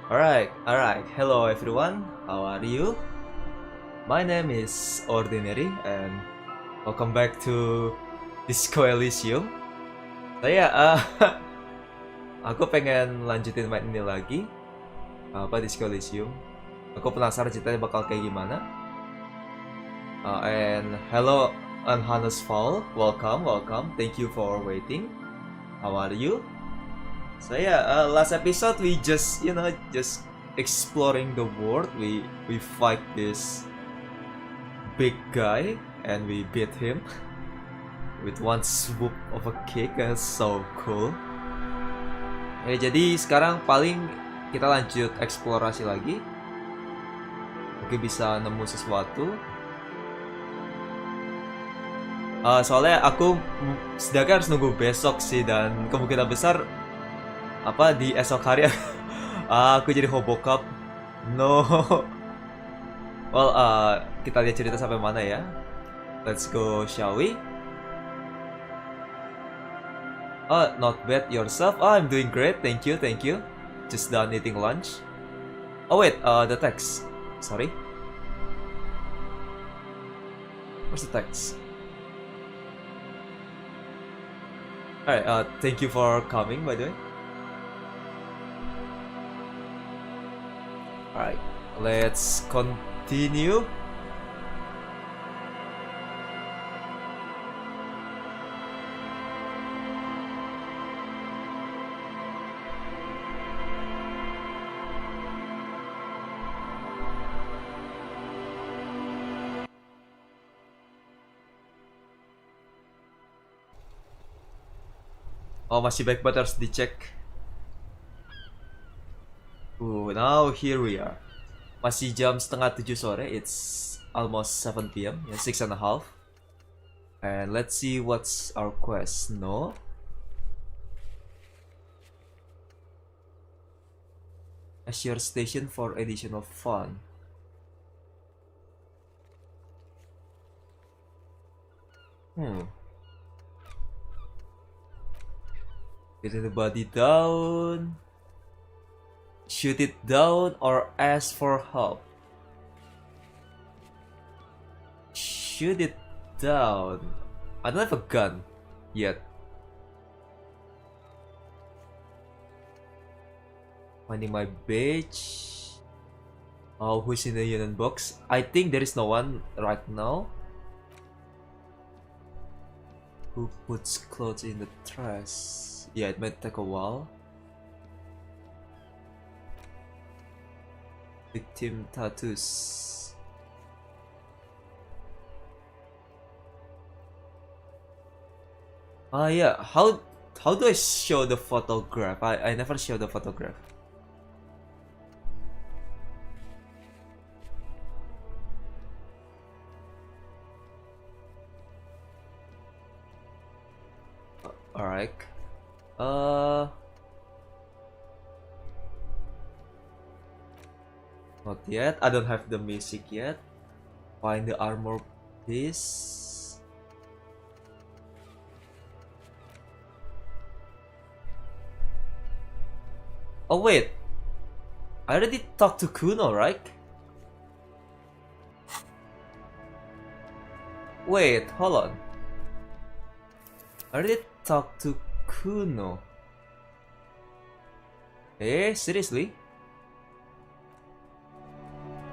Alright. Hello everyone. How are you? My name is Ordinary and welcome back to Disco Elysium. Aku pengen lanjutin main ini lagi. Disco Elysium. Aku penasaran ceritanya bakal kayak gimana. And hello Unharnessed Fall. Welcome. Thank you for waiting. How are you? Last episode we just exploring the world. We fight this big guy and we beat him with one swoop of a kick. That's so cool. Jadi sekarang paling kita lanjut eksplorasi lagi. Mungkin bisa nemu sesuatu. Soalnya aku sedangkan harus nunggu besok sih, dan kemungkinan besar di esok hari aku jadi hobokap. No. Well, kita lihat cerita sampai mana ya. Let's go, shall we? Not bad yourself. I'm doing great, thank you. Just done eating lunch. Oh wait, the text. Sorry. Where's the text? Alright, thank you for coming, by the way. Alright, let's continue. Oh, masih baik banget, harus dicek. Now here we are. Masih jam setengah 7 sore. It's almost 7 p.m. 6:30. And let's see what's our quest. No. Assure station for additional fun. Get the body down. Shoot it down or ask for help. Shoot it down. I don't have a gun yet. Finding my badge. Oh, who's in the union box? I think there is no one right now. Who puts clothes in the trash? Yeah, it might take a while. Victim tattoos. Yeah. How do I show the photograph? I never show the photograph. Alright. Not yet. I don't have the music yet. Find the armor piece. Oh wait. I already talked to Kuno, right? Wait, hold on. I already talked to Kuno. Seriously?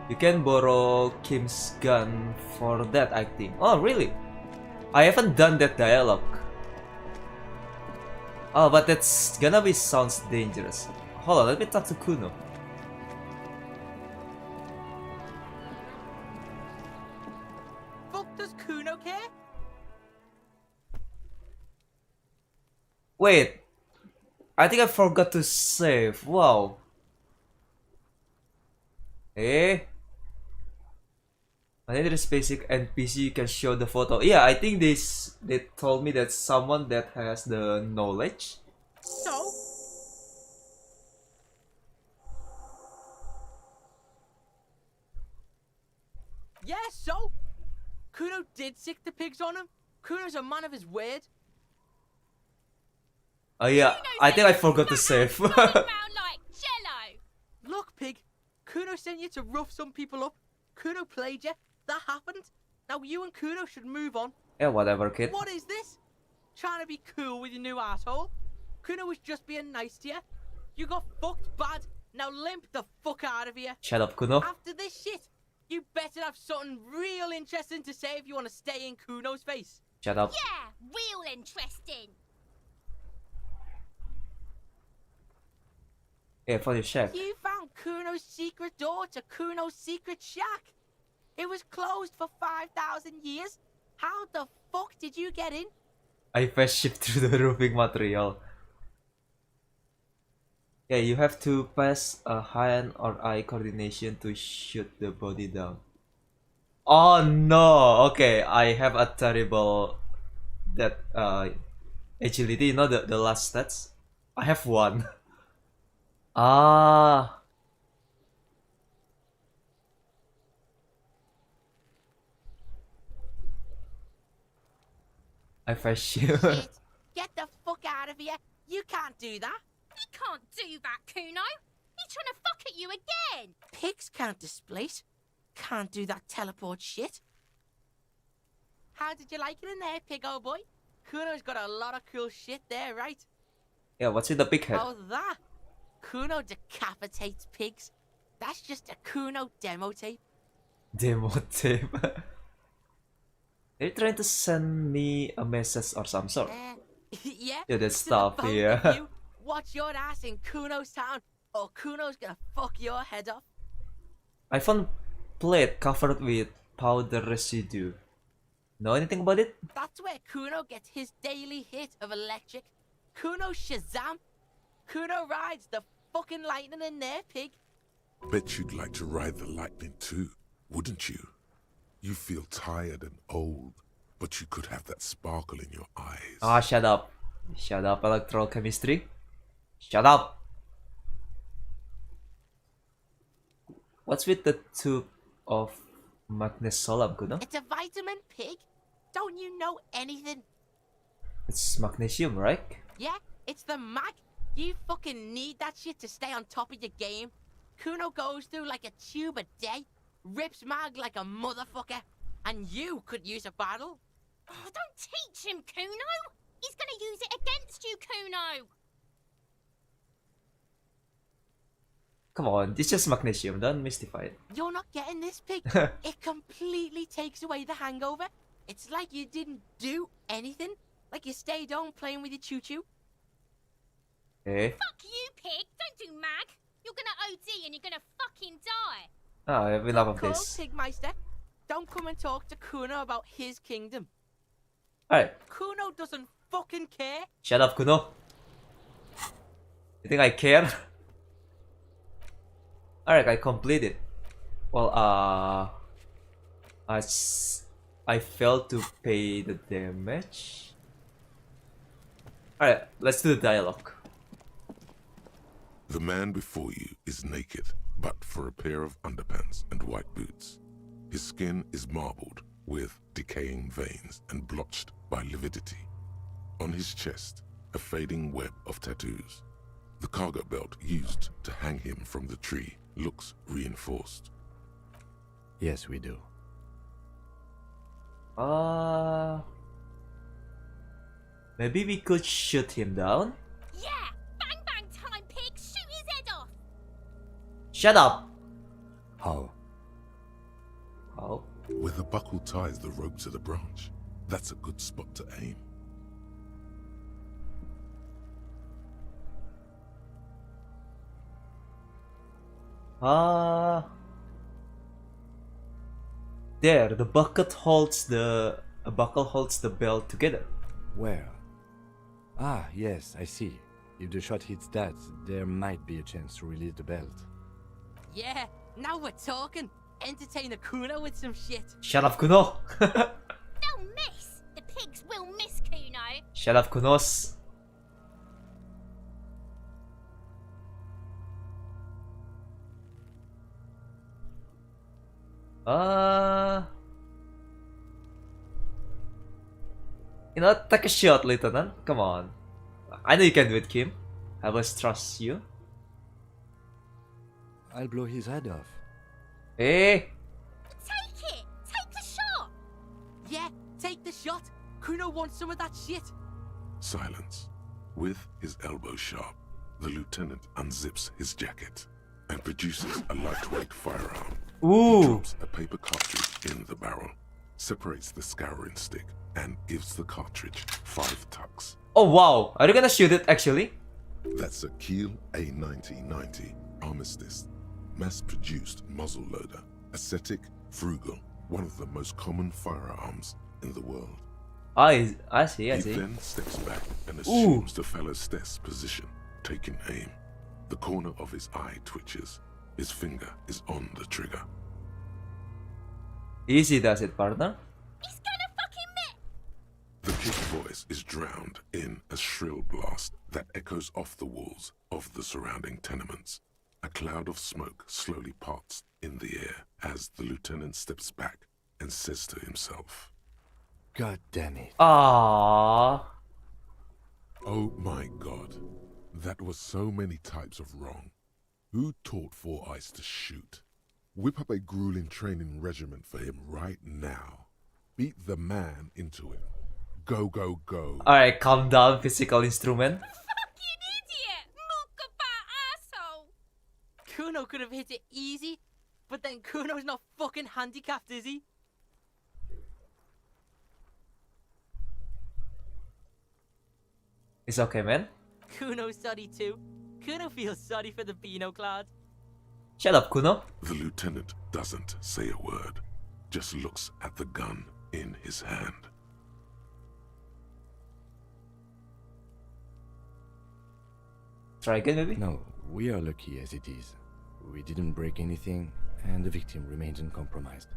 You can borrow Kim's gun for that, I think. Oh, really? I haven't done that dialogue. Oh, but that's gonna be sounds dangerous. Hold on, let me talk to Kuno. Fuck, does Kuno care? Wait, I think I forgot to save. Wow. I think there's basic NPC you can show the photo. Yeah, I think they told me that someone that has the knowledge. So? Yeah, so? Kuno did sick the pigs on him? Kuno's a man of his word. Oh yeah, I think I forgot to save. Like jello. Look, Kuno sent you to rough some people up. Kuno played you. That happened. Now you and Kuno should move on. Yeah, whatever, kid. What is this? Trying to be cool with your new asshole? Kuno was just being nice to you. You got fucked bad. Now limp the fuck out of here. Shut up, Kuno. After this shit, you better have something real interesting to say if you want to stay in Kuno's face. Shut up. Yeah, real interesting. Yeah, for your shack. You found Kuno's secret door to Kuno's secret shack. It was closed for 5,000 years. How the fuck did you get in? I fast shift through the roofing material. Yeah, you have to pass a hand or eye coordination to shoot the body down. Oh no! Okay, I have a terrible that agility. You know the last stats. I have one. Ah. I fast shift. Shit. Get the fuck out of here. You can't do that. You can't do that, Kuno. He's trying to fuck at you again. Pigs can't displace. Can't do that teleport shit. How did you like it in there, pig old boy? Kuno's got a lot of cool shit there, right? Yeah, what's with the big head? Oh, that? Kuno decapitates pigs. That's just a Kuno demo tape. Demo tape. They're trying to send me a message or some sort. Yeah? Yeah, that to stuff, the both yeah. of you, watch your ass in Kuno's town, or Kuno's gonna fuck your head off. I found plate covered with powder residue. Know anything about it? That's where Kuno gets his daily hit of electric. Kuno Shazam. Kuno rides the fucking lightning in there, pig. Bet you'd like to ride the lightning too, wouldn't you? You feel tired and old, but you could have that sparkle in your eyes. Ah, shut up. Shut up, electoral chemistry. Shut up. What's with the tube of magnesium, Kuno? It's a vitamin, pig. Don't you know anything? It's magnesium, right? Yeah, it's the mag. You fucking need that shit to stay on top of your game. Kuno goes through like a tube a day, rips mag like a motherfucker, and you could use a battle. Oh, don't teach him, Kuno. He's gonna use it against you, Kuno. Come on, it's just magnesium, don't mystify it. You're not getting this, pig. It completely takes away the hangover. It's like you didn't do anything. Like you stayed home playing with your choo-choo. Okay. Fuck you, pig. Don't do mag. You're gonna OD and you're gonna fucking die. Ah, I have enough of Cool, this. Pigmeister. Don't come and talk to Kuno about his kingdom. Alright, Kuno doesn't fucking care. shut up, Kuno. You think I care? Alright, I completed. Well, I failed to pay the damage. Alright, let's do the dialogue. The man before you is naked, but for a pair of underpants and white boots. His skin is marbled with decaying veins and blotched by lividity. On his chest, a fading web of tattoos. The cargo belt used to hang him from the tree looks reinforced. Yes, we do. Maybe we could shoot him down? Yeah! Bang bang time, pig! Shoot his head off! Shut up! How? Oh. Where the buckle ties the rope to the branch, that's a good spot to aim. There, the bucket holds the buckle holds the belt together. Where? Ah, yes, I see. If the shot hits that, there might be a chance to release the belt. Yeah, now we're talking. Entertain a Kuno with some shit. Shut up, Kuno! They'll miss! The pigs will miss, Kuno! Shut up, Kunos! You know, take a shot, Lieutenant. Come on. I know you can do it, Kim. I always trust you. I'll blow his head off. Hey! Take it! Take the shot! Yeah, take the shot. Kuno wants some of that shit. Silence. With his elbow sharp, the lieutenant unzips his jacket and produces a lightweight firearm. He Ooh! drops a paper cartridge in the barrel, separates the scouring stick, and gives the cartridge 5 tucks. Oh wow! Are you gonna shoot it actually? That's a Kiel A9090 Armistice, mass-produced muzzle loader, ascetic, frugal, one of the most common firearms in the world. I see, I He see. then steps back and assumes the fellow's desk position, taking aim. The corner of his eye twitches. His finger is on the trigger. Easy does it, partner. He's gonna fucking miss! The kick voice is drowned in a shrill blast that echoes off the walls of the surrounding tenements. A cloud of smoke slowly parts in the air as the lieutenant steps back and says to himself, God damn it. Ah. "Oh my God, that was so many types of wrong. Who taught Four Eyes to shoot? Whip up a grueling training regimen for him right now. Beat the man into it. Go, go, go." Alright, calm down, physical instrument. Fucking idiot! Mookaba asshole! Kuno could have hit it easy, but then Kuno's not fucking handicapped, is he? It's okay, man. Kuno's sorry too. Kuno feels sorry for the Beano Cloud. Shut up, Kuno. The lieutenant doesn't say a word, just looks at the gun in his hand. Try again, maybe? No, we are lucky as it is. We didn't break anything, and the victim remains uncompromised.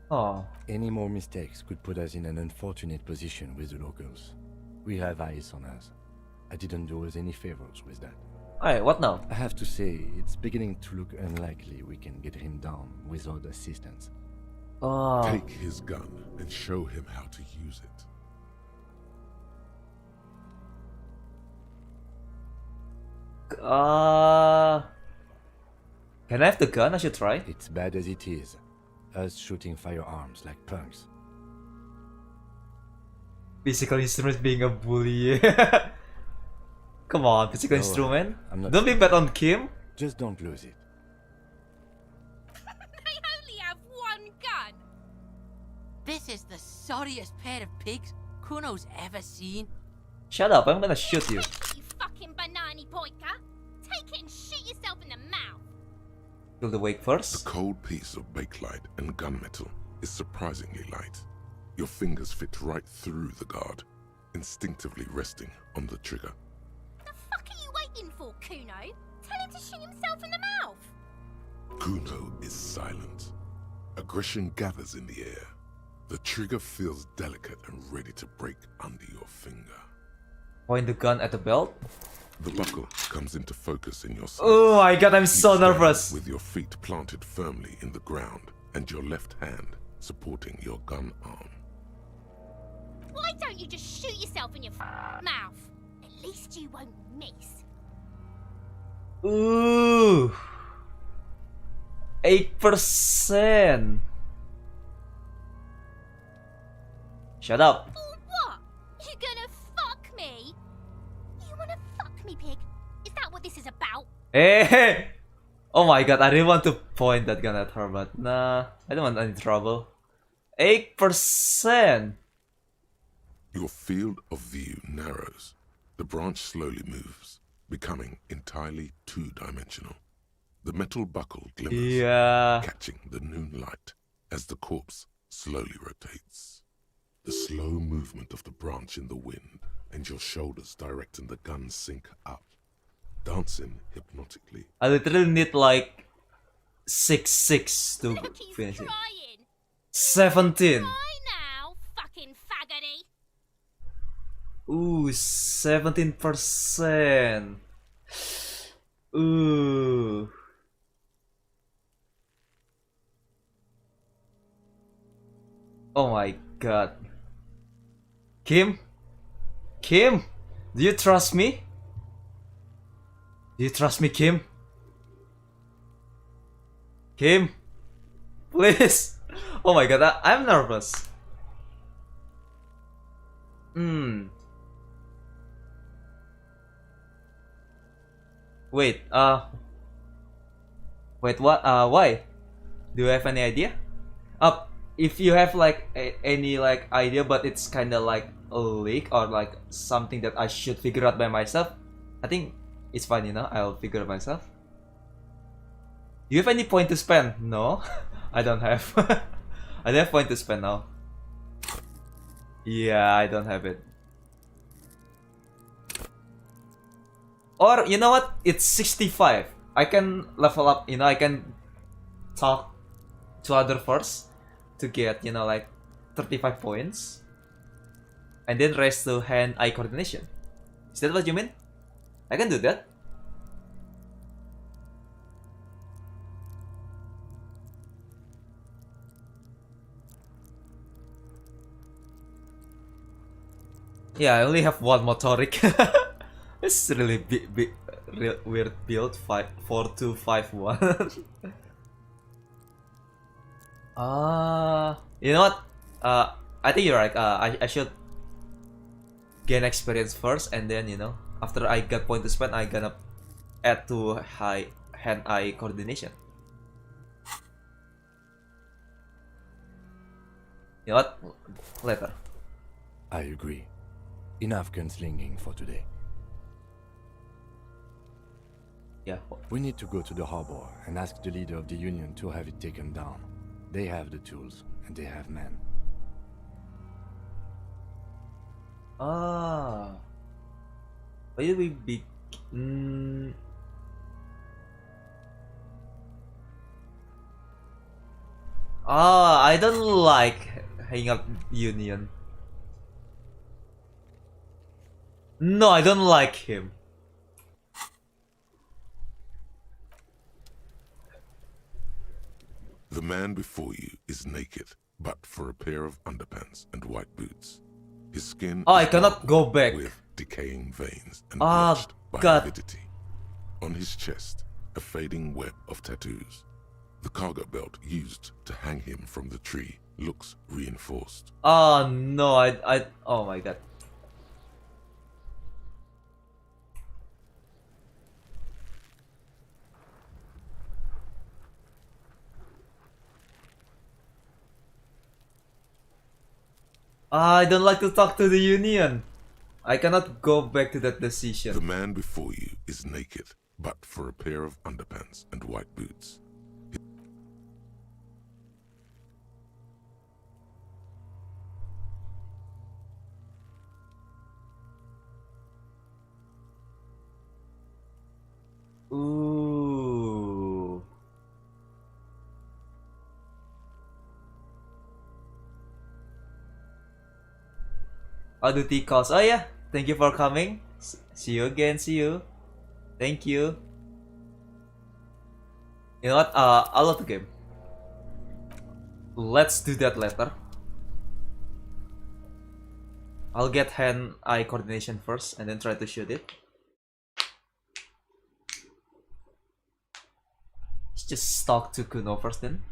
Oh. Any more mistakes could put us in an unfortunate position with the locals. We have eyes on us. I didn't do us any favors with that. Alright, what now? I have to say, it's beginning to look unlikely we can get him down without assistance. Oh. Take his gun and show him how to use it. Can I have the gun? I should try. It's bad as it is. Us shooting firearms like punks. Physical instrument being a bully. Come on, physical No, instrument. I'm not Don't be sure. bad on Kim. Just don't lose it. They only have one gun! This is the sorriest pair of pigs Kuno's ever seen. Shut up, I'm gonna shoot you. You fucking banana poika! Take it and shoot yourself in the mouth! Feel the wake The first. cold piece of bakelite and gunmetal is surprisingly light. Your fingers fit right through the guard, instinctively resting on the trigger. The fuck are you waiting for, Kuno? Tell him to shoot himself in the mouth! Kuno is silent. Aggression gathers in the air. The trigger feels delicate and ready to break under your finger. Point the gun at the belt. The buckle comes into focus in your sights. Oh my god, I'm You so stand nervous. with your feet planted firmly in the ground and your left hand supporting your gun arm. Why don't you just shoot yourself in your mouth? At least you won't miss. Ooh. 8%. Shut up. Or what? You gonna fuck me? You wanna fuck me, pig? Is that what this is about? Hey! Oh my god, I didn't want to point that gun at her, but nah, I don't want any trouble. 8%! Your field of view narrows. The branch slowly moves, becoming entirely two-dimensional. The metal buckle glimmers, Yeah. catching the noon light as the corpse slowly rotates. The slow movement of the branch in the wind and your shoulders directing the gun sink up, dancing hypnotically. I literally need like 6 to Look, he's finish it. trying. 17. Try now, fucking faggoty. Ooh, 17%. Ooh. Oh my god. Kim? Kim? Do you trust me? Do you trust me, Kim? Kim, please. Oh my god, I'm nervous. Wait, wait, what? Why? Do you have any idea? If you have like any like idea, but it's kind of like a leak or like something that I should figure out by myself, I think it's fine, you know. I'll figure it myself. Do you have any point to spend? No, I don't have. I don't have point to spend now. Yeah, I don't have it. Or you know what? It's 65. I can level up. You know, I can talk to other first to get, you know, like 35 points, and then raise to hand-eye coordination. Is that what you mean? I can do that. Yeah, I only have one motoric. It's really real weird build. 4251. You know what? I think you're right. I should gain experience first, and then, you know, after I get point to spend, I gonna add to high hand-eye coordination. You know what? Later. I agree. Enough gunslinging for today. Yeah. We need to go to the harbor and ask the leader of the Union to have it taken down. They have the tools, and they have men. Why did we be? I don't like hanging up Union. No, I don't like him. The man before you is naked, but for a pair of underpants and white boots. His skin Oh, I is cannot marbled go back. with decaying veins and Ah, blotched by God. lividity. On his chest, a fading web of tattoos. The cargo belt used to hang him from the tree looks reinforced. Oh no, oh my god. I don't like to talk to the Union. I cannot go back to that The decision. man before you is naked, but for a pair of underpants and white boots. Ooh. Duty calls. Oh yeah, thank you for coming. See you again. See you. Thank you. You know what? I love the game. Let's do that later. I'll get hand-eye coordination first, and then try to shoot it. Let's just talk to Kuno first, then.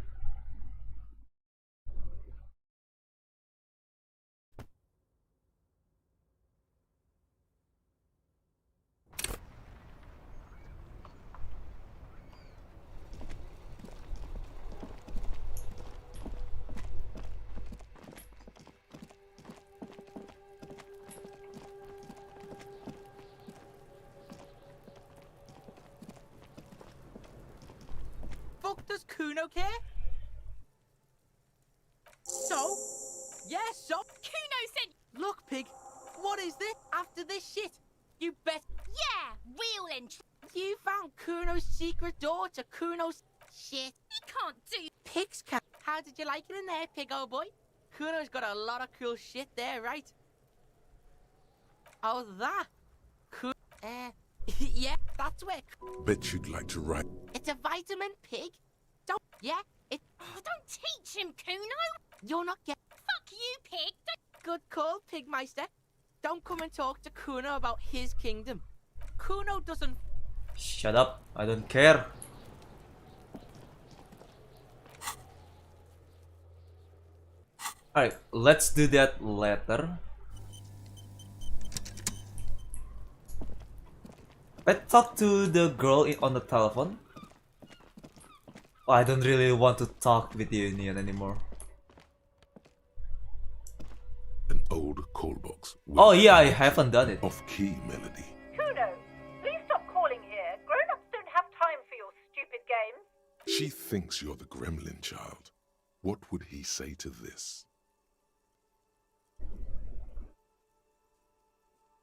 Fuck does Kuno care? So? Yeah, so? Kuno said, Look, pig, what is this? After this shit, you bet yeah, real and you found Kuno's secret door to Kuno's shit. he can't do. Pigs can. How did you like it in there, pig old boy? Kuno's got a lot of cool shit there, right? Oh, that? Yeah, that's where. Bet you'd like to write. It's a vitamin, pig. Don't. Yeah, it. Oh, don't teach him, Kuno. You're not getting. Fuck you, pig. Good call, Pigmeister. Don't come and talk to Kuno about his kingdom. Kuno doesn't. Shut up. I don't care. Alright, let's do that later. Let's talk to the girl on the telephone. Oh, I don't really want to talk with the Union anymore. An old call box. with Oh yeah, I a haven't done it. Off-key melody. Kuno, please stop calling here. Grown-ups don't have time for your stupid games. She thinks you're the gremlin child. What would he say to this?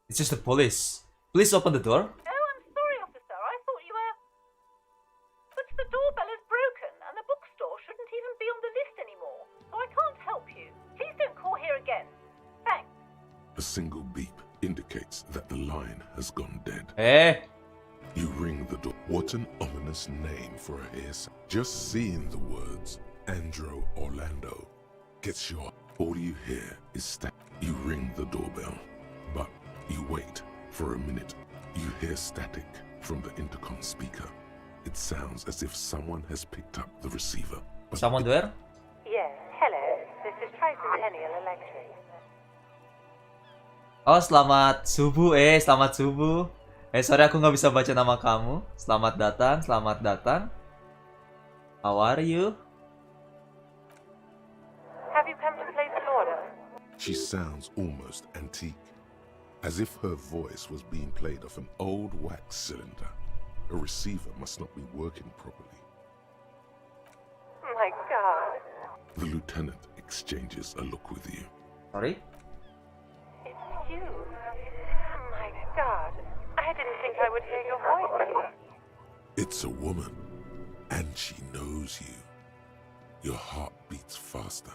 It's just the police. Please open the door. Oh, I'm sorry, officer. I thought you were... But the doorbell is broken, and the bookstore shouldn't even be on the list anymore. So I can't help you. Please don't call here again. Thanks. A single beep indicates that the line has gone dead. Eh? You ring the door. What an ominous name for a hairstyle. Just seeing the words Andro Orlando gets your... All you hear is You ring the doorbell, but you wait for a minute. You hear static from the intercom speaker. It sounds as if someone has picked up the receiver. But Someone there? Yes, hello. This is Tricentennial Electric. Oh, selamat subuh, selamat subuh. Sorry aku nggak bisa baca nama kamu. Selamat datang, selamat datang. How are you? Have you come to place an order? she sounds almost antique, as if her voice was being played off an old wax cylinder. A receiver must not be working properly. My God. The lieutenant exchanges a look with you. Sorry? It's you. My God. I didn't think I would hear your voice. It's a woman, and she knows you. Your heart beats faster.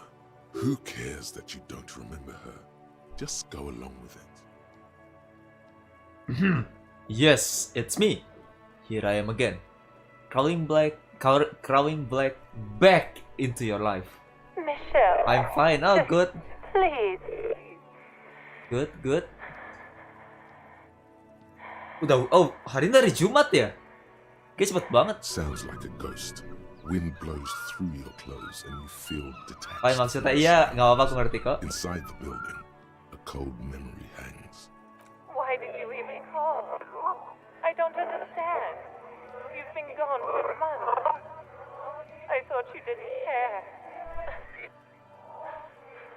Who cares that you don't remember her? Just go along with it. Yes, it's me. Here I am again. Crawling black back into your life. Michelle. I'm fine. Oh, good. Please. Good. Udah, oh, hari ini hari Jumat ya? Kayak cepet banget. Sounds like a ghost. Wind blows through your clothes and you feel detached. Oh, maksudnya iya, nggak apa-apa, aku ngerti kok. Inside the building, a cold memory hangs. Why did you even call? I don't understand. You've been gone for months. I thought you didn't care.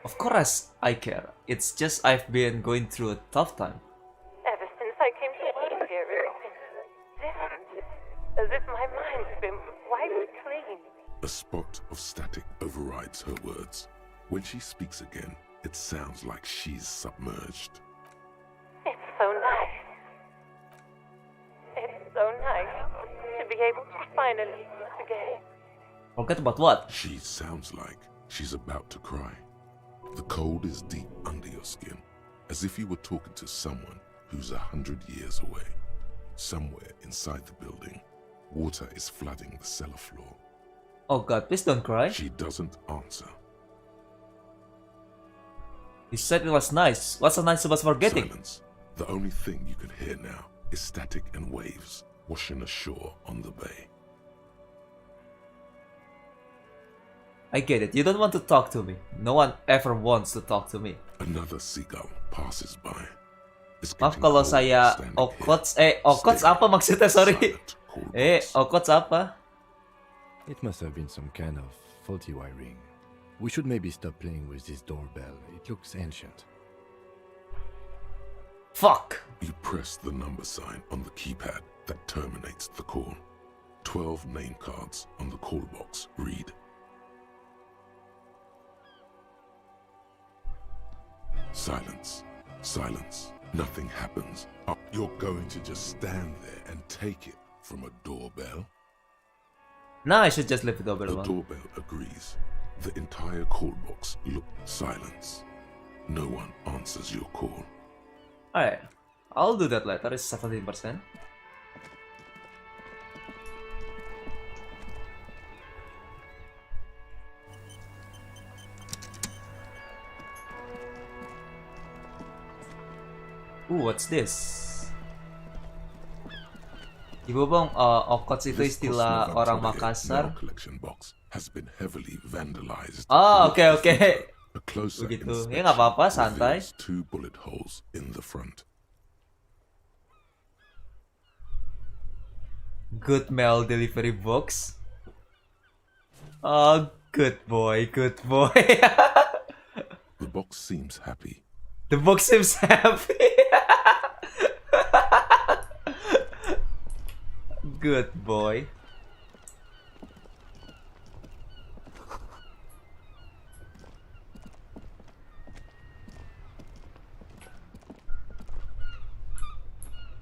Of course I care. It's just I've been going through a tough time. Ever since I came to work here, it's been different. As if my mind's been wiped clean. A spot of static overrides her words. When she speaks again, it sounds like she's submerged. It's so nice. It's so nice to be able to finally once again. Forget about what? She sounds like she's about to cry. The cold is deep under your skin, as if you were talking to someone who's 100 years away. Somewhere inside the building, water is flooding the cellar floor. Oh god, please don't cry. She doesn't answer. You said it was nice. What's so nice about forgetting? Silence. The only thing you can hear now is static and waves washing ashore on the bay. I get it. You don't want to talk to me. No one ever wants to talk to me. Another seagull passes by. It's Maaf getting kalau cold saya standing okots. here, Okots staring apa maksudnya? Sorry. silent cold box. Okots apa? It must have been some kind of faulty wiring. We should maybe stop playing with this doorbell. It looks ancient. Fuck. You press the number sign on the keypad that terminates the call. 12 name cards on the call box read. Silence. Silence. Nothing happens. You're going to just stand there and take it from a doorbell? Nah, I should just leave it over The alone. doorbell agrees. The entire call box silence. No one answers your call. Alright. I'll do that later. It's 17%. Ooh, what's this? Ibu bang, okots itu This istilah Cosmo orang Vantoria Makassar. mail collection box has been heavily vandalized. Oh, with okay. VTuber A closer Begitu. inspection Ya nggak apa-apa, santai. reveals 2 bullet holes in the front. Good mail delivery box. Oh, good boy, good boy. The box seems happy. The box seems happy. Good boy.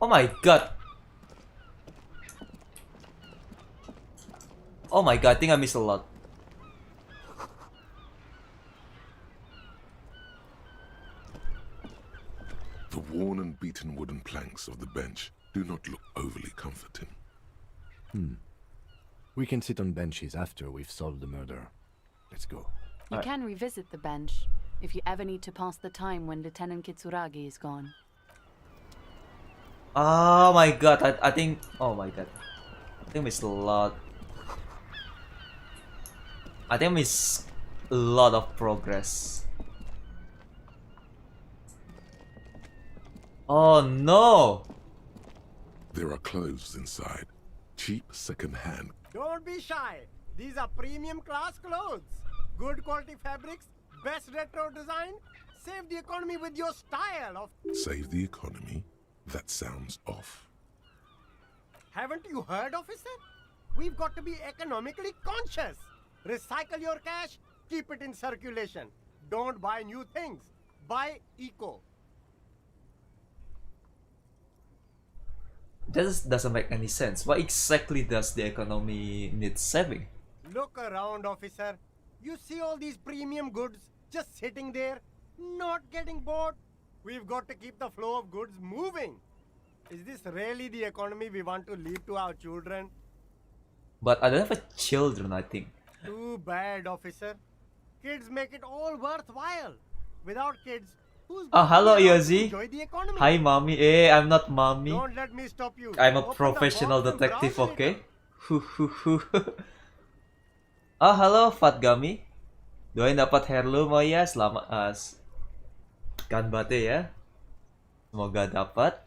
Oh my god. Oh my god, I think I missed a lot. The worn and beaten wooden planks of the bench do not look overly comforting. We can sit on benches after we've solved the murder. Let's go. You Alright. can revisit the bench if you ever need to pass the time when Lieutenant Kitsuragi is gone. Oh my god, I think. Oh my god. I think I missed a lot. I think I missed a lot of progress. Oh no! There are clothes inside. Cheap second-hand. Don't be shy. These are premium class clothes. Good quality fabrics, best retro design. Save the economy with your style of... Save the economy? That sounds off. Haven't you heard, officer? We've got to be economically conscious. Recycle your cash, keep it in circulation. Don't buy new things. Buy eco. This doesn't make any sense. What exactly does the economy need saving? Look around, officer. You see all these premium goods just sitting there, not getting bought? We've got to keep the flow of goods moving. Is this really the economy we want to leave to our children? But I don't have a children, I think. Too bad, officer. Kids make it all worthwhile. Without kids, who's Oh, hello, going to Yossi. enjoy the economy? Hi, mommy. Eh, I'm not mommy. Don't let me stop you. I'm a Open the professional box and detective, browse it. okay? Oh, halo Fatgami. Doain dapat heirloom, oh ya. Selamat kan bate ya. Semoga dapat.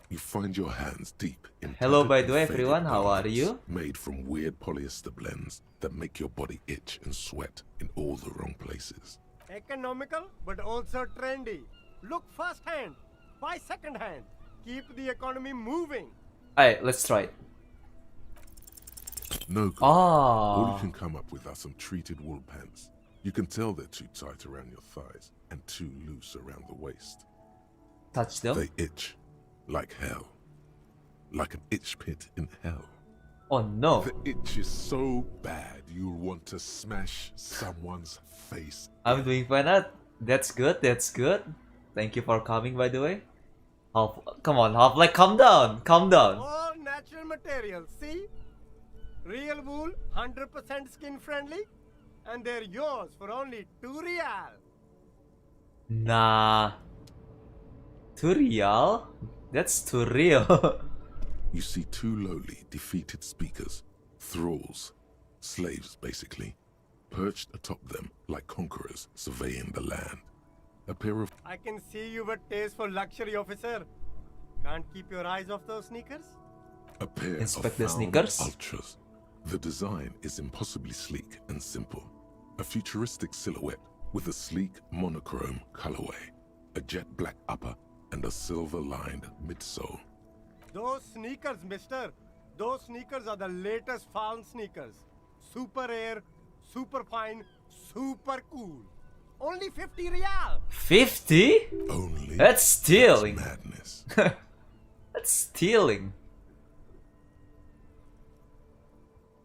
You find your hands deep in Hello, tattered by and the way, faded everyone. How are garments you? Made from weird polyester blends that make your body itch and sweat in all the wrong places. Economical, but also trendy. Look first hand, buy second hand. Keep the economy moving. Alright, let's try it. No good. All you Oh. can come up with are some treated wool pants. You can tell they're too tight around your thighs and too loose around the waist. Touch them. They itch like hell. Like an itch pit in hell. Oh no. The itch is so bad you'll want to smash someone's face. I'm doing fine. That's good. That's good. Thank you for coming, by the way. Come on, like, calm down. Calm down. All natural materials, see? Real wool, 100% skin friendly, and they're yours for only 2 real. Nah. Too real? That's too real. You see two lowly, defeated speakers, thralls, slaves basically, perched atop them like conquerors surveying the land. A pair of I can see you've a taste for luxury, officer. Can't keep your eyes off those sneakers? A pair Inspect of the found sneakers. ultras. The design is impossibly sleek and simple. A futuristic silhouette with a sleek monochrome colorway, a jet black upper, and a silver-lined midsole. Those sneakers, mister. Those sneakers are the latest found sneakers. Super air, super fine, super cool. Only 50 real. 50? Only That's stealing. madness. That's stealing.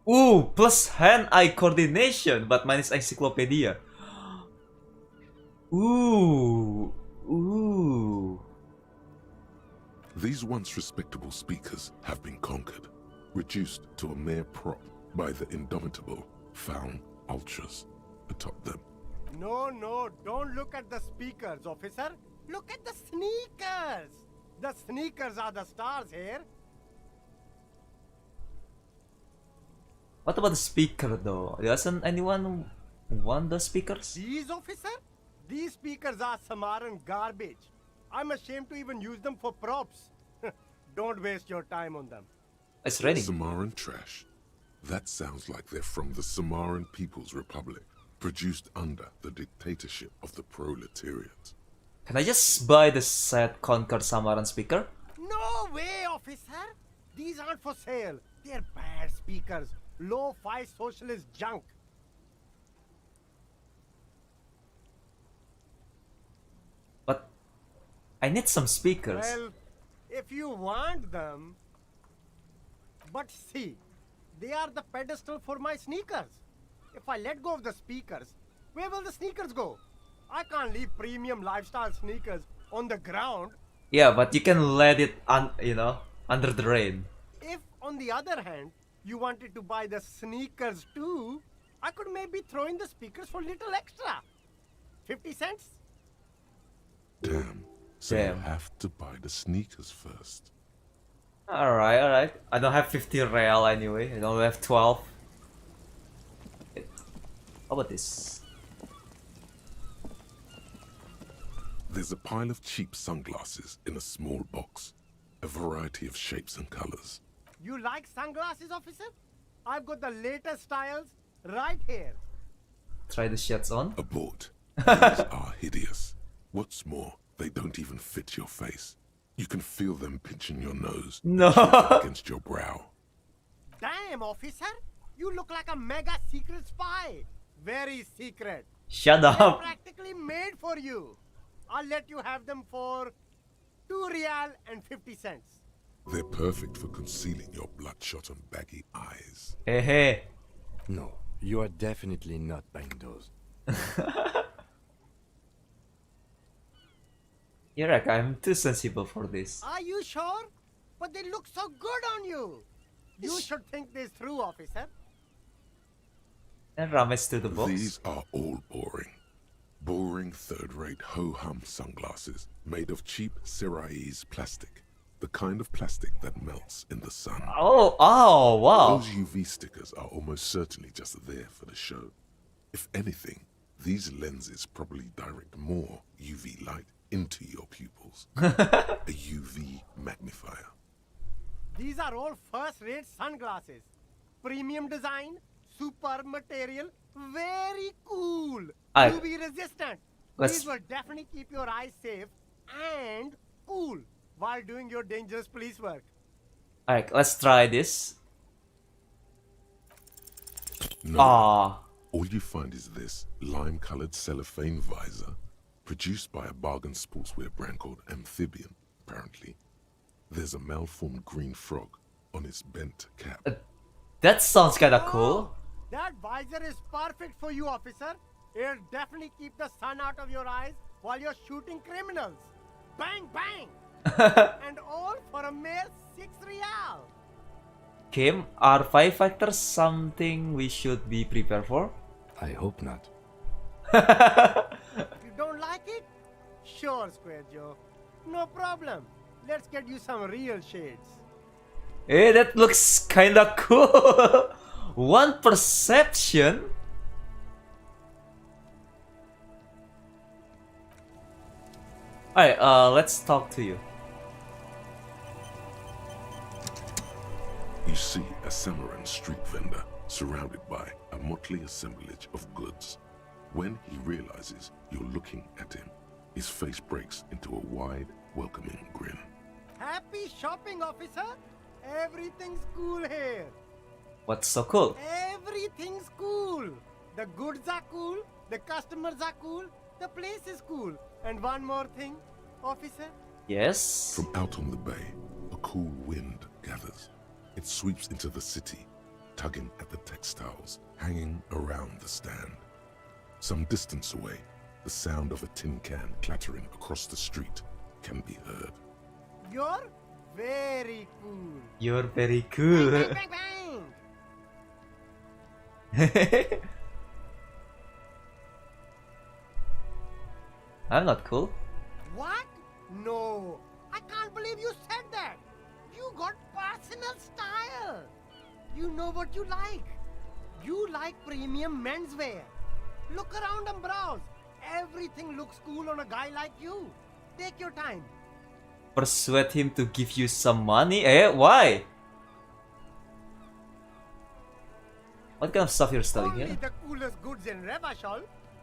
Ooh, plus hand-eye coordination, but minus encyclopedia. Ooh. Ooh. These once respectable speakers have been conquered, reduced to a mere prop by the indomitable found ultras atop them. No, don't look at the speakers, officer. Look at the sneakers. The sneakers are the stars here. What about the speaker though? Doesn't anyone Wanda speakers? These, officer? These speakers are Samaran garbage. I'm ashamed to even use them for props. Don't waste your time on them. It's raining. Samaran trash. That sounds like they're from the Samaran People's Republic, produced under the dictatorship of the proletariat. Can I just buy the set Conquer Samaran speaker? No way, officer! These aren't for sale. They're bad speakers. Low-fi socialist junk. But I need some speakers. Well, if you want them... But see, they are the pedestal for my sneakers. If I let go of the speakers, where will the sneakers go? I can't leave premium lifestyle sneakers on the ground. Yeah, but you can let it under the rain. If, on the other hand, you wanted to buy the sneakers too, I could maybe throw in the speakers for little extra. 50 cents? Damn. So Damn. you have to buy the sneakers first. Alright. I don't have 50 real anyway. I only have 12. How about this? There's a pile of cheap sunglasses in a small box. A variety of shapes and colors. You like sunglasses, officer? I've got the latest styles right here. Try the shirts on. Abort. These are hideous. What's more, they don't even fit your face. You can feel them pinching your nose. No. Against your brow. Damn, officer! You look like a mega secret spy. Very secret. Shut They're up. practically made for you. I'll let you have them for 2 real and 50 cents. They're perfect for concealing your bloodshot and baggy eyes. Hey. No, you are definitely not buying those. You're right, I'm too sensible for this. Are you sure? But they look so good on you. You should think this through, officer. And Ramesh to the box. These are all boring. Boring third-rate ho-hum sunglasses made of cheap Syrahese plastic. The kind of plastic that melts in the sun. Oh, wow. Those UV stickers are almost certainly just there for the show. If anything, these lenses probably direct more UV light into your pupils. A UV magnifier. These are all first-rate sunglasses. Premium design, super material, very cool. UV resistant. These will definitely keep your eyes safe and cool while doing your dangerous police work. Alright, let's try this. No. All you find is this lime-colored cellophane visor, produced by a bargain sportswear brand called Amphibian, apparently. There's a malformed green frog on its bent cap. That sounds kinda cool. That visor is perfect for you, officer. It'll definitely keep the sun out of your eyes while you're shooting criminals. Bang, bang! And all for a mere 6 real. Kim, are firefighters something we should be prepared for? I hope not. You don't like it? Sure, Square Joe. No problem. Let's get you some real shades. Hey, that looks kinda cool. One perception. Alright, let's talk to you. You see a Samaran street vendor surrounded by a motley assemblage of goods. When he realizes you're looking at him, his face breaks into a wide, welcoming grin. Happy shopping, officer. Everything's cool here. What's so cool? Everything's cool. The goods are cool. The customers are cool. The place is cool. And one more thing, officer. Yes? From out on the bay, a cool wind gathers. It sweeps into the city, tugging at the textiles hanging around the stand. Some distance away, the sound of a tin can clattering across the street can be heard. You're very cool. You're very cool. Bang, bang, bang, bang. I'm not cool. What? No. I can't believe you said that. You got personal style. You know what you like. You like premium menswear. Look around and browse. Everything looks cool on a guy like you. Take your time. Persuade him to give you some money? Eh? Why? What kind of stuff you're selling Only here? the coolest goods in Revachol.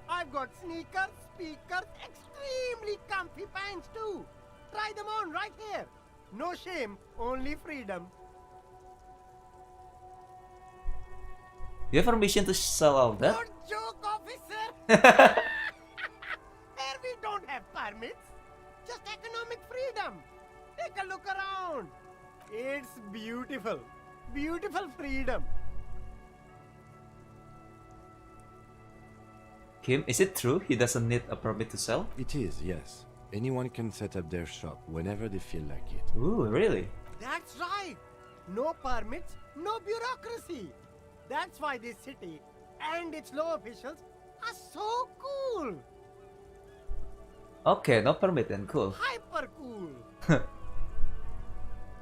I've got sneakers, speakers, extremely comfy pants too. Try them on right here. No shame, only freedom. You have permission to sell all that? Good joke, officer. Here we don't have permits. Just economic freedom. Take a look around. It's beautiful. Beautiful freedom. Kim, is it true he doesn't need a permit to sell? It is, yes. Anyone can set up their shop whenever they feel like it. Ooh, really? That's right. No permits, no bureaucracy. That's why this city and its law officials are so cool. Okay, no permit then, cool. Hyper cool.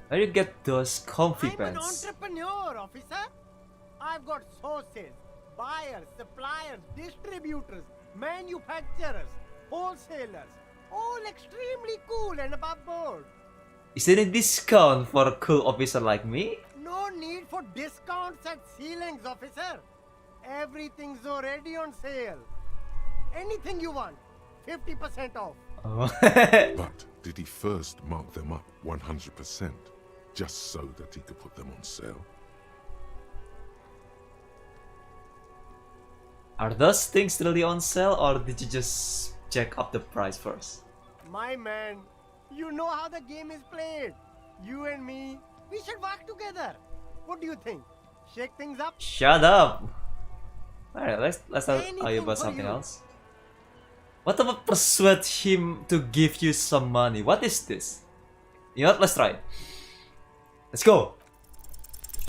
Where you get those comfy I'm an pants? entrepreneur, officer. I've got sources, buyers, suppliers, distributors, manufacturers, wholesalers, all extremely cool and above board. Is there a discount for a cool officer like me? No need for discounts at ceilings, officer. Everything's already on sale. Anything you want, 50% off. Oh. But did he first mark them up 100%, just so that he could put them on sale? Are those things really on sale, or did you just check up the price first? My man, you know how the game is played. You and me, we should work together. What do you think? Shake things up? Shut up! Alright, let's tell you Anything about for something you. else. What about persuade him to give you some money? What is this? You know what? Let's try it. Let's go!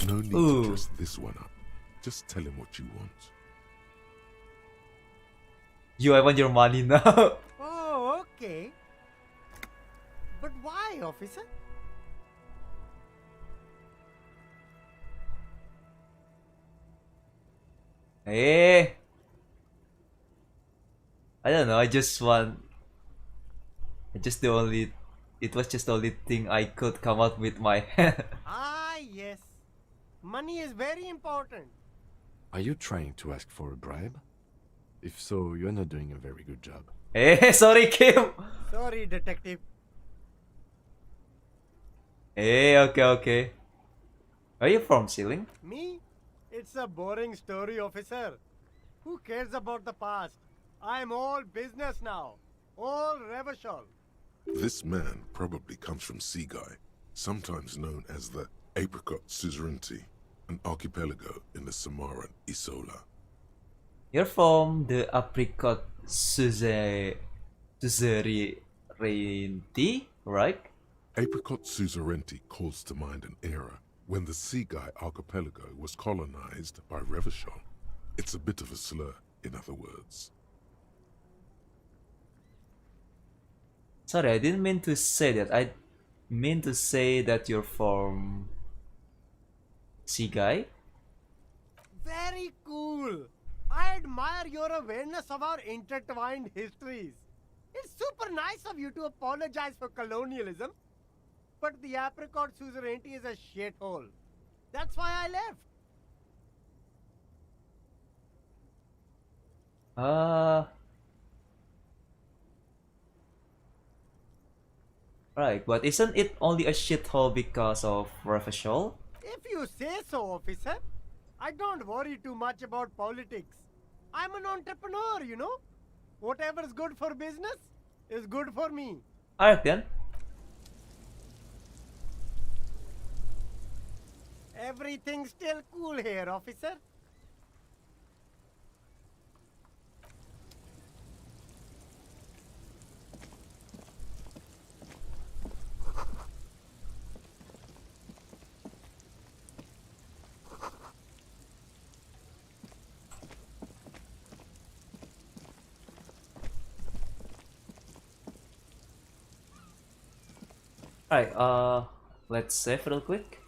No need Ooh. to dress this one up. Just tell him what you want. You, I want your money now. Oh, okay. But why, officer? Eh. I don't know, I just want... It was just the only thing I could come up with my head. Ah, yes. Money is very important. Are you trying to ask for a bribe? If so, you're not doing a very good job. Eh, sorry Kim! Sorry, detective. Eh, okay. Are you from Ceiling? Me? It's a boring story, officer. Who cares about the past? I'm all business now. All Revachol. This man probably comes from Seaguy, sometimes known as the Apricot Suzerainty, an archipelago in the Samaran Isola. You're from the Apricot Suzerainty, right? Apricot Suzerainty calls to mind an era when the Seaguy archipelago was colonized by Revachol. It's a bit of a slur, in other words. Sorry, I didn't mean to say that. I mean to say that you're from Seaguy. Very cool. I admire your awareness of our intertwined histories. It's super nice of you to apologize for colonialism. But the Apricot Suzerainty is a shithole. That's why I left. Right, but isn't it only a shithole because of Revachol? If you say so, officer. I don't worry too much about politics. I'm an entrepreneur, you know. Whatever's good for business is good for me. Alright then. Everything's still cool here, officer. Alright, let's save real quick.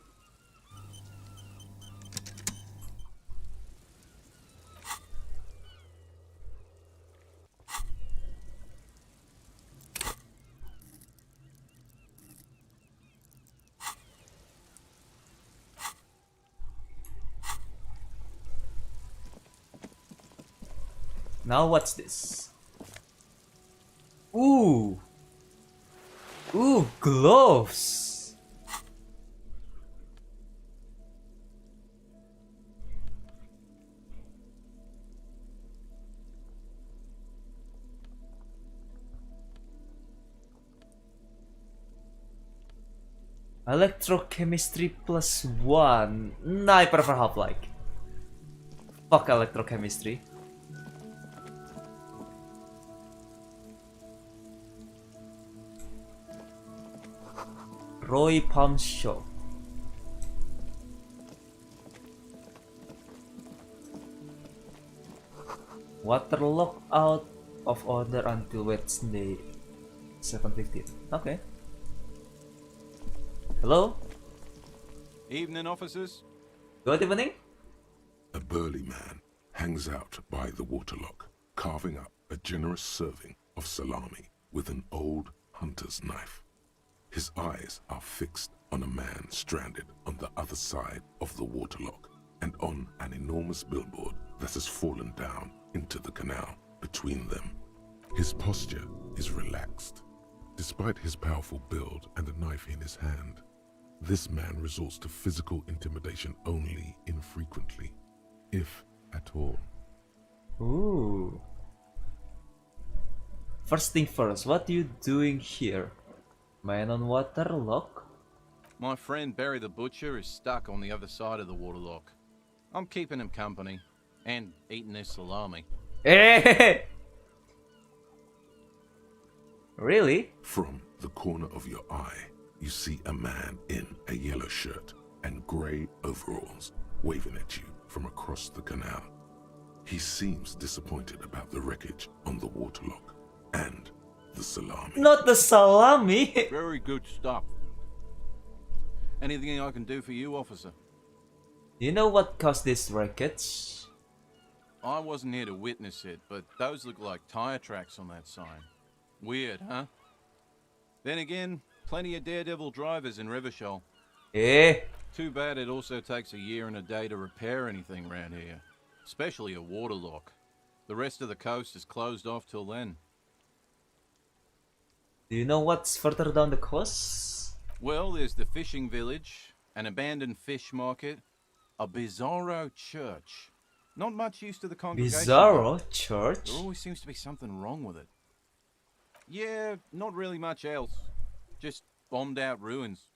Now what's this? Ooh! Ooh, gloves! Electrochemistry +1. Nah, I prefer Half-Like. Fuck electrochemistry. Roy Palm Shop. Waterlock out of order until Wednesday 7:15. Okay. Hello? Evening, officers. Good evening? A burly man hangs out by the waterlock, carving up a generous serving of salami with an old hunter's knife. His eyes are fixed on a man stranded on the other side of the waterlock and on an enormous billboard that has fallen down into the canal between them. His posture is relaxed. Despite his powerful build and a knife in his hand, this man resorts to physical intimidation only infrequently, if at all. Ooh. First thing first, what are you doing here? Man on waterlock? My friend Barry the Butcher is stuck on the other side of the waterlock. I'm keeping him company and eating his salami. Eh! Really? From the corner of your eye, you see a man in a yellow shirt and grey overalls waving at you from across the canal. He seems disappointed about the wreckage on the waterlock and the salami. Not the salami! Very good stuff. Anything I can do for you, officer? You know what caused this wreckage? I wasn't here to witness it, but those look like tire tracks on that sign. Weird, huh? Then again, plenty of daredevil drivers in Rivershoal. Eh? Too bad it also takes a year and a day to repair anything around here. Especially a waterlock. The rest of the coast is closed off till then. Do you know what's further down the coast? Well, there's the fishing village, an abandoned fish market, a bizarro church. Not much use to the congregation. Bizarro church? There always seems to be something wrong with it. Yeah, not really much else. Just bombed out ruins.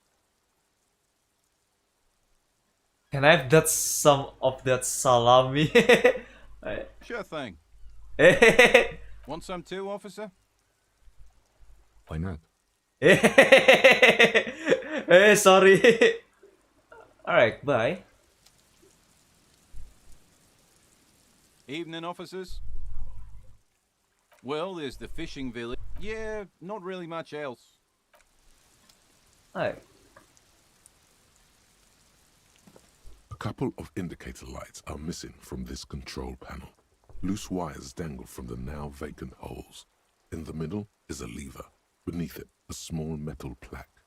Can I have that some of that salami? Sure thing. Eh? Want some too, officer? Why not? Eh, sorry. Alright, bye. Evening, officers. Well, there's the fishing village. Yeah, not really much else. Alright. A couple of indicator lights are missing from this control panel. Loose wires dangle from the now vacant holes. In the middle is a lever. Beneath it, a small metal plaque.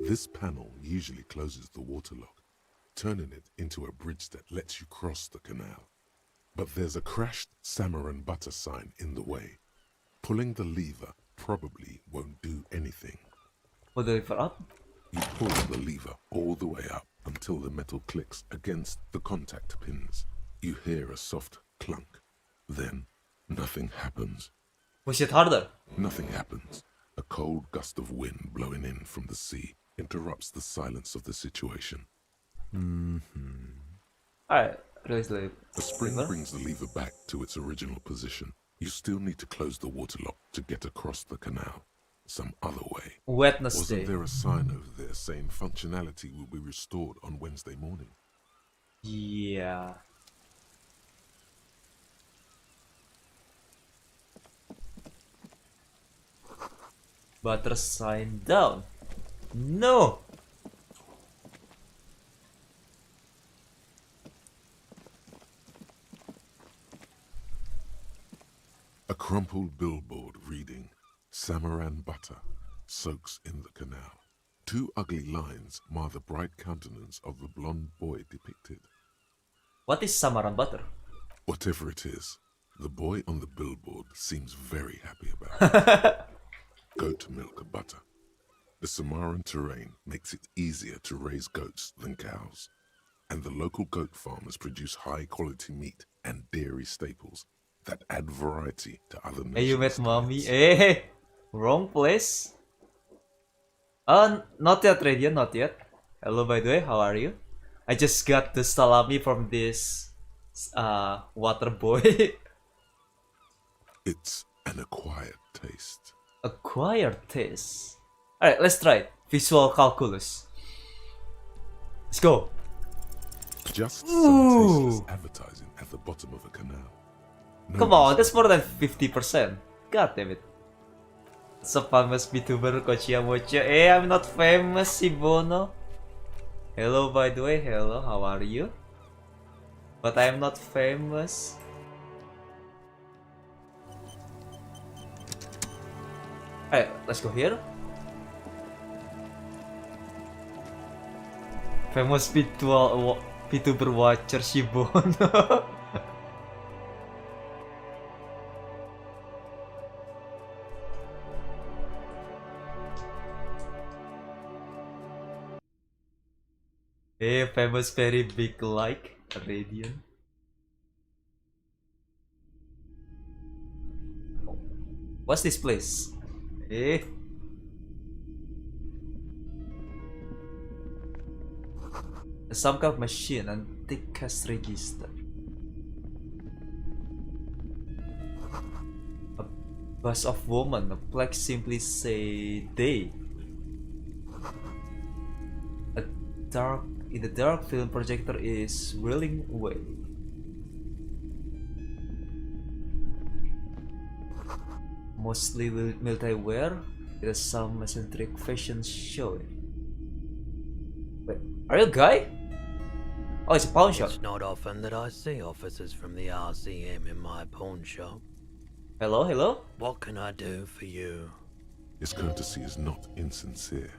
This panel usually closes the waterlock, turning it into a bridge that lets you cross the canal. But there's a crashed salmon and butter sign in the way. Pulling the lever probably won't do anything. Put the lever up. You pull the lever all the way up until the metal clicks against the contact pins. You hear a soft clunk. Then, nothing happens. Push it harder. Nothing happens. A cold gust of wind blowing in from the sea interrupts the silence of the situation. Alright, release the A spring lever. brings the lever back to its original position. You still need to close the waterlock to get across the canal. Some other way. Wednesday. Wasn't there a sign over there saying functionality will be restored on Wednesday morning? Yeah. Butter sign down. No! A crumpled billboard reading, Samaran butter soaks in the canal. Two ugly lines mar the bright countenance of the blonde boy depicted. What is Samaran butter? Whatever it is, The boy on the billboard seems very happy about it. Goat milk and butter. The Samaran terrain makes it easier to raise goats than cows, and the local goat farmers produce high-quality meat and dairy staples that add variety to other nations' Hey, you met mommy. diets. Hey, wrong place. Not yet, Radiant, not yet. Hello, by the way, how are you? I just got the salami from this water boy. It's an acquired taste. Acquired taste. Alright, let's try it. Visual calculus. Let's go. Just Ooh. some tasteless advertising at the bottom of a canal. No Come on, reason. that's more than 50%. God damn it. So famous VTuber Kochiya Mochiya. Hey, I'm not famous, si Bono. Hello, by the way. Hello, how are you? But I'm not famous. Alright, let's go here. Famous VTuber watcher si Bono. Hey, famous very big like Radiant. What's this place? Hey. Some kind of machine and take cash register. A bus of woman, a plaque simply say they. In the dark film projector is whirling away. Mostly military wear, with some eccentric fashion show. Wait, are you a guy? Oh, it's a pawn shop. It's not often that I see officers from the RCM in my pawn shop. Hello, hello? What can I do for you? His courtesy is not insincere,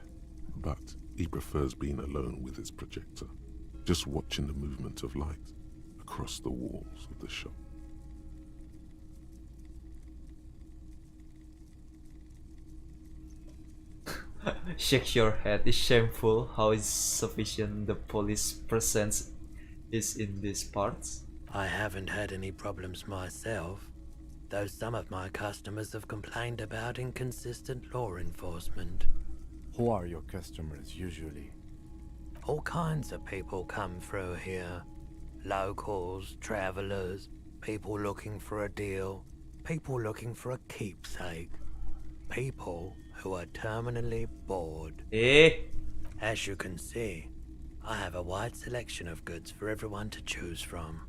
but he prefers being alone with his projector, just watching the movement of light across the walls of the shop. Shake your head. It's shameful how insufficient the police presence is in these parts. I haven't had any problems myself, though some of my customers have complained about inconsistent law enforcement. Who are your customers usually? All kinds of people come through here. Locals, travelers, people looking for a deal, people looking for a keepsake, people who are terminally bored. Eh? As you can see, I have a wide selection of goods for everyone to choose from.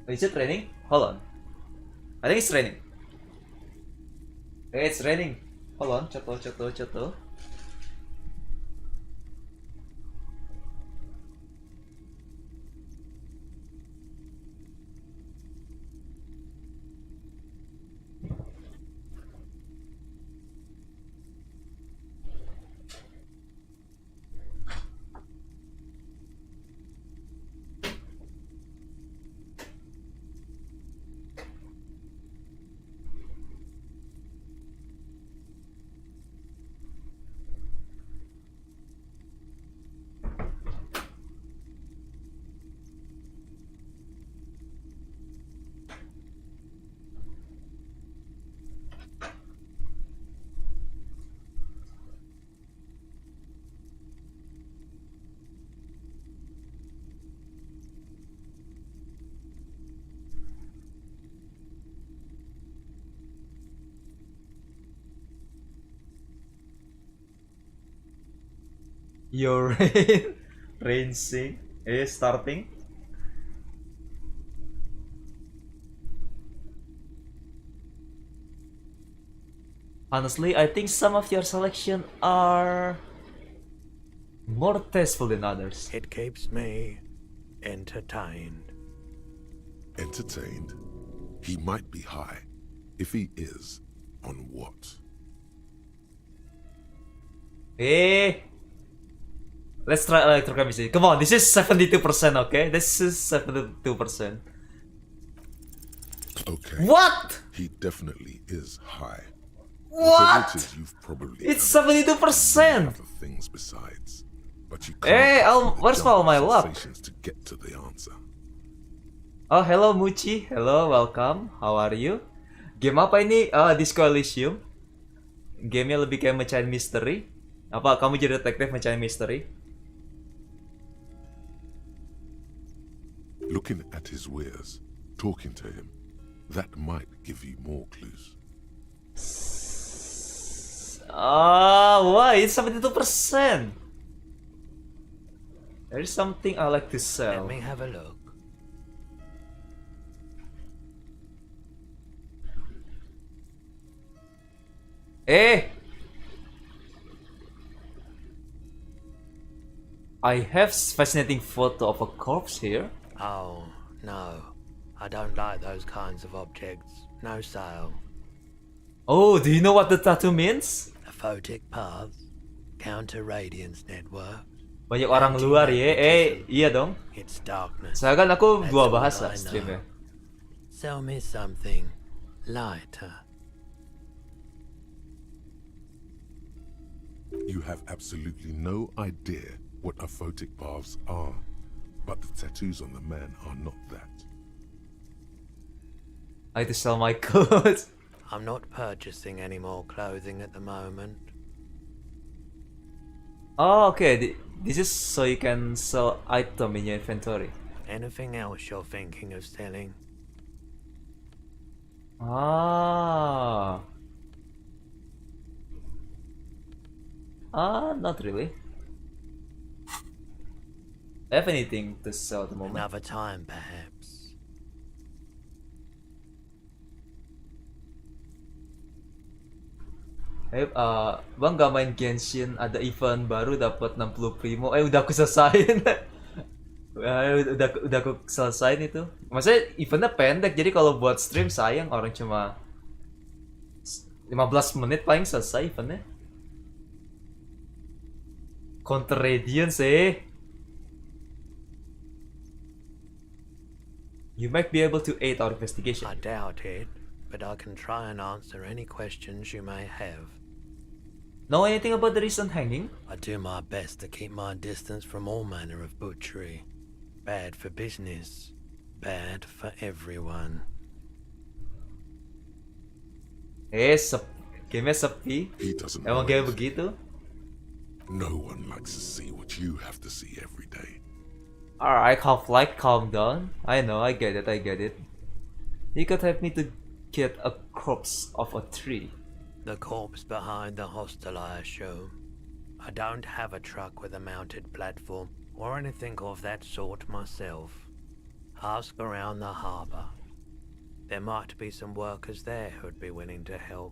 Is it raining? Hold on. I think it's raining. Hey, it's raining. Hold on, Choto. Your rain sing is starting. Honestly, I think some of your selection are more tasteful than others. It keeps me entertained. Entertained? He might be high. If he is, on what? Eh? Let's try electrochemistry. Come on, this is 72%, okay? This is 72%. Okay. What? He definitely is high. What? Whatever it is, you've probably It's done it. 72%. Other things besides. But you Hey, can't go through the where's jump all of my luck? sensations to get to the answer. Oh, hello Mochi. Hello, welcome. How are you? Game apa ini? Disco Elysium. Gamenya lebih kayak mecahin misteri. Apa kamu jadi detektif mecahin misteri? Looking at his wares, talking to him, that might give you more clues. Why? It's 72%. There's something I like to sell. Let me have a look. I have fascinating photo of a corpse here. Oh, no. I don't like those kinds of objects. No sale. Oh, do you know what the tattoo means? Aphotic paths. Counter radiance network. Banyak orang luar ya. Iya dong. It's darkness. Saya kan aku That's dua all bahasa I know. streamnya. Sell me something lighter. You have absolutely no idea what aphotic paths are, but the tattoos on the man are not that. I have to sell my clothes. I'm not purchasing any more clothing at the moment. Oh, okay. This is so you can sell item in your inventory. Anything else you're thinking of selling? Not really. I have anything to sell at the moment. Another time, perhaps. Bang gak main Genshin, ada event baru dapat 60 primo. Udah aku selesain. udah aku selesain itu. Maksudnya eventnya pendek, jadi kalau buat stream sayang, orang cuma 15 menit paling selesai eventnya. Counter Radiance You might be able to aid our investigation. I doubt it, but I can try and answer any questions you may have. Know anything about the recent hanging? I do my best to keep my distance from all manner of butchery. Bad for business, bad for everyone. Gamenya sepi. He doesn't Emang know kayak anything. begitu? No one likes to see what you have to see every day. Alright, calm down. I know, I get it. You could help me to get a corpse of a tree. The corpse behind the hostel, I assume. I don't have a truck with a mounted platform or anything of that sort myself. Ask around the harbour. There might be some workers there who'd be willing to help.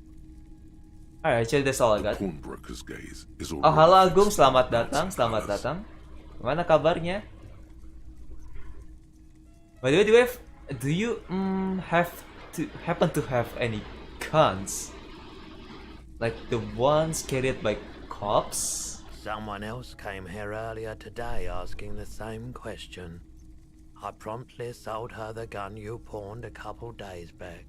Alright, actually that's all I The got. pawnbroker's gaze is Oh, already halo Agung, fixed selamat on datang, mountain selamat colours. datang. Gimana kabarnya? By the way, do you happen to have any guns? Like the ones carried by cops? Someone else came here earlier today asking the same question. I promptly sold her the gun you pawned a couple days back.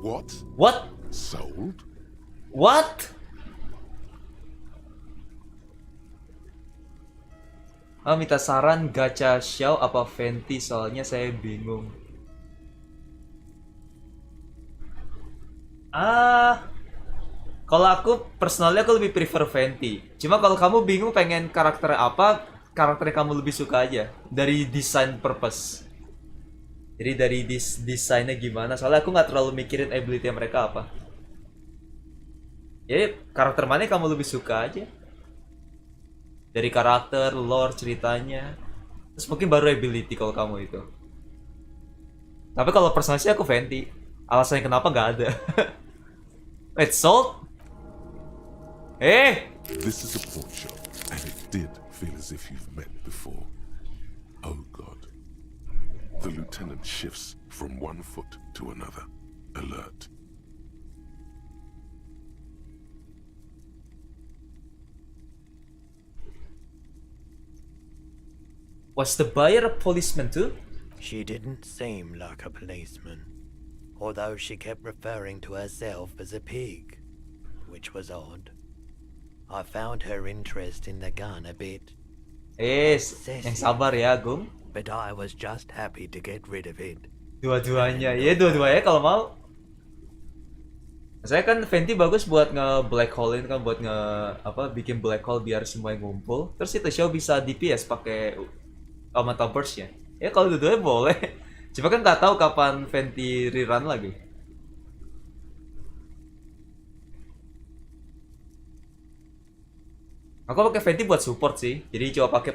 What? What? Sold? What? Minta saran gacha Xiao apa Venti soalnya saya bingung. Kalau aku personalnya aku lebih prefer Venti. Cuma kalau kamu bingung pengen karakter apa, karakter yang kamu lebih suka aja dari design purpose. Jadi dari desainnya gimana? Soalnya aku nggak terlalu mikirin ability mereka apa. Jadi karakter mana yang kamu lebih suka aja? Dari karakter, lore, ceritanya. Terus mungkin baru ability kalau kamu itu. Tapi kalau personality aku Venti. Alasannya kenapa nggak ada. Wait, sold? This is a pawn shop, and it did feel as if you've met before. Oh God. The lieutenant shifts from one foot to another, alert. Was the buyer a policeman too? She didn't seem like a policeman, although she kept referring to herself as a pig, which was odd. I found her interest in the gun a bit, Yang sabar ya, Gung. but I was just happy to get rid of it. Dua-duanya, ya dua-duanya kalau mau. Saya kan Venti bagus buat nge-black hole-in kan, buat bikin black hole biar semuanya ngumpul. Terus itu show bisa DPS pakai Elemental Burst ya. Ya kalau dua-duanya boleh. Cuma kan nggak tahu kapan Venti rerun lagi. Aku pakai Venti buat support sih. Jadi coba pakai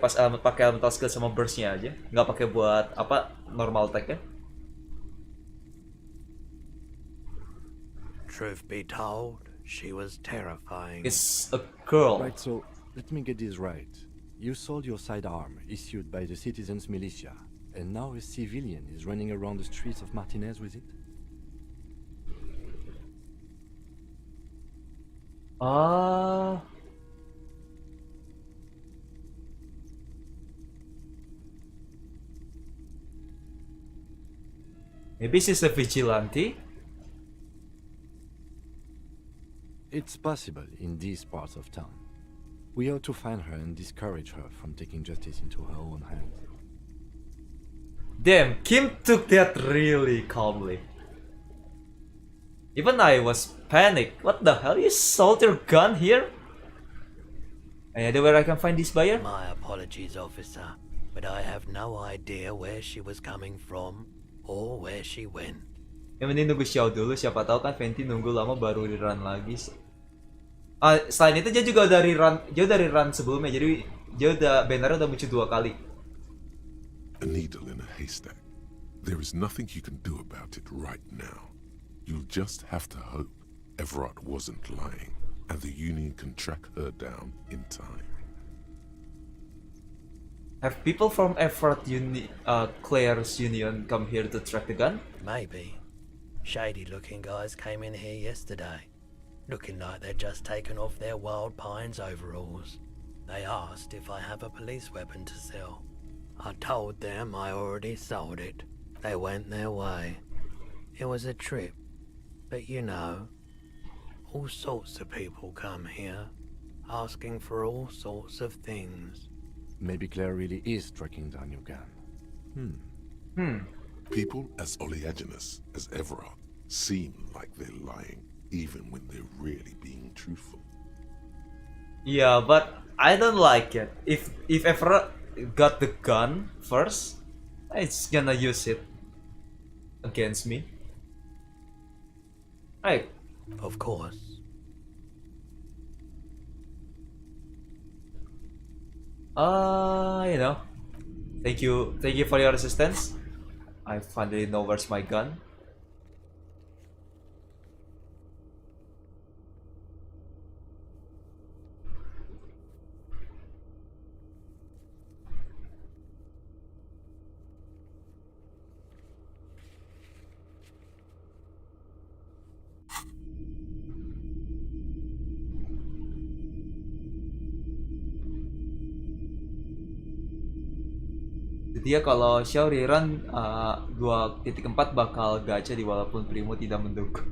elemental skill sama burst-nya aja. Nggak pakai buat normal attack ya. Truth be told, she was terrifying. It's a girl. Right, so let me get this right. You sold your sidearm, issued by the citizens' militia, and now a civilian is running around the streets of Martinez with it? Maybe she's a vigilante? It's possible in these parts of town. We ought to find her and discourage her from taking justice into her own hands. Damn, Kim took that really calmly. Even I was panicked. What the hell? You sold your gun here? Any idea where I can find this buyer? My apologies, officer, but I have no idea where she was coming from or where she went. Yang mending nunggu show dulu, siapa tahu kan Venti nunggu lama baru rerun lagi. Selain itu dia juga dari run sebelumnya, jadi dia bannernya udah muncul 2 kali. A needle in a haystack. There is nothing you can do about it right now. You'll just have to hope Everard wasn't lying, and the Union can track her down in time. Have people from Everard Claire's Union come here to track the gun? Maybe. Shady-looking guys came in here yesterday, looking like they'd just taken off their Wild Pines overalls. They asked if I have a police weapon to sell. I told them I already sold it. They went their way. It was a trip, but you know, all sorts of people come here, asking for all sorts of things. Maybe Claire really is tracking down your gun. People as oleaginous as Everard seem like they're lying, even when they're really being truthful. Yeah, but I don't like it. If Everard got the gun first, it's gonna use it against me. Right. Of course. You know. Thank you for your assistance. I finally know where's my gun. Dia kalau show rerun 2.4 bakal gacha di walaupun Primo tidak mendukung.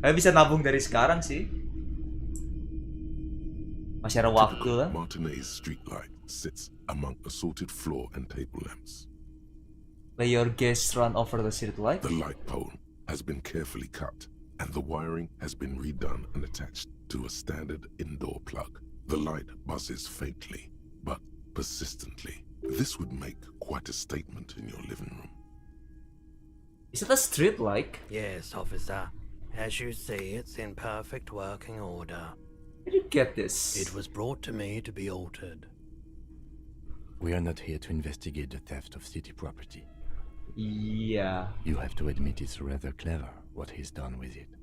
Bisa nabung dari sekarang sih. Masih ada waktu lah. Martinez streetlight sits among assorted floor and table lamps. Let your gaze run over the street light. The light pole has been carefully cut, and the wiring has been redone and attached to a standard indoor plug. The light buzzes faintly, but persistently. This would make quite a statement in your living room. Is it a street light? Yes, officer. As you see, it's in perfect working order. Where did you get this? It was brought to me to be altered. We are not here to investigate the theft of city property. Yeah. You have to admit it's rather clever what he's done with it.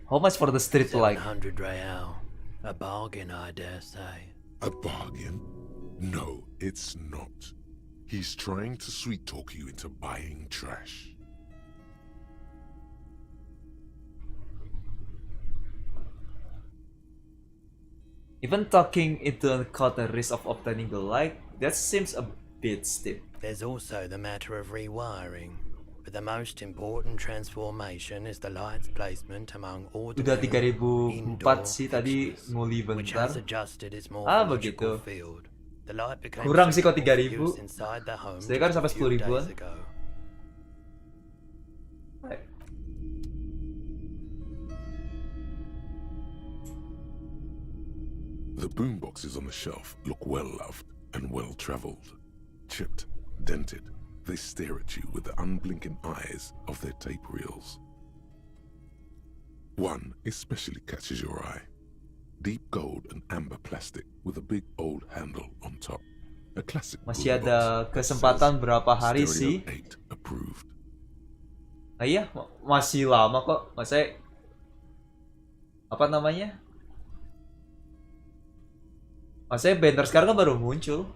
How much for the street light? 700 real. A bargain, I dare say. A bargain? No, it's not. He's trying to sweet-talk you into buying trash. Even talking into account the risk of obtaining the light, that seems a bit steep. There's also the matter of rewiring. But the most important transformation is the light's placement among Udah ordinary 3004 sih tadi fixtures, nguli which bentar. has adjusted its Ah, morphological begitu. field. The light became Kurang sih kok suitable for 3000. use inside the home Saya kan just a sampai few 10.000-an. days ago. The boomboxes on the shelf look well loved and well traveled. Chipped, dented, they stare at you with the unblinking eyes of their tape reels. One especially catches your eye. Deep gold and amber plastic with a big old handle on top. A classic Masih boombox ada that kesempatan says, berapa hari Stereo sih? 8 approved. Ah iya, masih lama kok. Masih apa namanya? Masih banner sekarang kan baru muncul.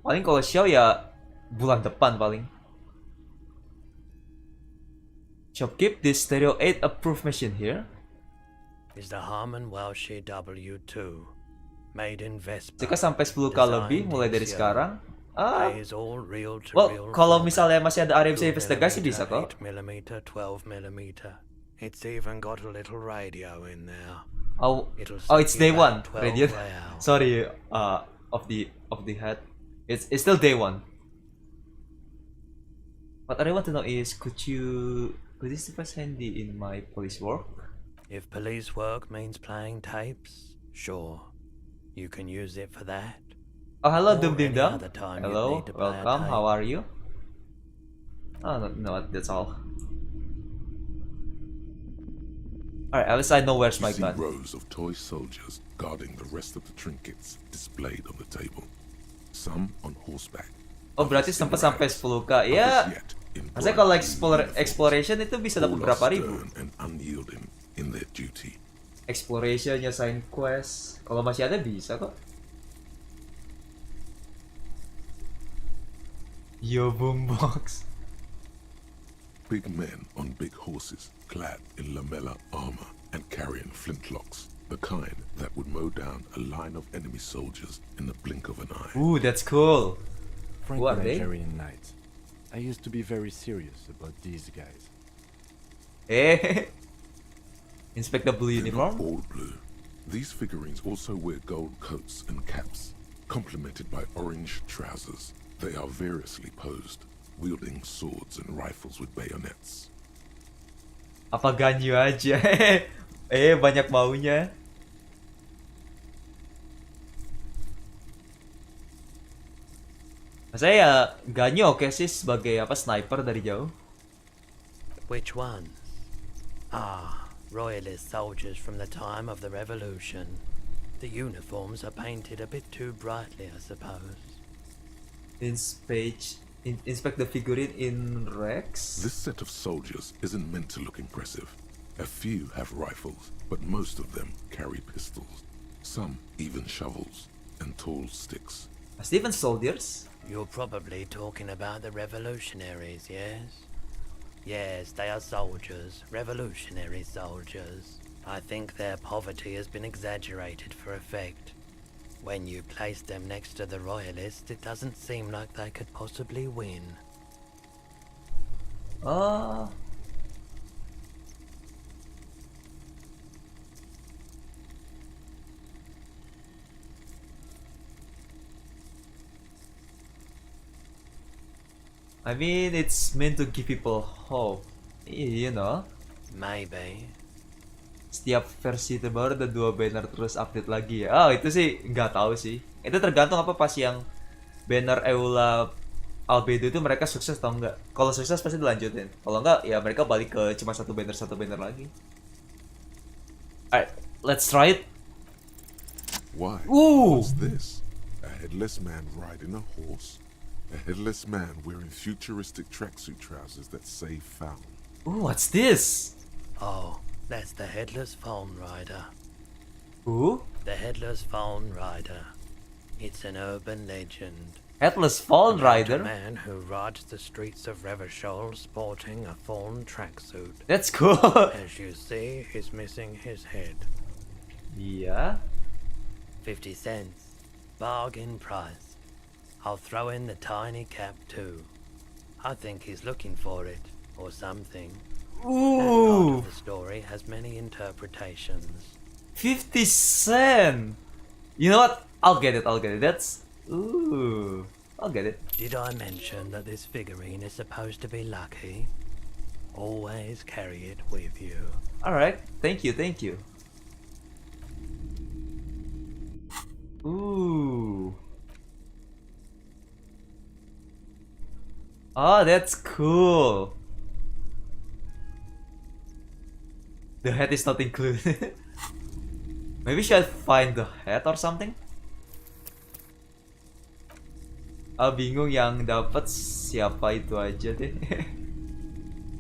Paling kalau show ya bulan depan paling. Shopkeep this Stereo 8 approved machine here. Is the Harman Welsh W2 made in Vespa. Jika sampai 10k lebih mulai dari sekarang. Pays all reel to Well, reel kalau format. misalnya masih ada area bisa investigasi bisa kok. 8mm, 12mm. It's even got a little radio in there. Oh, It'll it's set day you one. back 12 Radio. hours. Sorry, of the head. It's still day one. What I want to know is, could this device handy in my police work? If police work means playing tapes, sure. You can use it for that. Oh, hello, Or Dum Dim any Dum. other time you'd Hello, need to play a welcome. tape. How are you? Oh, no, that's all. Alright, at least I know where's You my see gun. rows of toy soldiers guarding the rest of the trinkets displayed on the table. Some on horseback. Oh, berarti others in sempat sampai rags, 10k. others Ya, yet in maksudnya bright kalau blue exploration itu bisa dapat uniforms. berapa All are ribu? stern and unyielding in their duty. Exploration, nyesain quest. Kalau masih ada bisa kok. Yo, boombox. Big men on big horses, clad in lamella armor and carrying flintlocks, the kind that would mow down a line of enemy soldiers in the blink of an eye. Ooh, that's cool. Frank Who are they? Nigerian knight. I used to be very serious about these guys. Eh, inspect the blue They're not uniform. all blue. These figurines also wear gold coats and caps, complemented by orange trousers. They are variously posed, wielding swords and rifles with bayonets. Apa ganyu aja? Banyak maunya. Saya ya ganyu oke sih sebagai apa sniper dari jauh. Which ones? Ah, royalist soldiers from the time of the revolution. The uniforms are painted a bit too brightly, I suppose. Inspect the figurine in Rex. This set of soldiers isn't meant to look impressive. A few have rifles, but most of them carry pistols. Some even shovels and tall sticks. Steven soldiers. You're probably talking about the revolutionaries, yes? Yes, they are soldiers, revolutionary soldiers. I think their poverty has been exaggerated for effect. When you place them next to the royalists, it doesn't seem like they could possibly win. I mean, it's meant to give people hope. You know. Maybe. Setiap versi terbaru ada 2 banner terus update lagi ya. Oh, itu sih nggak tahu sih. Itu tergantung apa pas yang banner Eula Albedo itu mereka sukses atau enggak. Kalau sukses pasti dilanjutin. Kalau enggak ya mereka balik ke cuma satu banner lagi. Alright, let's try it. Why? Ooh. What's this? A headless man riding a horse? A headless man wearing futuristic tracksuit trousers that say found. Ooh, what's this? Oh, that's the Headless Phone Rider. Who? The Headless Phone Rider. It's an urban legend. Headless Phone About Rider? A man who rides the streets of Revachol sporting a fawn tracksuit. That's cool. As you see, he's missing his head. Iya. 50 cents. Bargain price. I'll throw in the tiny cap too. I think he's looking for it, or something. That part Ooh, of the story has many interpretations. 50 cent. You know what? I'll get it. That's ooh, I'll get it. Did I mention that this figurine is supposed to be lucky? Always carry it with you. All right. Thank you. Ooh. Oh, that's cool. The hat is not included. Maybe should I find the hat or something? Bingung yang dapat siapa itu aja deh.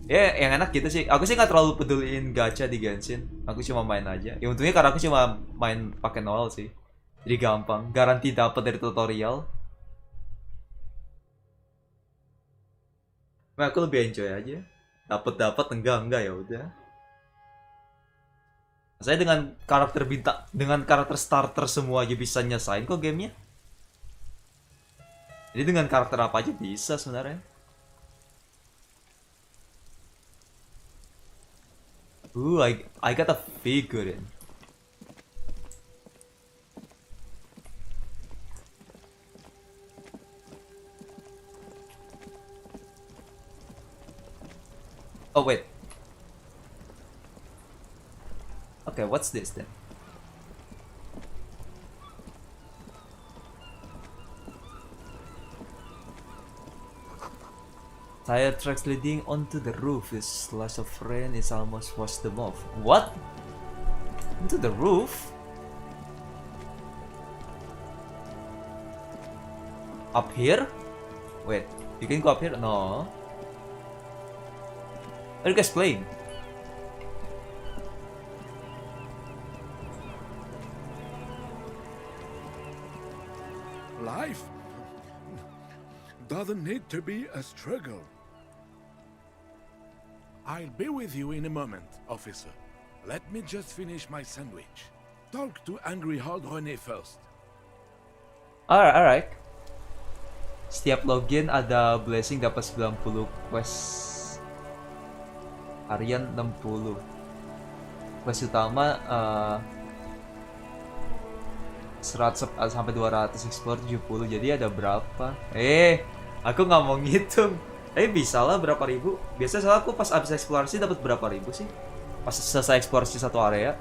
Ya, yang enak gitu sih. Aku sih nggak terlalu peduliin gacha di Genshin. Aku cuma main aja. Ya untungnya karena aku cuma main pakai Noel sih. Jadi gampang. Garanti dapat dari tutorial. Nah, aku lebih enjoy aja. Dapat enggak ya udah. Saya dengan karakter bintang, dengan karakter starter semua aja bisa nyesain kok gamenya. Jadi dengan karakter apa aja bisa sebenarnya. I got a figurine. Oh wait. Okay, what's this then? Tire tracks leading onto the roof. This slash of rain is almost washed them off. What? Into the roof? Up here? Wait, you can go up here? No. What are you guys playing? Life doesn't need to be a struggle. I'll be with you in a moment, officer. Let me just finish my sandwich. Talk to Angry Hard René first. Alright. Setiap login ada blessing dapat 90 quest harian 60. Quest utama 100 sampai 200, explore 70. Jadi ada berapa? Aku nggak mau ngitung. Bisa lah berapa ribu. Biasanya soalnya aku pas abis eksplorasi dapat berapa ribu sih? Pas selesai eksplorasi satu area.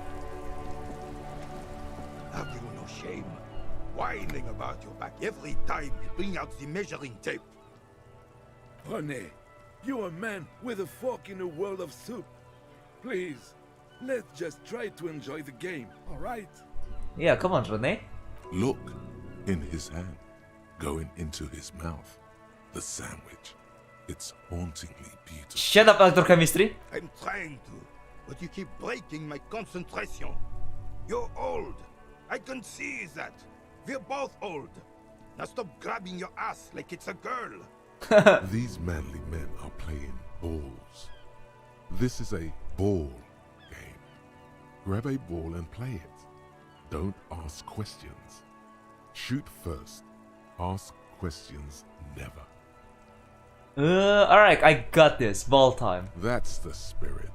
Have you no shame? Whining about your back every time you bring out the measuring tape. René, you're a man with a fork in a world of soup. Please, let's just try to enjoy the game, alright? Yeah, come on, René. Look, in his hand, going into his mouth, the sandwich. It's hauntingly beautiful. Shut up, actor chemistry. I'm trying to, but you keep breaking my concentration. You're old. I can see that. We're both old. Now stop grabbing your ass like it's a girl. These manly men are playing balls. This is a ball game. Grab a ball and play it. Don't ask questions. Shoot first. Ask questions never. Alright, I got this. Ball time. That's the spirit.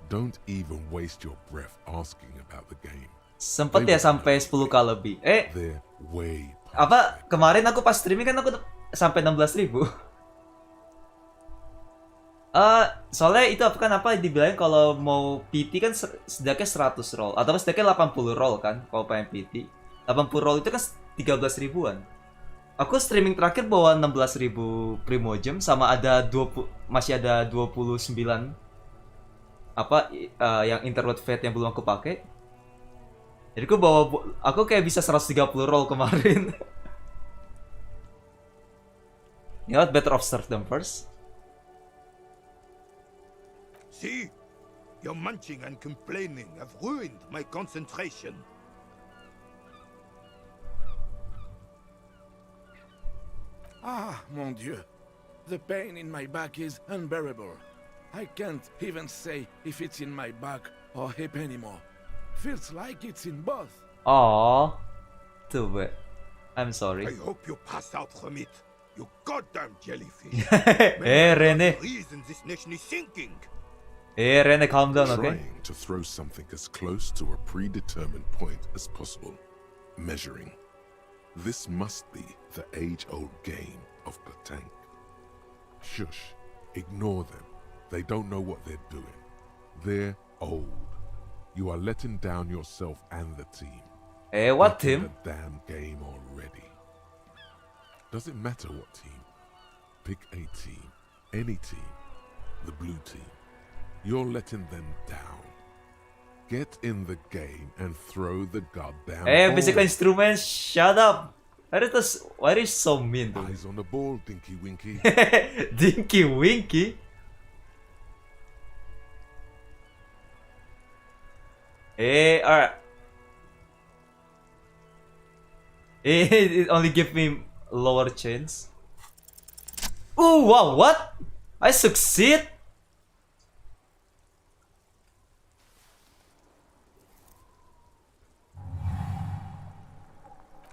Don't even waste your breath asking about the game. Sempet ya sampai 10k lebih. They're way Apa kemarin aku pas streaming kan aku sampai 16.000. Soalnya itu apa dibilangin kalau mau PT kan setidaknya 100 roll atau setidaknya 80 roll kan kalau pengen PT. 80 roll itu kan 13 ribuan. Aku streaming terakhir bawa 16.000 Primogem sama ada masih ada 29 yang interlude fate yang belum aku pakai. Jadi aku kayak bisa 130 roll kemarin. You know what, better observe them first. See? Your munching and complaining have ruined my concentration. Ah, mon Dieu. The pain in my back is unbearable. I can't even say if it's in my back or hip anymore. Feels like it's in both. Aww. too bad. I'm sorry. I hope you pass out from it, you goddamn jellyfish. Hey, Rene. The reason this nation is sinking. Hey, Rene, calm down, okay? Trying to throw something as close to a predetermined point as possible. Measuring. This must be the age-old game of petanque. Shush. Ignore them. They don't know what they're doing. They're old. You are letting down yourself and the team. Eh, what Get in team? the damn game already. Doesn't matter what team. Pick a team. Any team. The blue team. You're letting them down. Get in the game and throw the goddamn Eh, ball. musical instruments, shut up! Why are you so mean to me? Eyes on the ball, Dinky Winky. Dinky Winky? Eh, alright. It only give me lower chance. Oh wow, what? I succeed?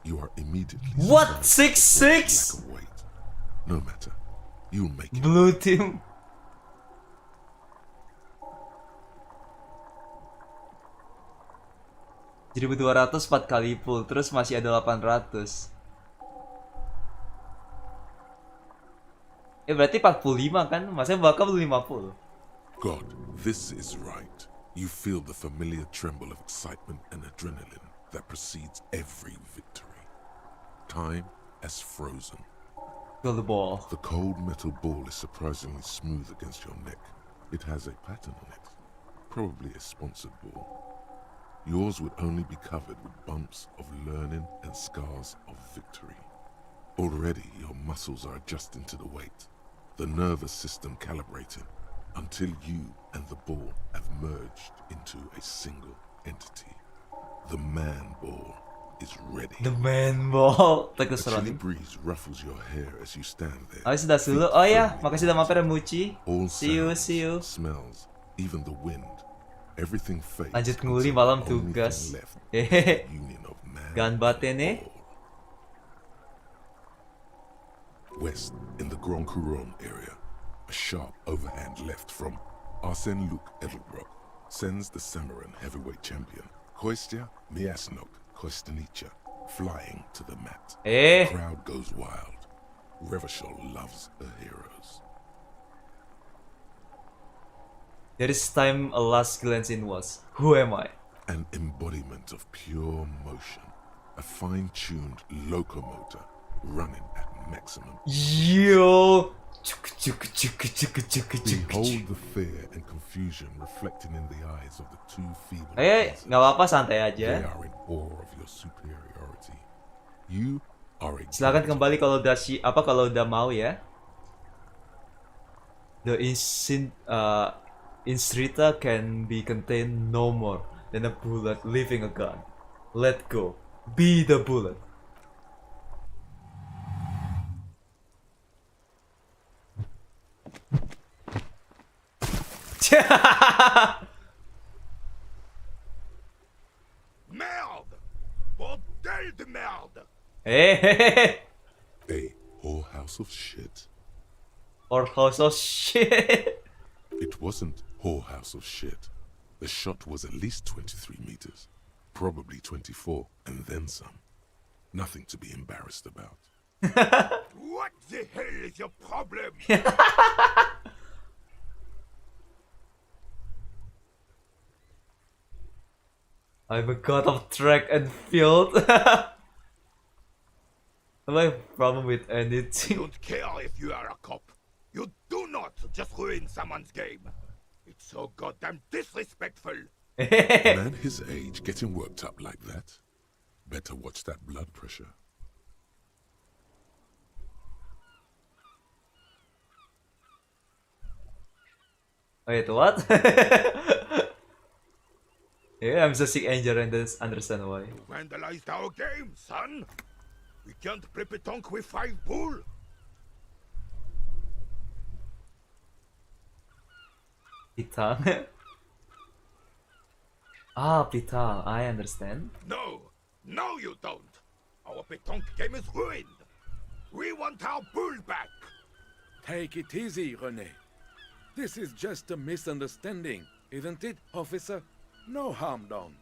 You are immediately What? surprised 6-6? by lack of weight. No matter. You'll make it. Blue team. $1.200 4 kali full, terus masih ada 800. Berarti 45 kan? Masnya bakal 50. God, this is right. You feel the familiar tremble of excitement and adrenaline that precedes every victory. Time has frozen. Feel the ball. The cold metal ball is surprisingly smooth against your neck. It has a pattern on it. Probably a sponsored ball. Yours would only be covered with bumps of learning and scars of victory. Already your muscles are adjusting to the weight, the nervous system calibrating, until you and the ball have merged into a single entity. The man ball is ready. The man ball. A chilly breeze ruffles your hair as you stand there. Ayo sudah dulu. Oh ya, makasih udah mampir Mochi. All See you, sounds, see you. smells, even the wind. Everything fades. Lanjut nguli until malam the only tugas. thing left is Hehehe. the union of man Gan batin nih. West, in the Grand Couronne area, a sharp overhand left from Arsène Luc Edelbrock sends the Samarin heavyweight champion, Kochiya Miasnok Kostanicha, flying to the mat. The crowd goes wild. Revachol loves her heroes. There is time a last glance in was. Who am I? An embodiment of pure motion, a fine-tuned locomotor running at maximum. Yo! Behold the fear and confusion reflecting in the eyes of the two feeble. Nggak apa-apa, santai They aja. are in awe of your superiority. You are a Silakan kembali kalau udah kalau udah mau ya. The Instrita can be contained no more than a bullet leaving a gun. Let go. Be the bullet. Merde! Bordel de merde! Hey. A whorehouse of shit. Or house of shit. It wasn't whorehouse of shit. The shot was at least 23 meters, probably 24, and then some. Nothing to be embarrassed about. What the hell is your problem? I'm a god of track and field. Have I a problem with anything? Don't care if you are a cop. You do not just ruin someone's game. It's so goddamn disrespectful. A man his age getting worked up like that? Better watch that blood pressure. Wait, what? Yeah, I'm just sick angel and don't understand why. You vandalized our game, son. We can't play petanque with 5 bull. Pitang. Ah, pitang. I understand. No, no you don't. Our pétanque game is ruined. We want our bull back. Take it easy, René. This is just a misunderstanding, isn't it, officer? No harm done.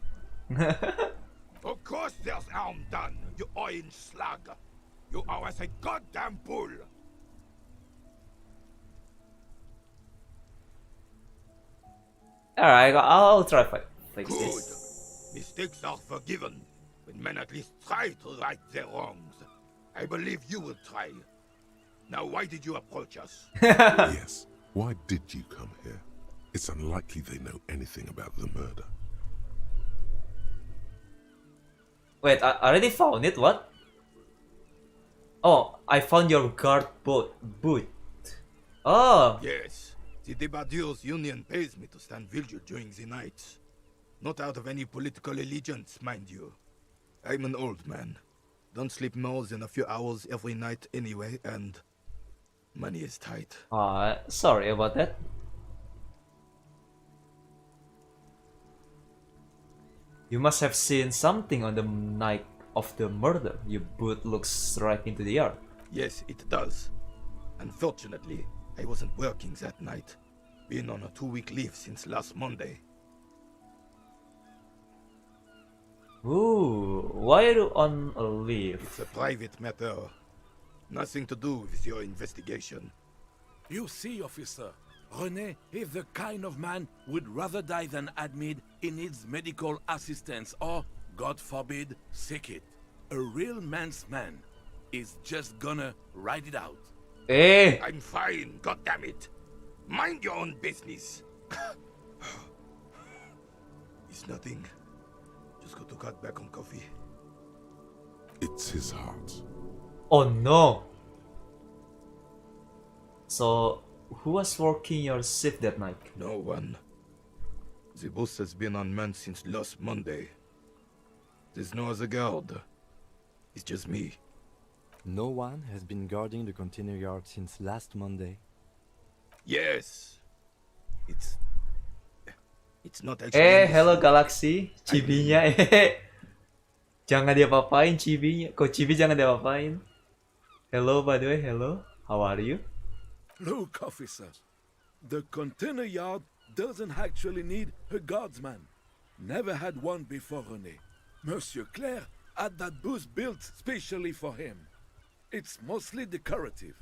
Of course there's harm done, you orange slug. You owe us a goddamn bull. Alright, I'll try to fix Good. this. Mistakes are forgiven when men at least try to right their wrongs. I believe you will try. Now, why did you approach us? Yes. Why did you come here? It's unlikely they know anything about the murder. Wait, I already found it. What? Oh, I found your guard boot. Oh. Yes. The Debardeurs Union pays me to stand vigil during the nights. Not out of any political allegiance, mind you. I'm an old man. Don't sleep more than a few hours every night anyway, and money is tight. Sorry about that. You must have seen something on the night of the murder. Your boot looks right into the yard. Yes, it does. Unfortunately, I wasn't working that night. Been on a 2-week leave since last Monday. Ooh, why are you on a leave? It's a private matter. Nothing to do with your investigation. You see, officer, René is the kind of man would rather die than admit he needs medical assistance or, God forbid, sick it. A real man's man is just gonna ride it out. Hey! I'm fine, goddammit. Mind your own business. It's nothing. Just got to cut back on coffee. It's his heart. Oh no! So, who was working your shift that night? No one. The boss has been unmanned since last Monday. There's no other guard. It's just me. No one has been guarding the container yard since last Monday. Yes. It's not actually... Hello Galaxy. Chibinya, jangan diapa-apain Chibinya. Kok Chibi jangan diapa-apain? Hello, by the way, hello. How are you? Look, officer. The container yard doesn't actually need a guardsman. Never had one before, René. Monsieur Claire had that booth built specially for him. It's mostly decorative.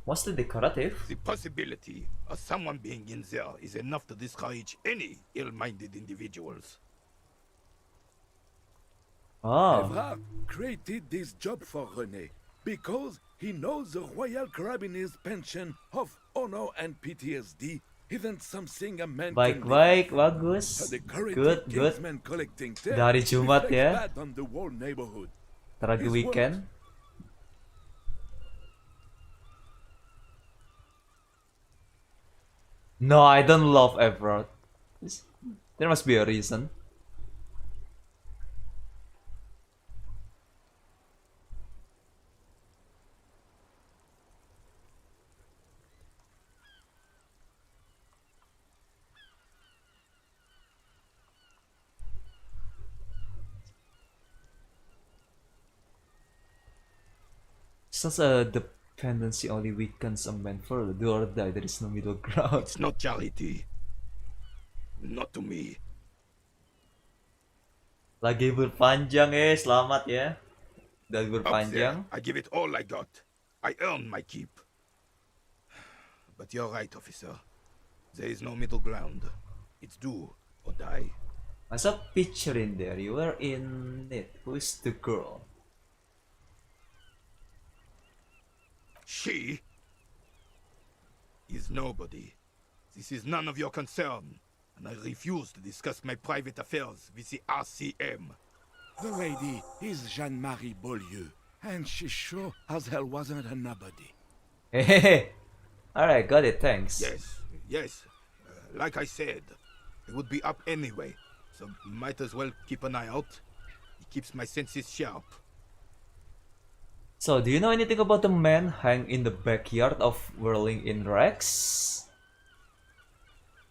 Mostly decorative? The possibility of someone being in there is enough to discourage any ill-minded individuals. Oh. Evrard created this job for René because he knows the Royal Carabiniers pension of honor and PTSD isn't something a man can Baik, bagus. A decorated Good. kingsman collecting theft Dari Jumat reflects ya. bad on the whole neighborhood. Terakhir His weekend. words, No, I don't love Everett. There must be a reason. Since a dependency only weakens a man further, do or die, there is no middle ground. It's not charity. Not to me. Lagi berpanjang selamat ya. Udah Up berpanjang. there, I give it all I got. I earned my keep. But you're right, officer. There is no middle ground. It's do or die. I saw a picture in there. You were in it. Who is the girl? She is nobody. This is none of your concern, and I refuse to discuss my private affairs with the RCM. the lady is Jeanne-Marie Beaulieu, and she sure as hell wasn't a nobody. Hey, alright, got it, thanks. Yes. Like I said, it would be up anyway, so might as well keep an eye out. It keeps my senses sharp. So, do you know anything about the man hanging in the backyard of Whirling in Rex?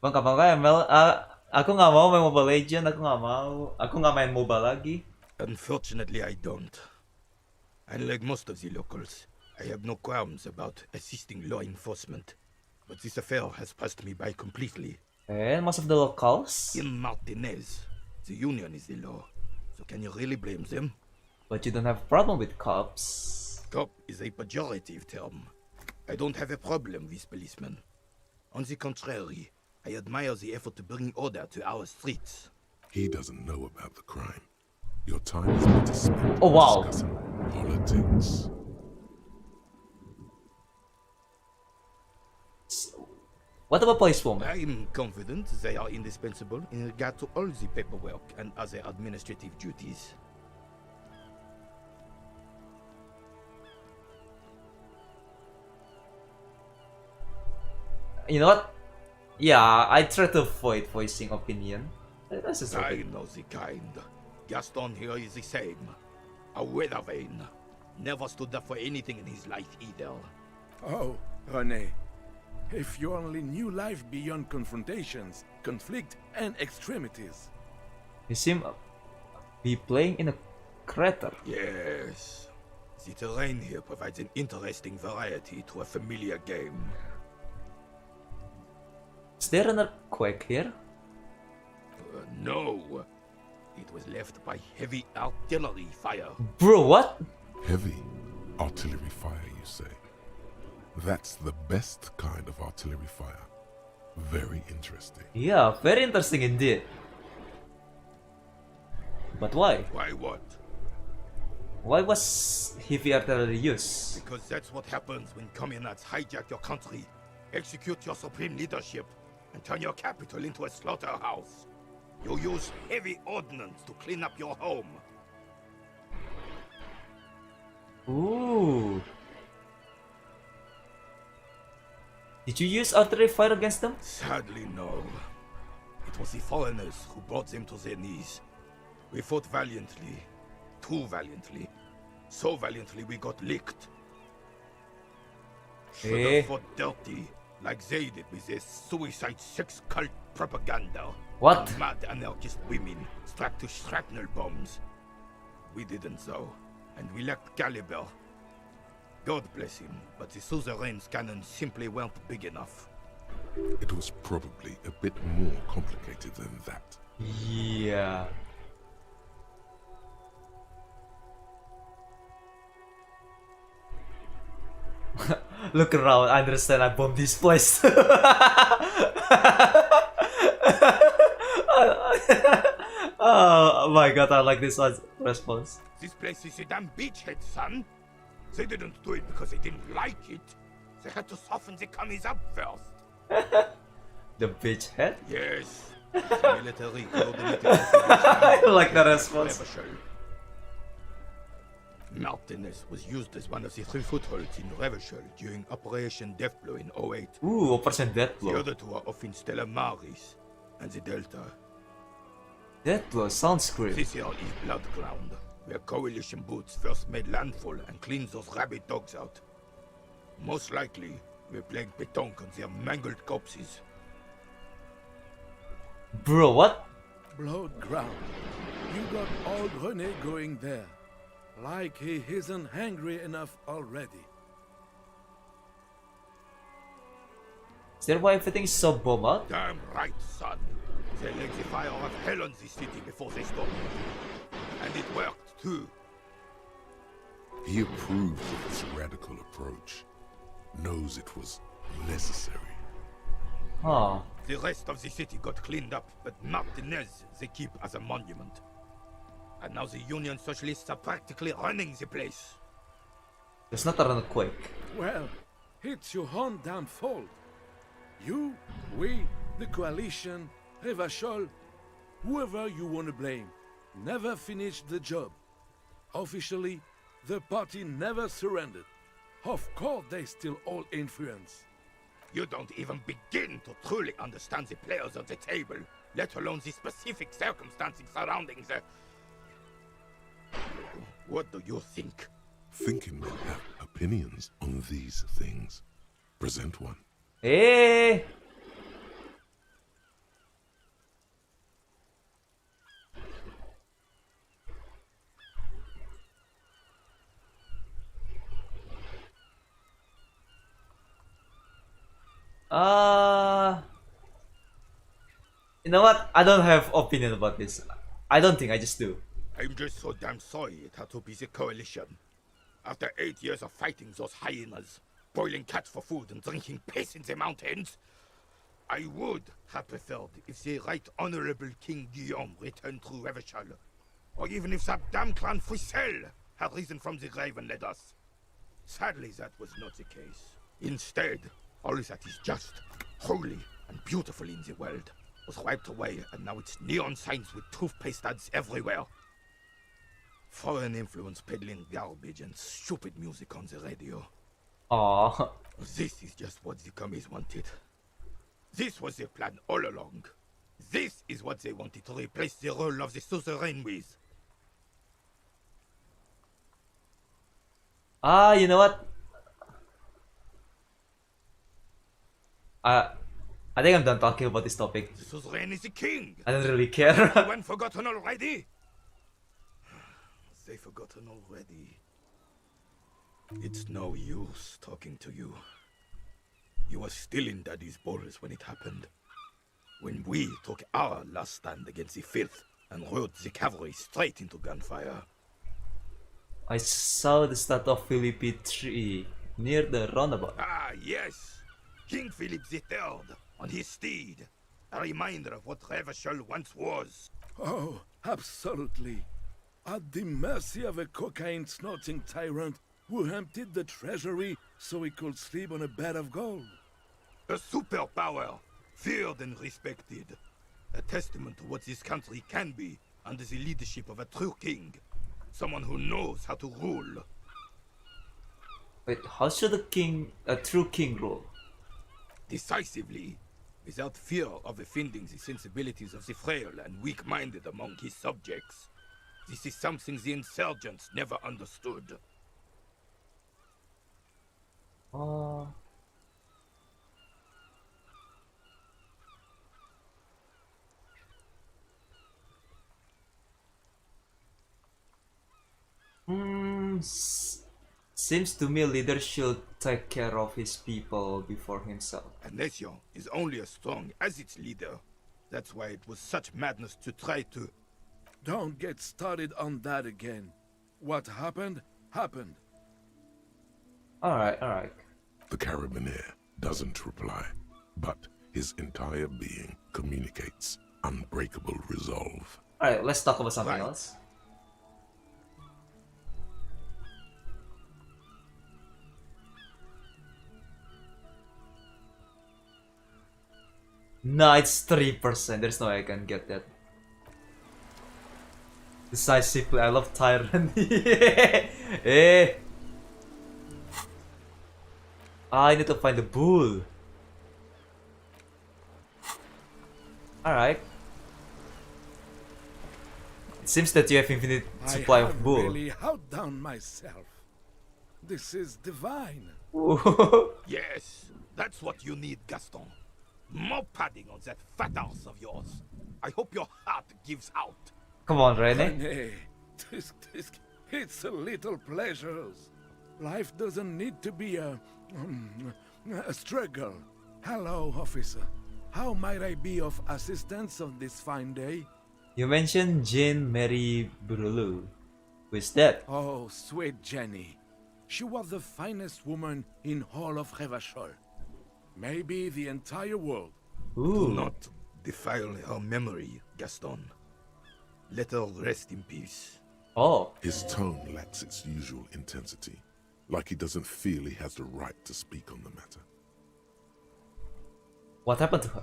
Bang, kapan ka ML? Aku nggak mau main Mobile Legends, aku nggak main MOBA lagi. Unfortunately, I don't. Unlike most of the locals, I have no qualms about assisting law enforcement. But this affair has passed me by completely. And most of the locals? In Martinez, the union is the law. So can you really blame them? But you don't have a problem with cops. Cop is a pejorative term. I don't have a problem with policemen. On the contrary, I admire the effort to bring order to our streets. He doesn't know about the crime. Your time is better spent Oh, wow. discussing politics. What about policewoman? I'm confident they are indispensable in regard to all the paperwork and other administrative duties. You know what? Yeah, I try to avoid voicing opinion. This is I okay. know the kind. Gaston here is the same. A weather vane. Never stood up for anything in his life either. Oh, René. If you only knew life beyond confrontations, conflict, and extremities. You seem be playing in a crater. Yes. The terrain here provides an interesting variety to a familiar game. Is there an earthquake here? No. It was left by heavy artillery fire. Bro, what? Heavy artillery fire, you say? That's the best kind of artillery fire. Very interesting. Yeah, very interesting indeed. But why? Why what? Why was heavy artillery used? Because that's what happens when communards hijack your country, execute your supreme leadership, and turn your capital into a slaughterhouse. You use heavy ordnance to clean up your home. Ooh. Did you use artillery fire against them? Sadly, no. It was the foreigners who brought them to their knees. We fought valiantly. Too valiantly. So valiantly we got licked. Should have fought dirty, like they did with their suicide sex cult propaganda. What? And mad anarchist women strapped to shrapnel bombs. We didn't though, and we lacked caliber. God bless him, but the suzerain's cannons simply weren't big enough. It was probably a bit more complicated than that. Yeah. Look around, I understand I bombed this place. Oh my god, I like this one's response. This place is a damn beachhead, son. They didn't do it because they didn't like it. They had to soften the commies up first. The bitch head? Yes. The military coordinated. I like that response. Martinez was used as one of the 3 footholds in Revachol during Operation Deathblow in 08. Ooh, Operation Deathblow. The other 2 are off in Stella Maris and the Delta. Deathblow sounds great. This here is Blood Ground, where coalition boots first made landfall and cleaned those rabid dogs out. Most likely, we plagued Pétanque on their mangled corpses. Bro, what? Blood ground. You got old René going there. Like he isn't hungry enough already. Is that why everything is so bomb out? Damn right, son. They lit the fire of hell on the city before they stormed it. And it worked, too. He approves of this radical approach. Knows it was necessary. Huh. The rest of the city got cleaned up, but Martinez they keep as a monument. And now the Union Socialists are practically running the place. There's not an earthquake. Well, it's your own damn fault. You, we, the coalition, Revachol, whoever you want to blame, never finished the job. Officially, the party never surrendered. Of course they still hold influence. You don't even begin to truly understand the players of the table, let alone the specific circumstances surrounding the... What do you think? Thinking men have opinions on these things. Present one. Hey! Uh, you know what? I don't have opinion about this. I don't think. I just do. I'm just so damn sorry it had to be the coalition. After 8 years of fighting those hyenas, boiling cats for food and drinking piss in the mountains, I would have preferred if the Right Honorable King Guillaume returned through Revachol, or even if that damn clan Frisel had risen from the grave and led us. Sadly, that was not the case. Instead, all that is just, holy, and beautiful in the world was wiped away, and now it's neon signs with toothpaste ads everywhere. Foreign influence peddling garbage and stupid music on the radio. Aww. This is just what the commies wanted. This was their plan all along. This is what they wanted to replace the role of the suzerain with. You know what? I think I'm done talking about this topic. The suzerain is the king. I don't really care. Anyone forgotten already? They forgotten already. It's no use talking to you. You were still in Daddy's balls when it happened. When we took our last stand against the filth and rode the cavalry straight into gunfire. I saw the statue of Philip III near the roundabout. Ah, yes! King Philip III on his steed. A reminder of what Revachol once was. Oh, absolutely. At the mercy of a cocaine-snorting tyrant who emptied the treasury so he could sleep on a bed of gold. A superpower, feared and respected. A testament to what this country can be under the leadership of a true king. Someone who knows how to rule. Wait, how should a true king rule? Decisively, without fear of offending the sensibilities of the frail and weak-minded among his subjects. This is something the insurgents never understood. Seems to me a leader should take care of his people before himself. A nation is only as strong as its leader. That's why it was such madness to try to... Don't get started on that again. What happened, happened. Alright. The Carabiner doesn't reply, but his entire being communicates unbreakable resolve. Alright, let's talk about something else. No, it's 3%. There's no way I can get that. Decisively, I love Tyrant. Eh. I need to find the bull. Alright. It seems that you have infinite supply of bull. I have really outdone myself. This is divine. Yes, that's what you need, Gaston. More padding on that fat ass of yours. I hope your heart gives out. Come on, Rene. Rene, it's a little pleasures. Life doesn't need to be a struggle. Hello, officer. How might I be of assistance on this fine day? You mentioned Jean Marie Brulou. Who is that? Oh, sweet Jenny. She was the finest woman in all of Revachol. Maybe the entire world. Ooh. Do not defile her memory, Gaston. Let her rest in peace. Oh. His tone lacks its usual intensity, like he doesn't feel he has the right to speak on the matter. What happened to her?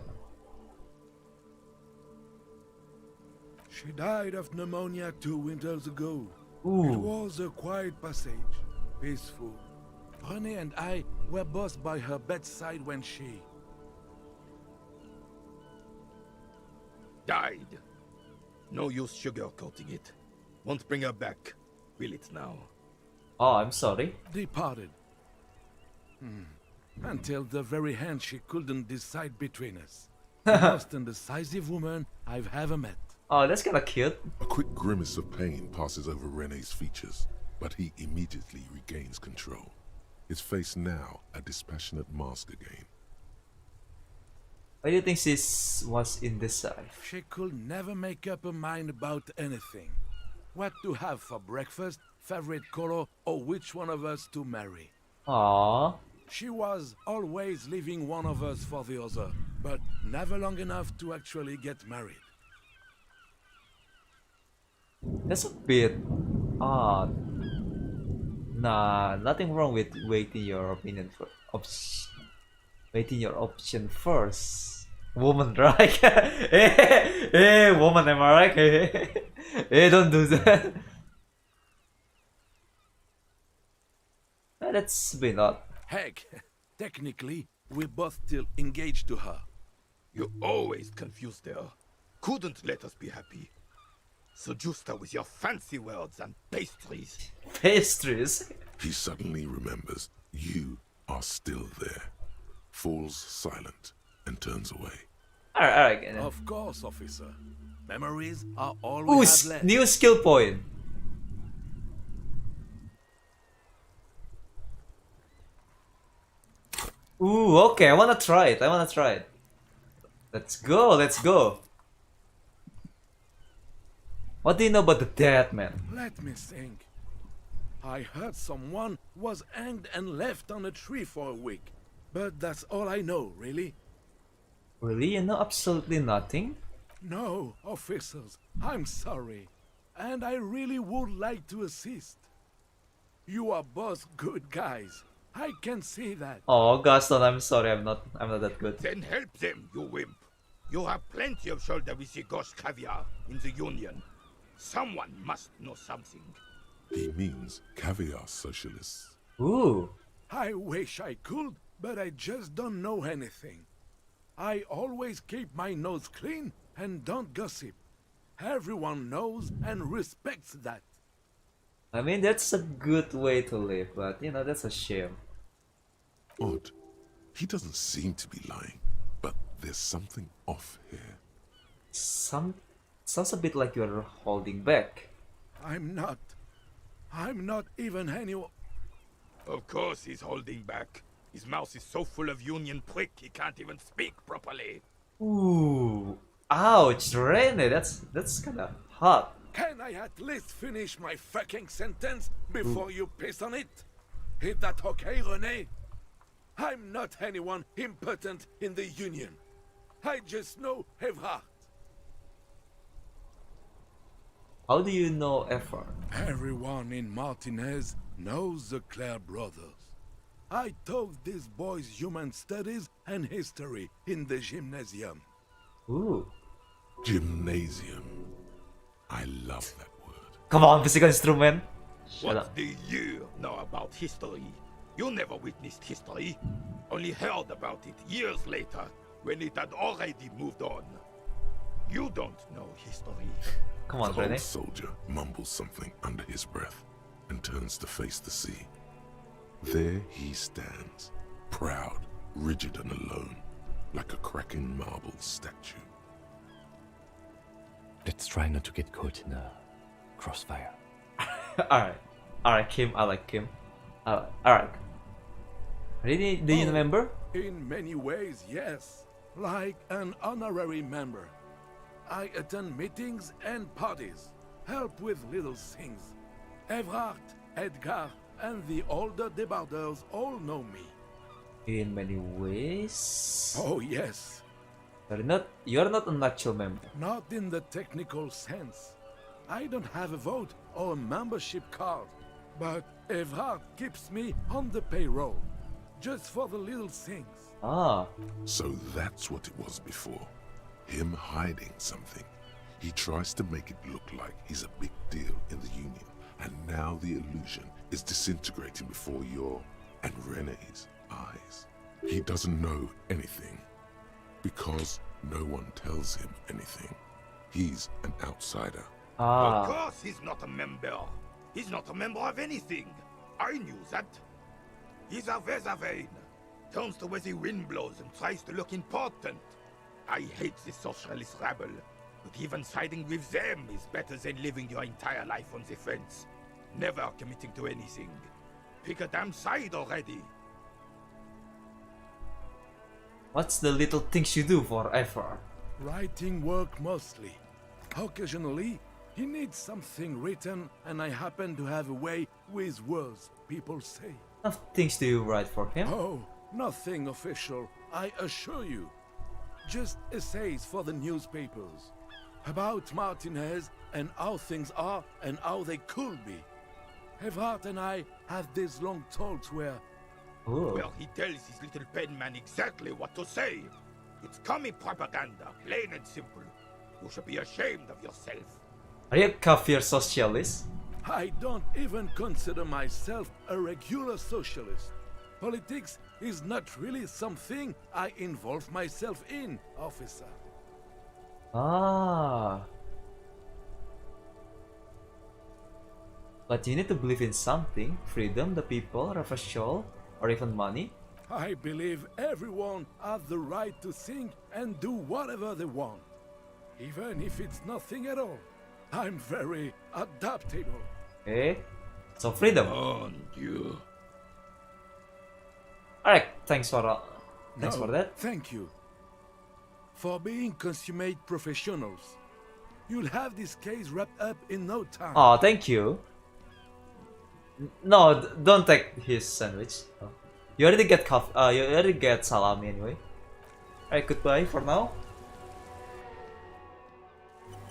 She died of pneumonia 2 winters ago. Ooh. It was a quiet passage, peaceful. René and I were both by her bedside when she... died. No use sugarcoating it. Won't bring her back, will it now? Oh, I'm sorry. Departed. Until the very end she couldn't decide between us. The most indecisive woman I've ever met. Oh, that's kinda cute. A quick grimace of pain passes over René's features, but he immediately regains control. His face now a dispassionate mask again. Why do you think she was indecisive? She could never make up her mind about anything. What to have for breakfast, favorite color, or which one of us to marry. Aww. She was always leaving one of us for the other, but never long enough to actually get married. That's a bit odd. Nah, nothing wrong with waiting your opinion for waiting your option first. Woman, right? Hey, woman, am I right? Hey, don't do that. That's a bit odd. Heck, technically, we're both still engaged to her. You always confused her. Couldn't let us be happy. So justa with your fancy words and pastries. Pastries? He suddenly remembers you are still there, falls silent, and turns away. Alright. Of course, officer. Memories are all Ooh, we have left. new skill point. Ooh, okay, I wanna try it. Let's go. What do you know about the dead man? Let me think. I heard someone was hanged and left on a tree for a week. But that's all I know, really. Really? You know absolutely nothing? No, officers, I'm sorry. And I really would like to assist. You are both good guys. I can see that. Oh, Gaston, I'm sorry, I'm not that good. Then help them, you wimp. You have plenty of shoulder with the ghost caviar in the Union. Someone must know something. He means caviar socialists. Ooh. I wish I could, but I just don't know anything. I always keep my nose clean and don't gossip. Everyone knows and respects that. I mean, that's a good way to live, but you know, that's a shame. Odd. He doesn't seem to be lying, but there's something off here. Sounds a bit like you're holding back. I'm not even anyone. Of course he's holding back. His mouth is so full of Union prick he can't even speak properly. Ooh. Ouch, Rene, that's kinda hot. Can I at least finish my fucking sentence before you piss on it? Is that okay, René? I'm not anyone important in the Union. I just know Evrard. How do you know Effort? Everyone in Martinez knows the Clare brothers. I taught these boys human studies and history in the gymnasium. Ooh. Gymnasium. I love that word. Come on, physical instrument. Shut What up. do you know about history? You never witnessed history. Only heard about it years later, when it had already moved on. You don't know history. Come on, The Rene. old soldier mumbles something under his breath and turns to face the sea. There he stands, proud, rigid and alone, like a cracking marble statue. Let's try not to get caught in a crossfire. Alright, Kim, I like Kim. Alright. Really, do you remember? In many ways, yes. Like an honorary member. I attend meetings and parties, help with little things. Evrard, Edgar, and the older debarders all know me. In many ways. Oh, yes. You're not an actual member. Not in the technical sense. I don't have a vote or a membership card, but Evrard keeps me on the payroll, just for the little things. Ah. So that's what it was before. Him hiding something. He tries to make it look like he's a big deal in the Union, and now the illusion is disintegrating before your and Rene's eyes. He doesn't know anything, because no one tells him anything. He's an outsider. Ah. Of course he's not a member. He's not a member of anything. I knew that. He's a Weservein. Turns to where the wind blows and tries to look important. I hate this socialist rabble, but even siding with them is better than living your entire life on the fence. Never committing to anything. Pick a damn side already. What's the little things you do for effort? Writing work mostly. Occasionally, he needs something written, and I happen to have a way with words, people say. What things do you write for him? Oh, nothing official, I assure you. Just essays for the newspapers. About Martinez and how things are and how they could be. Everhart and I have these long talks where... Ooh. Well, he tells his little pen man exactly what to say. It's commie propaganda, plain and simple. You should be ashamed of yourself. Are you a kafir socialist? I don't even consider myself a regular socialist. Politics is not really something I involve myself in, officer. Ah. But you need to believe in something. Freedom, the people, revolution, or even money. I believe everyone has the right to think and do whatever they want. Even if it's nothing at all. I'm very adaptable. Okay. So freedom. Mon Dieu. Alright, thanks for No, that. Thank you. For being consummate professionals. You'll have this case wrapped up in no time. Oh, thank you. No, don't take his sandwich. Oh. You already get you already get salami anyway. Alright, goodbye for now.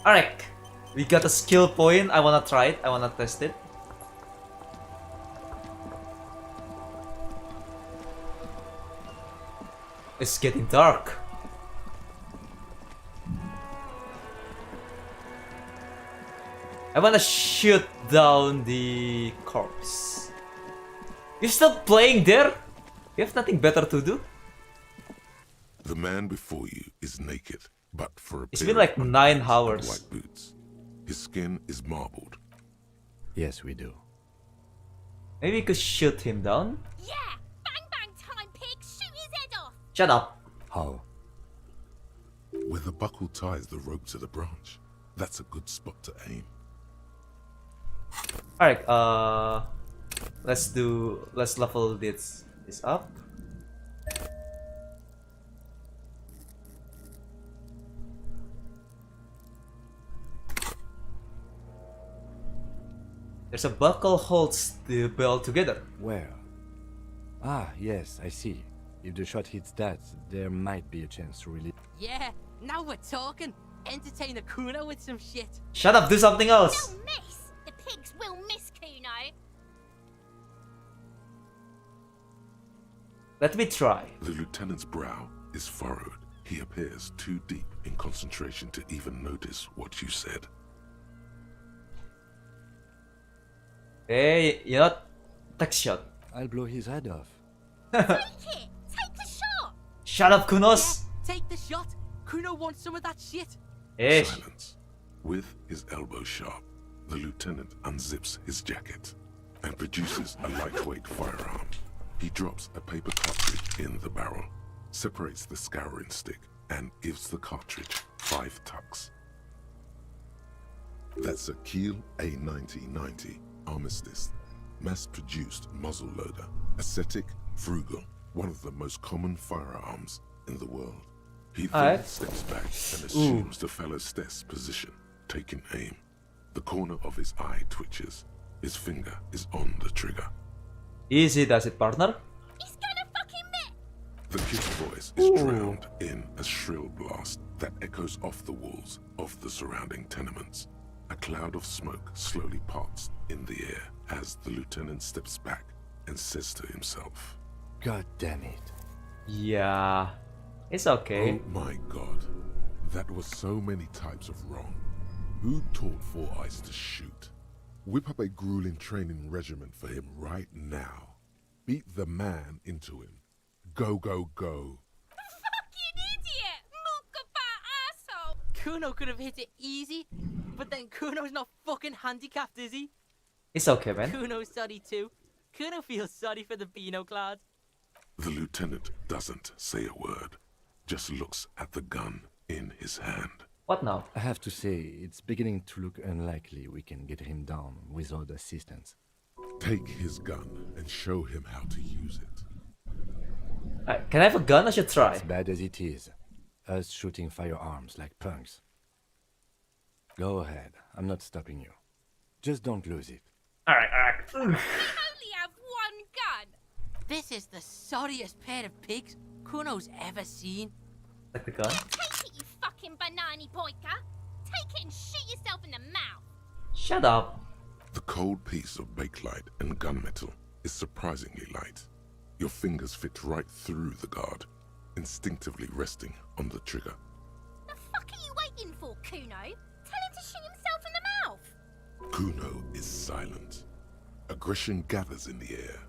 Alright, we got a skill point. I wanna try it. I wanna test it. It's getting dark. I wanna shoot down the corpse. You're still playing there? You have nothing better to do? The man before you is naked, but for a It's pair been like of 9 underpants and hours. white boots. His skin is marbled. Yes, we do. Maybe you could shoot him down? Yeah! Bang bang time, pig! Shoot his head off! Shut up. How? Where the buckle ties the rope to the branch. That's a good spot to aim. Alright, let's level this up. There's a buckle holds the belt together. Where? Ah, yes, I see. If the shot hits that, there might be a chance to release. Yeah, now we're talking. Entertain the Kuno with some shit. Shut up, do something else. They'll miss! The pigs will miss Kuno! Let me try. The lieutenant's brow is furrowed. He appears too deep in concentration to even notice what you said. Hey, you know, take shot. I'll blow his head off. Take it! Take the shot! Shut up, Kunos. Yeah, take the shot. Kuno wants some of that shit. Hey. Silence. With his elbow sharp, the lieutenant unzips his jacket and produces a lightweight firearm. He drops a paper cartridge in the barrel, separates the scouring stick, and gives the cartridge 5 tucks. That's a Kiel A9090 Armistice, mass-produced muzzleloader, ascetic, frugal, one of the most common firearms in the world. He then steps back and assumes the fellow's stess position, taking aim. The corner of his eye twitches. His finger is on the trigger. Easy does it, partner. He's gonna fucking miss! The kid's voice is drowned in a shrill blast that echoes off the walls of the surrounding tenements. A cloud of smoke slowly parts in the air as the lieutenant steps back and says to himself, God damn it. Yeah, it's okay. Oh my god, that was so many types of wrong. Who taught Four Eyes to shoot? Whip up a grueling training regimen for him right now. Beat the man into him. Go, go, go. Fucking idiot! Mookabat asshole! Kuno could have hit it easy, but then Kuno's not fucking handicapped, is he? It's okay, man. Kuno's sorry too. Kuno feels sorry for the Beano clad. The lieutenant doesn't say a word, just looks at the gun in his hand. What now? I have to say, it's beginning to look unlikely we can get him down without assistance. Take his gun and show him how to use it. Can I have a gun? I should try. As bad as it is, us shooting firearms like punks. Go ahead, I'm not stopping you. Just don't lose it. Alright. We only have one gun. This is the sorriest pair of pigs Kuno's ever seen. Like the gun? Take it, you fucking banana boyka. Take it and shoot yourself in the mouth. Shut up. The cold piece of bakelite and gunmetal is surprisingly light. Your fingers fit right through the guard, instinctively resting on the trigger. The fuck are you waiting for, Kuno? Tell him to shoot himself in the mouth. Kuno is silent. Aggression gathers in the air.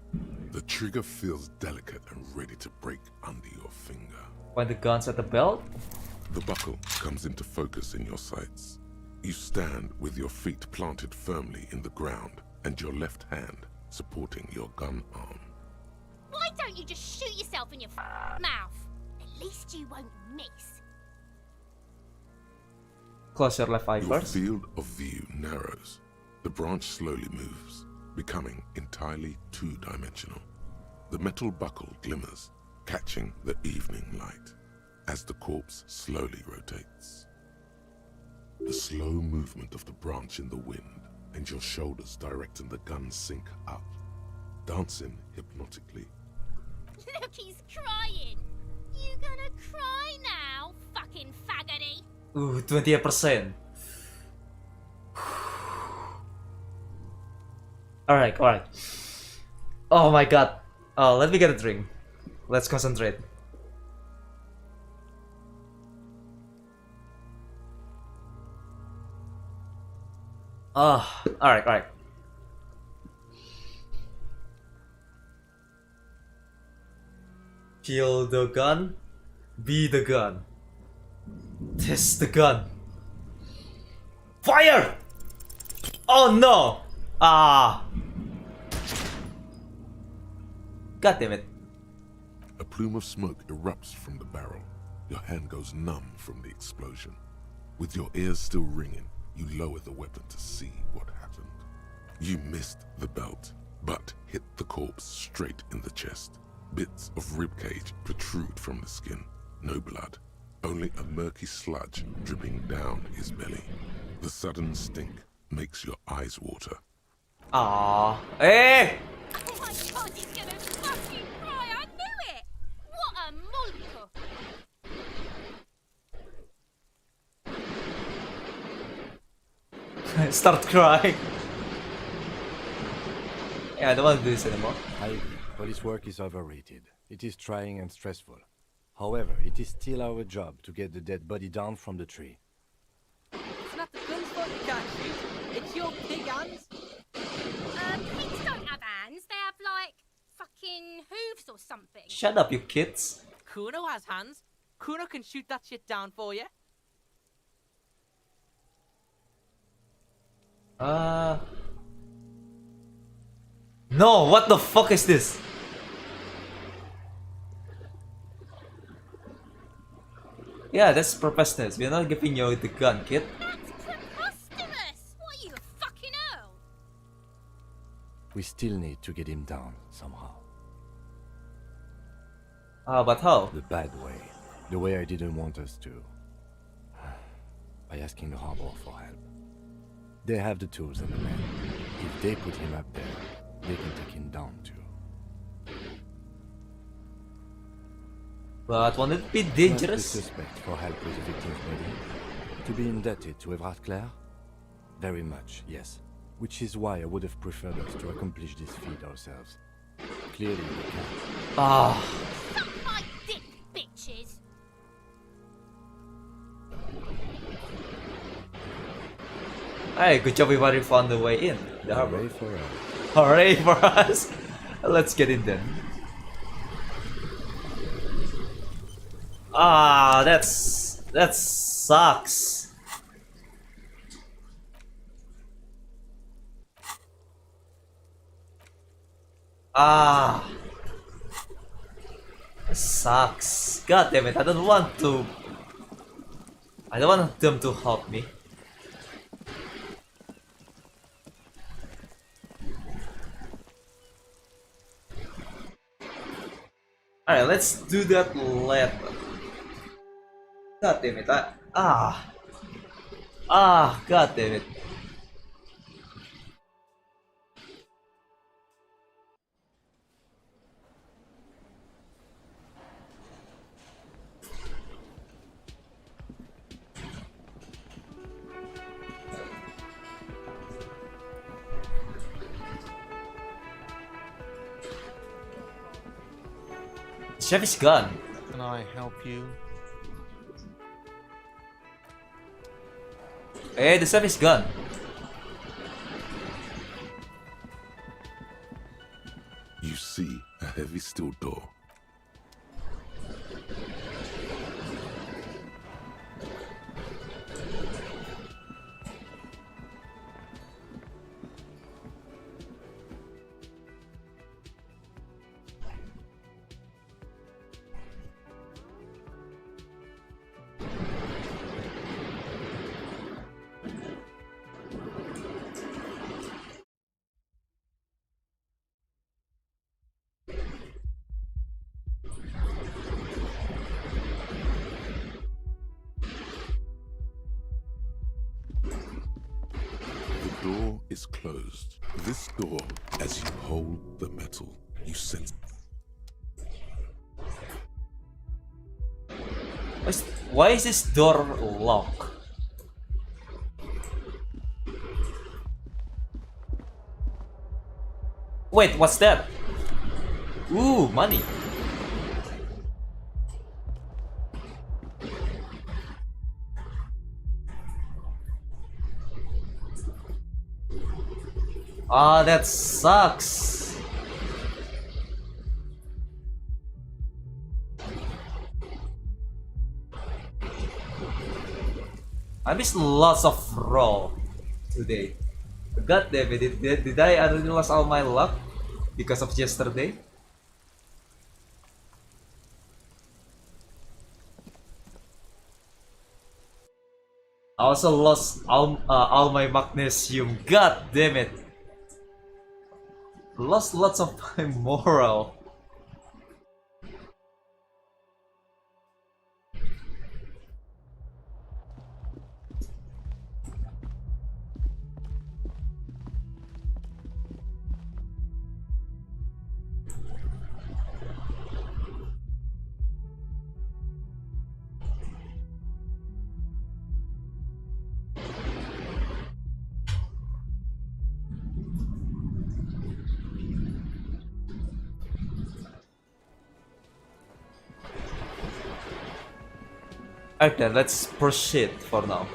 The trigger feels delicate and ready to break under your finger. Point the guns at the belt? The buckle comes into focus in your sights. You stand with your feet planted firmly in the ground and your left hand supporting your gun arm. Why don't you just shoot yourself in your mouth? At least you won't miss. Close your left eye Your first. field of view narrows. The branch slowly moves, becoming entirely two-dimensional. The metal buckle glimmers, catching the evening light as the corpse slowly rotates. The slow movement of the branch in the wind and your shoulders directing the gun sync up, dancing hypnotically. Look, he's crying. You gonna cry now, fucking faggoty? Ooh, 28%. Alright. Oh my god. Oh, let me get a drink. Let's concentrate. Alright. Kill the gun. Be the gun. Test the gun. Fire! Oh no! God damn it. A plume of smoke erupts from the barrel. Your hand goes numb from the explosion. With your ears still ringing, you lower the weapon to see what happened. You missed the belt, but hit the corpse straight in the chest. Bits of ribcage protrude from the skin. No blood, only a murky sludge dripping down his belly. The sudden stink makes your eyes water. Hey! Oh my god, he's gonna fucking cry. I knew it. What a mulker. Start crying. Yeah, I don't want to do this anymore. I agree. Police work is overrated. It is trying and stressful. However, it is still our job to get the dead body down from the tree. It's not the gun's fault you can't shoot. It's your pig hands. Pigs don't have hands. They have, like, fucking hooves or something. Shut up, you kids. Kuno has hands. Kuno can shoot that shit down for you. No, what the fuck is this? Yeah, that's preposterous. We're not giving you the gun, kid. That's preposterous. What are you, a fucking earl? We still need to get him down somehow. But how? The bad way. The way I didn't want us to. By asking the harbor for help. They have the tools and the men. If they put him up there, they can take him down too. But won't it be Trust dangerous? the suspect for help with the victim's body. To be indebted to Everard Clare? Very much, yes. Which is why I would have preferred us to accomplish this feat ourselves. Clearly we can't. Suck my dick, bitches. Hey, good job everybody found the way in. The harbor. Hooray for us. Hooray for us! Let's get in then. That sucks. Sucks. God damn it, I don't want them to help me. Alright, let's do that later. God damn it. God damn it. Chef is gone. Can I help you? Hey, the chef is gone. You see a heavy steel door. The door is closed. This door, as you hold the metal, you sense. Why is this door locked? Wait, what's that? Ooh, money. Ah, that sucks. I missed lots of roll today. God damn it, did I already lost all my luck because of yesterday? I also lost all my magnesium. God damn it. Lost lots of my moral. Okay, let's proceed for now.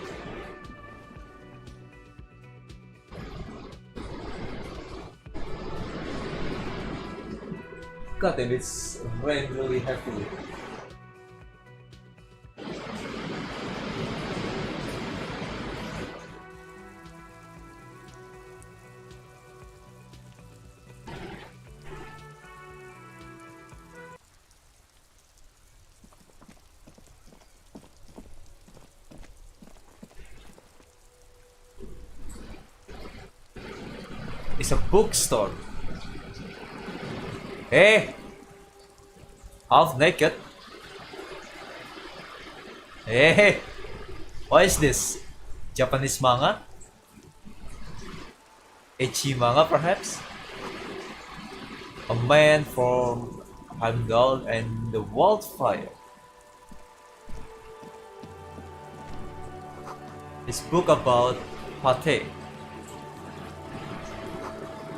God damn, it's rained really heavily. It's a bookstore. Hey! Half naked. Hey! What is this? Japanese manga? Ecchi manga perhaps? A man from Heimdall and the wildfire. This book about pate.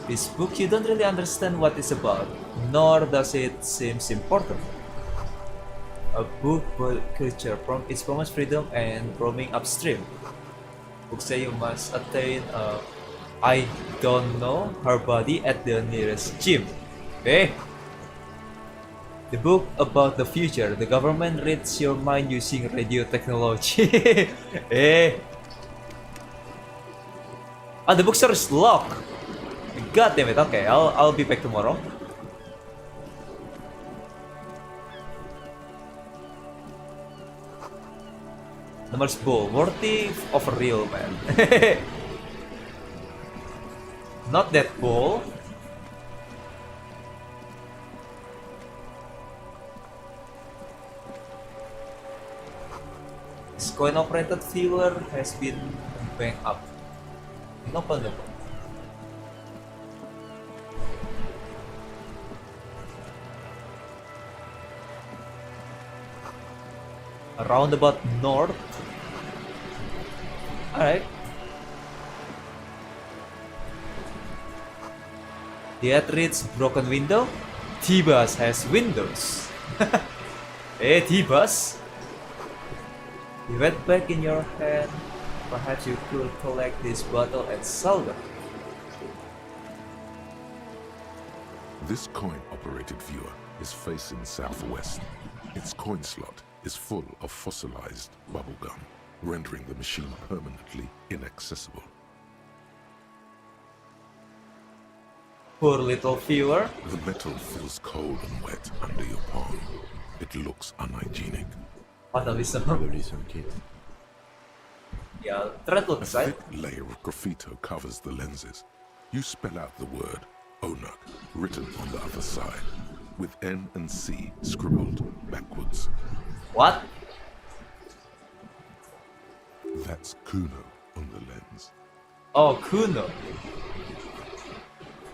This book you don't really understand what it's about, nor does it seem important. A book for culture from its promised freedom and roaming upstream. Books say you must attain I don't know her body at the nearest gym. Eh? The book about the future. The government reads your mind using radio technology. Eh? Ah, the bookstore is locked. God damn it. Okay, I'll be back tomorrow. Numbers bowl, worthy of a real man. Not that bowl. coin-operated viewer has been banked up. Nope. Roundabout north. Alright. Dietrich's broken window. T-Bus has windows. Hey T-Bus. You went back in your hand. Perhaps you could collect this bottle and sell them. This coin-operated viewer is facing southwest. Its coin slot is full of fossilized bubblegum, rendering the machine permanently inaccessible. Poor little viewer. The metal feels cold and wet under your palm. It looks unhygienic. Elysium kit. Yeah, thread A looks right. thick layer of graffito covers the lenses. You spell out the word Onak written on the other side, with N and C scribbled backwards. What? That's Kuno on the lens. Oh, Kuno.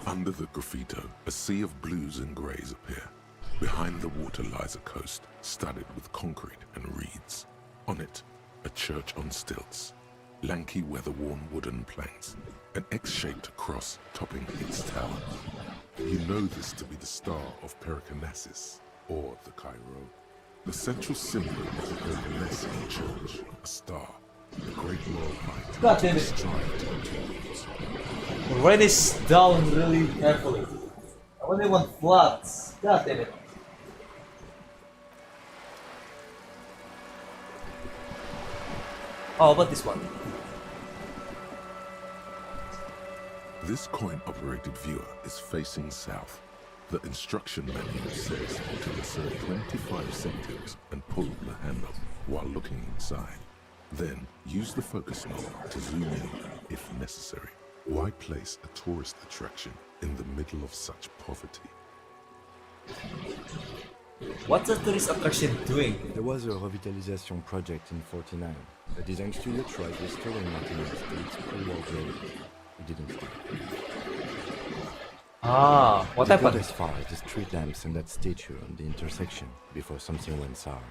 Under the graffito, a sea of blues and greys appear. Behind the water lies a coast studded with concrete and reeds. On it, a church on stilts, lanky weather-worn wooden planks, an X-shaped cross topping its tower. You know this to be the Star of Periconesus, or the Cairo. The central symbol of the Periconesan church, a star, a great moral height. God damn it. Strived towards. The rain is down really heavily. I only want floods. God damn it. How about this one? This coin-operated viewer is facing south. The instruction manual says to insert 25 centimes and pull the handle while looking inside. Then use the focus knob to zoom in if necessary. Why place a tourist attraction in the middle of such poverty? What's a tourist attraction doing? There was a revitalization project in 49. The design studio tried restoring Martinez to its pre-war glory. It didn't stop. Ah, what They happened? got as far as the street lamps and that statue on the intersection before something went sour.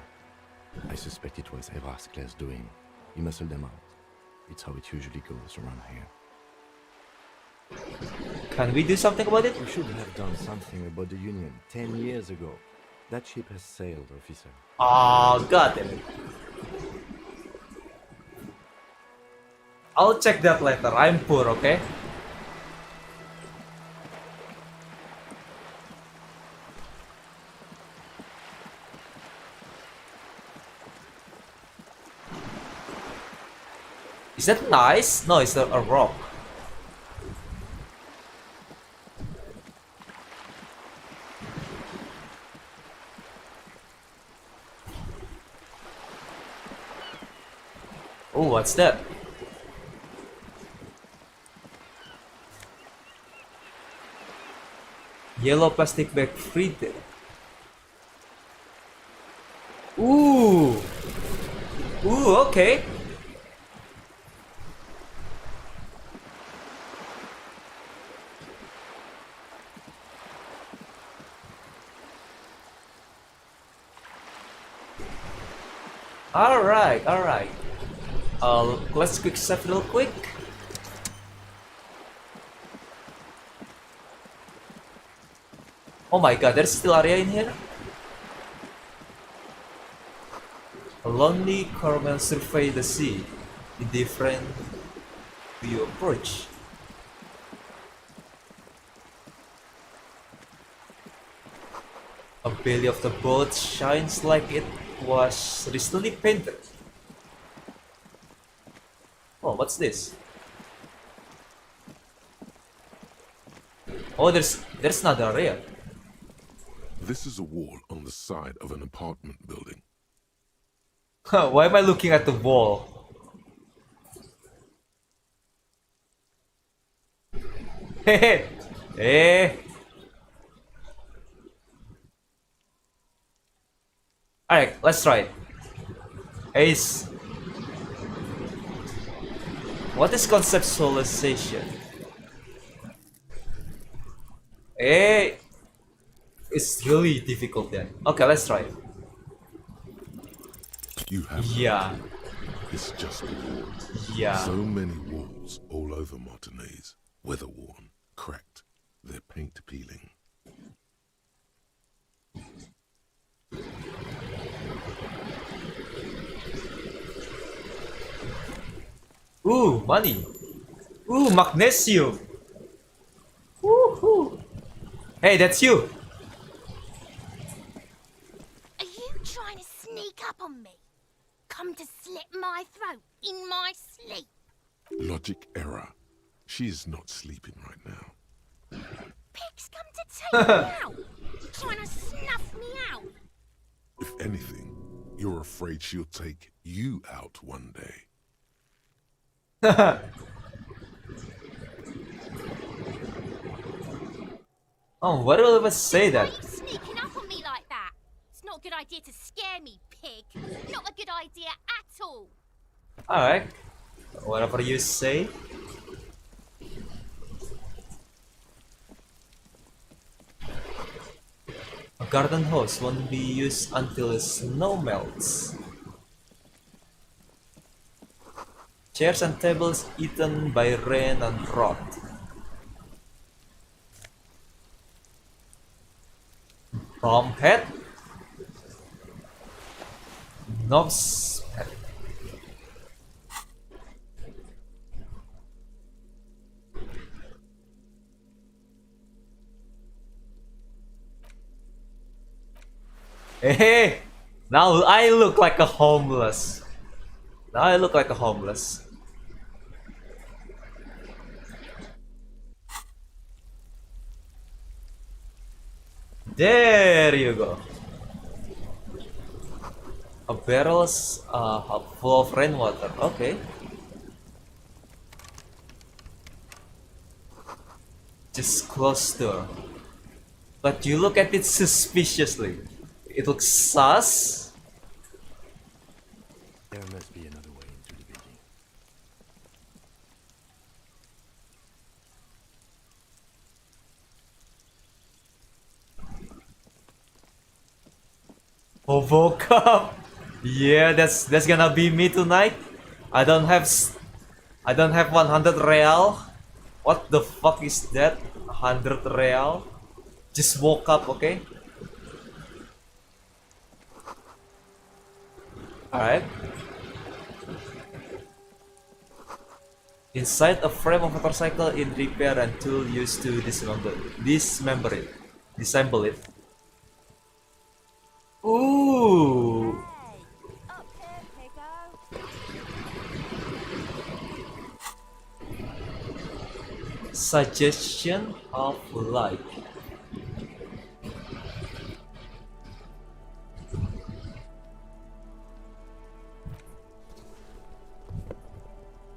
I suspect it was Evras Claire's doing. He muscled them out. It's how it usually goes around here. Can we do something about it? We should have done something about the Union 10 years ago. That ship has sailed, officer. Oh, god damn it. I'll check that later. I'm poor, okay? Is that nice? No, it's a rock. Oh, what's that? Yellow plastic bag printed. Ooh. Ooh, okay. Alright, alright. Let's quick save real quick. Oh my god, there's still area in here? A lonely corpsman survey the sea, indifferent to your approach. A belly of the boat shines like it was recently painted. Oh, what's this? Oh, there's another area. This is a wall on the side of an apartment building. Why am I looking at the wall? Hey, hey. Alright, let's try it. Ace. What is conceptualization? It's really difficult then. Okay, let's try it. You have Yeah. It's just walls. Yeah. So many walls all over Martinez. Weather-worn, cracked, their paint peeling. Ooh, money. Ooh, magnesium. Woohoo. Hey, that's you. Are you trying to sneak up on me? Come to slit my throat in my sleep? Logic error. She is not sleeping right now. Pig's come to take me out. Trying to snuff me out. If anything, you're afraid she'll take you out one day. Oh, why do I ever say Why are that? you sneaking up on me like that? It's not a good idea to scare me, pig. Not a good idea at all. Alright. Whatever you say. A garden hose won't be used until snow melts. Chairs and tables eaten by rain and rot. Bomb head. Knobs head. Hey, now I look like a homeless. Now I look like a homeless. There you go. A barrels full of rainwater. Okay. Just close door. But you look at it suspiciously. It looks sus. There must be another way into the building. Hobo cup. Yeah, that's gonna be me tonight. I don't have 100 real. What the fuck is that? 100 real? Just woke up, okay? Alright. Inside a frame of motorcycle in repair and tool used to disassemble it. Ooh. Suggestion of light.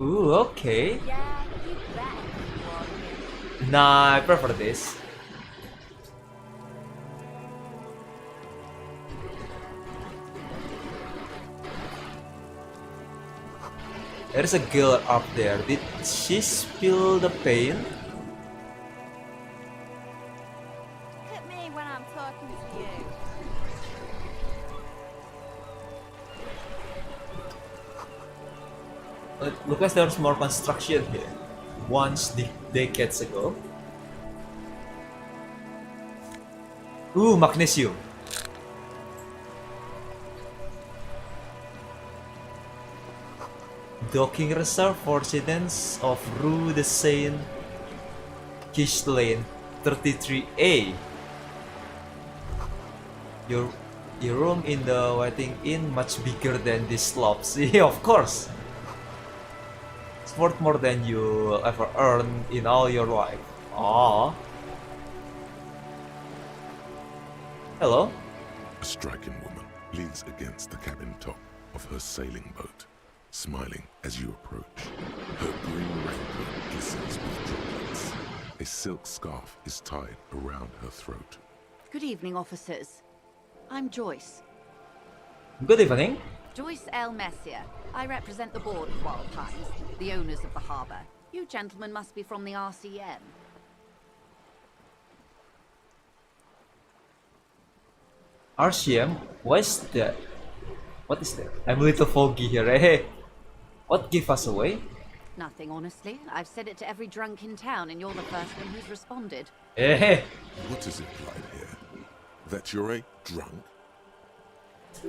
Ooh, okay. Nah, I prefer this. There's a girl up there. Did she spill the paint? Look at me when I'm talking to you. Looks like there's more construction here. Once decades ago. Ooh, magnesium. Docking reserve for residents of Rue de Seine, Quiche Lane, 33A. Your room in the waiting inn much bigger than this slopes. Yeah, of course. It's worth more than you ever earned in all your life. Aww. Hello. A striking woman leans against the cabin top of her sailing boat, smiling as you approach. Her green raincoat glistens with droplets. A silk scarf is tied around her throat. Good evening, officers. I'm Joyce. Good evening. Joyce L. Messier. I represent the board of Wild Pines, the owners of the harbour. You gentlemen must be from the RCM. RCM? What's that? What is that? I'm a little foggy here. Hey, what gave us away? Nothing, honestly. I've said it to every drunk in town, and you're the first one who's responded. Hey. What is implied here? That you're a drunk?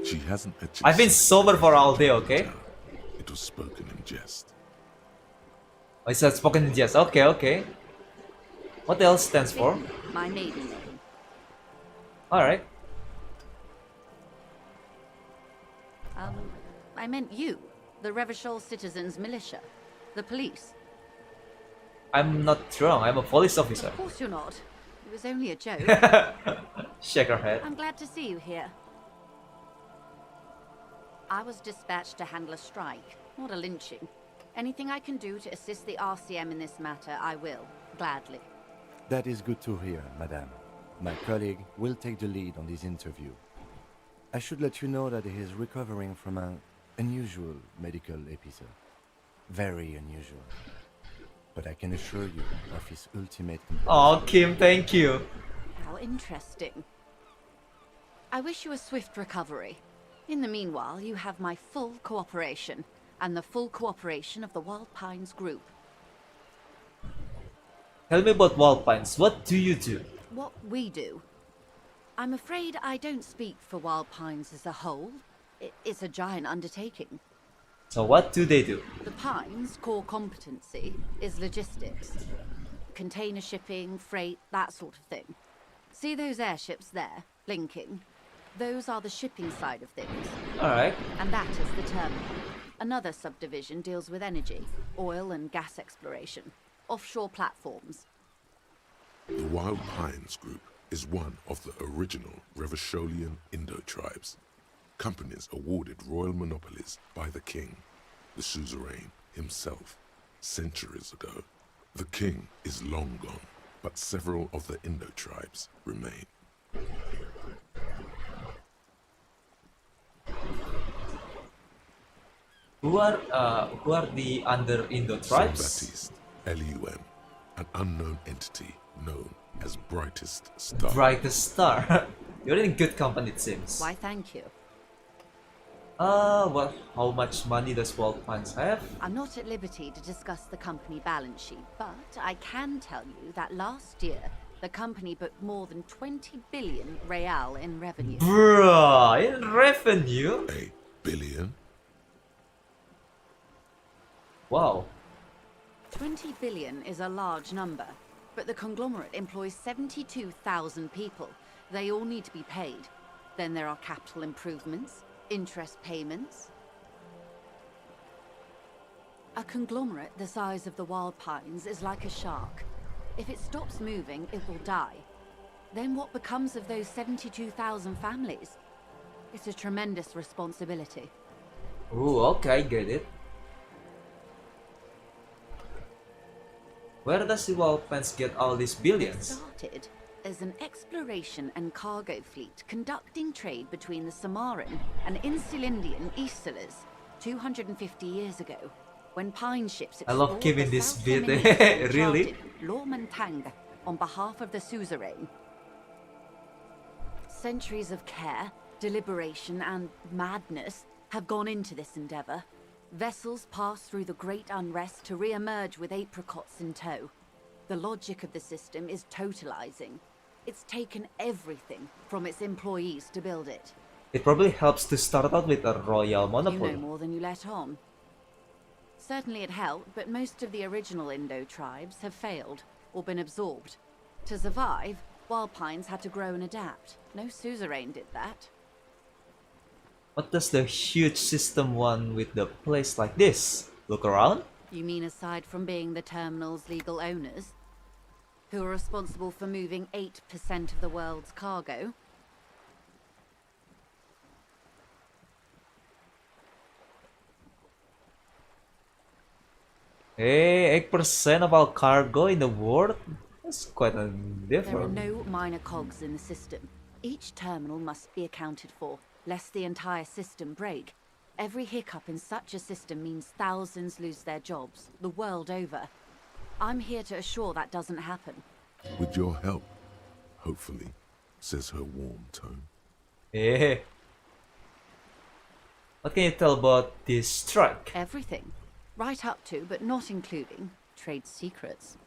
She hasn't actually. I've been sober for all day, okay? It was spoken in jest. Oh, it's spoken in jest. Okay, okay. What else stands for? My maiden name. Alright. I meant you, the Revachol Citizens Militia, the police. I'm not drunk, I'm a police officer. Of course you're not. It was only a joke. Shake her head. I'm glad to see you here. I was dispatched to handle a strike, not a lynching. Anything I can do to assist the RCM in this matter, I will, gladly. That is good to hear, madame. My colleague will take the lead on this interview. I should let you know that he is recovering from an unusual medical episode. Very unusual. But I can assure you of his ultimate composure. Oh, Kim, thank you. How interesting. I wish you a swift recovery. In the meanwhile, you have my full cooperation, and the full cooperation of the Wild Pines group. Tell me about Wild Pines. What do you do? What we do? I'm afraid I don't speak for Wild Pines as a whole. It's a giant undertaking. So what do they do? The Pines' core competency is logistics. Container shipping, freight, that sort of thing. See those airships there, blinking? Those are the shipping side of things. Alright. And that is the terminal. Another subdivision deals with energy, oil and gas exploration, offshore platforms. The Wild Pines Group is one of the original Revacholian Indo-tribes. Companies awarded royal monopolies by the king, the suzerain himself, centuries ago. The king is long gone, but several of the Indo-tribes remain. Who are the under Indo tribes? Baptiste, Elysium, an unknown entity known as Brightest Star. Brightest Star. You're in good company, it seems. Why, thank you. Well, how much money does Wild Pines have? I'm not at liberty to discuss the company balance sheet, but I can tell you that last year, the company booked more than 20 billion real in revenue. Bruh, in revenue? A billion? Wow. 20 billion is a large number, but the conglomerate employs 72,000 people. They all need to be paid. Then there are capital improvements, interest payments. A conglomerate the size of the Wild Pines is like a shark. If it stops moving, it will die. Then what becomes of those 72,000 families? It's a tremendous responsibility. Ooh, okay, get it. Where does the Wild Pines get all these billions? It started as an exploration and cargo fleet conducting trade between the Samaran and Insulindian Isolas 250 years ago, when pine ships I love explored giving the this South bit. Domination Really? charted Lormantang on behalf of the suzerain. Centuries of care, deliberation, and madness have gone into this endeavor. Vessels pass through the great unrest to re-emerge with apricots in tow. The logic of the system is totalizing. It's taken everything from its employees to build it. It probably helps to start out with a royal monopoly. You know more than you let on. Certainly it helped, but most of the original Indo tribes have failed or been absorbed. To survive, Wild Pines had to grow and adapt. No suzerain did that. What does the huge system want with the place like this? Look around? You mean aside from being the terminal's legal owners, who are responsible for moving 8% of the world's cargo? Hey, 8% of all cargo in the world? That's quite a There are difference. no minor cogs in the system. Each terminal must be accounted for, lest the entire system break. Every hiccup in such a system means thousands lose their jobs, the world over. I'm here to assure that doesn't happen. With your help, hopefully, says her warm tone. Eh. What can you tell about this strike? Everything. Right up to, but not including, trade secrets.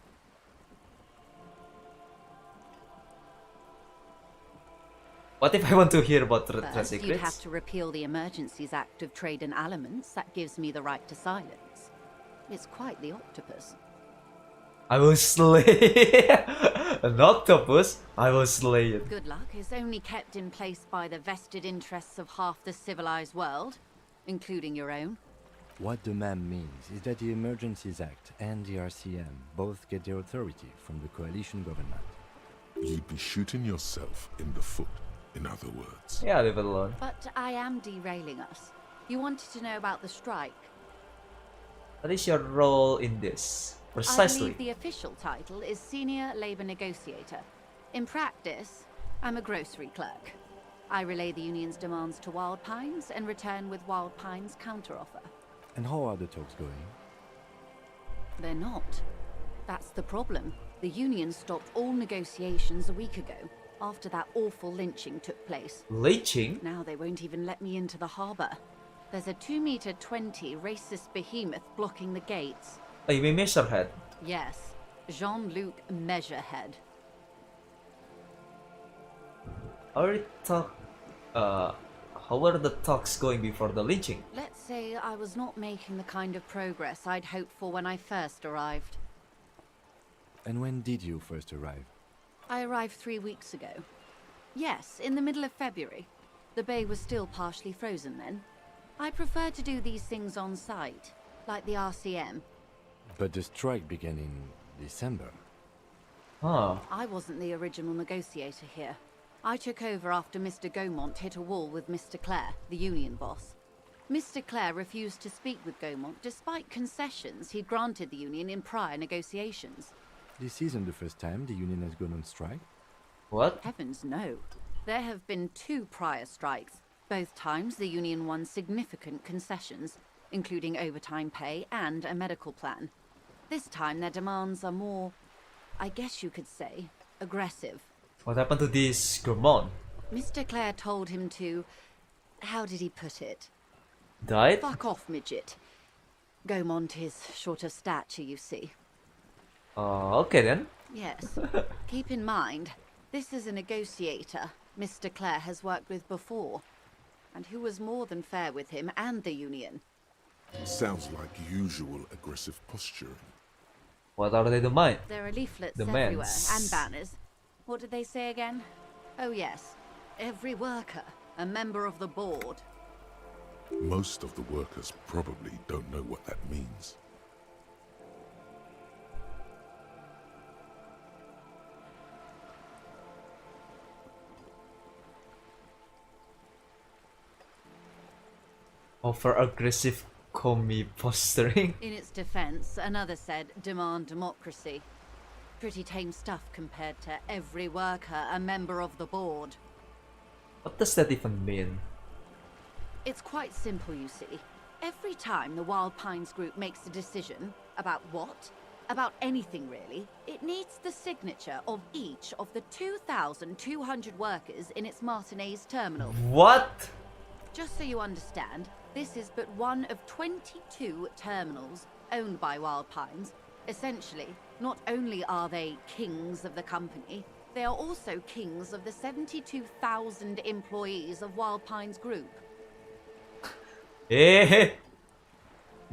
What if I want to hear about trade First, secrets? you'd have to repeal the Emergencies Act of Trade in Aliments. That gives me the right to silence. It's quite the octopus. I will slay an octopus. I will slay it. Good luck is only kept in place by the vested interests of half the civilized world, including your own. What the ma'am means is that the Emergencies Act and the RCM both get their authority from the coalition government. You'd be shooting yourself in the foot, in other words. Yeah, leave it alone. But I am derailing us. You wanted to know about the strike. What is your role in this? Precisely. I believe the official title is Senior Labor Negotiator. In practice, I'm a grocery clerk. I relay the union's demands to Wild Pines and return with Wild Pines' counteroffer. And how are the talks going? They're not. That's the problem. The union stopped all negotiations a week ago, after that awful lynching took place. Lynching? Now they won't even let me into the harbour. There's a 2-meter-20 racist behemoth blocking the gates. Oh, you mean Measurehead? Yes, Jean-Luc Measurehead. How were the talks going before the lynching? Let's say I was not making the kind of progress I'd hoped for when I first arrived. And when did you first arrive? I arrived 3 weeks ago. Yes, in the middle of February. The bay was still partially frozen then. I prefer to do these things on site, like the RCM. But the strike began in December. Huh. I wasn't the original negotiator here. I took over after Mr. Gaumont hit a wall with Mr. Clare, the union boss. Mr. Clare refused to speak with Gaumont despite concessions he'd granted the union in prior negotiations. This isn't the first time the union has gone on strike. What? Heavens no. There have been 2 prior strikes. Both times the union won significant concessions, including overtime pay and a medical plan. This time their demands are more, I guess you could say, aggressive. What happened to this Gourmand? Mr. Clare told him to, how did he put it? Died? Fuck off, midget. Gaumont is short of stature, you see. Okay then. Yes. Keep in mind, this is a negotiator Mr. Clare has worked with before, and who was more than fair with him and the union. Sounds like usual aggressive posturing. What are they doing? There are leaflets Demands. everywhere, and banners. What did they say again? Oh yes, every worker, a member of the board. Most of the workers probably don't know what that means. Over aggressive commie posturing. In its defense, another said, demand democracy. Pretty tame stuff compared to every worker, a member of the board. What does that even mean? It's quite simple, you see. Every time the Wild Pines group makes a decision about what? About anything really, it needs the signature of each of the 2,200 workers in its Martinez terminal. What? Just so you understand, this is but one of 22 terminals owned by Wild Pines. Essentially, not only are they kings of the company, they are also kings of the 72,000 employees of Wild Pines Group. Eh?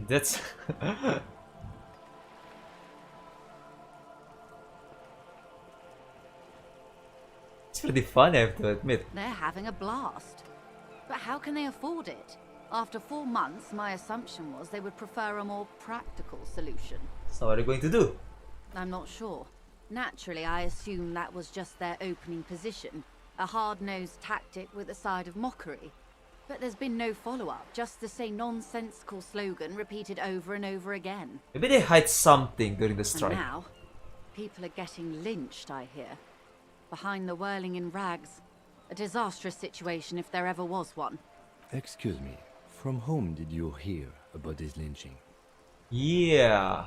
That's... It's pretty fun, I have to admit. They're having a blast. But how can they afford it? After 4 months, my assumption was they would prefer a more practical solution. So what are you going to do? I'm not sure. Naturally, I assumed that was just their opening position, a hard-nosed tactic with a side of mockery. But there's been no follow-up, just the same nonsensical slogan repeated over and over again. Maybe they hide something during the And strike. now, people are getting lynched, I hear. Behind the whirling in rags. A disastrous situation if there ever was one. Excuse me, From whom did you hear about this lynching? Yeah.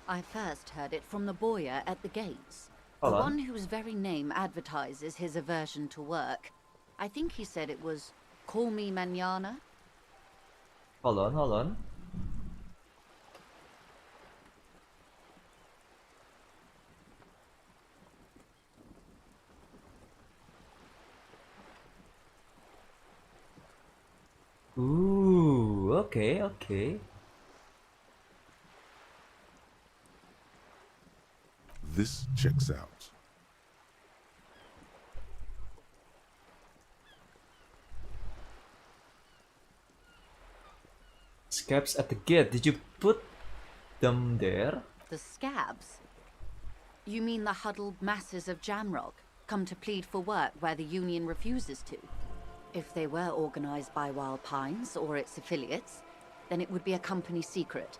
I first heard it from the boyer at the gates. Hold The on. one whose very name advertises his aversion to work. I think he said it was, "Call me mañana." Hold on, hold on. Ooh, okay, okay. This checks out. Scabs at the gate. Did you put them there? The scabs? You mean the huddled masses of Jamrock, come to plead for work where the Union refuses to? If they were organized by Wild Pines or its affiliates, then it would be a company secret.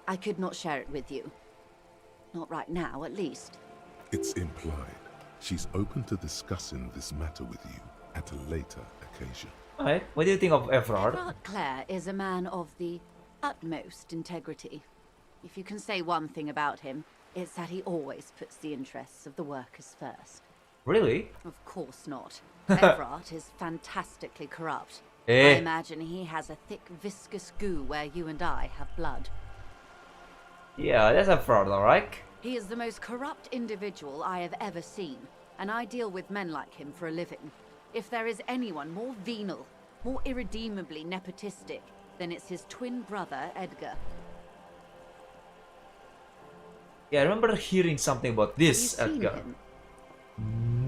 I could not share it with you. Not right now, at least. It's implied. She's open to discussing this matter with you at a later occasion. Alright, what do you think of Everard? Everard Clare is a man of the utmost integrity. If you can say one thing about him, it's that he always puts the interests of the workers first. Really? Of course not. Everard is fantastically corrupt. I imagine he has a thick, viscous goo where you and I have blood. Yeah, that's Everard, alright? He is the most corrupt individual I have ever seen, and I deal with men like him for a living. If there is anyone more venal, more irredeemably nepotistic, then it's his twin brother, Edgar. Yeah, I remember hearing something about this, Have you seen Edgar. him?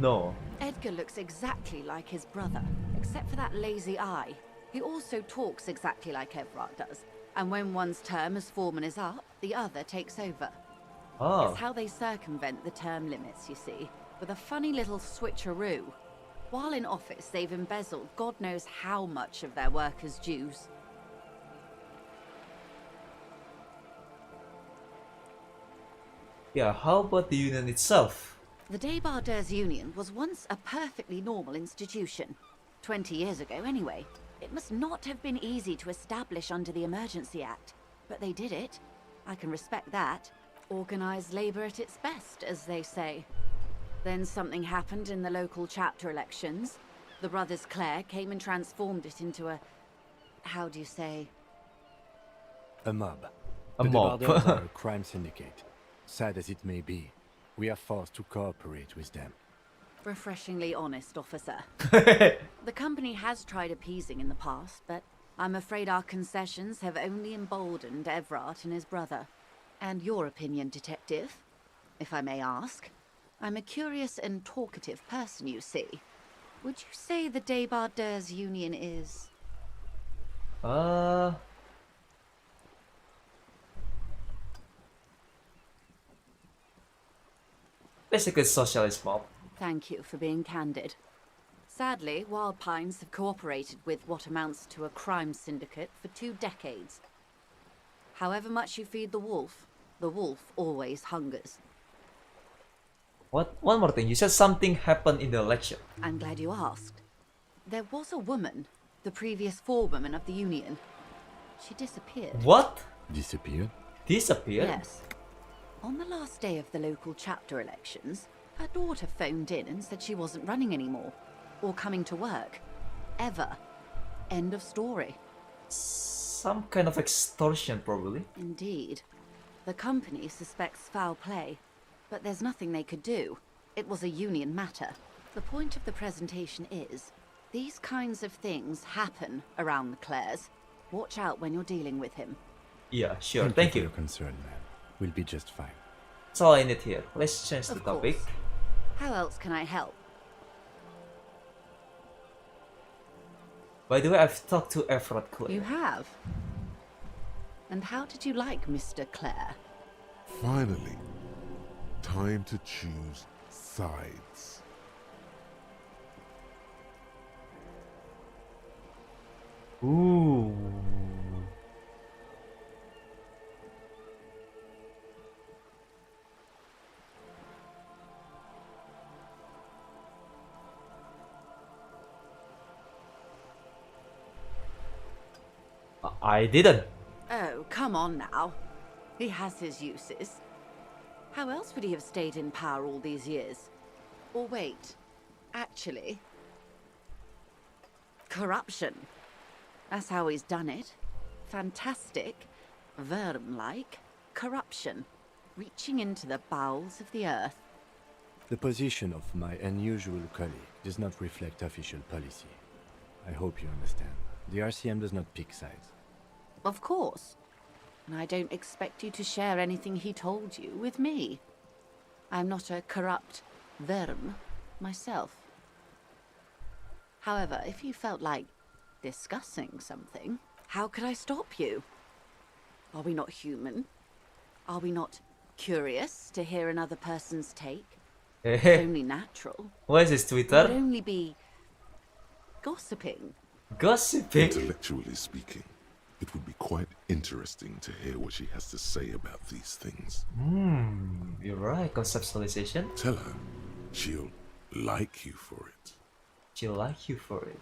No. Edgar looks exactly like his brother, except for that lazy eye. He also talks exactly like Everard does, and when one's term as foreman is up, the other takes over. Oh. It's how they circumvent the term limits, you see, with a funny little switcheroo. While in office, they've embezzled God knows how much of their workers' dues. Yeah, how about the union itself? The Débardeurs Union was once a perfectly normal institution. 20 years ago, anyway. It must not have been easy to establish under the Emergency Act, but they did it. I can respect that. Organized labor at its best, as they say. Then something happened in the local chapter elections. The brothers Clare came and transformed it into a... how do you say? A mob. A The mob. Débardeurs are a crime syndicate. Sad as it may be, we are forced to cooperate with them. Refreshingly honest, officer. The company has tried appeasing in the past, but I'm afraid our concessions have only emboldened Everard and his brother. And your opinion, detective, if I may ask? I'm a curious and talkative person, you see. Would you say the Débardeurs Union is... Basically socialist mob. Thank you for being candid. Sadly, Wild Pines have cooperated with what amounts to a crime syndicate for 2 decades. However much you feed the wolf always hungers. What? One more thing, you said something happened in the election. I'm glad you asked. There was a woman, the previous forewoman of the union. She disappeared. What? Disappeared? Disappeared? Yes. On the last day of the local chapter elections, her daughter phoned in and said she wasn't running anymore, or coming to work. Ever. End of story. Some kind of extortion, probably. Indeed. The company suspects foul play, but there's nothing they could do. It was a union matter. The point of the presentation is, these kinds of things happen around the Clares. Watch out when you're dealing with him. Yeah, sure. Thank Thank for you. your concern, man. We'll be just fine. That's all I need here. Let's change the Of topic. course. How else can I help? By the way, I've talked to Everard Clare. You have? And how did you like Mr. Clare? Finally, time to choose sides. Ooh. I didn't. Oh, come on now. He has his uses. How else would he have stayed in power all these years? Or wait, actually... corruption. That's how he's done it. Fantastic, worm-like corruption, reaching into the bowels of the earth. The position of my unusual colleague does not reflect official policy. I hope you understand. The RCM does not pick sides. Of course. And I don't expect you to share anything he told you with me. I'm not a corrupt worm myself. However, if you felt like discussing something, how could I stop you? Are we not human? Are we not curious to hear another person's take? It's only natural. What is this, It would Twitter? only be gossiping. Gossiping? Intellectually speaking, it would be quite interesting to hear what she has to say about these things. You're right, conceptualization. Tell her she'll like you for it. She'll like you for it.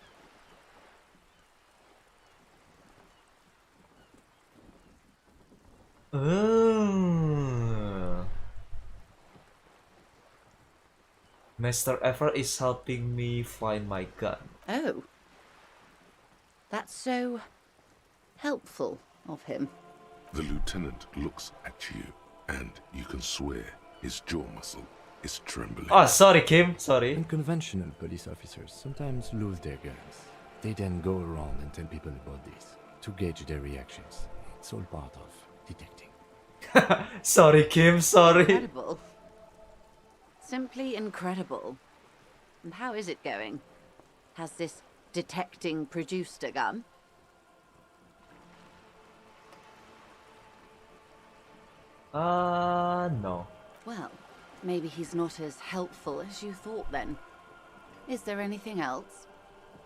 Master Ever is helping me find my gun. Oh. That's so helpful of him. The lieutenant looks at you, and you can swear his jaw muscle is trembling. Oh, sorry, Kim. Sorry. Unconventional police officers sometimes lose their guns. They then go around and tell people about this to gauge their reactions. It's all part of detecting. Sorry, Kim. Sorry. Incredible. Simply incredible. And how is it going? Has this detecting produced a gun? No. Well, maybe he's not as helpful as you thought then. Is there anything else?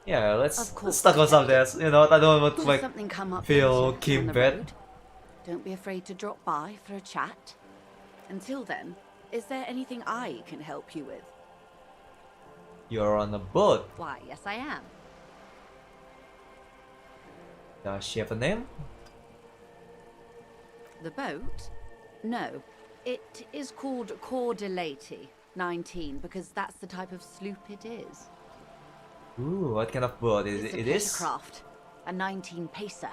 Yeah, Of let's course, talk about something else. You know, I don't want to Should like something come up feel later Kim on the bad. road, don't be afraid to drop by for a chat. Until then, is there anything I can help you with? You're on a boat. Why, yes I am. Does she have a name? The boat? No. It is called Cordelati 19 because that's the type of sloop it is. Ooh, what kind of boat is It's it? a It is? craft, a 19 pacer.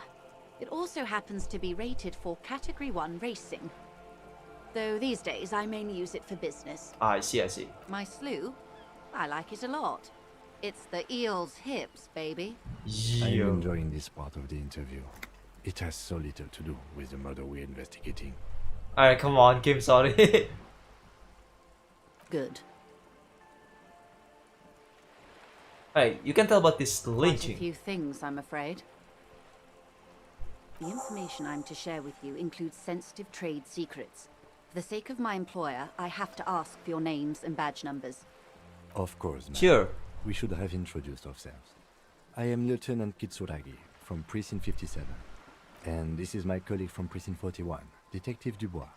It also happens to be rated for Category 1 racing. Though these days I mainly use it for business. Ah, I see, I see. My sloop? I like it a lot. It's the eel's hips, baby. I'm Yo. enjoying this part of the interview. It has so little to do with the murder we're investigating. Alright, come on, Kim, sorry. Good. Alright, you can tell about this Quite a lynching. few things, I'm afraid. The information I'm to share with you includes sensitive trade secrets. For the sake of my employer, I have to ask for your names and badge numbers. Of course, ma'am. Sure. We should have introduced ourselves. I am Lieutenant Kitsuragi from Precinct 57. And this is my colleague from Precinct 41, Detective Dubois.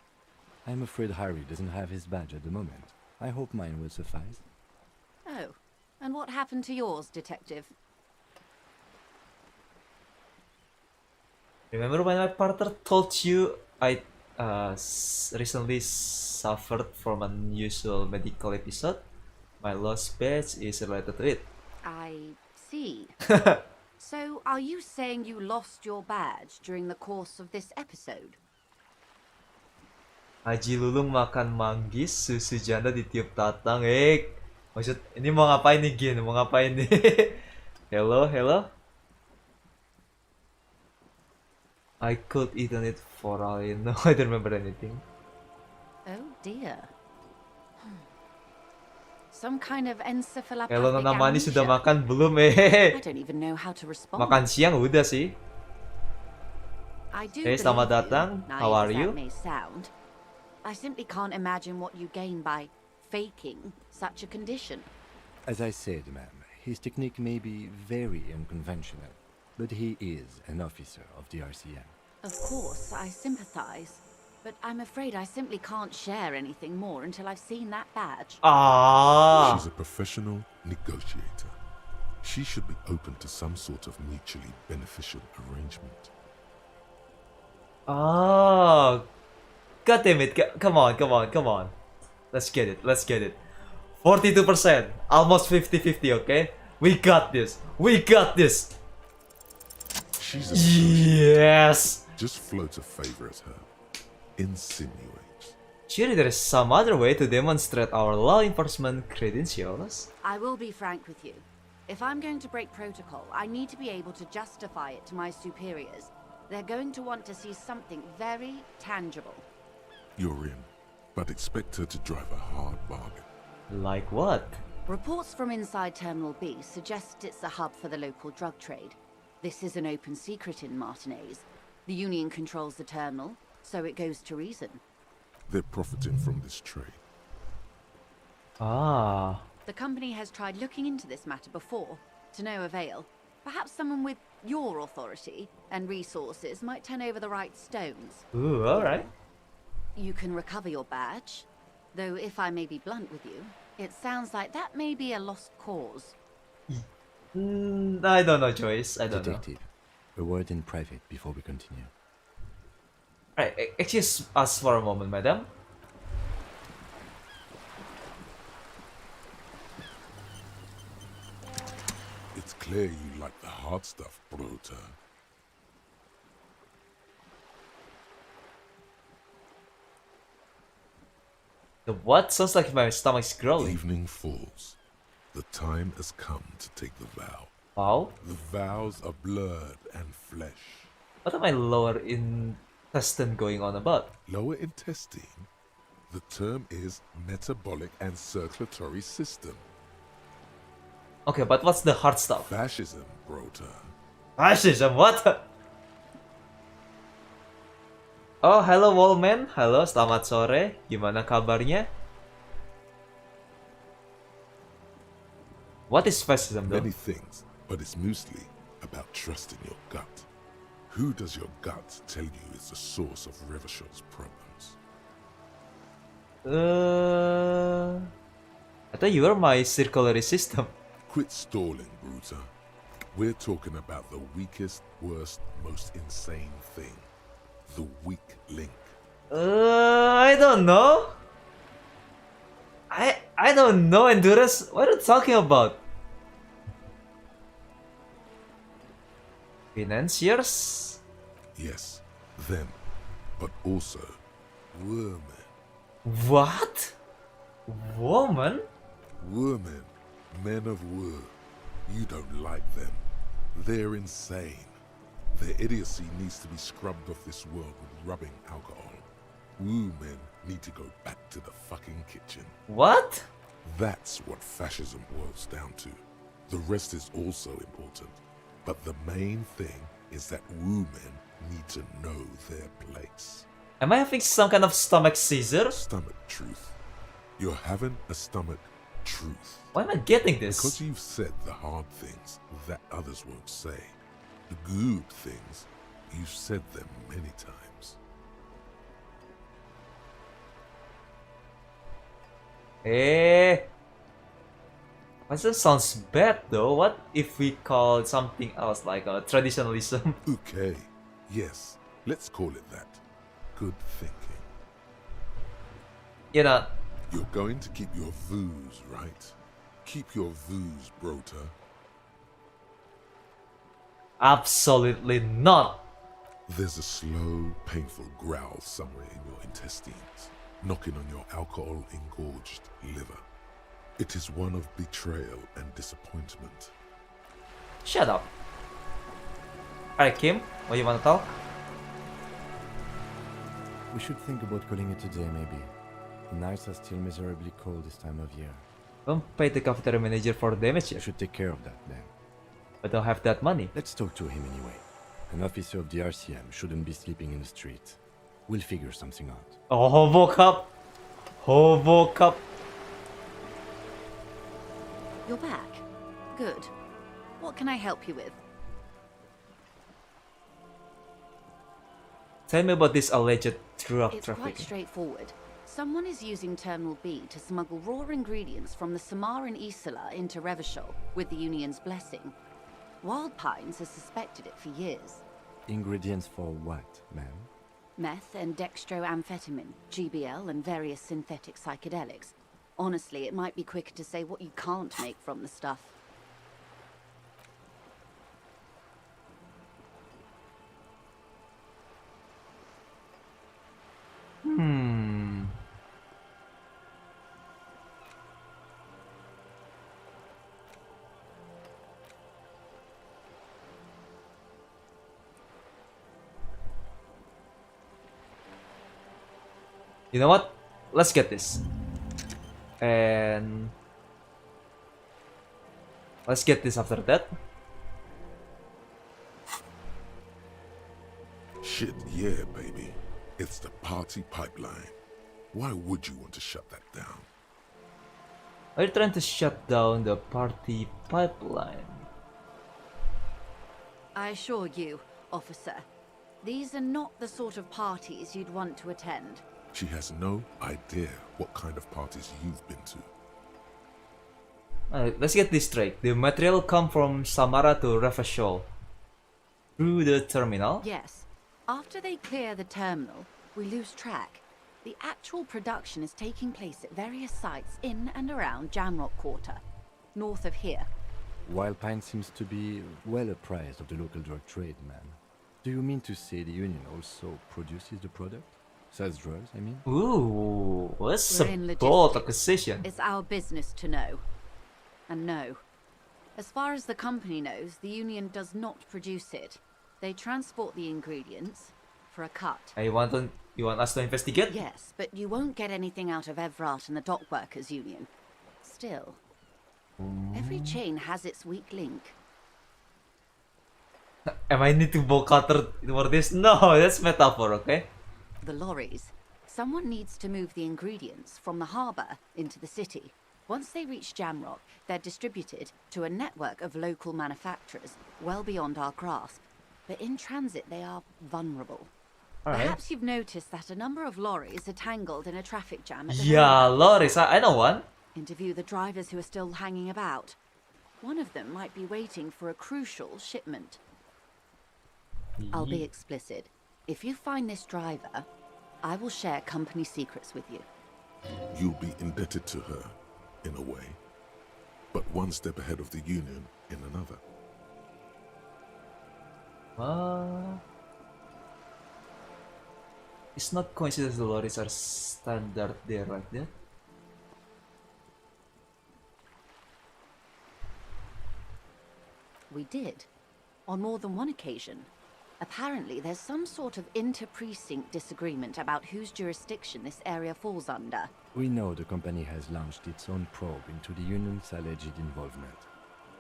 I'm afraid Harry doesn't have his badge at the moment. I hope mine will suffice. Oh, and what happened to yours, Detective? Remember when my partner told you I recently suffered from an unusual medical episode? My lost badge is related to it. I see. So, are you saying you lost your badge during the course of this episode? Haji Lulung makan manggis, susu janda ditiup tatang. Maksud, ini mau ngapain nih, Gin? Mau ngapain nih? Hello, hello? I could eaten it for all I know. I don't remember anything. Oh dear. Some kind of encephalopathic Hello, Nona Mani amnesia. sudah makan belum? I don't even know how to respond. Makan siang udah sih. I do Hey, selamat believe you, datang. naive How are as you? that may sound. I simply can't imagine what you gain by faking such a condition. As I said, ma'am, his technique may be very unconventional, but he is an officer of the RCM. Of course, I sympathize, but I'm afraid I simply can't share anything more until I've seen that badge. Ah. She's a professional negotiator. She should be open to some sort of mutually beneficial arrangement. Oh, god damn it! Come on, come on, come on. Let's get it. Let's get it. 42%, almost 50-50. Okay, we got this. We got this. She's an associate. Yes. Just float a favor at her. Insinuate. Surely there is some other way to demonstrate our law enforcement credentials. I will be frank with you. If I'm going to break protocol, I need to be able to justify it to my superiors. They're going to want to see something very tangible. You're in, but expect her to drive a hard bargain. Like what? Reports from inside Terminal B suggest it's a hub for the local drug trade. This is an open secret in Martinez. The Union controls the terminal, so it goes to reason. They're profiting from this trade. Ah. The company has tried looking into this matter before, to no avail. Perhaps someone with your authority and resources might turn over the right stones. Ooh, alright. You can recover your badge, though if I may be blunt with you, it sounds like that may be a lost cause. I don't know, Joyce. I don't Detective, a word in private before we continue. know. Alright, excuse us for a moment, madam. It's clear you like the hard stuff, Bruta. The what? Sounds like my stomach's growling. Evening falls. The time has come to take the vow. Wow. The vows are blood and flesh. What am I lower intestine going on about? Lower intestine? The term is metabolic and circulatory system. Okay, but what's the hard stuff? Fascism, Brota. Fascism, what? Oh, hello Wallman. Halo, selamat sore. Gimana kabarnya? What is fascism though? Many things, but it's mostly about trusting your gut. Who does your gut tell you is the source of Revachel's problems? I thought you were my circulatory system. Quit stalling, Bruta. We're talking about the weakest, worst, most insane thing. The weak link. I don't know. I don't know, Endurance. What are you talking about? Financiers? Yes, them. But also, women. What? Woman? Women. Men of war. You don't like them. They're insane. Their idiocy needs to be scrubbed off this world with rubbing alcohol. Woo men need to go back to the fucking kitchen. What? That's what fascism boils down to. The rest is also important. But the main thing is that woo men need to know their place. Am I having some kind of stomach seizure? Stomach truth. You're having a stomach truth. Why am I getting this? Because you've said the hard things that others won't say. The good things, you've said them many times. That sounds bad though. What if we call it something else like traditionalism? Okay, yes, let's call it that. Good thinking. You know. You're going to keep your vooz, right? Keep your vooz, Brota. Absolutely not. There's a slow, painful growl somewhere in your intestines, knocking on your alcohol-engorged liver. It is one of betrayal and disappointment. Shut up. Alright, Kim, what do you want to talk? We should think about calling it a day, maybe. The nights are still miserably cold this time of year. Don't pay the cafeteria manager for damage I yet. should take care of that, then. I don't have that money. Let's talk to him anyway. An officer of the RCM shouldn't be sleeping in the street. We'll figure something out. Oh, Hobo Cup! Hobo Cup! You're back. Good. What can I help you with? Tell me about this alleged drug It's quite trafficking. straightforward. Someone is using Terminal B to smuggle raw ingredients from the Samar and Isola into Revachol with the Union's blessing. Wild Pines has suspected it for years. Ingredients for what, ma'am? Meth and dextroamphetamine, GBL, and various synthetic psychedelics. Honestly, it might be quicker to say what you can't make from the stuff. You know what? Let's get this. And let's get this after that. Shit, yeah, baby. It's the party pipeline. Why would you want to shut that down? Are you trying to shut down the party pipeline? I assure you, officer, these are not the sort of parties you'd want to attend. She has no idea what kind of parties you've been to. Alright, let's get this straight. The material come from Samara to Revachol through the terminal. Yes. After they clear the terminal, we lose track. The actual production is taking place at various sites in and around Jamrock Quarter, north of here. Wild Pine seems to be well apprised of the local drug trade, man. Do you mean to say the Union also produces the product? Sells drugs, I mean? Ooh, what's We're in a bold logistics. acquisition? It's our business to know. And no. As far as the company knows, the Union does not produce it. They transport the ingredients for a cut. You want us to investigate? Yes, but you won't get anything out of Evrat and the Dock Workers Union. Still, every chain has its weak link. Am I need to bow cutter for this? No, that's metaphor, okay? The lorries. Someone needs to move the ingredients from the harbour into the city. Once they reach Jamrock, they're distributed to a network of local manufacturers well beyond our grasp. But in transit, they are vulnerable. Alright. Perhaps you've noticed that a number of lorries are tangled in a traffic jam at the Yeah, roundabout. lorries. I know one. Interview the drivers who are still hanging about. One of them might be waiting for a crucial shipment. I'll be explicit. If you find this driver, I will share company secrets with you. You'll be indebted to her, in a way. But one step ahead of the Union in another. It's not coincidence the lorries are standard there, right there. We did. On more than one occasion. Apparently, there's some sort of inter-precinct disagreement about whose jurisdiction this area falls under. We know the company has launched its own probe into the Union's alleged involvement.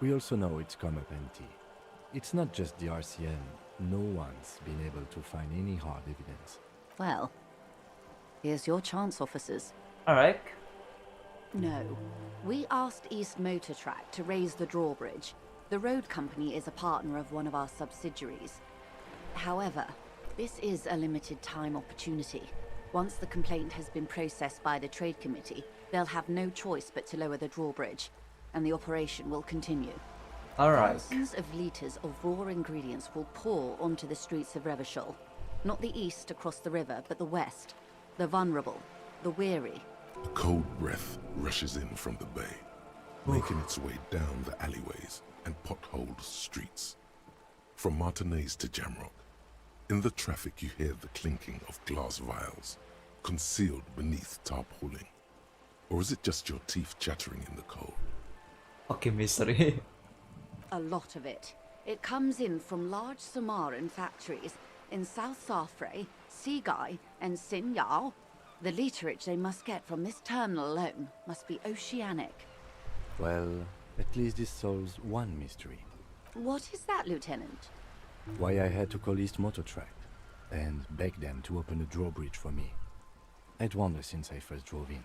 We also know it's come up empty. It's not just the RCN. No one's been able to find any hard evidence. Well, here's your chance, officers. Alright. No. We asked East Motor Track to raise the drawbridge. The road company is a partner of one of our subsidiaries. However, this is a limited time opportunity. Once the complaint has been processed by the Trade Committee, they'll have no choice but to lower the drawbridge, and the operation will continue. Alright. Thousands of litres of raw ingredients will pour onto the streets of Revachol. Not the east across the river, but the west. The vulnerable, the weary. A cold breath rushes in from the bay, making its way down the alleyways and potholed streets. From Martinez to Jamrock, in the traffic you hear the clinking of glass vials, concealed beneath tarpaulin. Or is it just your teeth chattering in the cold? Okay, mystery. A lot of it. It comes in from large Samaran factories in South Safre, Sigai, and Sinyao. The literage they must get from this terminal alone must be oceanic. Well, at least this solves one mystery. What is that, Lieutenant? Why I had to call East Motor Track and beg them to open a drawbridge for me. I'd wondered since I first drove in,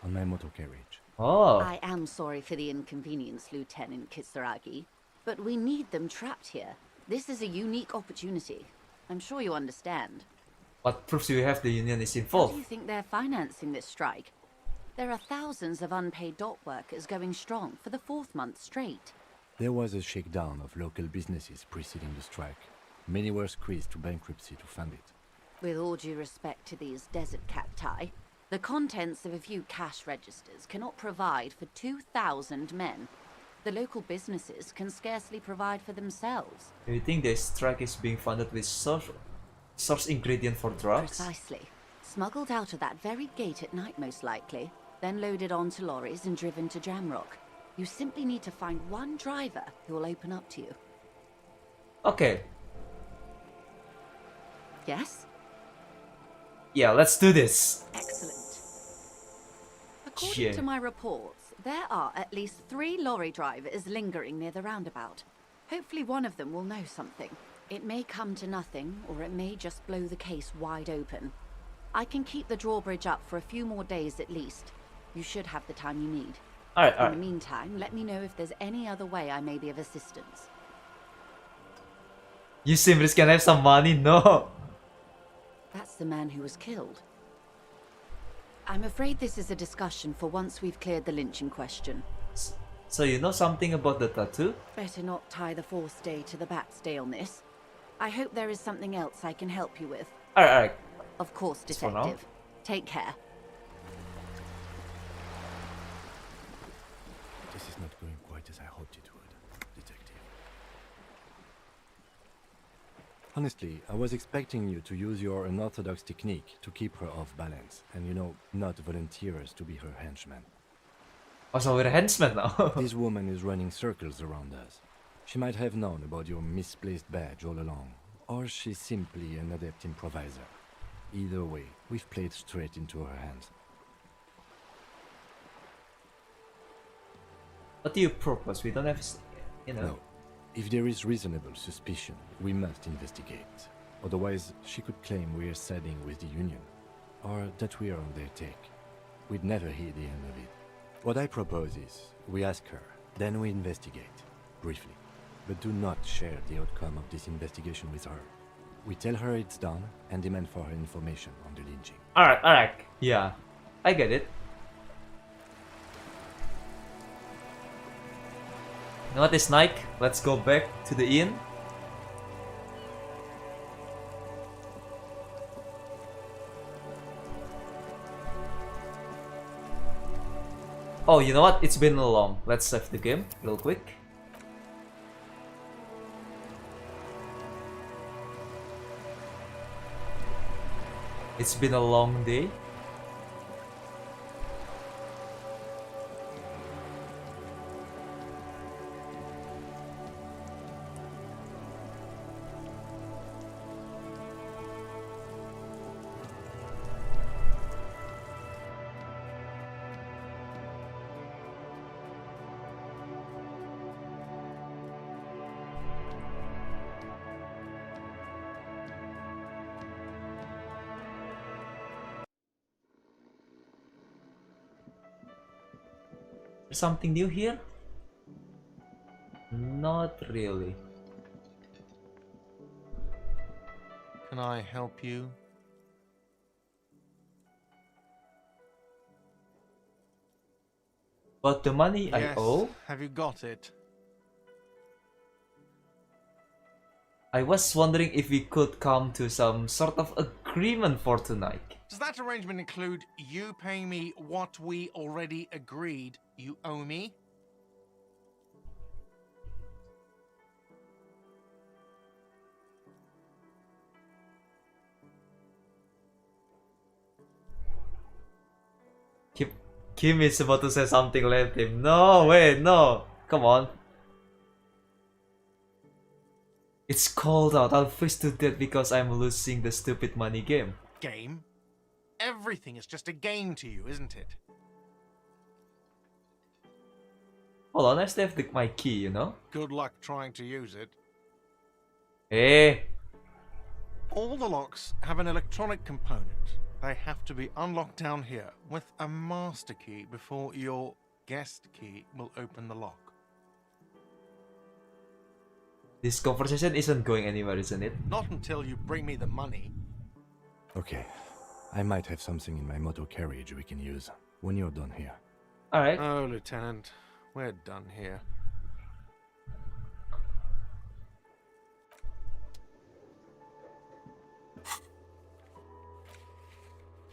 on my motor carriage. Oh. I am sorry for the inconvenience, Lieutenant Kisaragi, but we need them trapped here. This is a unique opportunity. I'm sure you understand. What proofs you have the Union is How involved? do you think they're financing this strike? There are thousands of unpaid dock workers going strong for the 4th month straight. There was a shakedown of local businesses preceding the strike. Many were squeezed to bankruptcy to fund it. With all due respect to these desert cacti, the contents of a few cash registers cannot provide for 2,000 men. The local businesses can scarcely provide for themselves. Do you think the strike is being funded with source ingredient for drugs? Precisely. Smuggled out of that very gate at night, most likely, then loaded onto lorries and driven to Jamrock. You simply need to find one driver who will open up to you. Okay. Yes? Yeah, let's do this. Excellent. According to my reports, there are at least 3 lorry drivers lingering near the roundabout. Hopefully one of them will know something. It may come to nothing, or it may just blow the case wide open. I can keep the drawbridge up for a few more days at least. You should have the time you need. Alright, In the meantime, let me know if there's any other way I may be of assistance. You Simris can have some money? No! That's the man who was killed. I'm afraid this is a discussion for once we've cleared the lynching question. So you know something about the tattoo? Better not tie the fourth day to the bat's day on this. I hope there is something else I can help you with. Alright. Of course, That's for now. Detective. Take care. This is not going quite as I hoped it would, Detective. Honestly, I was expecting you to use your unorthodox technique to keep her off balance, and not volunteer us to be her henchmen. Oh, so we're henchmen now. This woman is running circles around us. She might have known about your misplaced badge all along, or she's simply an adept improviser. Either way, we've played straight into her hands. What do you propose? We don't have, No. If there is reasonable suspicion, we must investigate. Otherwise, she could claim we're siding with the Union, or that we are on their take. We'd never hear the end of it. What I propose is, we ask her, then we investigate, briefly. But do not share the outcome of this investigation with her. We tell her it's done, and demand for her information on the lynching. Alright. Yeah, I get it. You know what is Nike? Let's go back to the inn. Oh, you know what? It's been long. Let's save the game real quick. It's been a long day. There's something new here? Not really. Can I help you? But the money Yes. I owe? Have you got it? I was wondering if we could come to some sort of agreement for tonight. Does that arrangement include you paying me what we already agreed you owe me? Kim is about to say something, let him. No, wait, no. Come on. It's cold out. I'll freeze to death because I'm losing the stupid money game. Game? Everything is just a game to you, isn't it? Hold on, I still have my key, you know? Good luck trying to use it. Hey! All the locks have an electronic component. They have to be unlocked down here with a master key before your guest key will open the lock. This conversation isn't going anywhere, isn't it? Not until you bring me the money. Okay. I might have something in my motor carriage we can use when you're done here. Alright. Oh, Lieutenant, we're done here.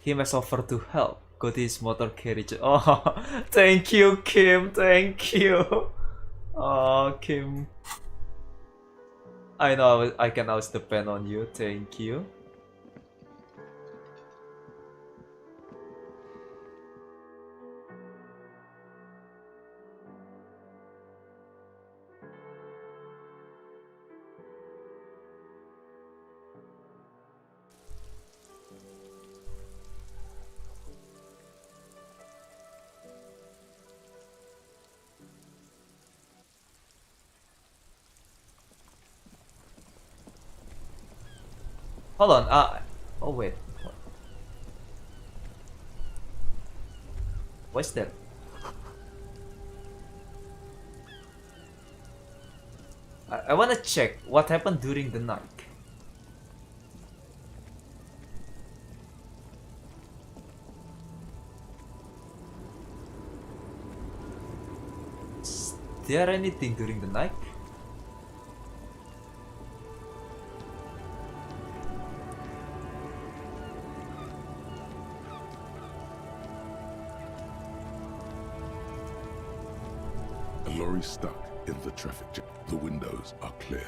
Him has offered to help. Go to his motor carriage. Oh, thank you, Kim. Thank you. Oh, Kim. I know I can always depend on you. Thank you. Hold on. Oh wait. What's that? I wanna check what happened during the night. Is there anything during the night? A lorry stuck in the traffic jam. The windows are clear.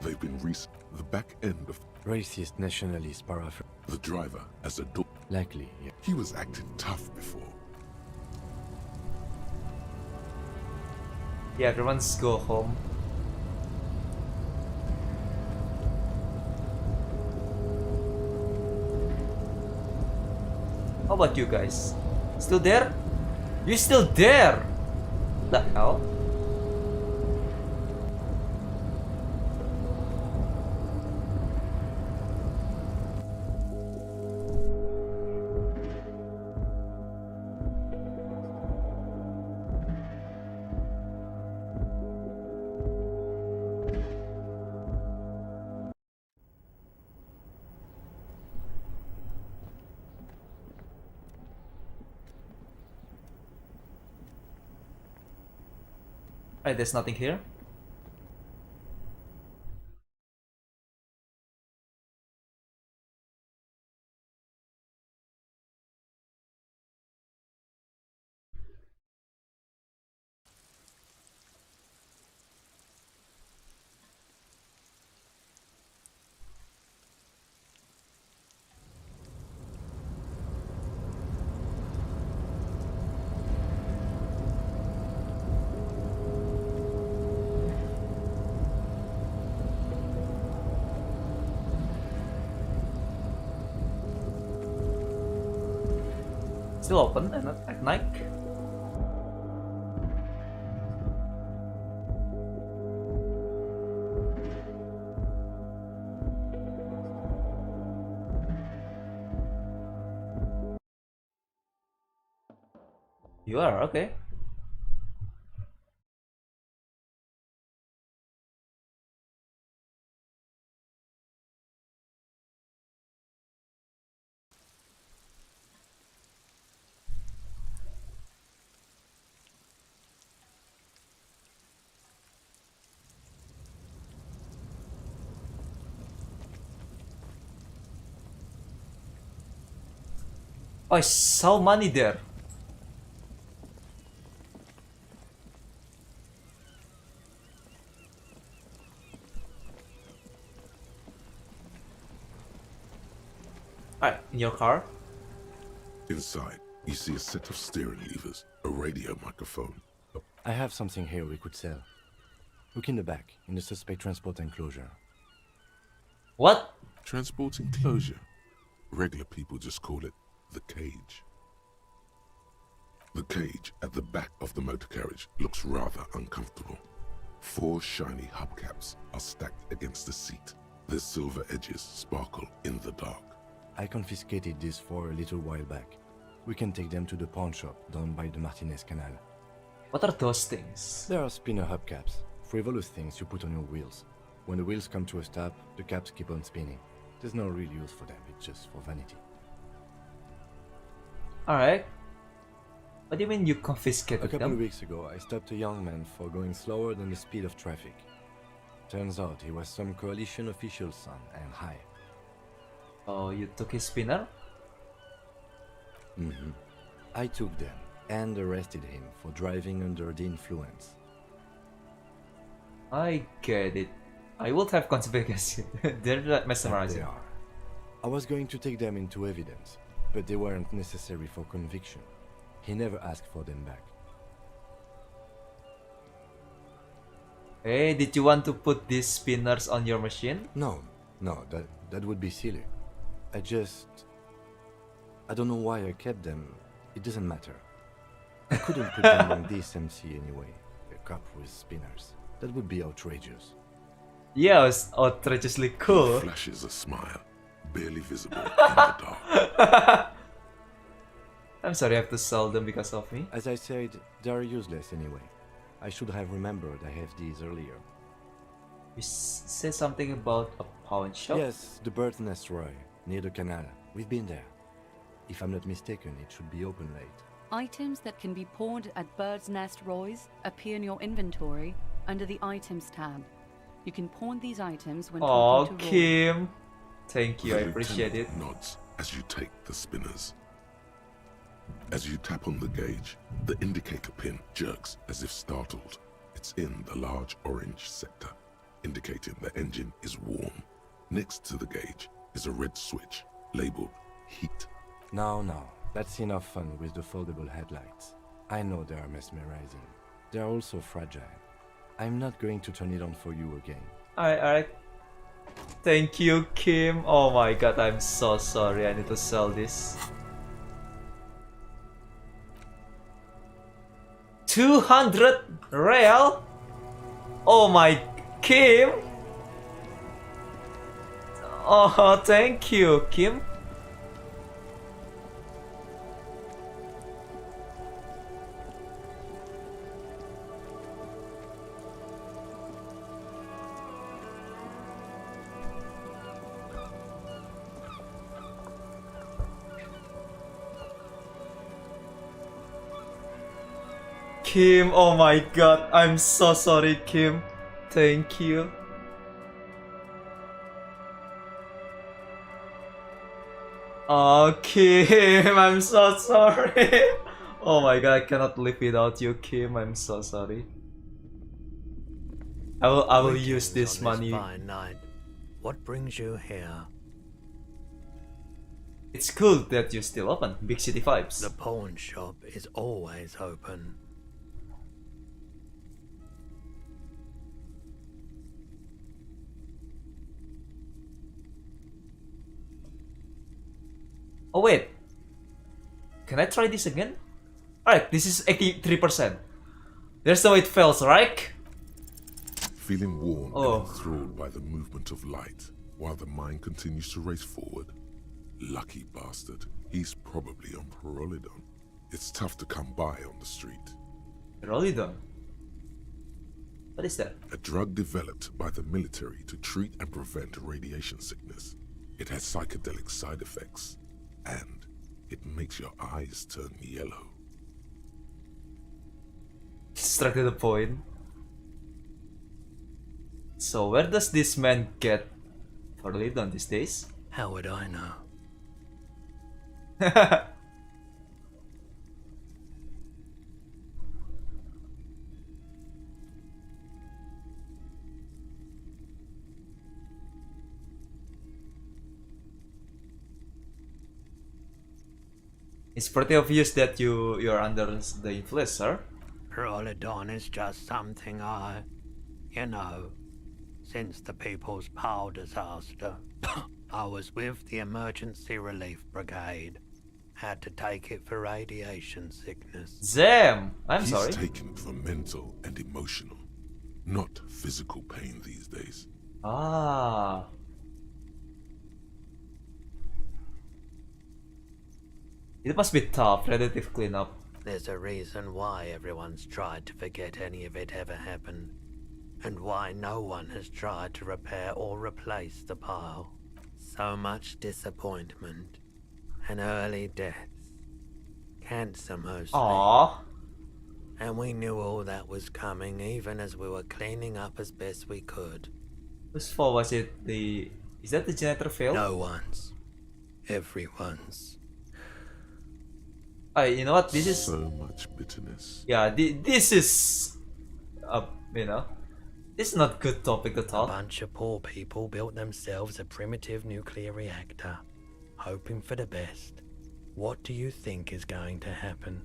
They've been the back end of Racist nationalist paraphr. the driver as a door. Likely, yeah. He was acting tough before. Yeah, everyone's go home. How about you guys? Still there? You still there? The hell? Alright, there's nothing here. Still open at night? You are, okay. Oh, I saw money there. Alright, in your car? Inside, you see a set of steering levers, a radio microphone. I have something here we could sell. Look in the back, in the suspect transport enclosure. What? Transport enclosure. Regular people just call it the cage. The cage at the back of the motor carriage looks rather uncomfortable. 4 shiny hubcaps are stacked against the seat. Their silver edges sparkle in the dark. I confiscated these 4 a little while back. We can take them to the pawn shop down by the Martinez Canal. What are those things? There are spinner hubcaps, frivolous things you put on your wheels. When the wheels come to a stop, the caps keep on spinning. There's no real use for them, it's just for vanity. Alright. What do you mean you confiscated A couple them? of weeks ago, I stopped a young man for going slower than the speed of traffic. Turns out he was some coalition official's son and high. Oh, you took his spinner? I took them and arrested him for driving under the influence. I get it. I would have consequences. They're not They mesmerizing. are. I was going to take them into evidence, but they weren't necessary for conviction. He never asked for them back. Hey, did you want to put these spinners on your machine? No, that would be silly. I don't know why I kept them. It doesn't matter. I couldn't put them on this MC anyway. A cup with spinners. That would be outrageous. Yeah, it's outrageously cool. He flashes a smile, barely visible in the dark. I'm sorry I have to sell them because of me. As I said, they are useless anyway. I should have remembered I have these earlier. You said something about a pawn shop? Yes, the Bird's Nest Roy, near the canal. We've been there. If I'm not mistaken, it should be open late. Items that can be pawned at Bird's Nest Roy's appear in your inventory under the Items tab. You can pawn these items when Oh, talking to Roy. Kim. Thank you, I The appreciate it. lieutenant nods as you take the spinners. As you tap on the gauge, the indicator pin jerks as if startled. It's in the large orange sector, indicating the engine is warm. Next to the gauge is a red switch labeled heat. Now, that's enough fun with the foldable headlights. I know they are mesmerizing. They are also fragile. I'm not going to turn it on for you again. Alright. Thank you, Kim. Oh my god, I'm so sorry. I need to sell this. 200 real? Oh my, Kim. Oh, thank you, Kim. Kim, oh my god, I'm so sorry, Kim. Thank you. Oh, Kim, I'm so sorry. Oh my god, I cannot live without you, Kim. I'm so sorry. I will use this money. Fine night. What brings you here? It's cool that you're still open. Big city vibes. The pawn shop is always open. Oh wait, can I try this again? Alright, this is 83%. There's no way it fails, right? Feeling warm and enthralled by the movement of light, while the mind continues to race forward. Lucky bastard, he's probably on Pyrrolidon. It's tough to come by on the street. Pyrrolidon? What is that? A drug developed by the military to treat and prevent radiation sickness. It has psychedelic side effects, and it makes your eyes turn yellow. Straight to the point. So where does this man get Pyrrolidon these days? How would I know? It's pretty obvious that you're under the influence, sir. Pyrrolidon is just something you know, since the People's Power disaster, I was with the Emergency Relief Brigade. Had to take it for radiation sickness. Damn, I'm sorry. He's taking it for mental and emotional, not physical pain these days. Ah. It must be tough, radiative cleanup. There's a reason why everyone's tried to forget any of it ever happened, and why no one has tried to repair or replace the pile. So much disappointment, and early deaths. Cancer mostly. Aww. And we knew all that was coming even as we were cleaning up as best we could. Whose fault was it? Is that the generator failed? No one's. Everyone's. You know what? This is so much bitterness. yeah. This is you know, this is not good topic to A talk. bunch of poor people built themselves a primitive nuclear reactor, hoping for the best. What do you think is going to happen?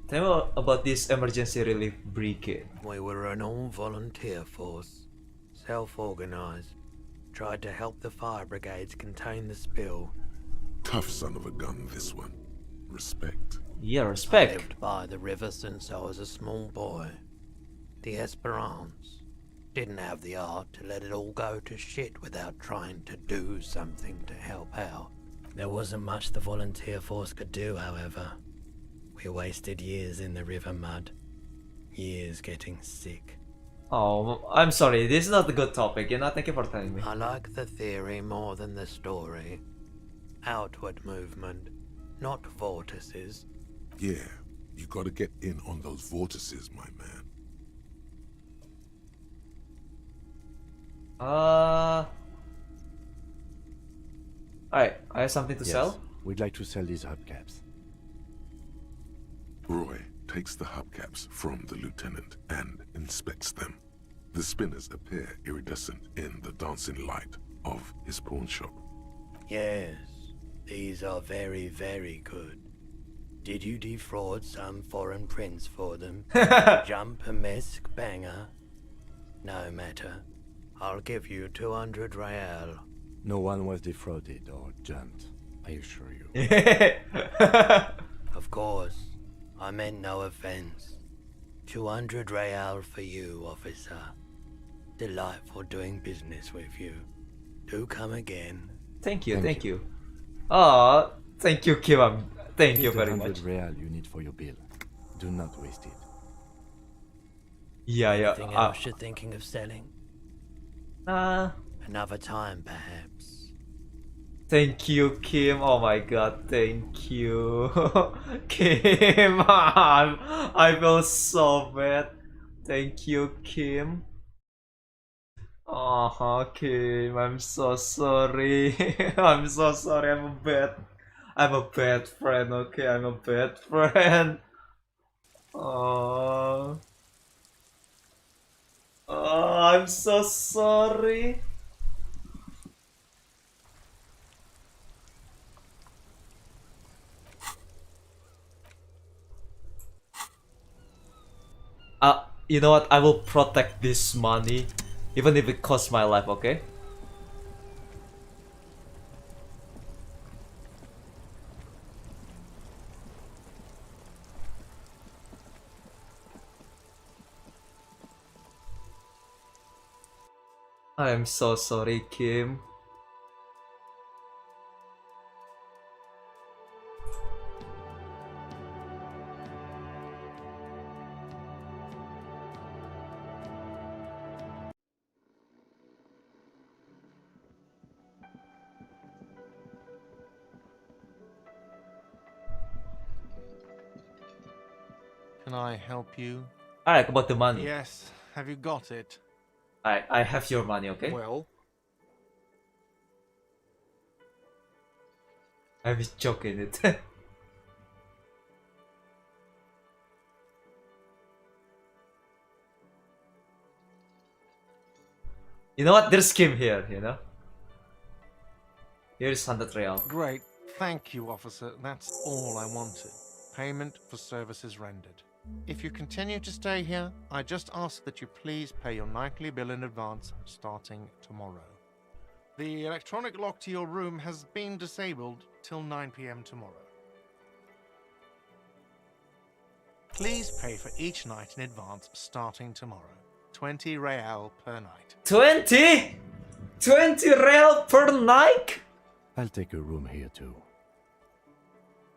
Tell me about this emergency relief brigade. We were an all-volunteer force, self-organized, tried to help the fire brigades contain the spill. Tough son of a gun, this one. Respect. Yeah, I respect. lived by the river since I was a small boy. The Esperance didn't have the art to let it all go to shit without trying to do something to help out. There wasn't much the volunteer force could do, however. We wasted years in the river mud. Years getting sick. Oh, I'm sorry. This is not a good topic. You know, thank you for telling me. I like the theory more than the story. Outward movement, not vortices. Yeah, you gotta get in on those vortices, my man. Alright, I have something to Yes, sell. we'd like to sell these hubcaps. Roy takes the hubcaps from the lieutenant and inspects them. The spinners appear iridescent in the dancing light of his pawn shop. Yes, these are very, very good. Did you defraud some foreign prince for them? Jump a mesk banger? No matter. I'll give you 200 real. No one was defrauded or jumped, I assure you. Of course, I meant no offense. 200 real for you, officer. Delightful doing business with you. Do come again. Thank you, thank you. Oh, thank you, Kim. Thank you Here's the very 100 much. real you need for your bill. Do not waste it. Yeah, Anything else you're thinking of selling? Another time, perhaps. Thank you, Kim. Oh my god, thank you. Kim, I feel so bad. Thank you, Kim. Kim, I'm so sorry. I'm so sorry. I'm a bad friend. Okay, I'm a bad friend. Oh, I'm so sorry. You know what? I will protect this money, even if it costs my life, okay? I am so sorry, Kim. Can I help you? Alright, about the money. Yes. Have you got it? I have your money, okay? Well, I was joking it. You know what? There's Kim here, you know? Here's 100 real. great. Thank you, officer. That's all I wanted. Payment for services rendered. If you continue to stay here, I just ask that you please pay your nightly bill in advance starting tomorrow. The electronic lock to your room has been disabled till 9 p.m. tomorrow. Please pay for each night in advance starting tomorrow. 20 real per night. 20? 20 real per night? I'll take a room here too.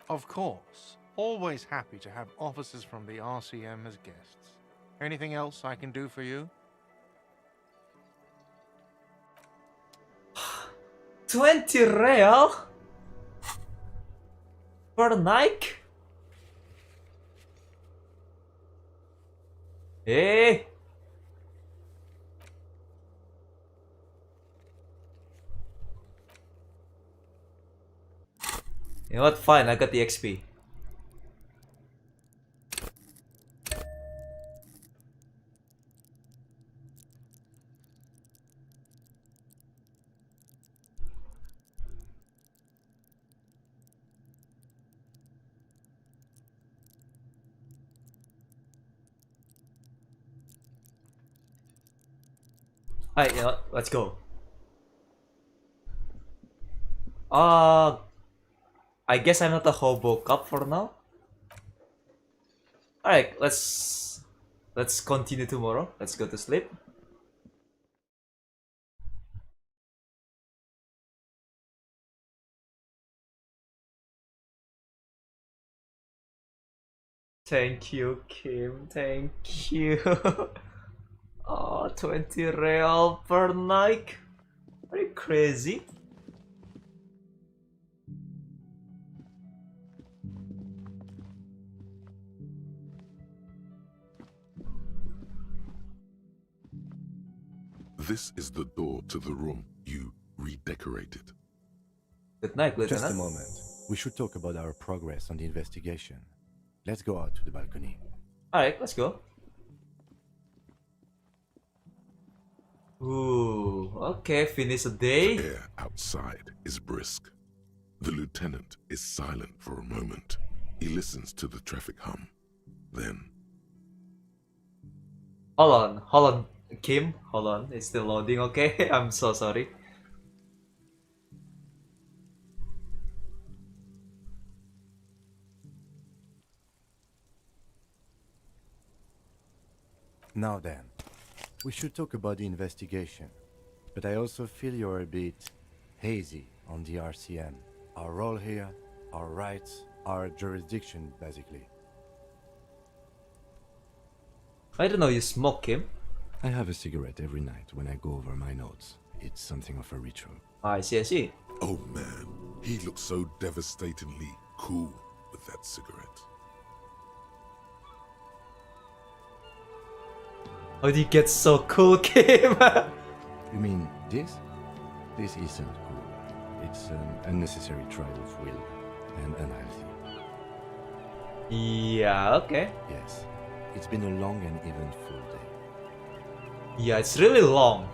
Of course. Always happy to have officers from the RCM as guests. Anything else I can do for you? 20 real? Per night? Hey! You know what? Fine, I got the XP. Alright, you know what? Let's go. I guess I'm not a hobo cop for now. Alright, let's continue tomorrow. Let's go to sleep. Thank you, Kim. Thank you. Oh, 20 real per night. Are you crazy? This is the door to the room you redecorated. Good night, Lieutenant. Just a moment. We should talk about our progress on the investigation. Let's go out to the balcony. Alright, let's go. Ooh, okay, finish a day. The air outside is brisk. The lieutenant is silent for a moment. He listens to the traffic hum. Then... Hold on. Kim, hold on. It's still loading, okay? I'm so sorry. Now then, we should talk about the investigation. But I also feel you're a bit hazy on the RCM. Our role here, our rights, our jurisdiction, basically. I don't know, you smoke, Kim? I have a cigarette every night when I go over my notes. It's something of a ritual. I see. Oh man, he looks so devastatingly cool with that cigarette. How do you get so cool, Kim? You mean this? This isn't cool. It's an unnecessary trial of will and unhealthy. Yeah, okay. Yes, it's been a long and eventful day. Yeah, it's really long.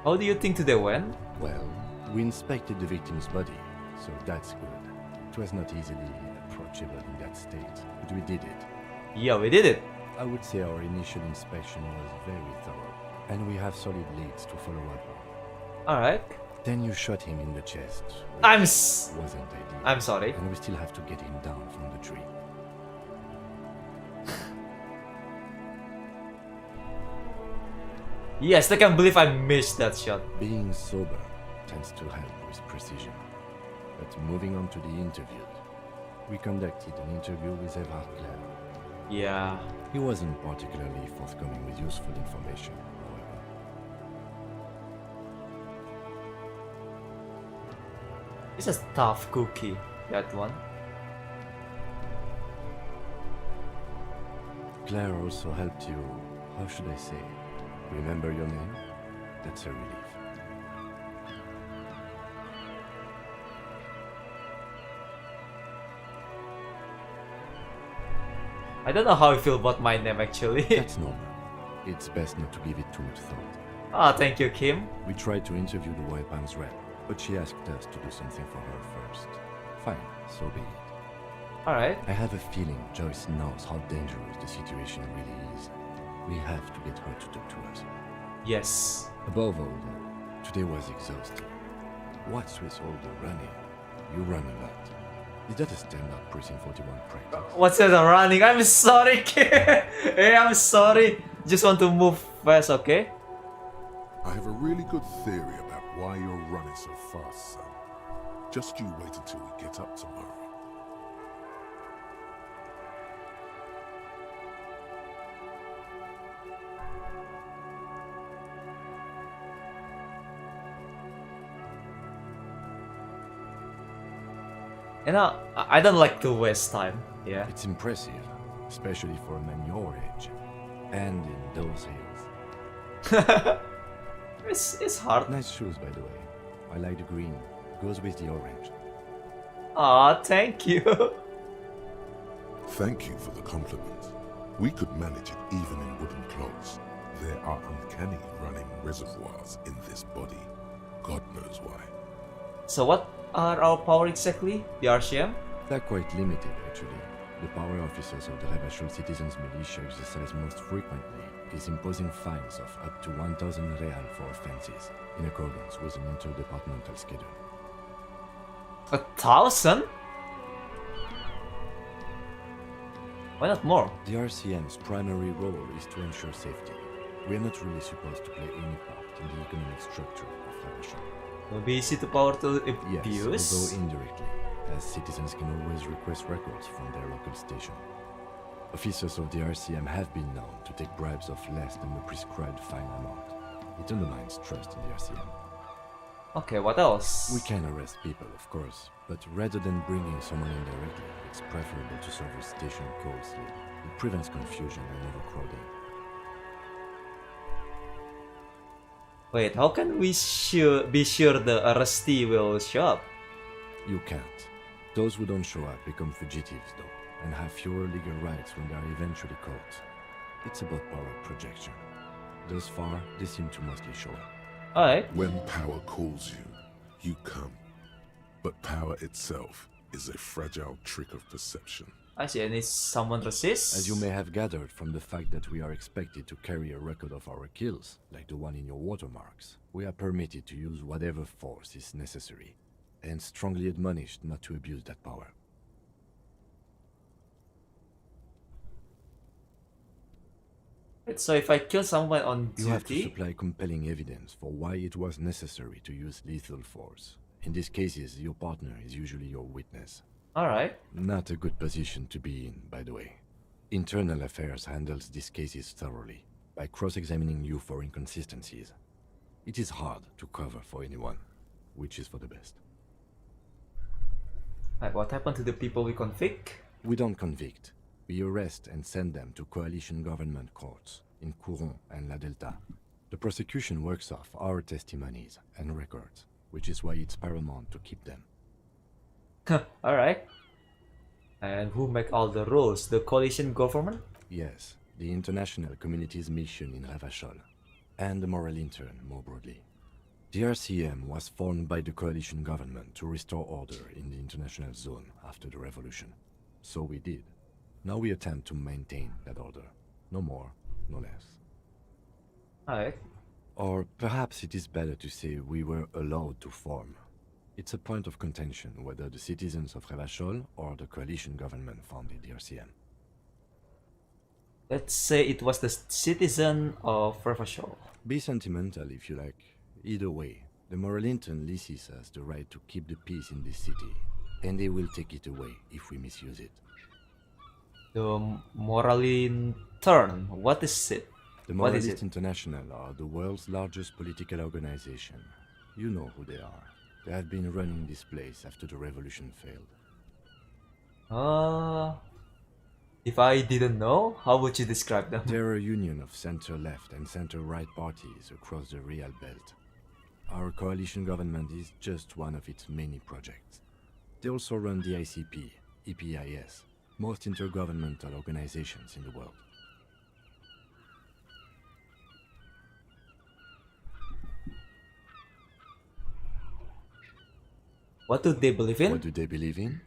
How do you think today went? Well, we inspected the victim's body, so that's good. It was not easily approachable in that state, but we did it. Yeah, we did it. I would say our initial inspection was very thorough, and we have solid leads to follow up on. Alright. Then you shot him in the chest. Wasn't ideal. I'm sorry. And we still have to get him down from the tree. Yes, I can't believe I missed that shot. Being sober tends to help with precision. But moving on to the interview. We conducted an interview with Everard Clare. Yeah. He wasn't particularly forthcoming with useful information, however. It's a tough cookie, that one. Claire also helped you, how should I say, remember your name? That's a relief. I don't know how I feel about my name actually. That's normal. It's best not to give it too much thought. Ah, thank you, Kim. We tried to interview the White Palms rep, but she asked us to do something for her first. Fine, so be it. Alright. I have a feeling Joyce knows how dangerous the situation really is. We have to get her to talk to us. Yes. Above all, though, today was exhausting. What's with all the running? You run a lot. Is that a standard Precinct 41 practice? What's that running? I'm sorry, Kim. Hey, I'm sorry. Just want to move fast, okay? I have a really good theory about why you're running so fast, son. Just you wait until we get up tomorrow. You know, I don't like to waste time. Yeah. It's impressive, especially for a man your age. And in those hills. It's hard. Nice shoes, by the way. I like the green. Goes with the orange. Aw, thank you. Thank you for the compliment. We could manage it even in wooden clogs. There are uncanny running reservoirs in this body. God knows why. So what are our power exactly? The RCM? They're quite limited, actually. The power officers of the Revachol Citizens Militia exercise most frequently is imposing fines of up to 1,000 real for offenses, in accordance with an interdepartmental schedule. 1,000? Why not more? The RCM's primary role is to ensure safety. We are not really supposed to play any part in the economic structure of Revachol. It will be easy to power to abuse. Yes, although indirectly, as citizens can always request records from their local station. Officers of the RCM have been known to take bribes of less than the prescribed fine amount. It undermines trust in the RCM. Okay, what else? We can arrest people, of course, but rather than bringing someone in directly, it's preferable to serve a station closely. It prevents confusion and overcrowding. Wait, how can we be sure the arrestee will show up? You can't. Those who don't show up become fugitives, though, and have fewer legal rights when they are eventually caught. It's about power projection. Thus far, they seem to mostly show up. Alright. When power calls you, you come. But power itself is a fragile trick of perception. I see, and is someone resist? As you may have gathered from the fact that we are expected to carry a record of our kills, like the one in your watermarks, we are permitted to use whatever force is necessary, and strongly admonished not to abuse that power. So if I kill someone on duty... You have to supply compelling evidence for why it was necessary to use lethal force. In these cases, your partner is usually your witness. Alright. Not a good position to be in, by the way. Internal Affairs handles these cases thoroughly, by cross-examining you for inconsistencies. It is hard to cover for anyone, which is for the best. What happened to the people we convict? We don't convict. We arrest and send them to coalition government courts in Couron and La Delta. The prosecution works off our testimonies and records, which is why it's paramount to keep them. Alright. And who make all the rules? The coalition government? Yes, the international community's mission in Revachol, and the moral intern more broadly. The RCM was formed by the coalition government to restore order in the international zone after the revolution. So we did. Now we attempt to maintain that order. No more, no less. Alright. Or perhaps it is better to say we were allowed to form. It's a point of contention whether the citizens of Revachol or the coalition government founded the RCM. Let's say it was the citizen of Revachol. Be sentimental if you like. Either way, the moral intern leases us the right to keep the peace in this city, and they will take it away if we misuse it. The moral intern, what is it? The Moralist International are the world's largest political organization. You know who they are. They have been running this place after the revolution failed. If I didn't know, how would you describe them? They're a union of center-left and center-right parties across the Real Belt. Our coalition government is just one of its many projects. They also run the ICP, EPIS, most intergovernmental organizations in the world. What do they believe in? What do they believe in?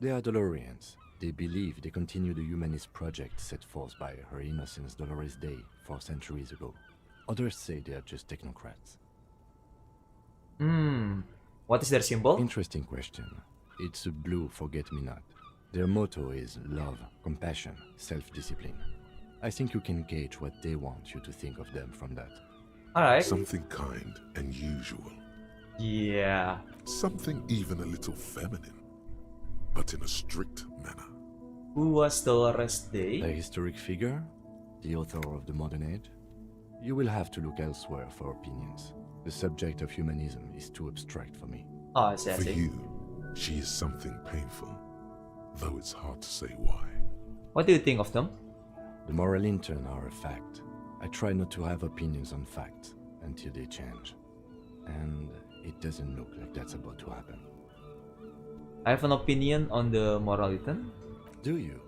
They are Dolorians. They believe they continue the humanist project set forth by Her Innocence Dolores Day 4 centuries ago. Others say they are just technocrats. What is their symbol? Interesting question. It's a blue forget-me-not. Their motto is love, compassion, self-discipline. I think you can gauge what they want you to think of them from that. Alright. Something kind and usual. Yeah. Something even a little feminine, but in a strict manner. Who was Dolores Day? A historic figure? The author of the modern age? You will have to look elsewhere for opinions. The subject of humanism is too abstract for me. Oh, I see, I For see. you, she is something painful, though it's hard to say why. What do you think of them? The moral intern are a fact. I try not to have opinions on facts until they change. And it doesn't look like that's about to happen. I have an opinion on the morality. Do you?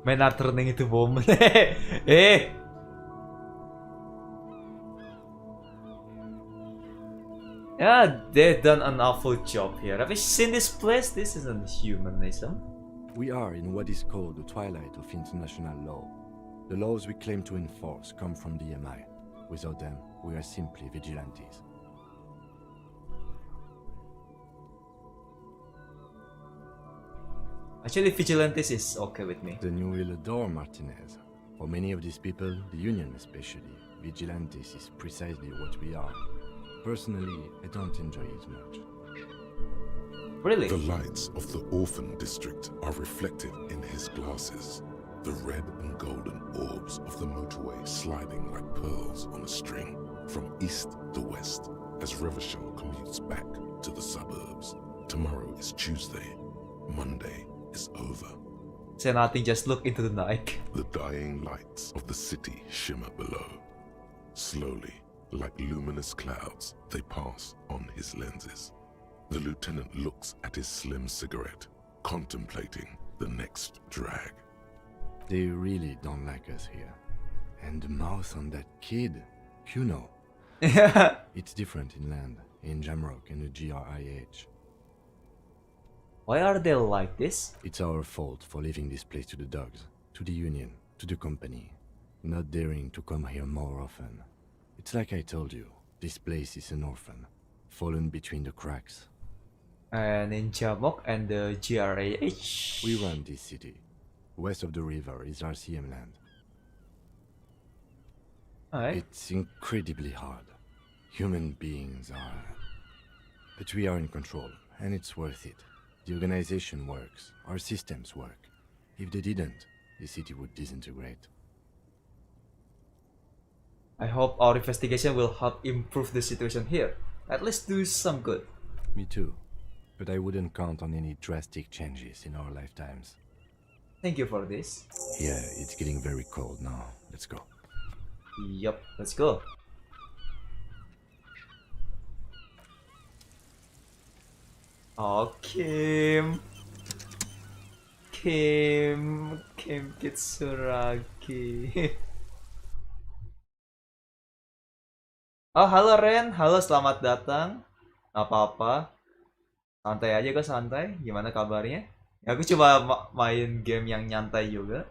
Men are turning into woman. Eh. Yeah, they've done an awful job here. Have you seen this place? This isn't humanism. We are in what is called the twilight of international law. The laws we claim to enforce come from the MI. Without them, we are simply vigilantes. Actually, vigilantes is okay with me. Then you will adore Martinez. For many of these people, the Union especially, vigilantes is precisely what we are. Personally, I don't enjoy it much. Really? The lights of the orphan district are reflected in his glasses. The red and golden orbs of the motorway sliding like pearls on a string from east to west as Revachol commutes back to the suburbs. Tomorrow is Tuesday. Monday is over. Say nothing, just look into the night. The dying lights of the city shimmer below. Slowly, like luminous clouds, they pass on his lenses. The lieutenant looks at his slim cigarette, contemplating the next drag. They really don't like us here. And the mouth on that kid, Kuno. It's different inland, in Jamrock and the GRIH. Why are they like this? It's our fault for leaving this place to the dogs, to the Union, to the company. Not daring to come here more often. It's like I told you, this place is an orphan, fallen between the cracks. And in Jamrock and the GRAH? We run this city. West of the river is RCM land. Alright. It's incredibly hard. Human beings are... But we are in control, and it's worth it. The organization works, our systems work. If they didn't, the city would disintegrate. I hope our investigation will help improve the situation here. At least do some good. Me too. But I wouldn't count on any drastic changes in our lifetimes. Thank you for this. Yeah, it's getting very cold now. Let's go. Yup, let's go. Oh, Kim Kitsuragi. Oh, halo Ren. Halo, selamat datang. Apa-apa. Santai aja kok, santai. Gimana kabarnya? Ya, aku coba main game yang nyantai juga.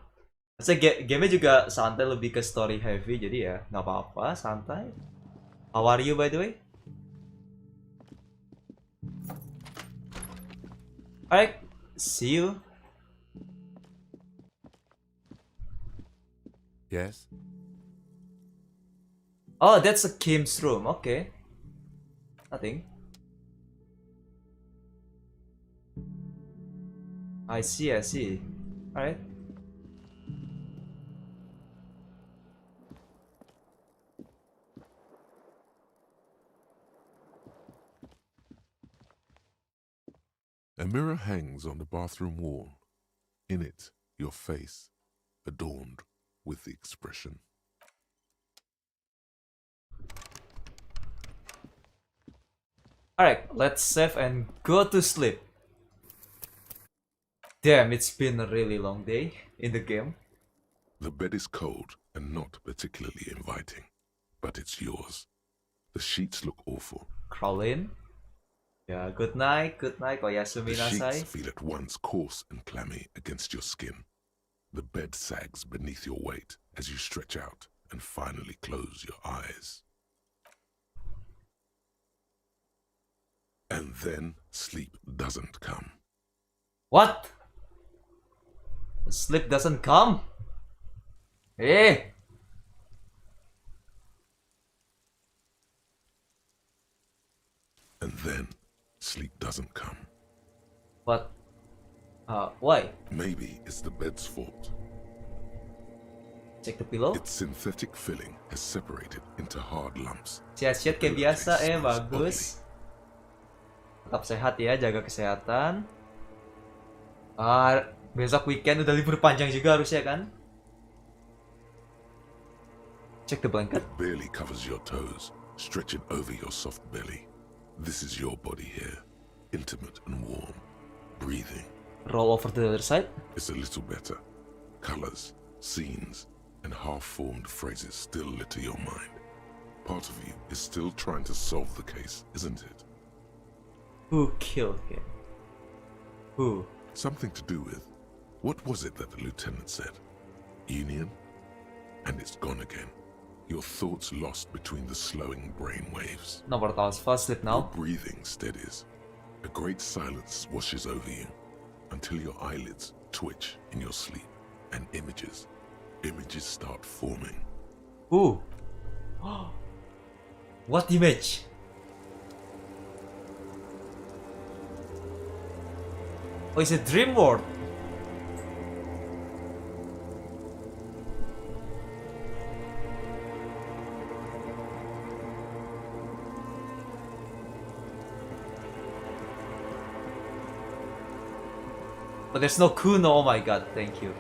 Maksudnya gamenya juga santai, lebih ke story heavy. Jadi ya, nggak apa-apa, santai. How are you by the way? Alright, see you. Yes? Oh, that's a Kim's room. Okay. Nothing. I see, I see. Alright. A mirror hangs on the bathroom wall. In it, your face, adorned with the expression. Alright, let's save and go to sleep. Damn, it's been a really long day in the game. The bed is cold and not particularly inviting, but it's yours. The sheets look awful. Crawl in. Yeah, good night, oyasumi The nasai. sheets feel at once coarse and clammy against your skin. The bed sags beneath your weight as you stretch out and finally close your eyes. And then sleep doesn't come. What? Sleep doesn't come? Hey! And then sleep doesn't come. What? Why? Maybe it's the bed's fault. Check the pillow. Its synthetic filling has separated into hard lumps. Sehat-sehat kayak biasa, bagus. Tetap sehat ya, jaga kesehatan. Besok weekend udah libur panjang juga harusnya kan? Check the blanket. It barely covers your toes, stretching over your soft belly. This is your body here, intimate and warm, breathing. Roll over to the other side. It's a little better. Colors, scenes, and half-formed phrases still litter your mind. Part of you is still trying to solve the case, isn't it? Who killed him? Who? Something to do with, what was it that the lieutenant said? Union? And it's gone again. Your thoughts lost between the slowing brain waves. No more thoughts, fall asleep now. Your breathing steadies. A great silence washes over you until your eyelids twitch in your sleep and images start forming. Ooh. What image? Oh, it's a dream world. But there's no Kuno, oh my god, thank you.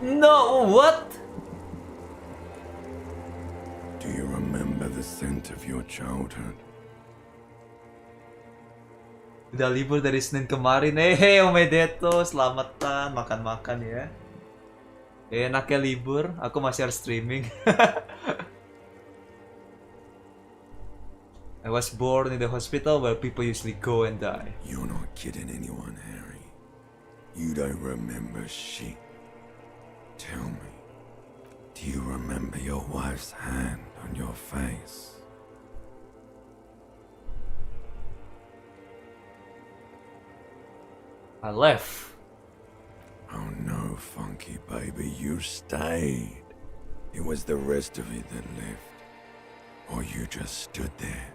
No, what? Do you remember the scent of your childhood? Udah libur dari Senin kemarin, Omedeto, selamatan, makan-makan ya. Enaknya libur, aku masih harus streaming. I was born in the hospital where people usually go and die. You're not kidding anyone, Harry. You don't remember shit. Tell me, do you remember your wife's hand on your face? I left. Oh no, Funky baby, you stayed. It was the rest of it that left. Or you just stood there,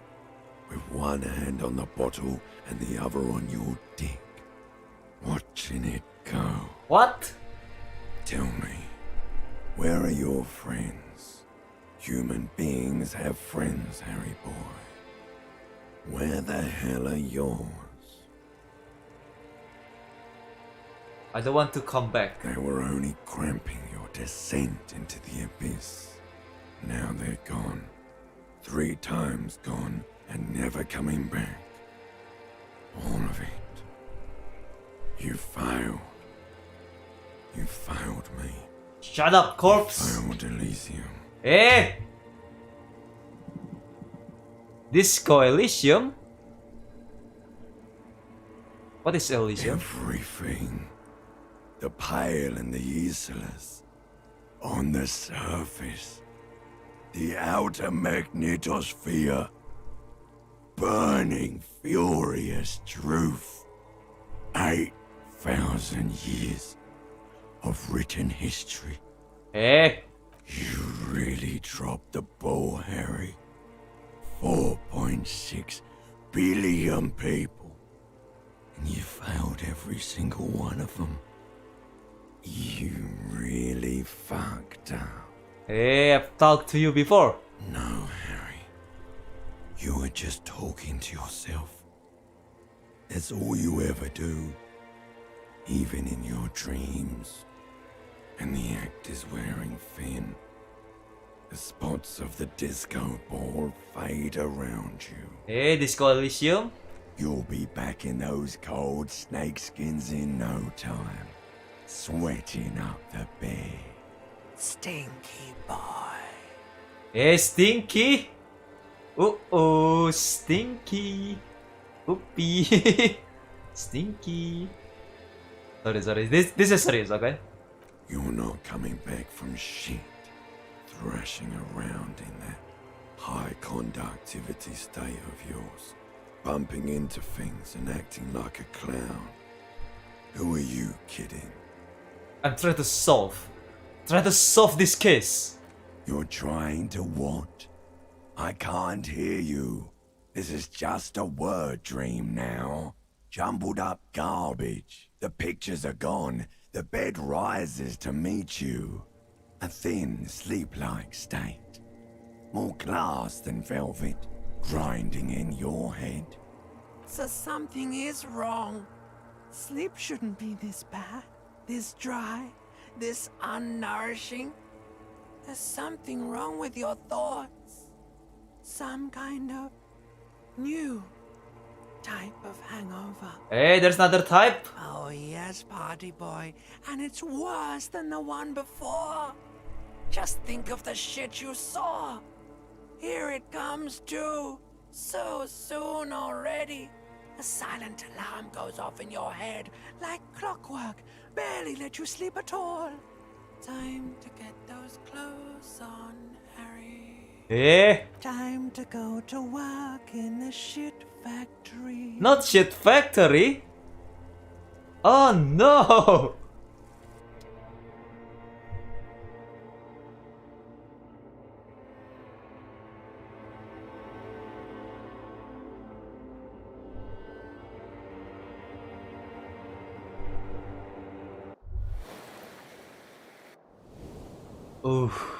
with one hand on the bottle and the other on your dick, watching it go. What? Tell me, where are your friends? Human beings have friends, Harry boy. Where the hell are yours? I don't want to come back. They were only cramping your descent into the abyss. Now they're gone. 3 times gone and never coming back. All of it. You failed. You failed me. Shut up, corpse! You failed Elysium. Disco Elysium? What is Elysium? Everything. The pale and the useless. On the surface. The outer magnetosphere. Burning, furious truth. 8,000 years of written history. You really dropped the ball, Harry. 4.6 billion people. And you failed every single one of them. You really fucked up. I've talked to you before. No, Harry. You were just talking to yourself. That's all you ever do. Even in your dreams. And the act is wearing thin. The spots of the disco ball fade around you. Disco Elysium? You'll be back in those cold snakeskins in no time. Sweating up the bed. Stinky boy. Stinky? Uh-oh, Stinky. Oopie. Stinky. Sorry. This is serious, okay? You're not coming back from shit. Thrashing around in that high conductivity state of yours. Bumping into things and acting like a clown. Who are you kidding? I'm trying to solve this case. You're trying to what? I can't hear you. This is just a word dream now. Jumbled up garbage. The pictures are gone. The bed rises to meet you, a thin, sleep-like state, more glass than velvet, grinding in your head. So something is wrong. Sleep shouldn't be this bad, this dry, this unnourishing. There's something wrong with your thoughts. Some kind of new type of hangover. Hey, there's another type. Oh yes, party boy. And it's worse than the one before. Just think of the shit you saw. Here it comes too. So soon already. A silent alarm goes off in your head like clockwork. Barely let you sleep at all. Time to get those clothes on, Harry. Eh? Time to go to work in the shit factory. Not shit factory. Oh no. Oof.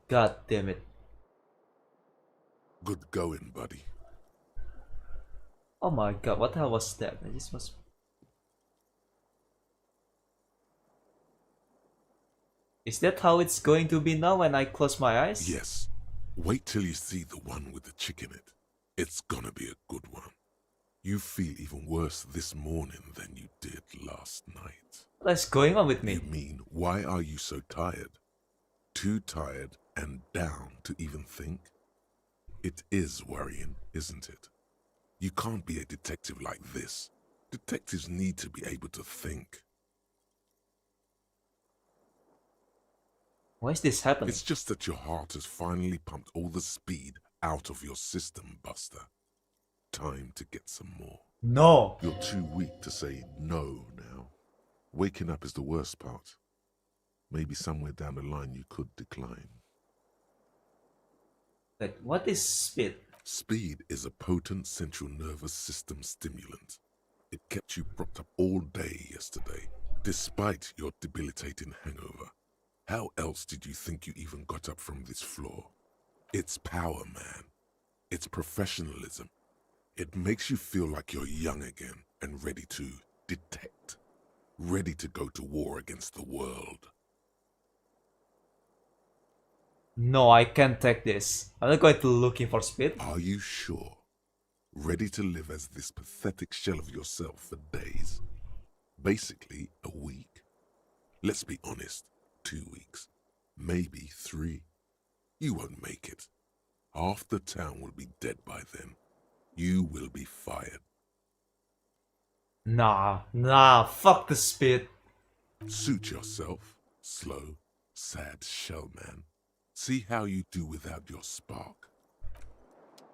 God damn it. Good going, buddy. Oh my god, what the hell was that? I just was... Is that how it's going to be now when I close my eyes? Yes. Wait till you see the one with the chick in it. It's gonna be a good one. You feel even worse this morning than you did last night. What's going on with me? You mean, why are you so tired? Too tired and down to even think? It is worrying, isn't it? You can't be a detective like this. Detectives need to be able to think. Why is this happening? It's just that your heart has finally pumped all the speed out of your system, Buster. Time to get some more. No. You're too weak to say no now. Waking up is the worst part. Maybe somewhere down the line you could decline. Like, what is speed? Speed is a potent central nervous system stimulant. It kept you propped up all day yesterday, despite your debilitating hangover. How else did you think you even got up from this floor? It's power, man. It's professionalism. It makes you feel like you're young again and ready to detect. Ready to go to war against the world. No, I can't take this. I'm not going to looking for speed. Are you sure? Ready to live as this pathetic shell of yourself for days? Basically, a week. Let's be honest, 2 weeks. Maybe 3. You won't make it. Half the town will be dead by then. You will be fired. Nah, fuck the speed. Suit yourself, slow, sad shell man. See how you do without your spark.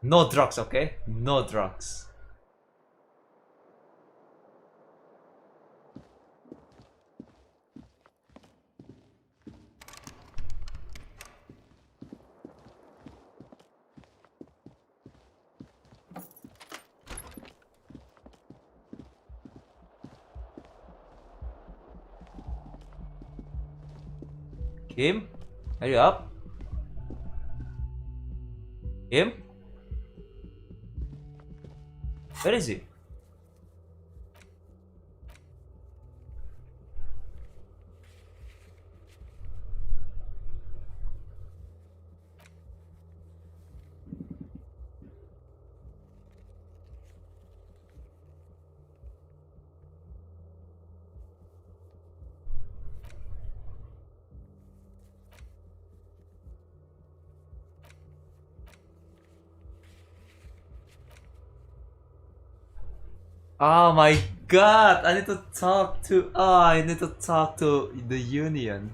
No drugs, okay? No drugs. Kim, are you up? Kim? Where is he? Oh my god, I need to talk to I need to talk to the union.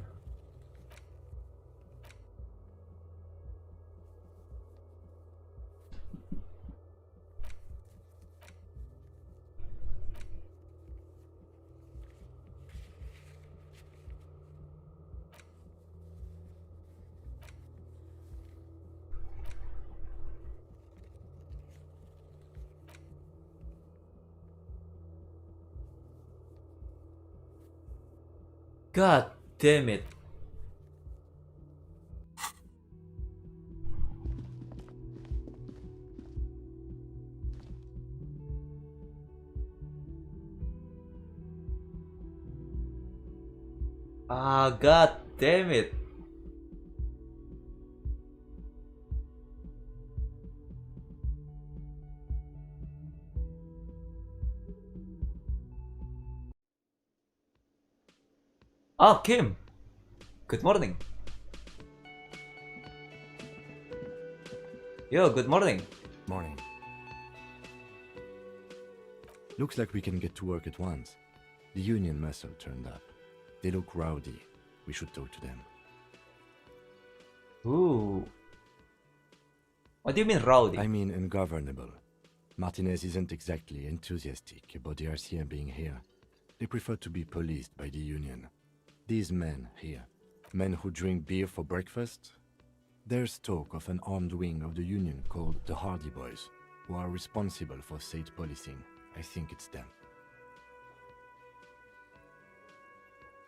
God damn it. Ah, god damn it. Oh, Kim. Good morning. Yo, good morning. Morning. Looks like we can get to work at once. The Union muscle turned up. They look rowdy. We should talk to them. Ooh. What do you mean rowdy? I mean ungovernable. Martinez isn't exactly enthusiastic about the RCM being here. They prefer to be policed by the Union. These men here, men who drink beer for breakfast, there's talk of an armed wing of the Union called the Hardy Boys, who are responsible for state policing. I think it's them.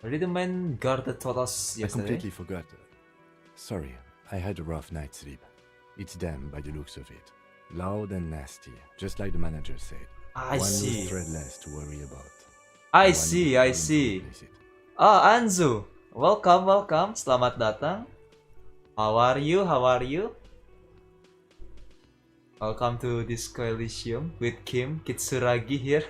Where did the men guard that told us I yesterday? completely forgot. Sorry, I had a rough night's sleep. It's them by the looks of it. Loud and nasty, just like the manager said. I One see. loose thread less to worry about. I One see, loose I thread see. to replace it. Ah, Anzu. Welcome, welcome. Selamat datang. How are you? How are you? Welcome to Disco Elysium with Kim Kitsuragi here.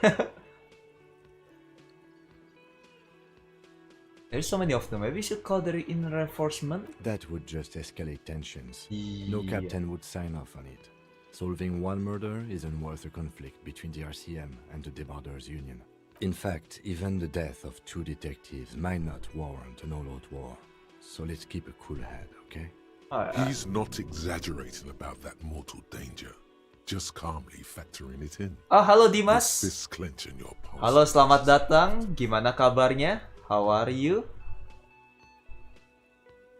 There's so many of them. Maybe we should call the reinforcement? That would just escalate tensions. No Yeah. captain would sign off on it. Solving one murder isn't worth a conflict between the RCM and the Debarders Union. In fact, even the death of 2 detectives might not warrant an all-out war. So let's keep a cool head, okay? He's not exaggerating about that mortal danger, just calmly factoring it in. Oh, halo With Dimas. fists clenching your pulse. Halo, selamat datang. Gimana kabarnya? How are you?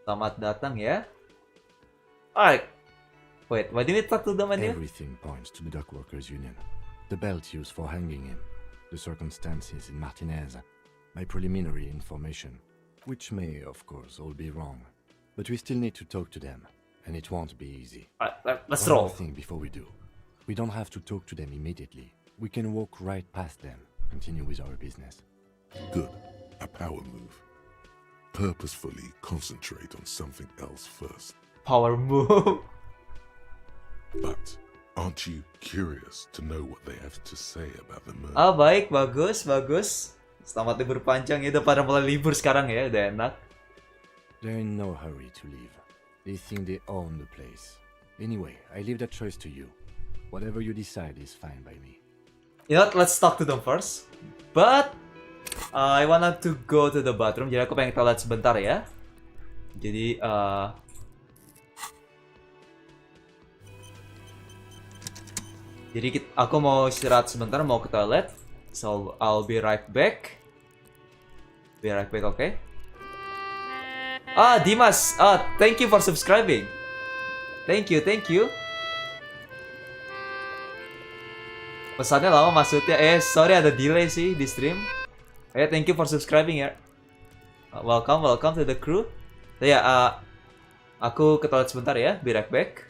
Selamat datang ya. Alright. Wait, why did we talk to them anyway? Everything points to the Dock Workers Union. The belt used for hanging him, the circumstances in Martinez, my preliminary information, which may, of course, all be wrong. But we still need to talk to them, and it won't be easy. Let's One roll. more thing before we do. We don't have to talk to them immediately. We can walk right past them, continue with our business. Good. A power move. Purposefully concentrate on something else first. Power move. But aren't you curious to know what they have to say about the murder? Ah, baik, bagus, bagus. Selamat libur panjang ya, udah pada mulai libur sekarang ya, udah enak. They're in no hurry to leave. They think they own the place. Anyway, I leave that choice to you. Whatever you decide is fine by me. You know what, let's talk to them first. But I wanted to go to the bathroom, jadi aku pengen toilet sebentar ya. Jadi aku mau istirahat sebentar, mau ke toilet. So I'll be right back. Be right back, okay? Ah, Dimas, thank you for subscribing. Thank you, thank you. Pesannya lama maksudnya, sorry ada delay sih di stream. Thank you for subscribing ya. Welcome, welcome to the crew. Ya, aku ke toilet sebentar ya, be right back.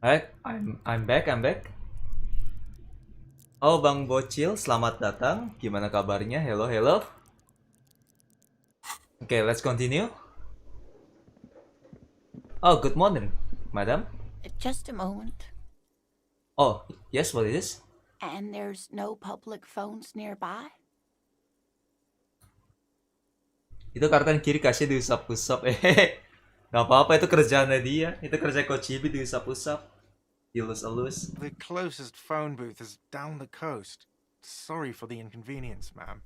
Alright, I'm back. Oh, Bang Bocil, selamat datang. Gimana kabarnya? Hello. Okay, let's continue. Oh, good morning, madam. Just a moment. Oh, yes, what it is? And there's no public phones nearby? Itu kartan kiri kasih diusap-usap. Gak apa-apa, itu kerjaannya dia. Itu kerja Kochiya diusap-usap. Dilus-elus. The closest phone booth is down the coast. Sorry for the inconvenience, ma'am.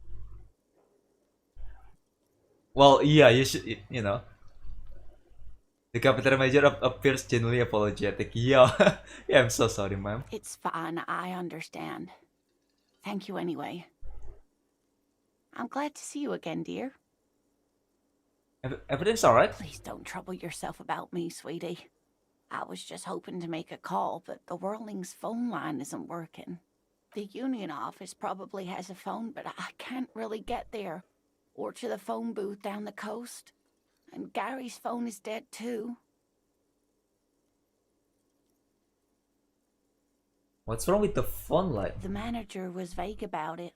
Well, yeah, you should, you know. The Captain Major appears genuinely apologetic. Yeah, yeah, I'm so sorry, ma'am. It's fine, I understand. Thank you anyway. I'm glad to see you again, dear. Everything's alright? Please don't trouble yourself about me, sweetie. I was just hoping to make a call, but the Whirling's phone line isn't working. The union office probably has a phone, but I can't really get there. Or to the phone booth down the coast. And Gary's phone is dead too. What's wrong with the phone line? The manager was vague about it.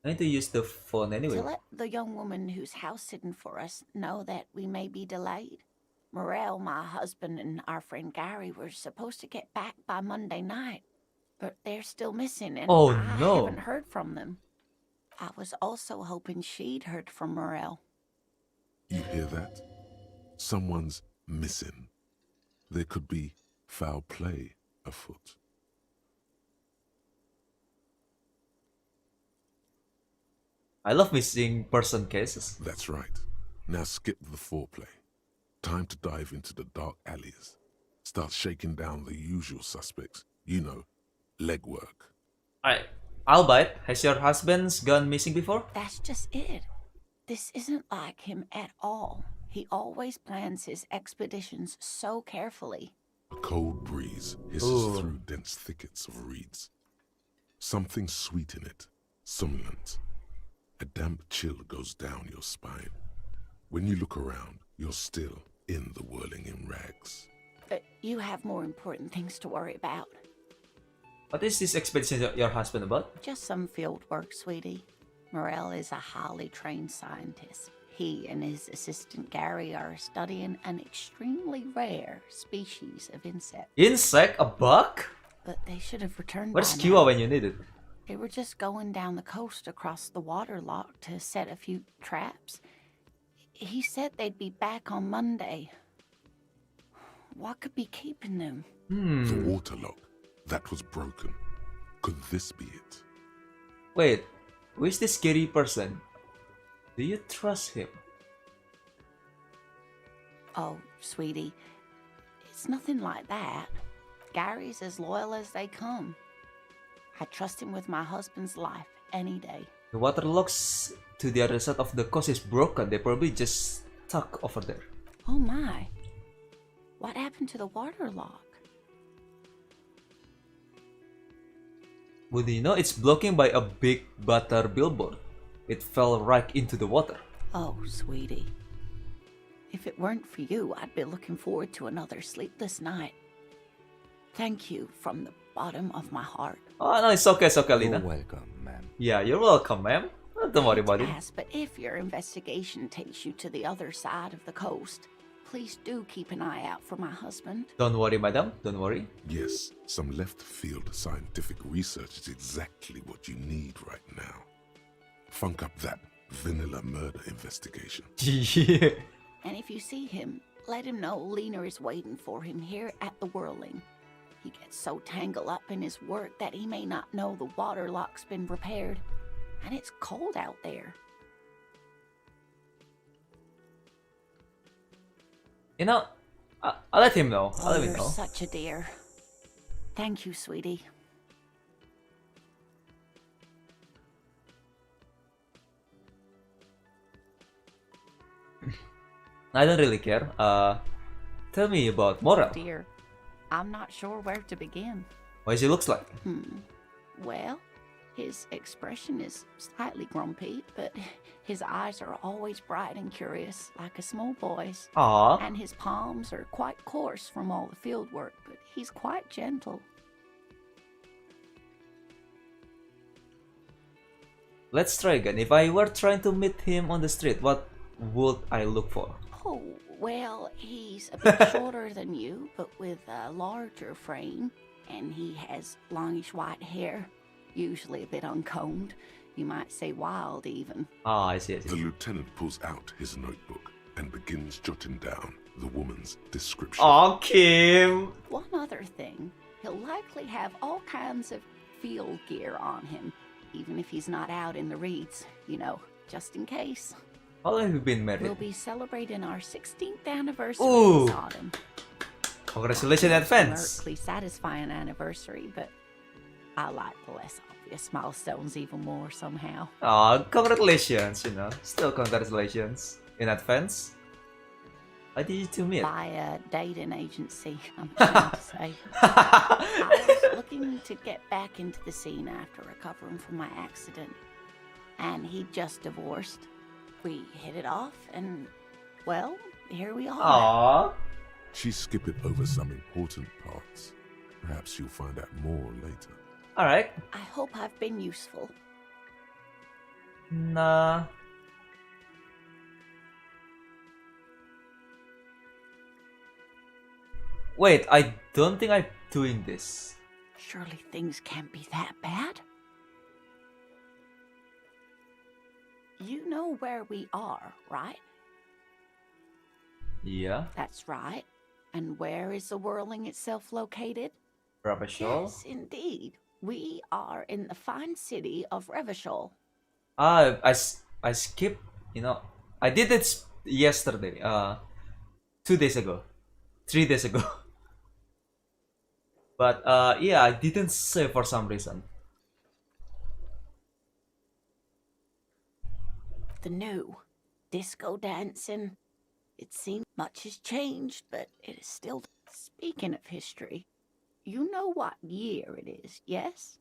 I need to use the phone anyway. To let the young woman who's house sitting for us know that we may be delayed. Morel, my husband, and our friend Gary were supposed to get back by Monday night, but they're still missing, and Oh, I no. haven't heard from them. I was also hoping she'd heard from Morel. You hear that? Someone's missing. There could be foul play afoot. I love missing person cases. That's right. Now skip the foreplay. Time to dive into the dark alleys. Start shaking down the usual suspects. You know, legwork. Alright, I'll bite. Has your husband's gone missing before? That's just it. This isn't like him at all. He always plans his expeditions so carefully. A cold breeze hisses Ooh. through dense thickets of reeds. Something sweet in it, somnolent. A damp chill goes down your spine. When you look around, you're still in the whirling in rags. But you have more important things to worry about. What is this expedition your husband about? Just some field work, sweetie. Morel is a highly trained scientist. He and his assistant Gary are studying an extremely rare species of insect. Insect? A bug? But they should have returned Where's by Kiwa now. when you need it? They were just going down the coast across the water lock to set a few traps. He said they'd be back on Monday. What could be keeping them? The water lock, that was broken. Could this be it? Wait, who is this scary person? Do you trust him? Oh, sweetie, it's nothing like that. Gary's as loyal as they come. I trust him with my husband's life any day. The water locks to the other side of the coast is broken. They probably just stuck over there. Oh my. What happened to the water lock? Would you know it's blocking by a big butter billboard? It fell right into the water. Oh, sweetie. If it weren't for you, I'd be looking forward to another sleepless night. Thank you from the bottom of my heart. Oh no, it's okay, Lina. You're welcome, ma'am. Yeah, you're welcome, ma'am. Don't worry about it. Yes, but if your investigation takes you to the other side of the coast, please do keep an eye out for my husband. Don't worry, madam. Don't worry. Yes, some left-field scientific research is exactly what you need right now. Funk up that vanilla murder investigation. Yeah. And if you see him, let him know Lena is waiting for him here at the Whirling. He gets so tangled up in his work that he may not know the water lock's been repaired. And it's cold out there. You know, I'll let him know. I'll let him You're know. such a dear. Thank you, sweetie. I don't really care. Tell me about Morel. Dear, I'm not sure where to begin. What he looks like. Well, His expression is slightly grumpy, but his eyes are always bright and curious, like a small boy's. Aww. And his palms are quite coarse from all the field work, but he's quite gentle. Let's try again. If I were trying to meet him on the street, what would I look for? Oh, well, he's a bit shorter than you, but with a larger frame, and he has longish white hair, usually a bit uncombed. You might say wild, even. Ah, I see, I see. The lieutenant pulls out his notebook and begins jotting down the woman's description. Oh, Kim! One other thing, he'll likely have all kinds of field gear on him, even if he's not out in the reeds, you know, just in case. How long have you been married? We'll be celebrating our 16th anniversary Ooh. this autumn. Congratulations in advance. Commercially satisfying anniversary, but I like the less obvious milestones even more somehow. Oh, congratulations, you know. Still congratulations in advance. How did you two meet? By a dating agency, I'm trying to say. I was looking to get back into the scene after recovering from my accident, and he'd just divorced. We hit it off, and, well, here we are. Aww. She's skipping over some important parts. Perhaps you'll find out more later. Alright. I hope I've been useful. Nah. Wait, I don't think I'm doing this. Surely things can't be that bad. You know where we are, right? Yeah. That's right. And where is the whirling itself located? Revachol? Yes, indeed. We are in the fine city of Revachol. I skipped, you know, I did it yesterday, 2 days ago, 3 days ago. But, yeah, I didn't save for some reason. The new disco dancing. It seems much has changed, but it is still. Speaking of history, you know what year it is, yes?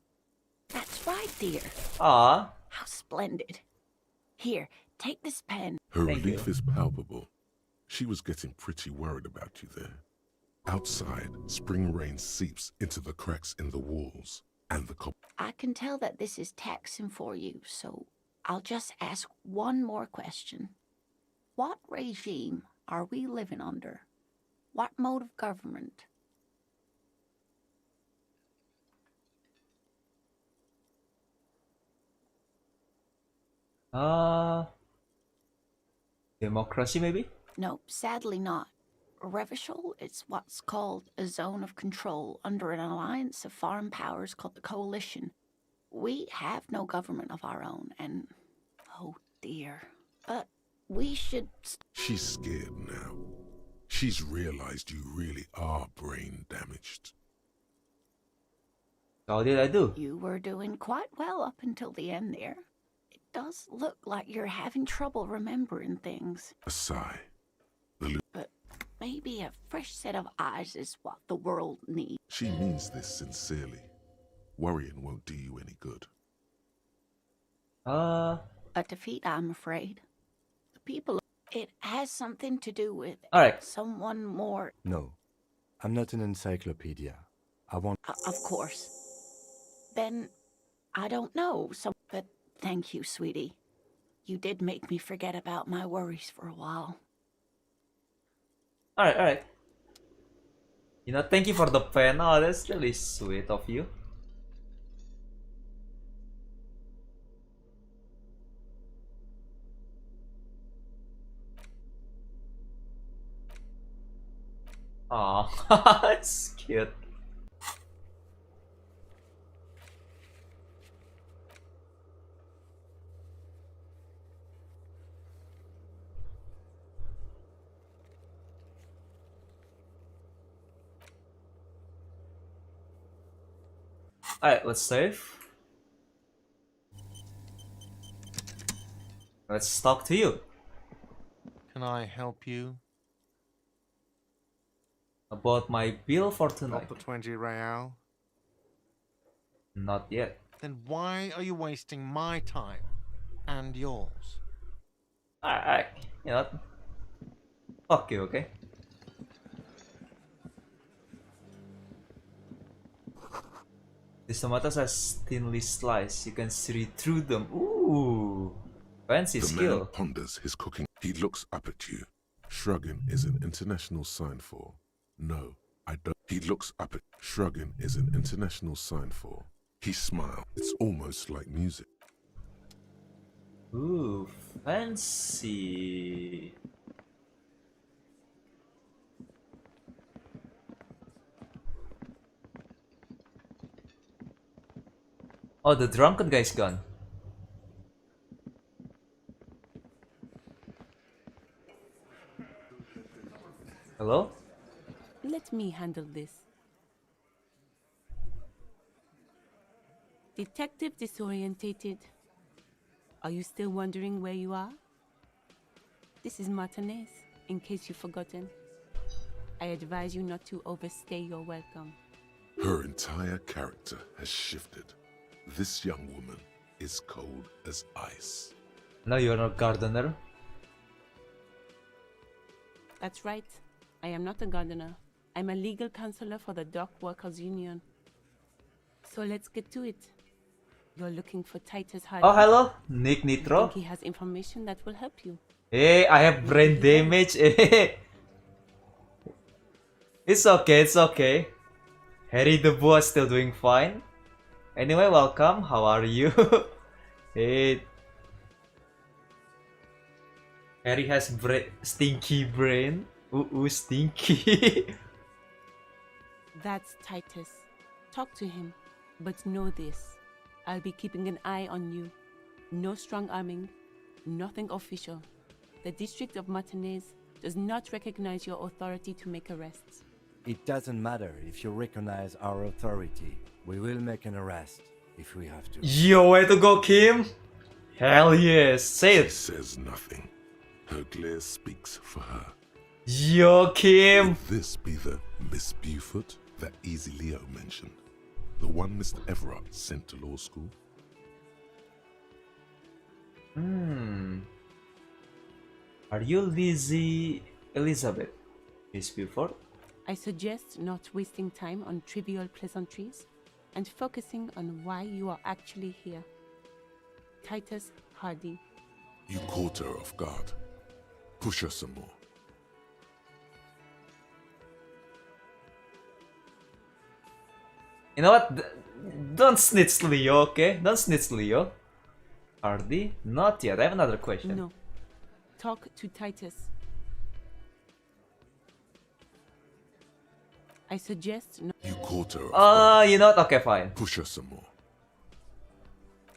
That's right, dear. Ah. How splendid. Here, take this pen. Her relief is palpable. She was getting pretty worried about you there. Outside, spring rain seeps into the cracks in the walls and the I can tell that this is taxing for you, so I'll just ask one more question. What regime are we living under? What mode of government? Democracy maybe? No, sadly not. Revachol is what's called a zone of control under an alliance of foreign powers called the Coalition. We have no government of our own, and oh dear. But we should. She's scared now. She's realized you really are brain damaged. How did I do? You were doing quite well up until the end there. It does look like you're having trouble remembering things. A sigh. But maybe a fresh set of eyes is what the world needs. She means this sincerely. Worrying won't do you any good. A defeat, I'm afraid. The people. It has something to do with someone more. No, I'm not an encyclopedia. I want. Of course. Then I don't know. But thank you, sweetie. You did make me forget about my worries for a while. Alright. You know, thank you for the pen. Oh, that's really sweet of you. Aw, it's cute. Alright, let's save. Let's talk to you. Can I help you? About my bill for tonight. Got the 20 real? Not yet. then why are you wasting my time and yours? You know, fuck you, okay? These tomatoes are thinly sliced. You can see through them. Ooh, fancy The skill. man ponders his cooking. He looks up at you. Shrugging is an international sign for no, I don't. He looks up at shrugging is an international sign for he smiles. It's almost like music. Ooh, fancy. Oh, the drunken guy's gone. Hello? Let me handle this. Detective disorientated. Are you still wondering where you are? This is Martinez, in case you've forgotten. I advise you not to overstay your welcome. Her entire character has shifted. This young woman is cold as ice. No, you're not gardener. That's right. I am not a gardener. I'm a legal counselor for the Dock Workers Union. So let's get to it. You're looking for Titus Hardy. Oh, hello, Nick Nitro. I think he has information that will help you. Hey, I have brain damage. It's okay, it's okay. Harry the Boa is still doing fine. Anyway, welcome. How are you? Hey. Harry has stinky brain. Ooh, stinky. That's Titus. Talk to him. But know this. I'll be keeping an eye on you. No strong arming. Nothing official. The District of Martinez does not recognize your authority to make arrests. It doesn't matter if you recognize our authority. We will make an arrest if we have to. Yo, way to go, Kim! Hell yes, say She it. says nothing. Her glare speaks for her. Yo, Kim! Would this be the Miss Beaufort that Easy Leo mentioned? The one Mr. Everard sent to law school? Are you Lizzie Elizabeth? Miss Buford? I suggest not wasting time on trivial pleasantries and focusing on why you are actually here. Titus Hardy. You caught her off guard. Push her some more. You know what? Don't snitch Leo, okay? Don't snitch Leo. Hardy? Not yet. I have another question. No. Talk to Titus. I suggest no. You caught her off guard. You know what? Okay, fine. Push her some more.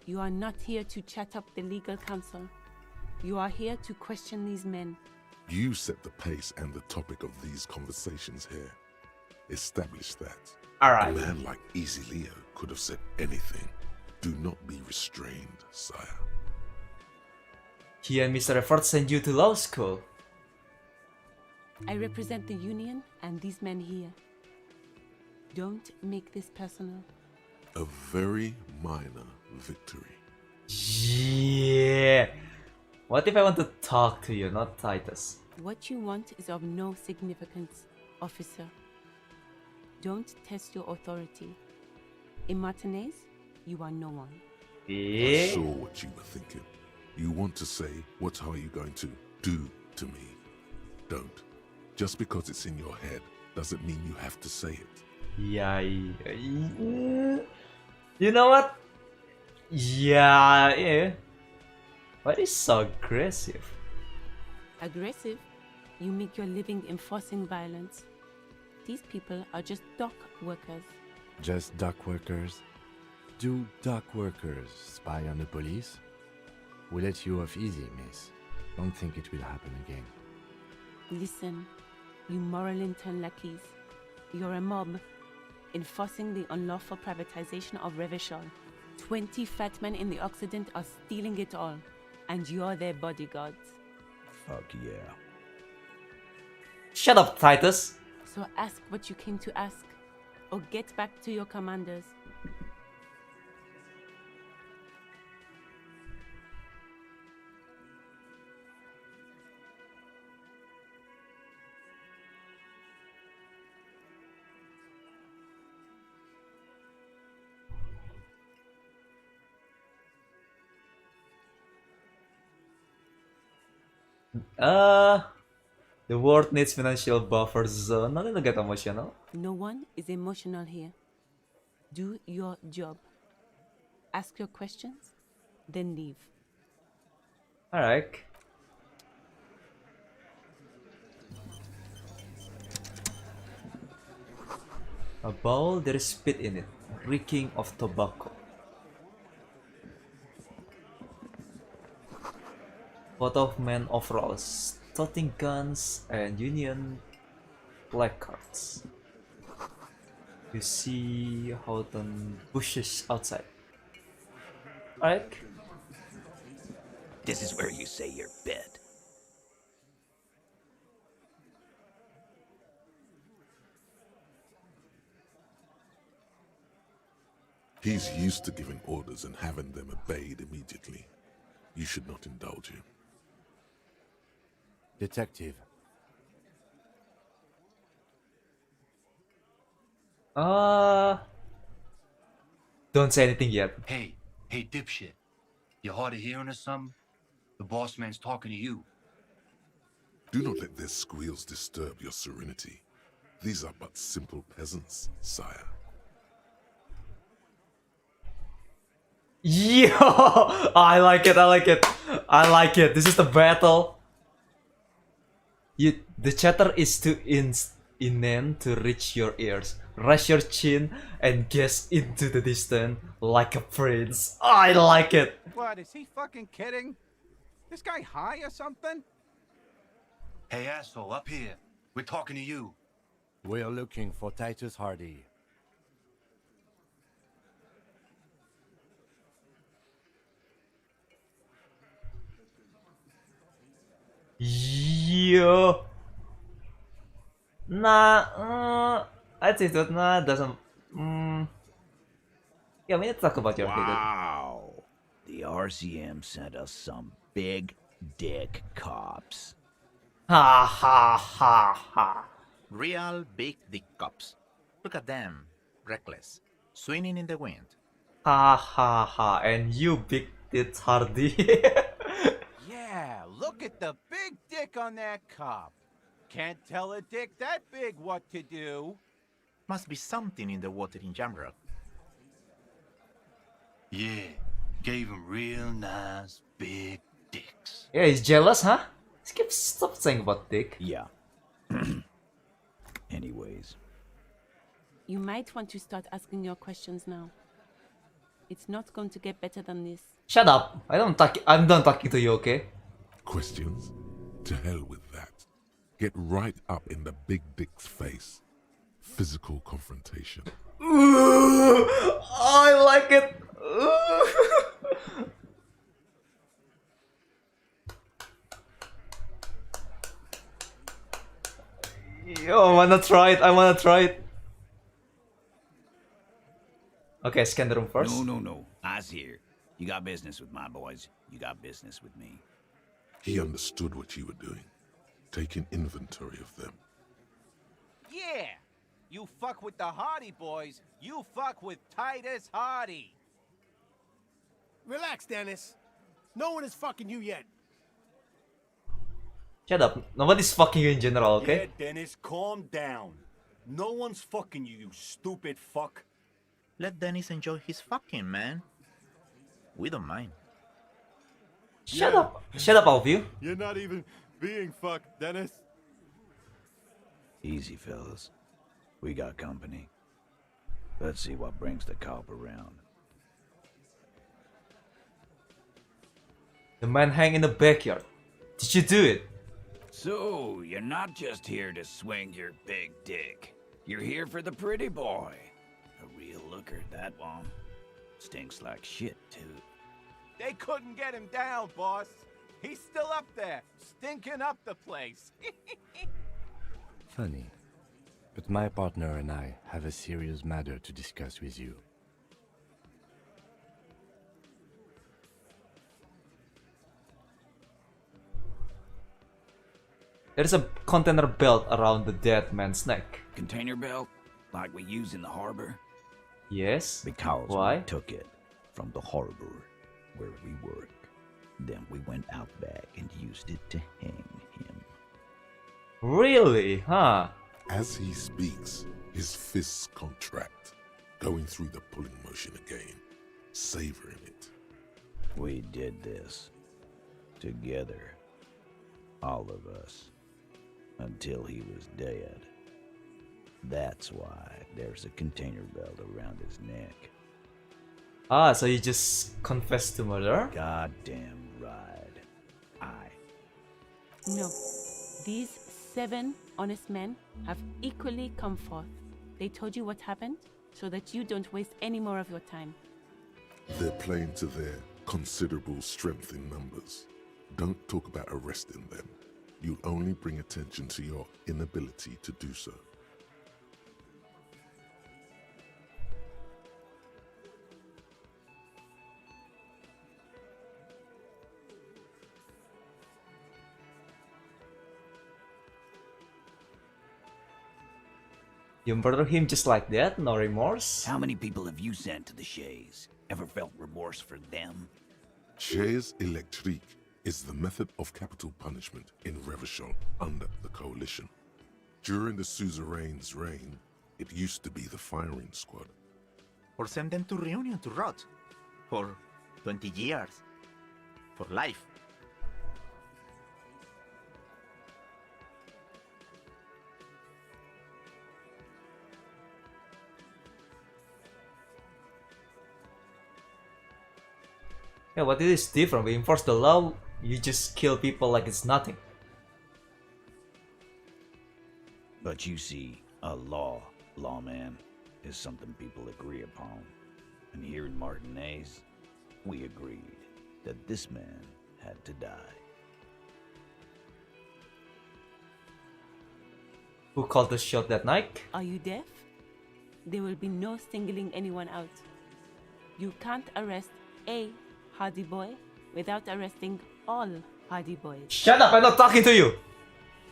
You are not here to chat up the legal counsel. You are here to question these men. You set the pace and the topic of these conversations here. Establish that. Alright. A man like Easy Leo could have said anything. Do not be restrained, sire. He and Mr. Effort sent you to law school. I represent the union and these men here. Don't make this personal. A very minor victory. Yeah. What if I want to talk to you, not Titus? What you want is of no significance, officer. Don't test your authority. In Martinez, you are no one. I saw what you were thinking. You want to say, what are you going to do to me? Don't. Just because it's in your head doesn't mean you have to say it. Yeah. You know what? Yeah. Why is so aggressive? Aggressive? You make your living enforcing violence. These people are just dock workers. Just dock workers? Do dock workers spy on the police? We let you off easy, miss. Don't think it will happen again. Listen, you moral intern lackeys. You're a mob, enforcing the unlawful privatization of Revachol. 20 fat men in the Occident are stealing it all, and you're their bodyguards. Fuck yeah. Shut up, Titus. So ask what you came to ask, or get back to your commanders. The world needs financial buffer zone. Not to get emotional. No one is emotional here. Do your job. Ask your questions, then leave. Alright. A bowl, there is spit in it, reeking of tobacco. Photo of men overalls, toting guns and Union placards. You see Houghton bushes outside. Alright. This is where you say your bed. He's used to giving orders and having them obeyed immediately. You should not indulge him. Detective. Don't say anything yet. Hey, dipshit. You hard of hearing or something? The boss man's talking to you. Do not let their squeals disturb your serenity. These are but simple peasants, sire. Yo! I like it, I like it. I like it. This is the battle. The chatter is too inane to reach your ears. Raise your chin and gaze into the distance like a prince. I like it. What, is he fucking kidding? This guy high or something? Hey, asshole, up here. We're talking to you. We are looking for Titus Hardy. Yo. Nah, attitude, nah, doesn't. Yeah, we need to talk about your attitude. Wow. The RCM sent us some big dick cops. Ha ha ha ha. Real big dick cops. Look at them. Reckless. Swinging in the wind. Ha ha ha. And you big tits Hardy. Yeah, look at the big dick on that cop. Can't tell a dick that big what to do. Must be something in the water in Jamrock. Yeah, gave him real nice big dicks. Yeah, he's jealous, huh? Stop saying about dick. Yeah. Anyways. You might want to start asking your questions now. It's not going to get better than this. Shut up. I'm done talking to you, okay? Questions? To hell with that. Get right up in the big dick's face. Physical confrontation. Ooh, I like it. Yo, I wanna try it. Okay, scan the room first. No. Eyes here. You got business with my boys. You got business with me. He understood what you were doing. Taking inventory of them. Yeah, you fuck with the Hardy boys, you fuck with Titus Hardy. Relax, Dennis. No one is fucking you yet. Shut up. Nobody's fucking you in general, okay? Yeah, Dennis, calm down. No one's fucking you, you stupid fuck. Let Dennis enjoy his fucking, man. We don't mind. Shut up, all of you. You're not even being fucked, Dennis. Easy, fellas. We got company. Let's see what brings the cop around. The man hang in the backyard. Did you do it? So, you're not just here to swing your big dick. You're here for the pretty boy. A real looker, that one. Stinks like shit, too. They couldn't get him down, boss. He's still up there, stinking up the place. Funny. But my partner and I have a serious matter to discuss with you. There's a container belt around the dead man's neck. Container belt? Like we use in the harbor? Yes. Because Why? we took it from the harbor where we work. Then we went out back and used it to hang him. Really? Huh? As he speaks, his fists contract, going through the pulling motion again, savoring it. We did this together, all of us, until he was dead. That's why there's a container belt around his neck. Ah, so you just confessed to murder? Goddamn right. No. These 7 honest men have equally come forth. They told you what happened so that you don't waste any more of your time. They're playing to their considerable strength in numbers. Don't talk about arresting them. You'll only bring attention to your inability to do so. You murder him just like that? No remorse? How many people have you sent to the Shays? Ever felt remorse for them? Chaise électrique is the method of capital punishment in Revachol under the Coalition. During the suzerain's reign, it used to be the firing squad. Or send them to Reunion to rot. For 20 years. For life. Yeah, what is different? We enforce the law, you just kill people like it's nothing. But you see, a lawman, is something people agree upon. And here in Martinez, we agreed that this man had to die. Who called the shot that night? Are you deaf? There will be no singling anyone out. You can't arrest a Hardy Boy without arresting all Hardy Boys. Shut up, I'm not talking to you!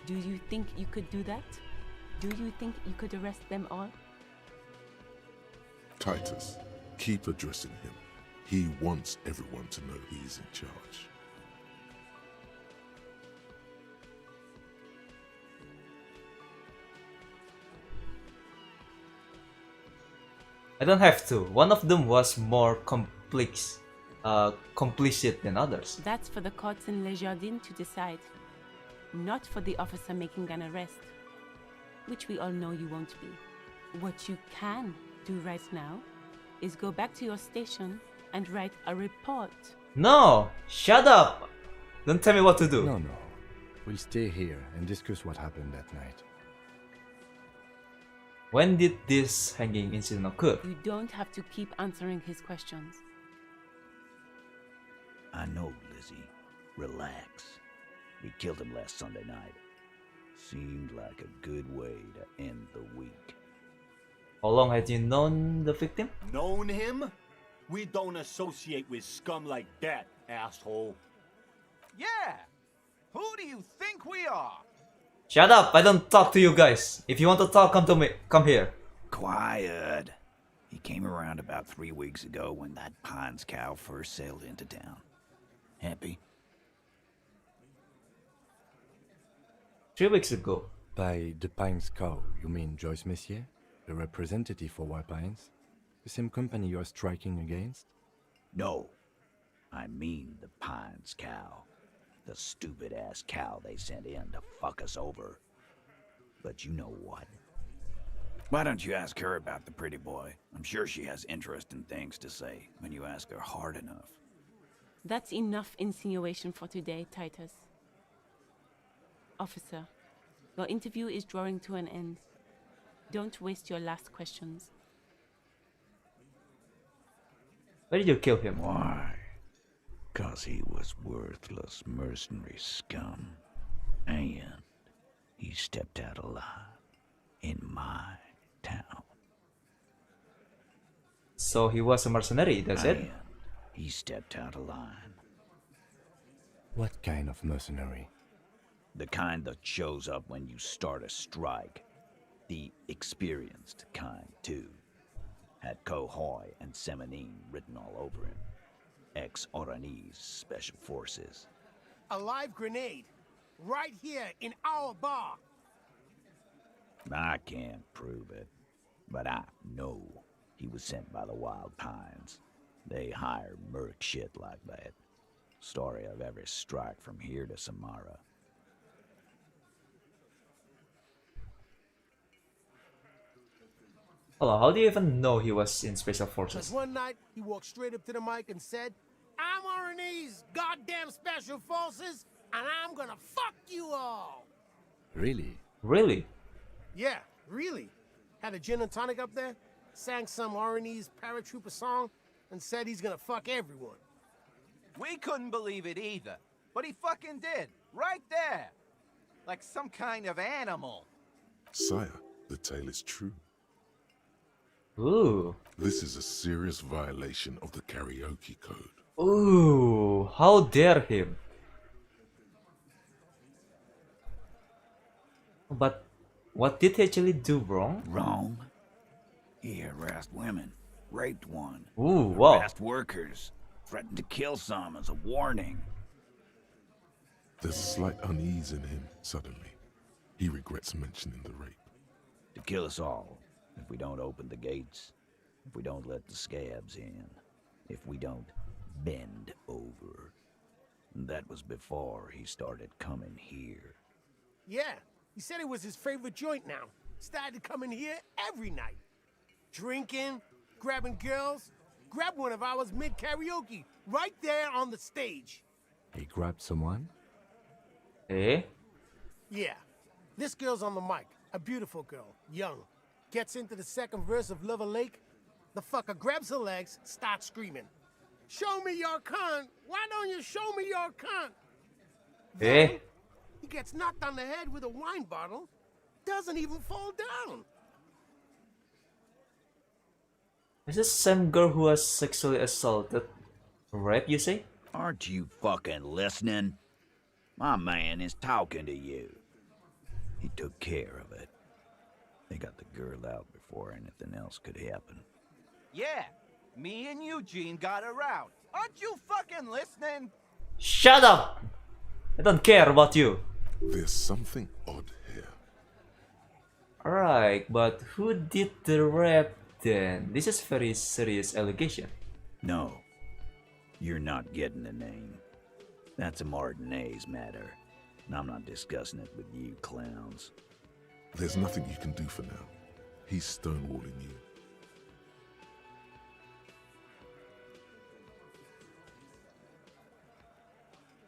Do you think you could do that? Do you think you could arrest them all? Titus, keep addressing him. He wants everyone to know he's in charge. I don't have to. One of them was more complicit than others. That's for the courts in Les Jardins to decide. Not for the officer making an arrest. Which we all know you won't be. What you can do right now is go back to your station and write a report. No! Shut up! Don't tell me what to do. No. We'll stay here and discuss what happened that night. When did this hanging incident occur? You don't have to keep answering his questions. I know, Lizzie. Relax. We killed him last Sunday night. Seemed like a good way to end the week. How long had you known the victim? Known him? We don't associate with scum like that, asshole. Yeah! Who do you think we are? Shut up! I don't talk to you guys. If you want to talk, come to me. Come here. Quiet. He came around about 3 weeks ago when that Pines cow first sailed into town. Happy? 3 weeks ago. By the Pines cow, you mean Joyce Messier? The representative for White Pines? The same company you are striking against? No. I mean the Pines cow. The stupid-ass cow they sent in to fuck us over. But you know what? Why don't you ask her about the pretty boy? I'm sure she has interesting things to say when you ask her hard enough. That's enough insinuation for today, Titus. Officer, your interview is drawing to an end. Don't waste your last questions. Why did you kill him? Why? 'Cause he was worthless mercenary scum. And he stepped out alive in my town. So he was a mercenary, that's it? And he stepped out of line. What kind of mercenary? The kind that shows up when you start a strike. The experienced kind, too. Had Kochiya and Semenine written all over him. ex-Oranese Special Forces. A live grenade. Right here in our bar. I can't prove it, but I know he was sent by the Wild Pines. They hire merc shit like that. Story of every strike from here to Samara. Hello, how do you even know he was in Special Because Forces? one night, he walked straight up to the mic and said, I'm Oranese goddamn Special Forces, and I'm gonna fuck you all. Really? Really? Yeah, really. Had a gin and tonic up there, sang some Oranese paratrooper song, and said he's gonna fuck everyone. We couldn't believe it either, but he fucking did, right there. Like some kind of animal. Sire, the tale is true. Ooh. This is a serious violation of the karaoke code. Ooh, how dare him? But what did he actually do wrong? Wrong? He harassed women, raped one, Ooh, wow. harassed workers, threatened to kill some as a warning. There's a slight unease in him, suddenly. He regrets mentioning the rape. To kill us all, if we don't open the gates, if we don't let the scabs in, if we don't bend over. And that was before he started coming here. Yeah, he said it was his favorite joint now. Started coming here every night. Drinking, grabbing girls. Grabbed one of ours mid-karaoke, right there on the stage. He grabbed someone? Eh? Yeah, this girl's on the mic. A beautiful girl, young. Gets into the second verse of Lover Lake. The fucker grabs her legs, starts screaming. Show me your cunt! Why don't you show me your cunt? Eh? He gets knocked on the head with a wine bottle. Doesn't even fall down. Is this same girl who was sexually assaulted? Rape, you say? Aren't you fucking listening? My man is talking to you. He took care of it. They got the girl out before anything else could happen. Yeah, me and Eugene got her out. Aren't you fucking listening? Shut up! I don't care about you. There's something odd here. Alright, but who did the rape then? This is very serious allegation. No, you're not getting the name. That's a Martinez matter, and I'm not discussing it with you clowns. There's nothing you can do for now. He's stonewalling you.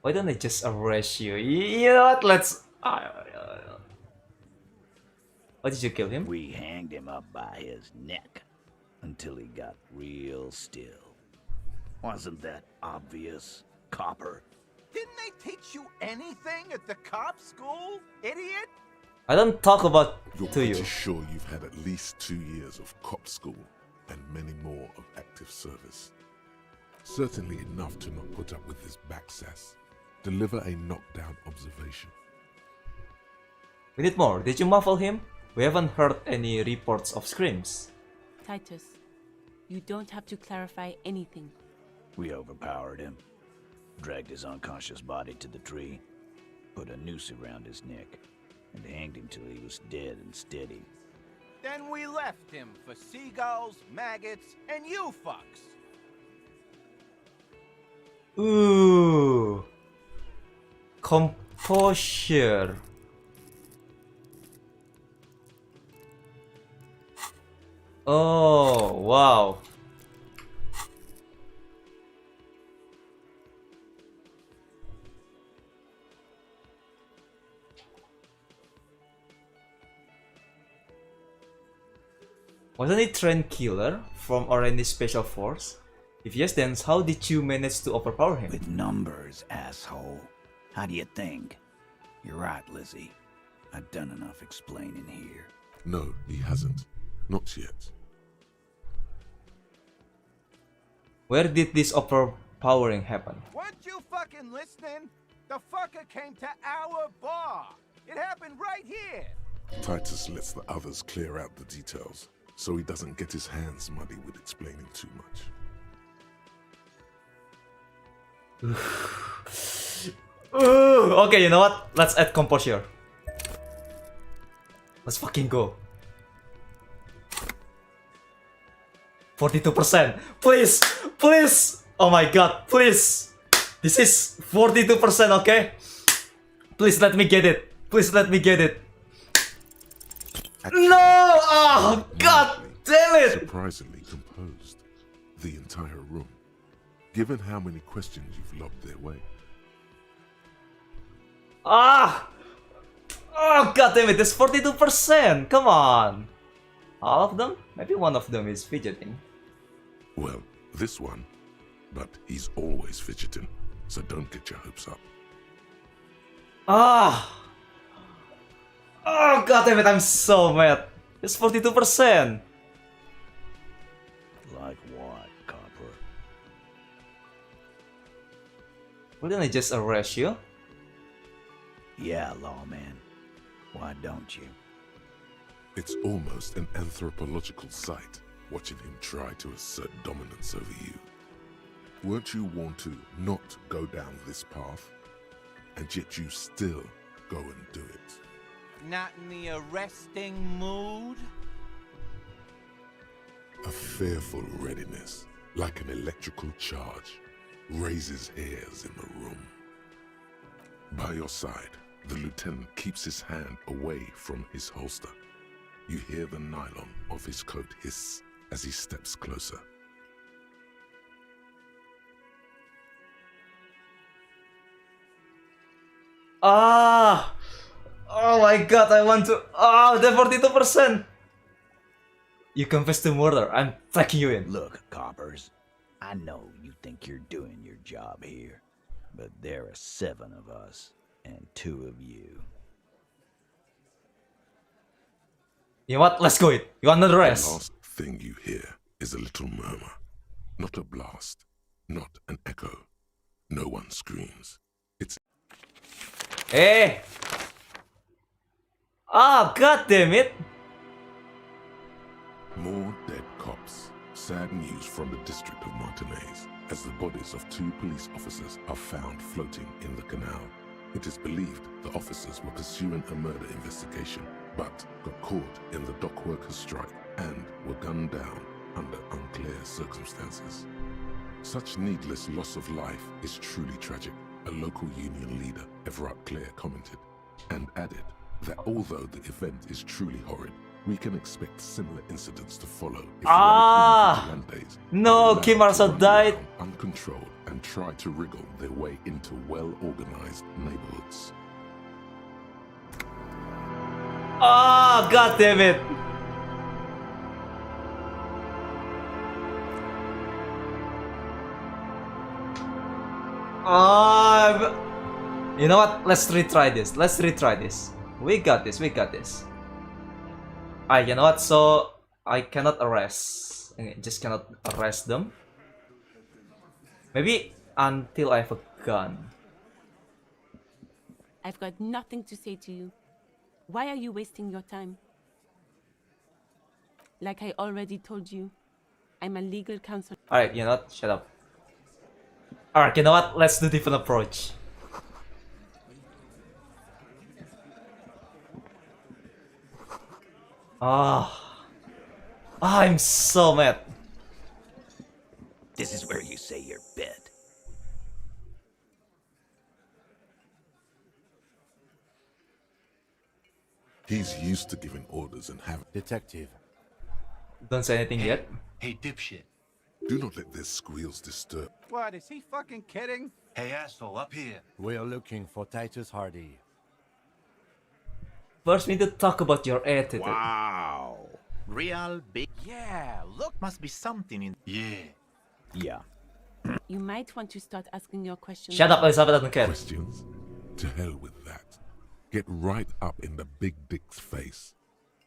Why don't I just arrest you? You know what? Let's... Why did you kill him? We hanged him up by his neck until he got real still. Wasn't that obvious, copper? Didn't they teach you anything at the cop school, idiot? I don't talk about You're to you. pretty sure you've had at least 2 years of cop school and many more of active service. Certainly enough to not put up with this backsass. Deliver a knockdown observation. We need more. Did you muffle him? We haven't heard any reports of screams. Titus, you don't have to clarify anything. We overpowered him, dragged his unconscious body to the tree, put a noose around his neck, and hanged him till he was dead and steady. Then we left him for seagulls, maggots, and you fucks. Ooh. Composure. Oh, wow. Wasn't he trained killer from Orange Special Force? If yes, then how did you manage to overpower him? With numbers, asshole. How do you think? You're right, Lizzie. I've done enough explaining here. No, he hasn't. Not yet. Where did this overpowering happen? Weren't you fucking listening? The fucker came to our bar. It happened right here. Titus lets the others clear out the details, so he doesn't get his hands muddy with explaining too much. Okay, you know what? Let's add composure. Let's fucking go. 42%. Please, please. Oh my god, please. This is 42%, okay? Please let me get it. Please let me get it. No! Oh god damn it! Surprisingly composed. The entire room. Given how many questions you've lobbed their way. Ah! Oh god damn it, it's 42%! Come on! All of them? Maybe one of them is fidgeting. Well, this one. But he's always fidgeting, so don't get your hopes up. Ah! Oh god damn it, I'm so mad. It's 42%. Like what, Copper? Wouldn't I just arrest you? Yeah, lawman. Why don't you? It's almost an anthropological sight, watching him try to assert dominance over you. Weren't you warned to not go down this path? And yet you still go and do it. Not in the arresting mood? A fearful readiness, like an electrical charge, raises hairs in the room. By your side, the lieutenant keeps his hand away from his holster. You hear the nylon of his coat hiss as he steps closer. Ah! Oh my god, I want to... Ah, the 42%! You confess to murder, I'm taking you in. Look, coppers, I know you think you're doing your job here, but there are 7 of us and 2 of you. You know what? Let's go it. You want another The rest? last thing you hear is a little murmur. Not a blast, not an echo. No one screams. It's... Hey! Ah, god damn it! More dead cops. Sad news from the district of Martinez, as the bodies of 2 police officers are found floating in the canal. It is believed the officers were pursuing a murder investigation, but got caught in the dock workers' strike and were gunned down under unclear circumstances. Such needless loss of life is truly tragic, a local union leader, Everard Clare, commented, and added that although the event is truly horrid, we can expect similar incidents to follow if vigilantes No, Kim also died. Uncontrolled and try to wriggle their way into well-organized neighborhoods. Ah, god damn it! You know what? Let's retry this. Let's retry this. We got this. We got this. You know what? So I cannot arrest. I just cannot arrest them. Maybe until I have a gun. I've got nothing to say to you. Why are you wasting your time? Like I already told you, I'm a legal counsel. Alright, you know what? Shut up. Alright, you know what? Let's do different approach. I'm so mad. This is where you say your bit. He's used to giving orders and having... Detective. Don't say anything yet. Hey, dipshit. Do not let their squeals disturb. What, is he fucking kidding? Hey, asshole, up here. We're looking for Titus Hardy. First, we need to talk about your attitude. Wow. Real big. Yeah, look, must be something in. Yeah. You might want to start asking your questions. Shut up, Elizabeth doesn't care. Questions? To hell with that. Get right up in the big dick's face.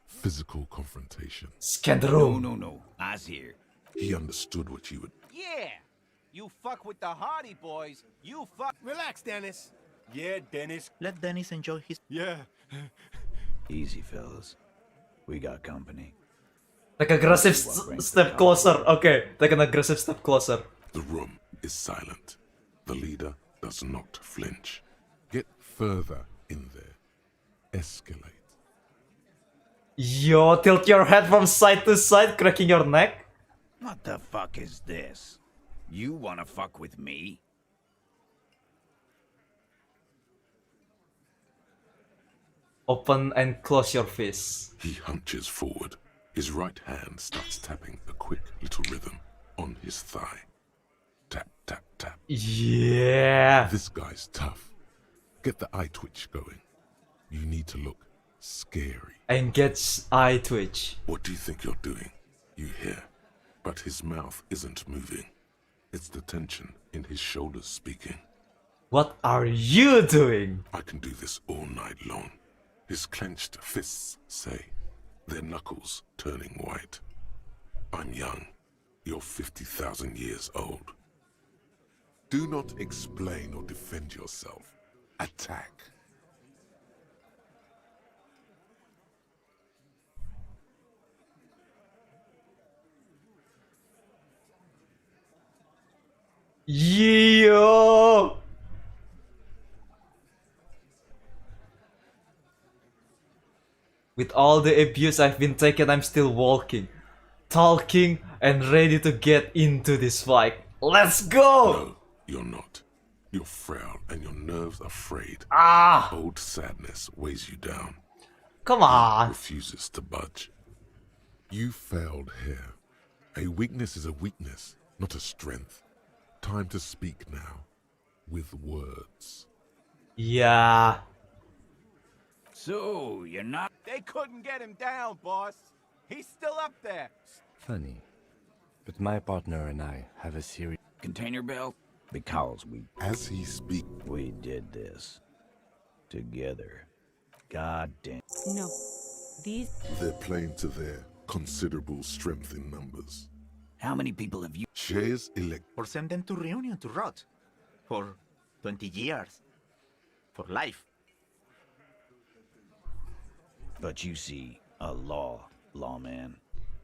Physical confrontation. Scan the room. No. Eyes here. He understood what you would... Yeah! You fuck with the Hardy boys, you fuck... Relax, Dennis. Yeah, Dennis. Let Dennis enjoy his. Yeah. Easy, fellas. We got company. Like aggressive step closer. Okay, take an aggressive step closer. The room is silent. The leader does not flinch. Get further in there. Escalate. Yo, tilt your head from side to side, cracking your neck. What the fuck is this? You wanna fuck with me? Open and close your fist. He hunches forward. His right hand starts tapping a quick little rhythm on his thigh. Tap, tap, tap. Yeah. This guy's tough. Get the eye twitch going. You need to look scary. And gets eye twitch. What do you think you're doing? You hear. But his mouth isn't moving. It's the tension in his shoulders speaking. What are you doing? I can do this all night long. His clenched fists say, their knuckles turning white. I'm young. You're 50,000 years old. Do not explain or defend yourself. Attack. Yo! With all the abuse I've been taking, I'm still walking, talking, and ready to get into this fight. Let's go! No, you're not. You're frail and your nerves are frayed. Ah! Old sadness weighs you down. Come on! He refuses to budge. You failed here. A weakness is a weakness, not a strength. Time to speak now. With words. Yeah. So, you're not... They couldn't get him down, boss. He's still up there. Funny. But my partner and I have a serious... Container belt? Because As he speaks... we did this. Together. God damn. No. These... They're playing to their considerable strength in numbers. How many people have you... Shares elect... Or send them to Reunion to rot. For 20 years. For life. But you see, a lawman.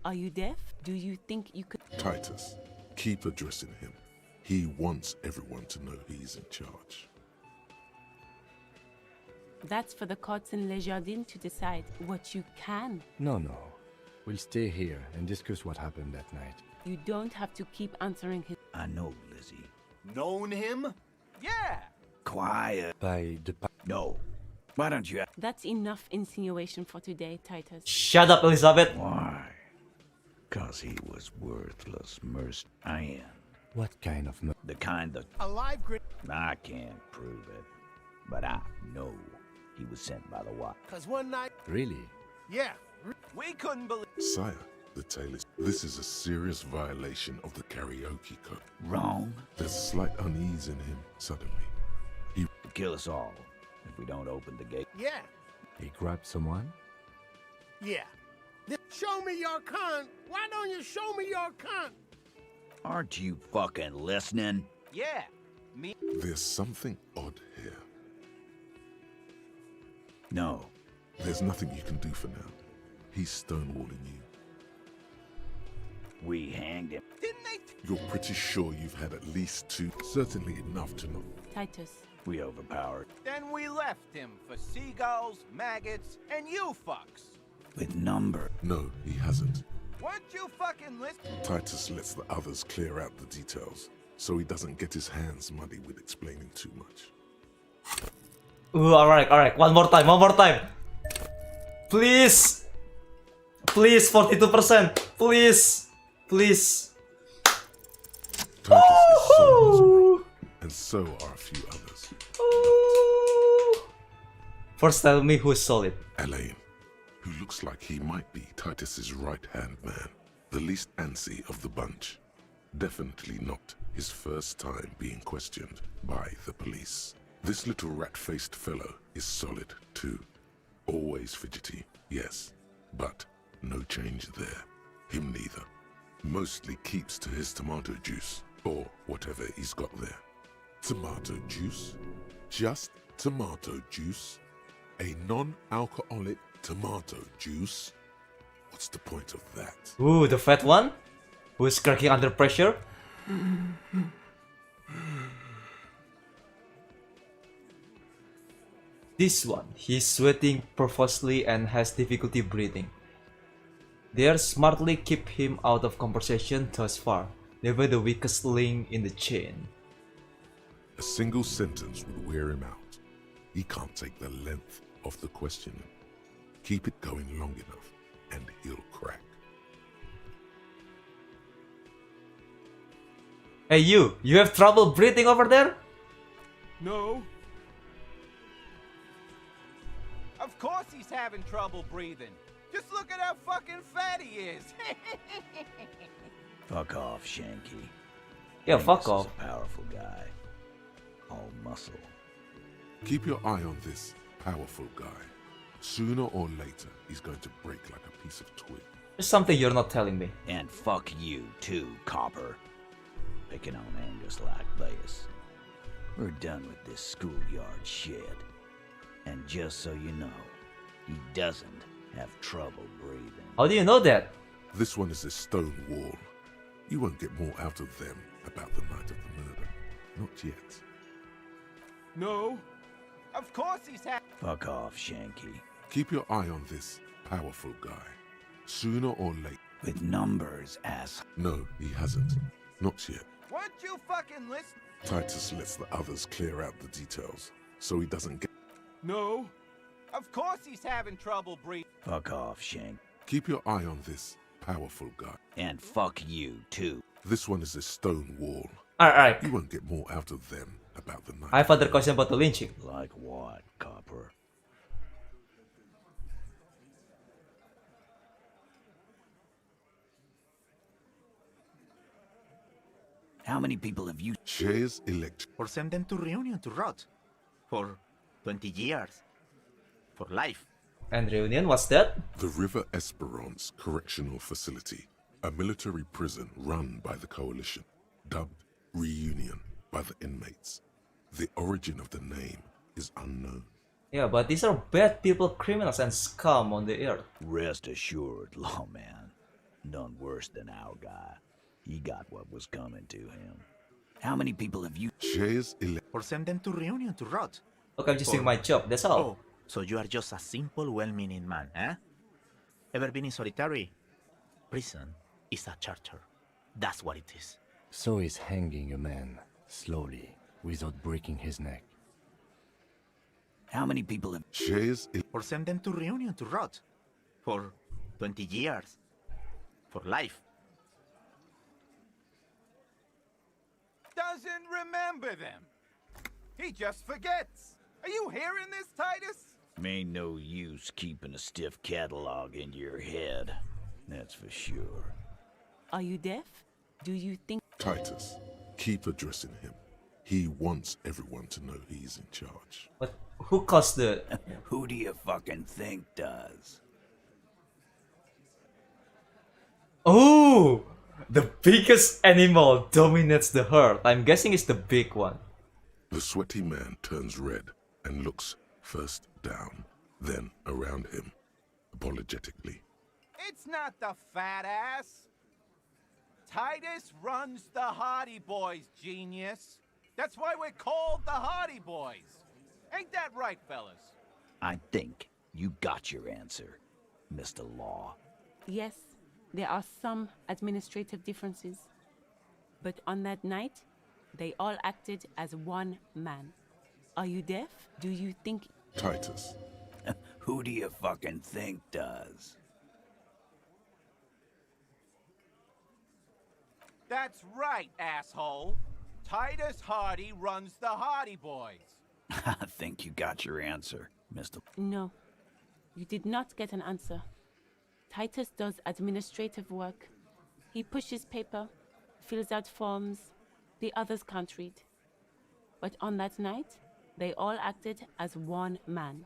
Are you deaf? Do you think you could... Titus, keep addressing him. He wants everyone to know he's in charge. That's for the courts in Les Jardins to decide what you can. No. We'll stay here and discuss what happened that night. You don't have to keep answering his... I know, Lizzie. Known him? Yeah. Quiet. By the... No. Why don't you... That's enough insinuation for today, Titus. Shut up, Elizabeth! Why? 'Cause he was worthless and What kind of... the kind that... Alive, grit. I can't prove it. But I know he was sent by the Watch. Cause one night... Really? Yeah. We couldn't believe... Sire, the tale is... This is a serious violation of the karaoke code. Wrong? There's slight unease in him, suddenly. He... Kill us all if we don't open the gate. Yeah. He grabbed someone? Yeah. Show me your cunt. Why don't you show me your cunt? Aren't you fucking listening? Yeah. Me... There's something odd here. No. There's nothing you can do for now. He's stonewalling you. We hanged him. Didn't they... You're pretty sure you've had at least two, certainly enough to know. Titus. We overpowered. Then we left him for seagulls, maggots, and you fucks. With number. No, he hasn't. Weren't you fucking listening? Titus lets the others clear out the details, so he doesn't get his hands muddy with explaining too much. Ooh, alright. One more time. Please! Please, 42%. Please! Titus is so miserable, and so are a few others. First tell me who's solid. Elaine, who looks like he might be Titus's right-hand man, the least antsy of the bunch. Definitely not his first time being questioned by the police. This little rat-faced fellow is solid too. Always fidgety, yes, but no change there. Him neither. Mostly keeps to his tomato juice, or whatever he's got there. Tomato juice? Just tomato juice? A non-alcoholic tomato juice? What's the point of that? Ooh, the fat one? Who's cracking under pressure? This one, he's sweating profusely and has difficulty breathing. They smartly keep him out of conversation thus far, never the weakest link in the chain. A single sentence would wear him out. He can't take the length of the questioning. Keep it going long enough, and he'll crack. Hey you have trouble breathing over there? No. Of course he's having trouble breathing. Just look at how fucking fat he is. Fuck off, Shanky. Yeah, Angus fuck is off. a powerful guy. All muscle. Keep your eye on this powerful guy. Sooner or later, he's going to break like a piece of twig. There's something you're not telling me. And fuck you too, Copper. Picking on Angus like this. We're done with this schoolyard shit. And just so you know, he doesn't have trouble breathing. How do you know that? This one is a stone wall. You won't get more out of them about the night of the murder. Not yet. No. Of course he's Fuck off, Shanky. Keep your eye on this powerful guy. Sooner or later. With numbers, ass. No, he hasn't. Not yet. Weren't you fucking listening? Titus lets the others clear out the details, so he doesn't get... No. Of course he's having trouble breathing. Fuck off, Shank. Keep your eye on this powerful guy. And fuck you, too. This one is a stone wall. Alright. You won't get more out of them about the night. I have other question about the lynching. Like what, Copper? How many people have you... Shares elect... Or send them to Reunion to rot. For 20 years. For life. And Reunion, what's that? The River Esperance Correctional Facility, a military prison run by the Coalition, dubbed Reunion by the inmates. The origin of the name is unknown. Yeah, but these are bad people, criminals, and scum on the earth. Rest assured, lawman. None worse than our guy. He got what was coming to him. How many people have you... Shares elect... Or send them to Reunion to rot. Look, I'm just doing my job, that's all. Oh, so you are just a simple, well-meaning man, eh? Ever been in solitary? Prison is a charter. That's what it is. So he's hanging a man, slowly, without breaking his neck. How many people have... Shares... Or send them to Reunion to rot. For 20 years. For life. Doesn't remember them. He just forgets. Are you hearing this, Titus? Ain't no use keeping a stiff catalog in your head. That's for sure. Are you deaf? Do you think... Titus, keep addressing him. He wants everyone to know he's in charge. But who caused the... Who do you fucking think does? Oh! The biggest animal dominates the herd. I'm guessing it's the big one. The sweaty man turns red and looks first down, then around him, apologetically. It's not the fat ass. Titus runs the Hardy Boys, genius. That's why we're called the Hardy Boys. Ain't that right, fellas? I think you got your answer, Mr. Law. Yes, there are some administrative differences. But on that night, they all acted as one man. Are you deaf? Do you think... Titus. Who do you fucking think does? That's right, asshole. Titus Hardy runs the Hardy Boys. I think you got your answer, Mr. No, you did not get an answer. Titus does administrative work. He pushes paper, fills out forms. The others can't read. But on that night, they all acted as one man.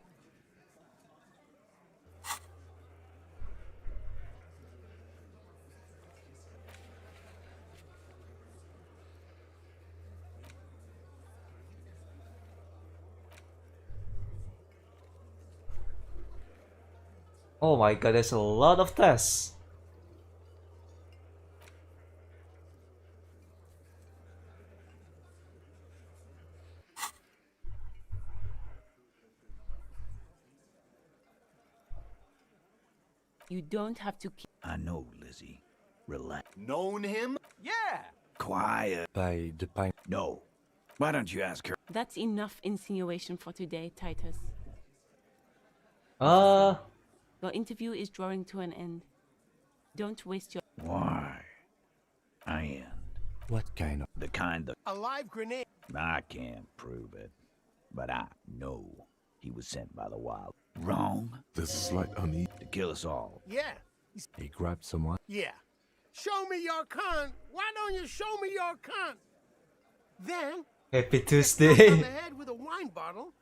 Oh my god, there's a lot of tests. You don't have to keep. I know, Lizzie. Relax. Known him? Yeah. Quiet. By the pine. No. Why don't you ask her? That's enough insinuation for today, Titus. Your interview is drawing to an end. Don't waste your. Why? I end. What kind of? The kind that. A live grenade. I can't prove it, but I know he was sent by the wild. Wrong? There's a slight unease. To kill us all. Yeah. He grabbed someone? Yeah. Show me your cunt. Why don't you show me your cunt? Then. Happy On Tuesday. the head with a wine bottle.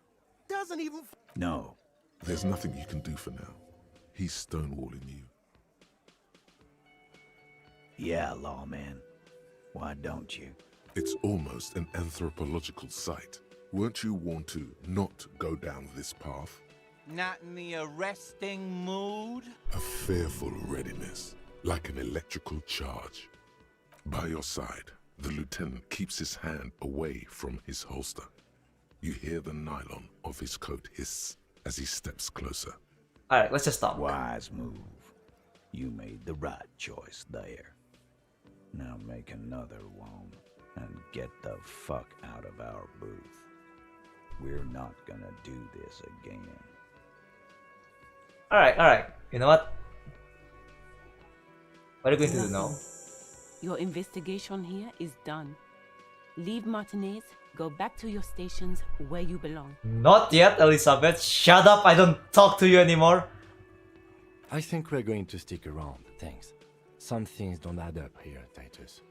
Doesn't even. No. There's nothing you can do for now. He's stonewalling you. Yeah, lawman. Why don't you? It's almost an anthropological site. Weren't you warned to not go down this path? Not in the arresting mood? A fearful readiness, like an electrical charge. By your side, the lieutenant keeps his hand away from his holster. You hear the nylon of his coat hiss as he steps closer. Alright, let's just stop. Wise move. You made the right choice there. Now make another one and get the fuck out of our booth. We're not gonna do this again. Alright. You know what? What are you going to do now? Your investigation here is done. Leave Martinez, go back to your stations where you belong. Not yet, Elizabeth. Shut up, I don't talk to you anymore. I think we're going to stick around, thanks. Some things don't add up here, Titus.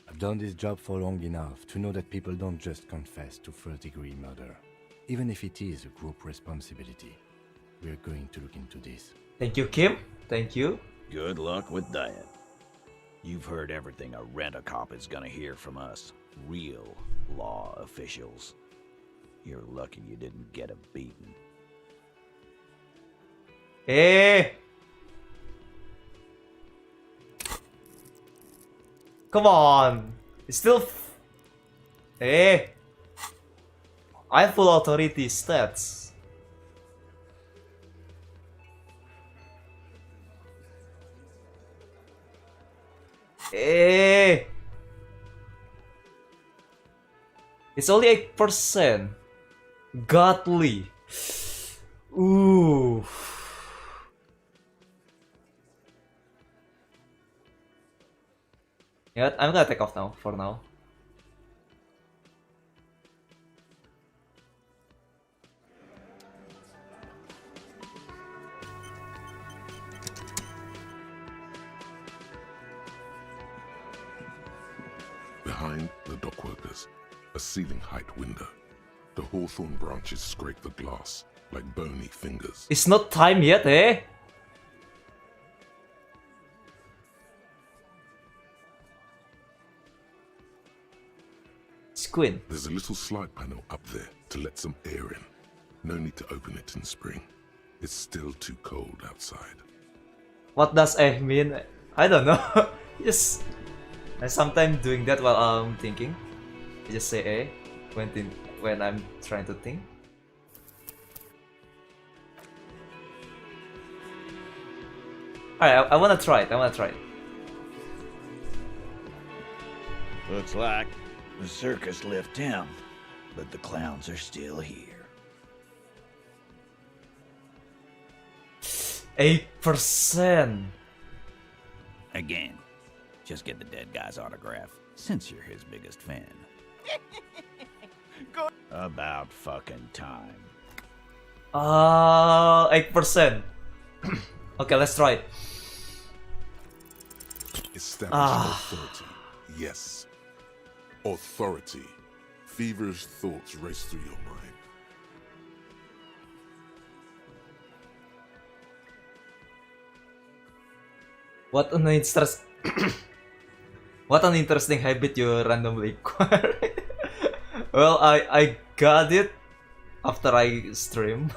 I've done this job for long enough to know that people don't just confess to first-degree murder. Even if it is a group responsibility, we're going to look into this. Thank you, Kim. Thank you. Good luck with that. You've heard everything a rent-a-cop is gonna hear from us, real law officials. You're lucky you didn't get a beating. Hey! Come on! It's still... Hey! I have full authority stats. Hey! It's only 8%. Godly. Ooh. Yeah, I'm gonna take off now, for now. Behind the dockworkers, a ceiling-height window. The hawthorn branches scrape the glass like bony fingers. It's not time yet, eh? Squint. There's a little slide panel up there to let some air in. No need to open it in spring. It's still too cold outside. What does eh mean? I don't know. Just I sometimes doing that while I'm thinking. I just say eh when I'm trying to think. Alright, I wanna try it. Looks like the circus left him, but the clowns are still here. 8%. Again, just get the dead guy's autograph, since you're his biggest fan. About fucking time. 8%. Okay, let's try it. Establish authority. Yes. Authority. Feverish thoughts race through your mind. What an what an interesting habit you randomly acquire. Well, I got it after I stream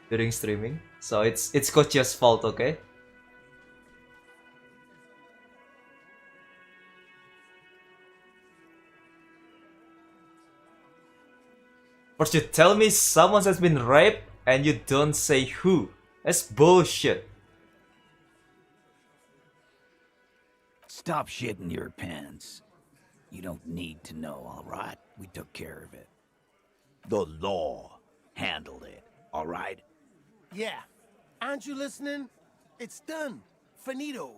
during streaming, so it's Kochiya's fault, okay? First you tell me someone has been raped and you don't say who. That's bullshit. Stop shitting your pants. You don't need to know, all right? We took care of it. The law handled it, all right? Yeah. Aren't you listening? It's done. Finito.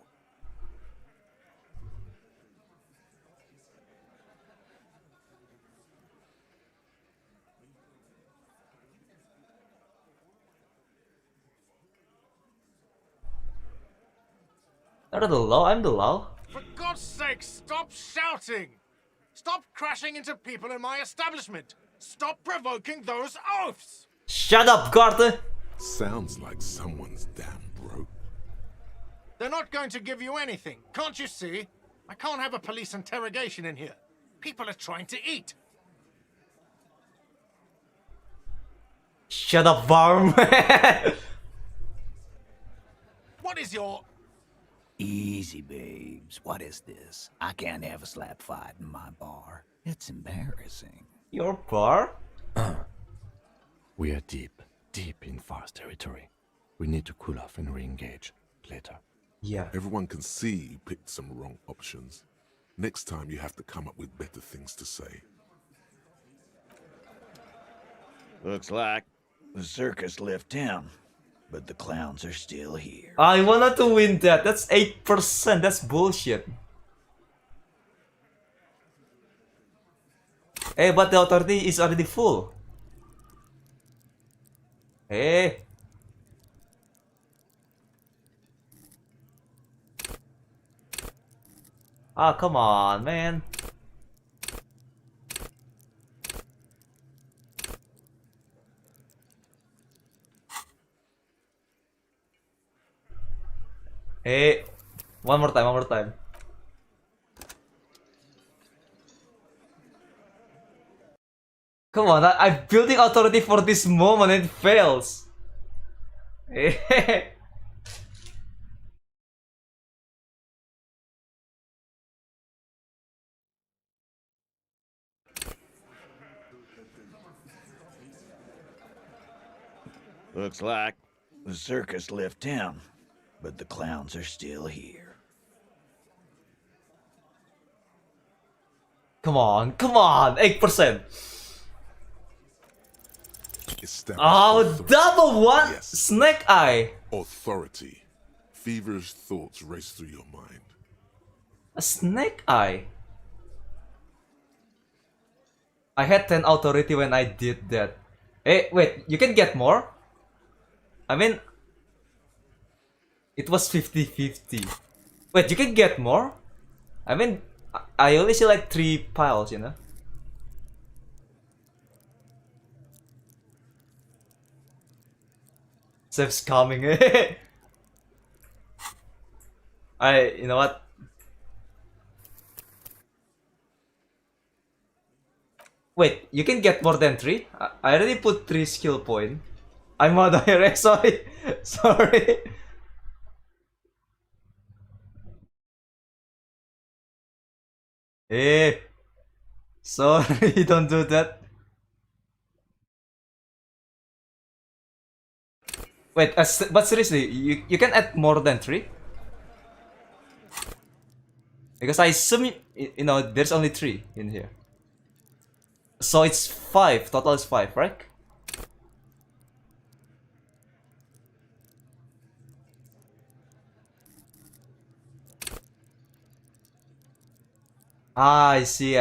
Are the law? I'm the law. For God's sake, stop shouting! Stop crashing into people in my establishment! Stop provoking those oafs! Shut up, Carter! Sounds like someone's damn broke. They're not going to give you anything, can't you see? I can't have a police interrogation in here. People are trying to eat. Shut up, Varm. What is your... Easy, babes. What is this? I can't have a slap fight in my bar. It's embarrassing. Your bar? We are deep in Far's territory. We need to cool off and re-engage later. Yeah. Everyone can see you picked some wrong options. Next time you have to come up with better things to say. Looks like the circus left town, but the clowns are still here. I wanted to win that. That's 8%. That's bullshit. Hey, but the authority is already full. Hey. Ah, come on, man. Hey, one more time, one more time. Come on, I'm building authority for this moment and it fails. Hey. Looks like the circus left town, but the clowns are still here. Come on, 8%. Oh, double one! Yes. Snake Eye! Authority. Feverish thoughts race through your mind. A Snake Eye? I had 10 authority when I did that. Hey, wait, you can get more? I mean, it was 50-50. Wait, you can get more? I mean, I only see like 3 piles, you know? Safe's coming. You know what? Wait, you can get more than 3? I already put 3 skill point. I'm out of here, sorry. Sorry. Hey. Sorry, don't do that. Wait, but seriously, you can add more than 3? Because I assume, you know, there's only 3 in here. So it's 5, total is 5, right? Ah, I see.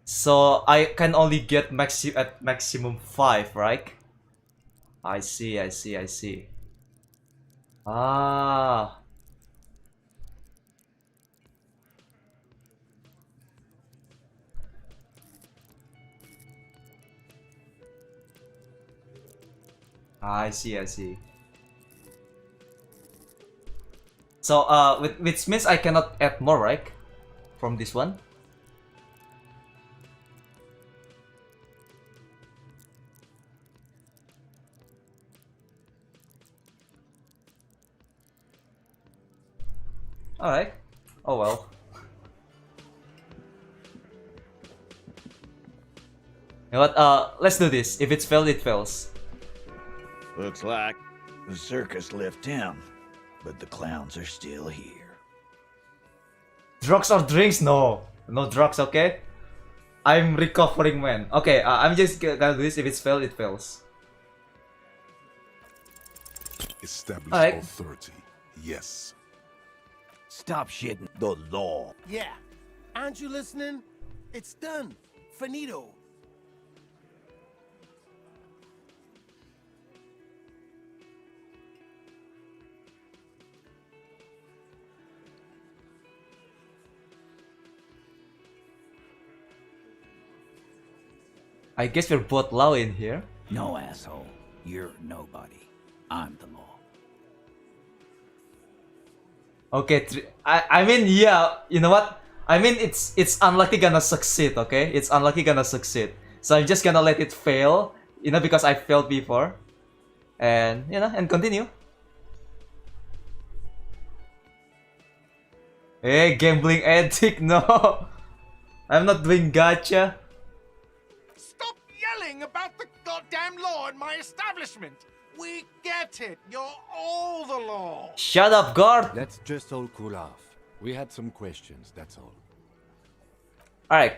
So I can only get at maximum 5, right? I see. Ah. I see. So, which means I cannot add more, right? From this one? Alright. Oh well. You know what, let's do this. If it's failed, it fails. Looks like the circus left town, but the clowns are still here. Drugs or drinks? No. No drugs, okay? I'm recovering, man. Okay, I'm just gonna do this. If it's failed, it fails. Establish Alright. authority. Yes. Stop shitting the law. Yeah. Aren't you listening? It's done. Finito. I guess we're both law in here. No, asshole. You're nobody. I'm the law. Okay, I mean, yeah, you know what? I mean, it's unlucky gonna succeed, okay? It's unlucky gonna succeed. So I'm just gonna let it fail, you know, because I failed before. And, you know, and continue. Hey, gambling addict, no! I'm not doing gacha. Stop yelling about the goddamn law in my establishment. We get it. You're all the law. Shut up, guard! Let's just all cool off. We had some questions, that's all. Alright.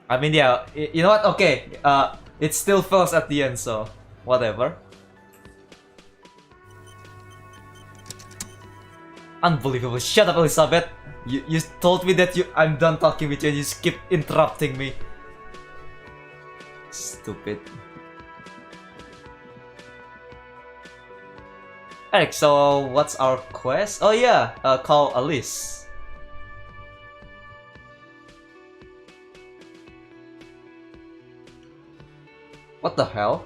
I mean, yeah, you know what? Okay, it still fails at the end, so whatever. Unbelievable. Shut up, Elizabeth. You told me that I'm done talking with you and you just keep interrupting me. Stupid. Alright, so what's our quest? Oh yeah, call Alice. What the hell?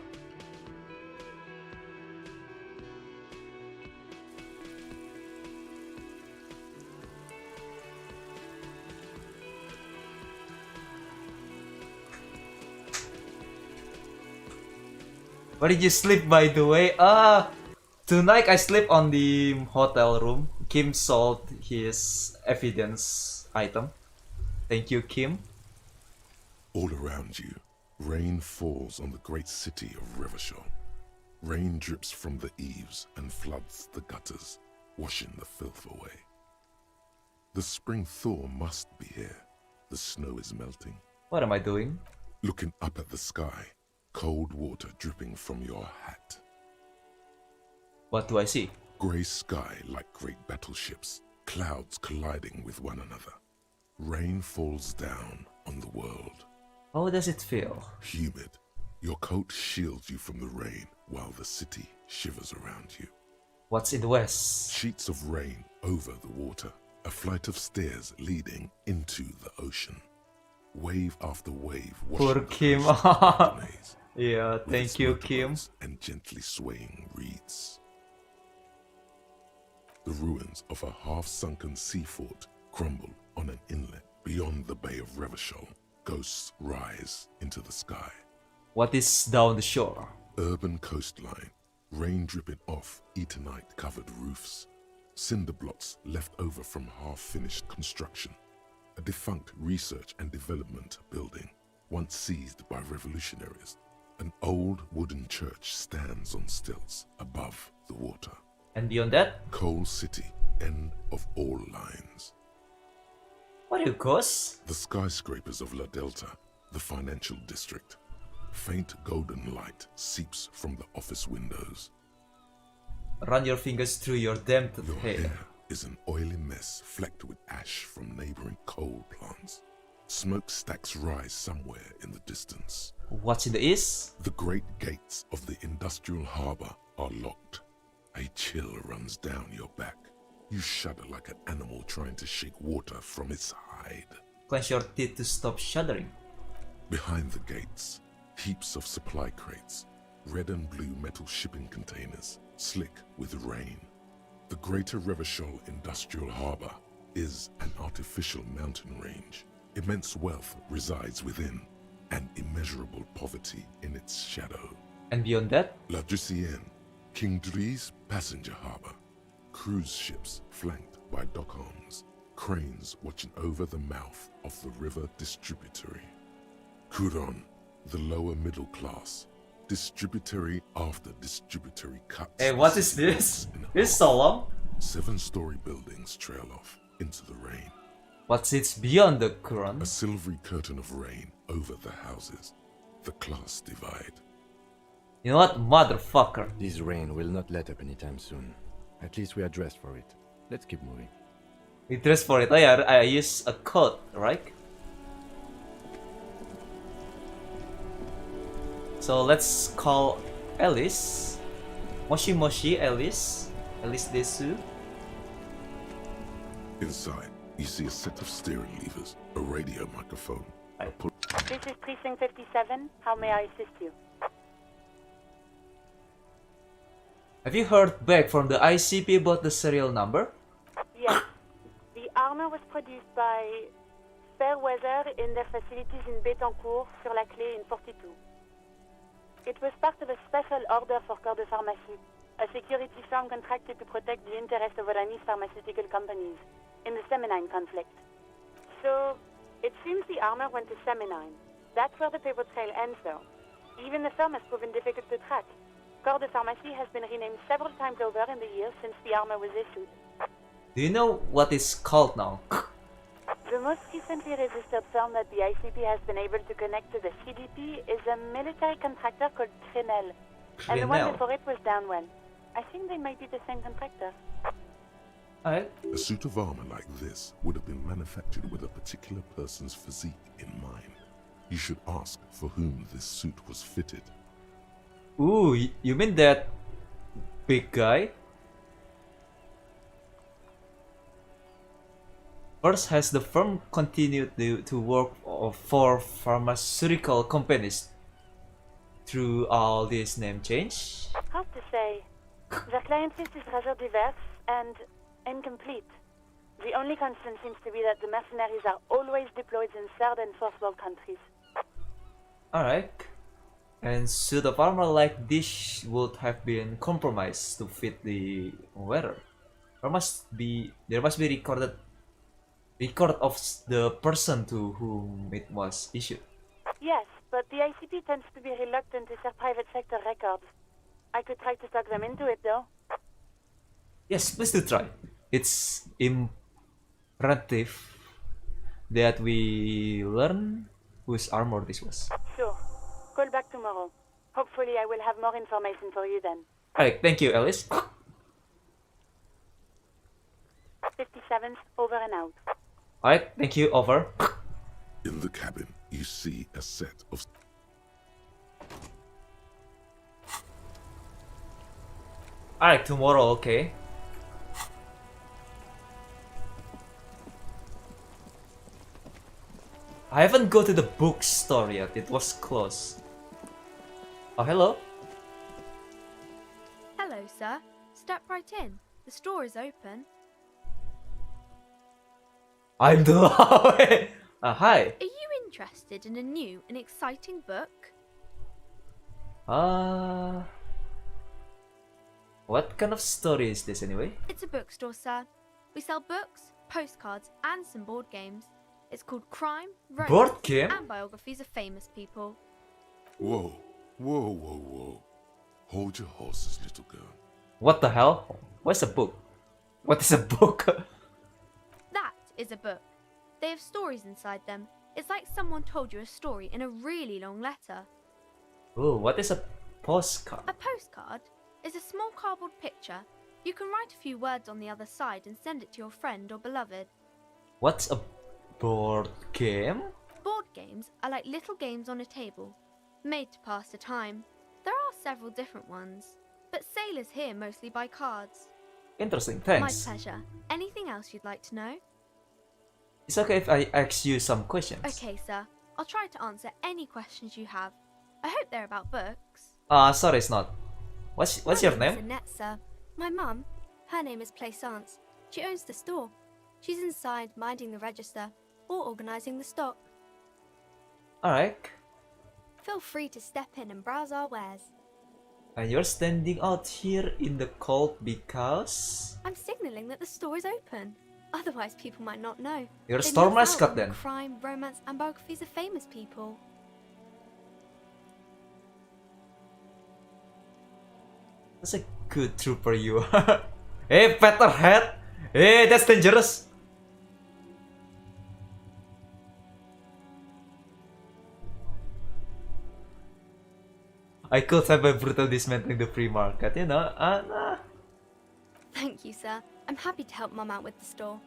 Where did you sleep, by the way? Tonight I sleep on the hotel room. Kim sold his evidence item. Thank you, Kim. All around you, rain falls on the great city of Revachol. Rain drips from the eaves and floods the gutters, washing the filth away. The spring thaw must be here. The snow is melting. What am I doing? Looking up at the sky, cold water dripping from your hat. What do I see? Grey sky like great battleships, clouds colliding with one another. Rain falls down on the world. How does it feel? Humid. Your coat shields you from the rain while the city shivers around you. What's in the west? Sheets of rain over the water. A flight of stairs leading into the ocean. Wave after wave Poor washing Kim. the coast with maze, Yeah, with thank its you, motorboats Kim. and gently swaying reeds. The ruins of a half-sunken sea fort crumble on an inlet beyond the Bay of Revachol. Ghosts rise into the sky. What is down the shore? Urban coastline, rain dripping off Eternite-covered roofs. Cinder blocks left over from half-finished construction. A defunct research and development building, once seized by revolutionaries. An old wooden church stands on stilts above the water. And beyond that? Coal City, end of all lines. What are you, Ghosts? The skyscrapers of La Delta, the financial district. Faint golden light seeps from the office windows. Run your fingers through your damned Your hair. hair is an oily mess flecked with ash from neighboring coal plants. Smokestacks rise somewhere in the distance. What's in the east? The great gates of the industrial harbor are locked. A chill runs down your back. You shudder like an animal trying to shake water from its hide. Clench your teeth to stop shuddering. Behind the gates, heaps of supply crates, red and blue metal shipping containers, slick with rain. The Greater Revachol Industrial Harbor is an artificial mountain range. Immense wealth resides within, and immeasurable poverty in its shadow. And beyond that? La Drusienne, King Dri's passenger harbor. Cruise ships flanked by dock arms. Cranes watching over the mouth of the river distributary. Couronne, The lower middle class, distributary after distributary cuts. Hey, what is this? This is so long. 7-story buildings trail off into the rain. What sits beyond the current? A silvery curtain of rain over the houses. The class divide. You know what, motherfucker? This rain will not let up anytime soon. At least we are dressed for it. Let's keep moving. We dress for it. Oh yeah, I use a coat, right? So let's call Alice. Moshi Alice. Alice desu. Inside, you see a set of steering levers, a radio microphone. This is Precinct 57. How may I assist you? Have you heard back from the ICP about the serial number? Yes. The armor was produced by Fairweather in their facilities in Betancourt sur la Clé in 42. It was part of a special order for Corps de Pharmacie, a security firm contracted to protect the interests of Oranese pharmaceutical companies in the Seminine conflict. So, it seems the armor went to Seminine. That's where the paper trail ends, though. Even the firm has proven difficult to track. Corps de Pharmacie has been renamed several times over in the years since the armor was issued. Do you know what it's called now? The most recently registered firm that the ICP has been able to connect to the CDP is a military contractor called Trinell. And the one Trinell. before it was Downwell. I think they might be the same contractor. Alright. A suit of armor like this would have been manufactured with a particular person's physique in mind. You should ask for whom this suit was fitted. Ooh, you mean that big guy? First, has the firm continued to work for pharmaceutical companies through all this name change? Hard to say. Their client list is rather diverse and incomplete. The only constant seems to be that the mercenaries are always deployed in third and fourth world countries. Alright. And suit of armor like this would have been compromised to fit the wearer. There must be record of the person to whom it was issued. Yes, but the ICP tends to be reluctant to share private sector records. I could try to talk them into it, though. Yes, please do try. It's imperative that we learn whose armor this was. Sure. Call back tomorrow. Hopefully I will have more information for you then. Alright, thank you, Alice. 57th, over and out. Alright, thank you, over. In the cabin, you see a set of... Alright, tomorrow, okay. I haven't go to the bookstore yet, it was closed. Oh, hello. Hello, sir. Step right in. The store is open. I'm the hi. Are you interested in a new and exciting book? What kind of story is this anyway? It's a bookstore, sir. We sell books, postcards, and some board games. It's called Crime, Romance, Board game? and biographies of famous people. Whoa, whoa, whoa, whoa. Hold your horses, little girl. What the hell? What's a book? What is a book? That is a book. They have stories inside them. It's like someone told you a story in a really long letter. Oh, what is a postcard? A postcard is a small cardboard picture. You can write a few words on the other side and send it to your friend or beloved. What's a board game? Board games are like little games on a table, made to pass the time. There are several different ones, but sailors here mostly buy cards. Interesting, thanks. My pleasure. Anything else you'd like to know? It's okay if I ask you some questions. Okay, sir. I'll try to answer any questions you have. I hope they're about books. Sorry, it's not. What's your My name is name? Annette, sir. My mum, her name is Plaisance. She owns the store. She's inside minding the register or organising the stock. Alright. Feel free to step in and browse our wares. And you're standing out here in the cold because... I'm signalling that the store is open. Otherwise, people might not know. You're a They'd store miss out mascot on then. Crime, romance, and biographies of famous people. That's a good trooper you are. Hey, Peterhead! Hey, that's dangerous! I could have a brutal dismantling the free market, you know? Nah. Thank you, sir. I'm happy to help Mum out with the store.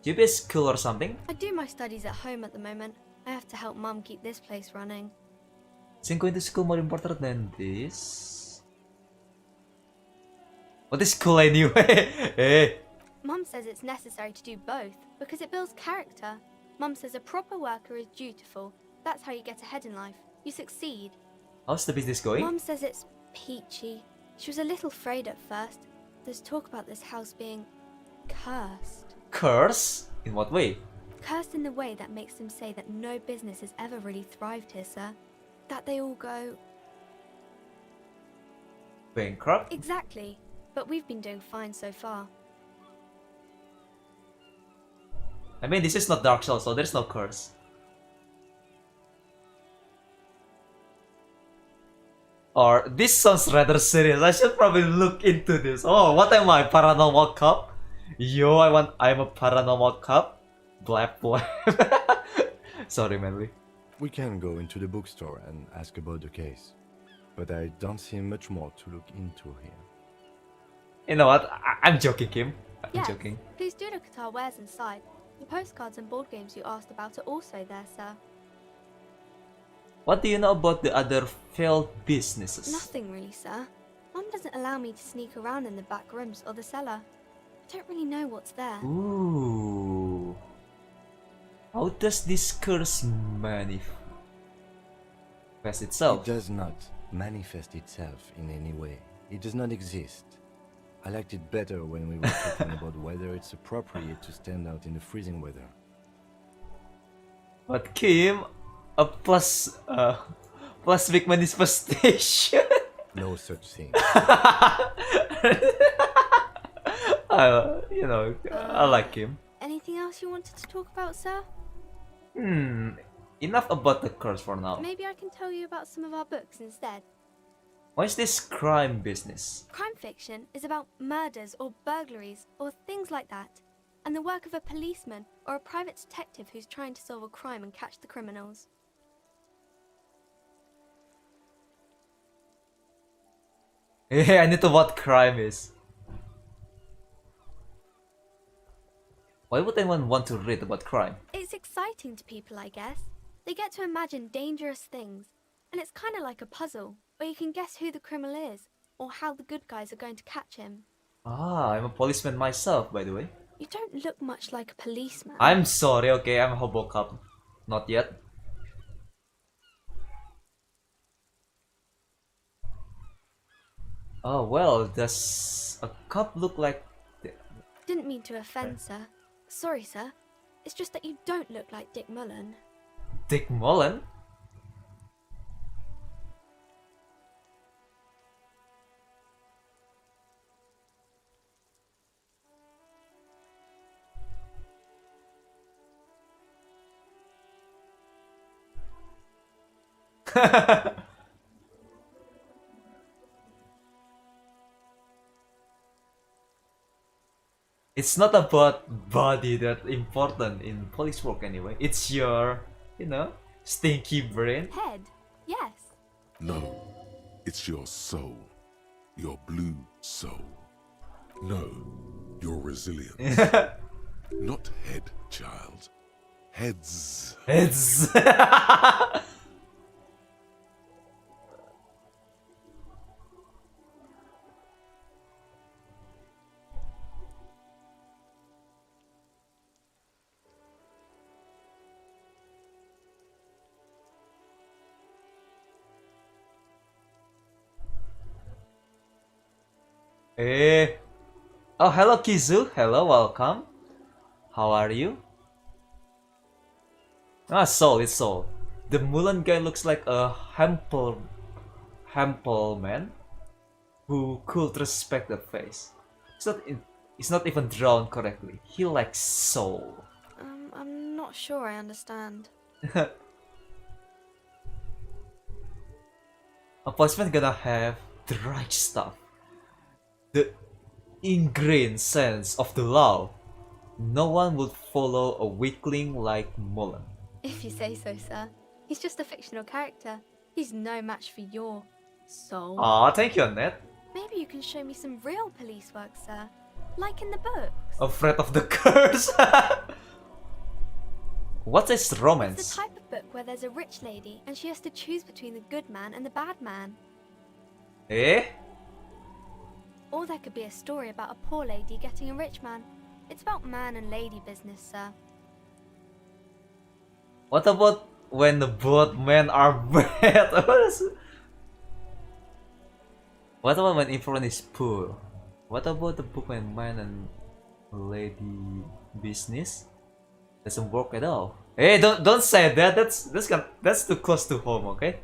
Do you be school or something? I do my studies at home at the moment. I have to help Mum keep this place running. Isn't going to school more important than this? What is school anyway? Hey! Mum says it's necessary to do both because it builds character. Mum says a proper worker is dutiful. That's how you get ahead in life. You succeed. How's the business going? Mum says it's peachy. She was a little afraid at first. There's talk about this house being cursed. Curse? In what way? Cursed in the way that makes them say that no business has ever really thrived here, sir. That they all go... bankrupt? Exactly. But we've been doing fine so far. I mean, this is not Dark Souls, so there's no curse. Or, this sounds rather serious. I should probably look into this. Oh, what am I? Paranormal cop? Yo, I'm a paranormal cop? Blap blap. Sorry, Manly. We can go into the bookstore and ask about the case. But I don't see much more to look into here. You know what? I'm joking, Kim. I'm Yes. joking. Please do look at our wares inside. The postcards and board games you asked about are also there, sir. What do you know about the other failed businesses? Nothing really, sir. Mum doesn't allow me to sneak around in the back rooms or the cellar. I don't really know what's there. Ooh. How does this curse manifest itself? It does not manifest itself in any way. It does not exist. I liked it better when we were talking about whether it's appropriate to stand out in the freezing weather. But Kim, a plus big manifestation. No such thing. You know, I like him. Anything else you wanted to talk about, sir? Enough about the curse for now. Maybe I can tell you about some of our books instead. What is this crime business? Crime fiction is about murders or burglaries or things like that, and the work of a policeman or a private detective who's trying to solve a crime and catch the criminals. Hey, I need to know what crime is. Why would anyone want to read about crime? It's exciting to people, I guess. They get to imagine dangerous things, and it's kind of like a puzzle, where you can guess who the criminal is, or how the good guys are going to catch him. Ah, I'm a policeman myself, by the way. You don't look much like a policeman. I'm sorry, okay, I'm a hobo cop. Not yet. Oh, well, does a cop look like... Didn't mean to offend, sir. Sorry, sir. It's just that you don't look like Dick Mullen. Dick Mullen? It's not about body that important in police work anyway. It's your, you know, stinky brain. Head, yes. No, it's your soul. Your blue soul. No, your resilience. Not head, child. Heads. Heads. Hey. Oh, hello Kizu. Hello, welcome. How are you? Ah, Soul, it's Soul. The Mulan guy looks like a Hempel man who could respect the face. It's not even drawn correctly. He likes Soul. I'm not sure I understand. A policeman gonna have the right stuff, the ingrained sense of the law, no one would follow a weakling like Mullen. If you say so, sir. He's just a fictional character. He's no match for your soul. Aw, thank you, Annette. Maybe you can show me some real police work, sir. Like in the books. Afraid of the curse. What is romance? It's the type of book where there's a rich lady and she has to choose between the good man and the bad man. Eh? Or there could be a story about a poor lady getting a rich man. It's about man and lady business, sir. What about when the both men are bad? What about when everyone is poor? What about the book when man and lady business doesn't work at all? Hey, don't say that. That's too close to home, okay?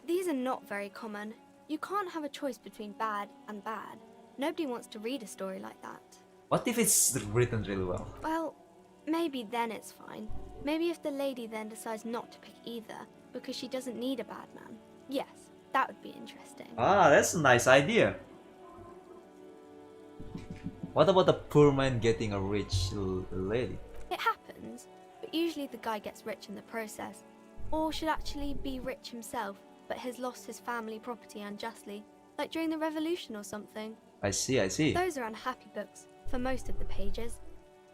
These are not very common. You can't have a choice between bad and bad. Nobody wants to read a story like that. What if it's written really well? Well, maybe then it's fine. Maybe if the lady then decides not to pick either because she doesn't need a bad man. Yes, that would be interesting. Ah, that's a nice idea. What about the poor man getting a rich lady? It happens, but usually the guy gets rich in the process. Or should actually be rich himself, but has lost his family property unjustly, like during the revolution or something. I see. Those are unhappy books, for most of the pages.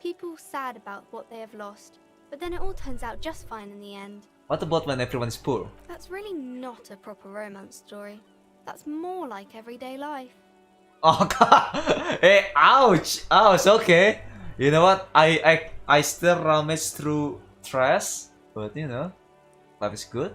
People sad about what they have lost, but then it all turns out just fine in the end. What about when everyone is poor? That's really not a proper romance story. That's more like everyday life. Oh god! Hey, ouch! Okay. You know what? I still rummage through trash, but you know, life is good.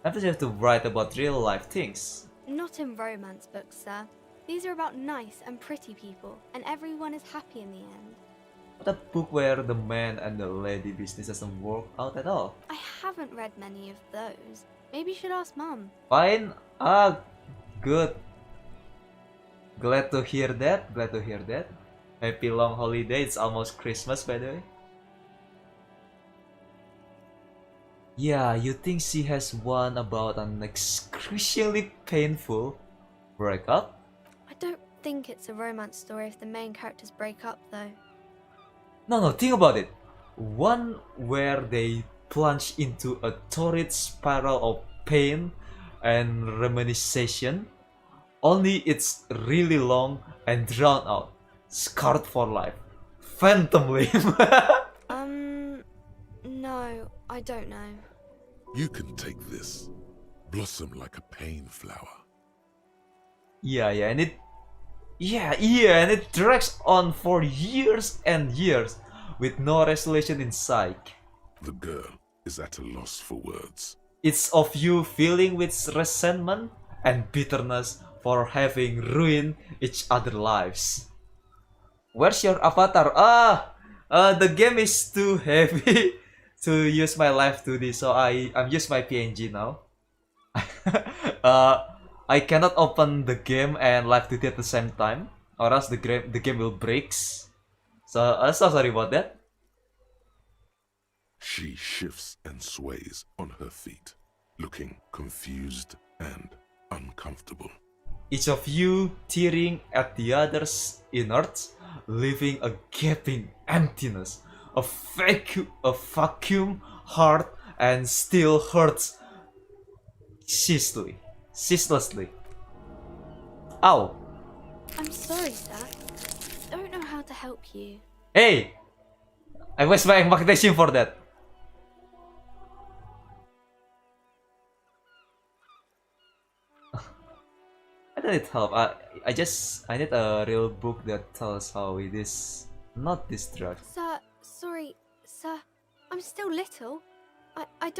I just have to write about real life things. Not in romance books, sir. These are about nice and pretty people, and everyone is happy in the end. What a book where the man and the lady business doesn't work out at all. I haven't read many of those. Maybe you should ask Mum. Fine. Good. Glad to hear that. Happy long holiday. It's almost Christmas, by the way. Yeah, you think she has one about an excruciatingly painful breakup? I don't think it's a romance story if the main characters break up, though. No, think about it. One where they plunge into a torrid spiral of pain and reminiscence. Only it's really long and drawn out. Scarred for life. Phantom Limb. No, I don't know. You can take this. Blossom like a pain flower. and it drags on for years and years with no resolution in sight. The girl is at a loss for words. It's of you feeling with resentment and bitterness for having ruined each other's lives. Where's your avatar? The game is too heavy to use my life to this, so I'm use my PNG now. I cannot open the game and live duty at the same time, or else the game will breaks. So so sorry about that. She shifts and sways on her feet, looking confused and uncomfortable. Each of you tearing at the other's innards, leaving a gaping emptiness, a vacuum hard and still hurts ceaselessly. Ow! I'm sorry, sir. I don't know how to help you. Hey! I waste my imagination for that. I don't need help. I need a real book that tells how it is not distraught. Sir, sorry, sir. I'm still little. I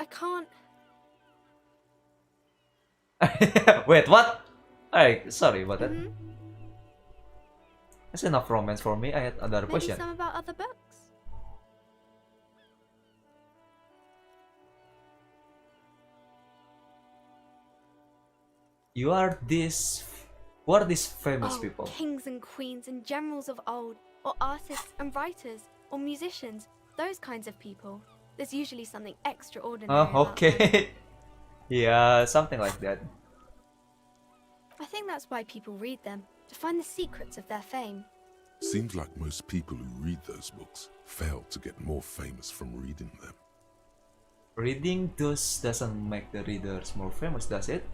can't. Wait, what? Sorry about that. That's enough romance for me. I had another Maybe question. some about other books. Who are these famous people? Kings and queens and generals of old, or artists and writers, or musicians, those kinds of people. There's usually something extraordinary. Okay. Yeah, something like that. I think that's why people read them, to find the secrets of their fame. Seems like most people who read those books fail to get more famous from reading them. Reading those doesn't make the readers more famous, does it?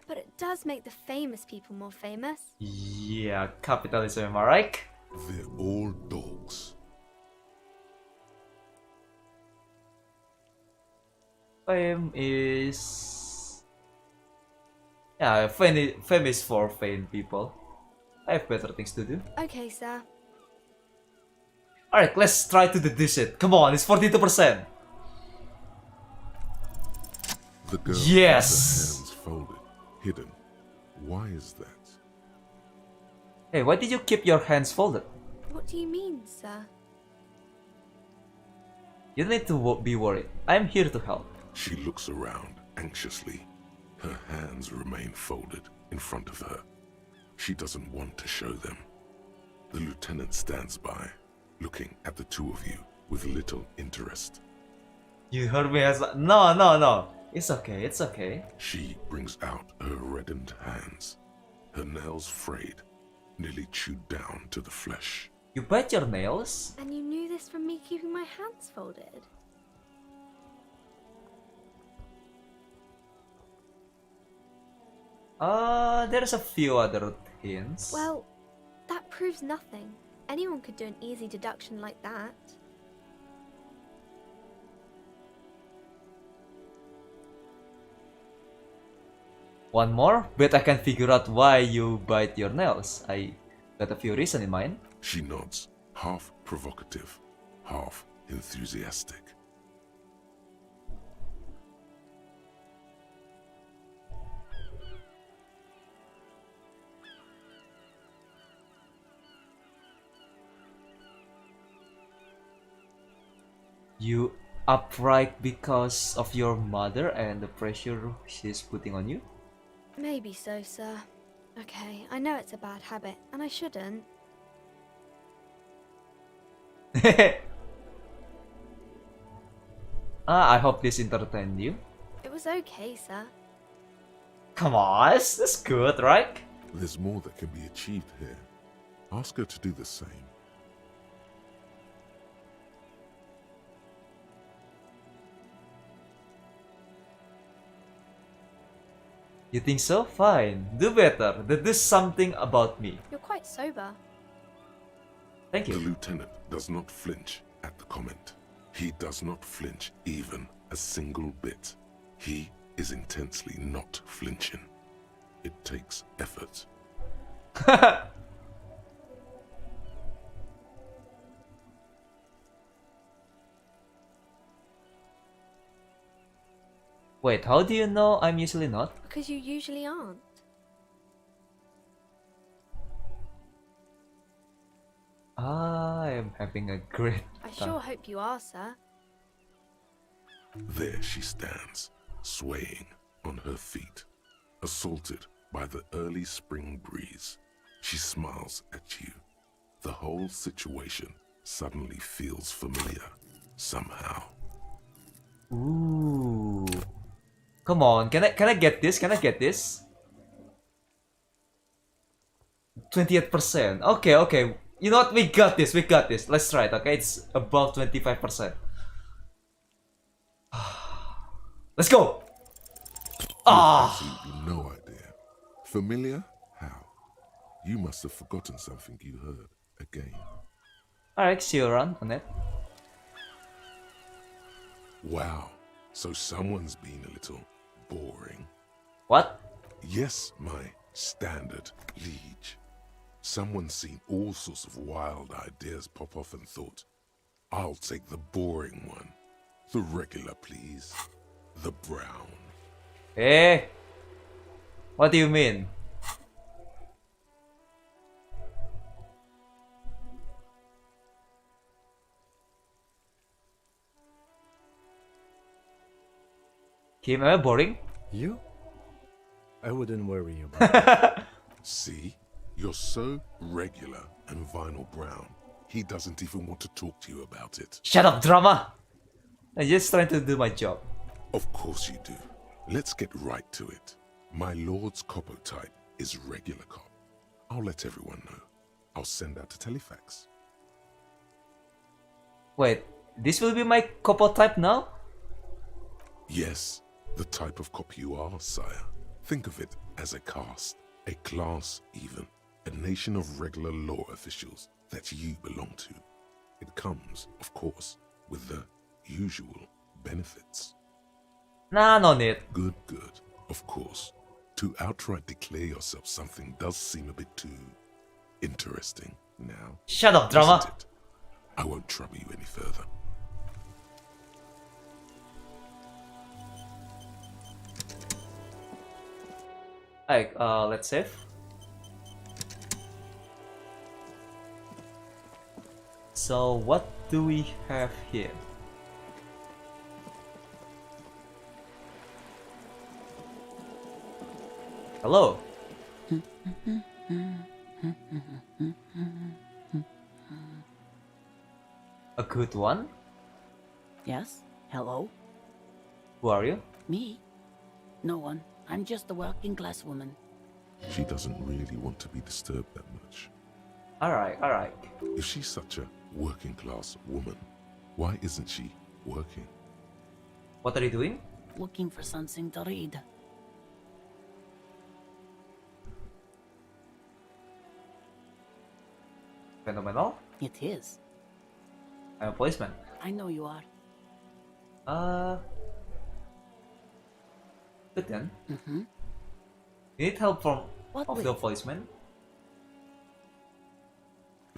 But it does make the famous people more famous. Yeah, capitalism, am I right? They're all dogs. Fame is... Yeah, fame is for vain people. I have better things to do. Okay, sir. Alright, let's try to deduce it. Come on, it's 42%. The girl Yes! has her hands folded, hidden. Why is that? Hey, why did you keep your hands folded? What do you mean, sir? You don't need to be worried. I'm here to help. She looks around anxiously. Her hands remain folded in front of her. She doesn't want to show them. The lieutenant stands by, looking at the two of you with little interest. You heard me as no. It's okay, it's okay. She brings out her reddened hands, her nails frayed, nearly chewed down to the flesh. You bite your nails? And you knew this from me keeping my hands folded? There's a few other hints. Well, that proves nothing. Anyone could do an easy deduction like that. One more? Bet I can figure out why you bite your nails. I got a few reasons in mind. She nods, half provocative, half enthusiastic. You upright because of your mother and the pressure she's putting on you? Maybe so, sir. Okay, I know it's a bad habit, and I shouldn't. I hope this entertained you. It was okay, sir. Come on, that's good, right? There's more that can be achieved here. Ask her to do the same. You think so? Fine. Do better. Do something about me. You're quite sober. Thank you. The lieutenant does not flinch at the comment. He does not flinch even a single bit. He is intensely not flinching. It takes effort. Wait, how do you know I'm usually not? Because you usually aren't. I am having a great I time. sure hope you are, sir. There she stands, swaying on her feet, assaulted by the early spring breeze. She smiles at you. The whole situation suddenly feels familiar, somehow. Ooh. Come on, can I get this? Can I get this? 28%. Okay. You know what? We got this. Let's try it, okay? It's above 25%. Let's go! Absolutely no idea. Familiar? How? You must have forgotten something you heard again. Alright, see you around, Annette. Wow, so someone's been a little boring. What? Yes, my standard liege. Someone's seen all sorts of wild ideas pop off and thought, I'll take the boring one. The regular, please. The brown. Eh? What do you mean? Kim, am I boring? You? I wouldn't worry about it. See? You're so regular and vinyl brown. He doesn't even want to talk to you about it. Shut up, drama! I'm just trying to do my job. Of course you do. Let's get right to it. My lord's copo type is regular cop. I'll let everyone know. I'll send out a telefax. Wait, this will be my couple type now? Yes, the type of cop you are, sire. Think of it as a caste, a class even, a nation of regular law officials that you belong to. It comes, of course, with the usual benefits. Nah, no need. Good, good, of course. To outright declare yourself something does seem a bit too interesting now. Shut up, drama. Isn't it? I won't trouble you any further. Alright, let's save. So what do we have here? Hello. A good one? Yes? Hello? Who are you? Me? No one. I'm just a working class woman. She doesn't really want to be disturbed that much. Alright, alright. If she's such a working class woman, why isn't she working? What are you doing? Looking for something to read. Phenomenal. It is. I'm a policeman. I know you are. Good then. Mm-hmm. You need help from What of with? the policeman?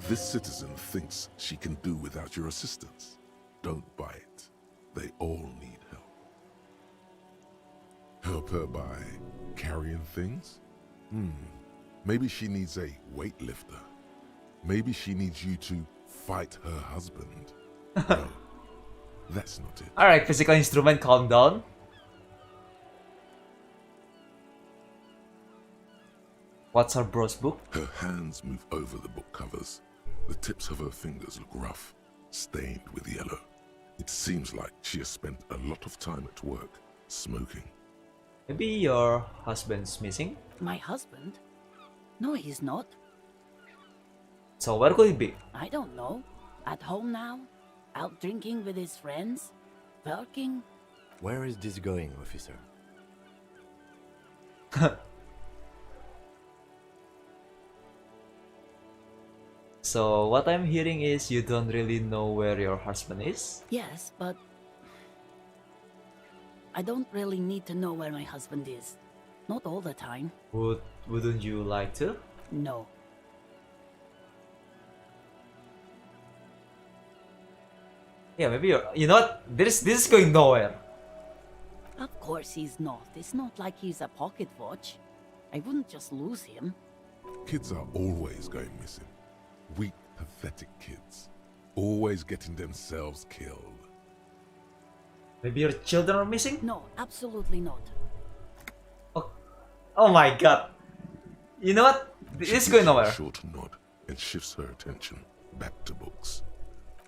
This citizen thinks she can do without your assistance. Don't buy it. They all need help. Help her by carrying things? Maybe she needs a weightlifter. Maybe she needs you to fight her husband. No, that's not it. Alright, physical instrument, calm down. What's her bro's book? Her hands move over the book covers. The tips of her fingers look rough, stained with yellow. It seems like she has spent a lot of time at work, smoking. Maybe your husband's missing? My husband? No, he's not. So where could he be? I don't know. At home now? Out drinking with his friends? Working? Where is this going, officer? So what I'm hearing is you don't really know where your husband is? Yes, but I don't really need to know where my husband is. Not all the time. Wouldn't you like to? No. Yeah, maybe you know what? This is going nowhere. Of course he's not. It's not like he's a pocket watch. I wouldn't just lose him. Kids are always going missing. Weak, pathetic kids. Always getting themselves killed. Maybe your children are missing? No, absolutely not. Oh my god. You know what? This is going nowhere. A short nod and shifts her attention back to books.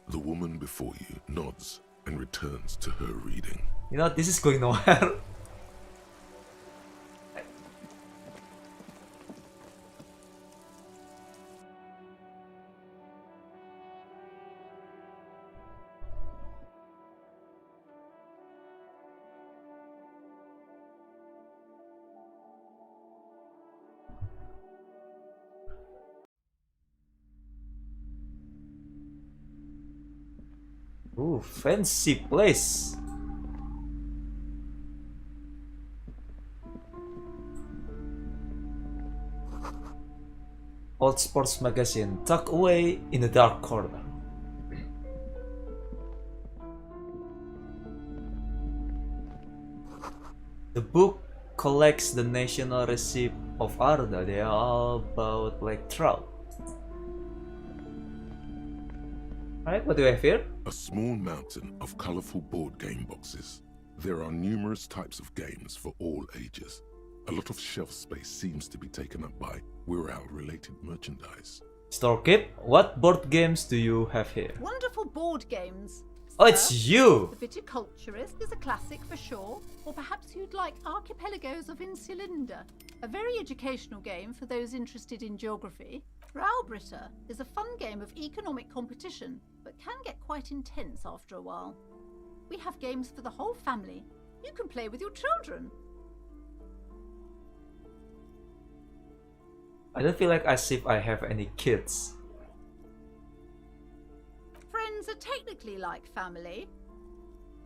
The woman before you nods and returns to her reading. You know what? This is going nowhere. Ooh, fancy place. Old sports magazine tucked away in a dark corner. The book collects the national recipe of Arda. They are all about like trout. Alright, what do we have here? A small mountain of colorful board game boxes. There are numerous types of games for all ages. A lot of shelf space seems to be taken up by Wirral-related merchandise. Storekeep, what board games do you have here? Wonderful board games. Oh, it's you! The Viticulturist is a classic for sure, or perhaps you'd like Archipelagos of Insulinda, a very educational game for those interested in geography. Raubritter is a fun game of economic competition, but can get quite intense after a while. We have games for the whole family. You can play with your children. I don't feel like as if I have any kids. Friends are technically like family.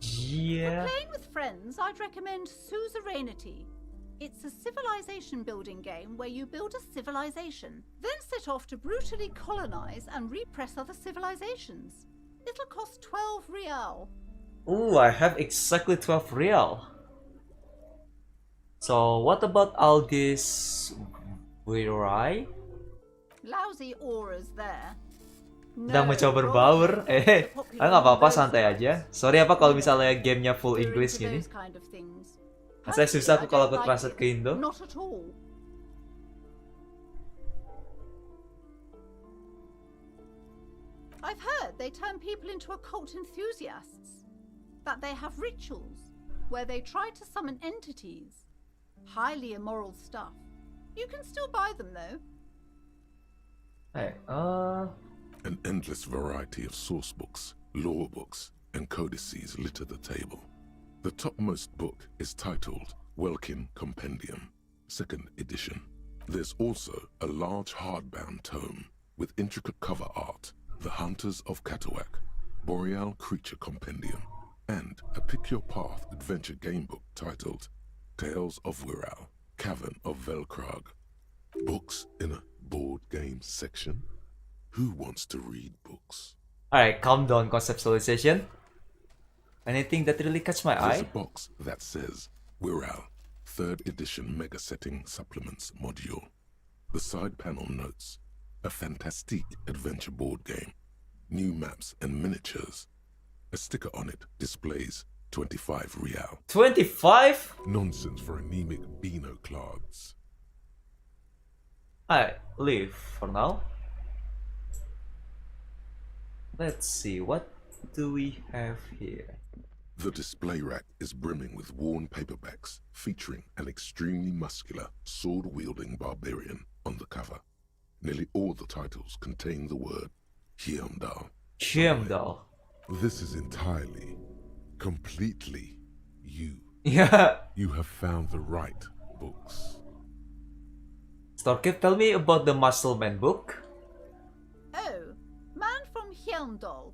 Yeah. For playing with friends, I'd recommend Suzerainty. It's a civilization building game where you build a civilization, then set off to brutally colonize and repress other civilizations. It'll cost 12 real. Ooh, I have exactly 12 real. So what about all this virai? Lousy auras there. Sedang mencoba berbaur. Nggak apa-apa, santai aja. Sorry apa kalau misalnya gamenya full English gini. Saya susah aku kalau aku translate ke Indo. Not at all. I've heard they turn people into occult enthusiasts. That they have rituals where they try to summon entities. Highly immoral stuff. You can still buy them though. Hey, An endless variety of source books, lore books, and codices litter the table. The topmost book is titled Welkin Compendium, 2nd edition. There's also a large hardbound tome with intricate cover art, The Hunters of Katawak, Boreal Creature Compendium, and a Pick Your Path adventure game book titled Tales of Wirral, Cavern of Velkrag. Books in a board game section? Who wants to read books? Alright, calm down, conceptualization. Anything that really catch my There's eye? a box that says Wirral, 3rd edition Mega Setting Supplements Module. The side panel notes, a fantastic adventure board game, new maps and miniatures. A sticker on it displays 25 real. 25? Nonsense for anemic Beano clods. Alright, leave for now. Let's see, what do we have here? The display rack is brimming with worn paperbacks featuring an extremely muscular, sword-wielding barbarian on the cover. Nearly all the titles contain the word Hyamdal. Hyamdal. This is entirely, completely you. Yeah. You have found the right books. Storkip, tell me about the Muscleman book. Oh, Man from Hyamdal.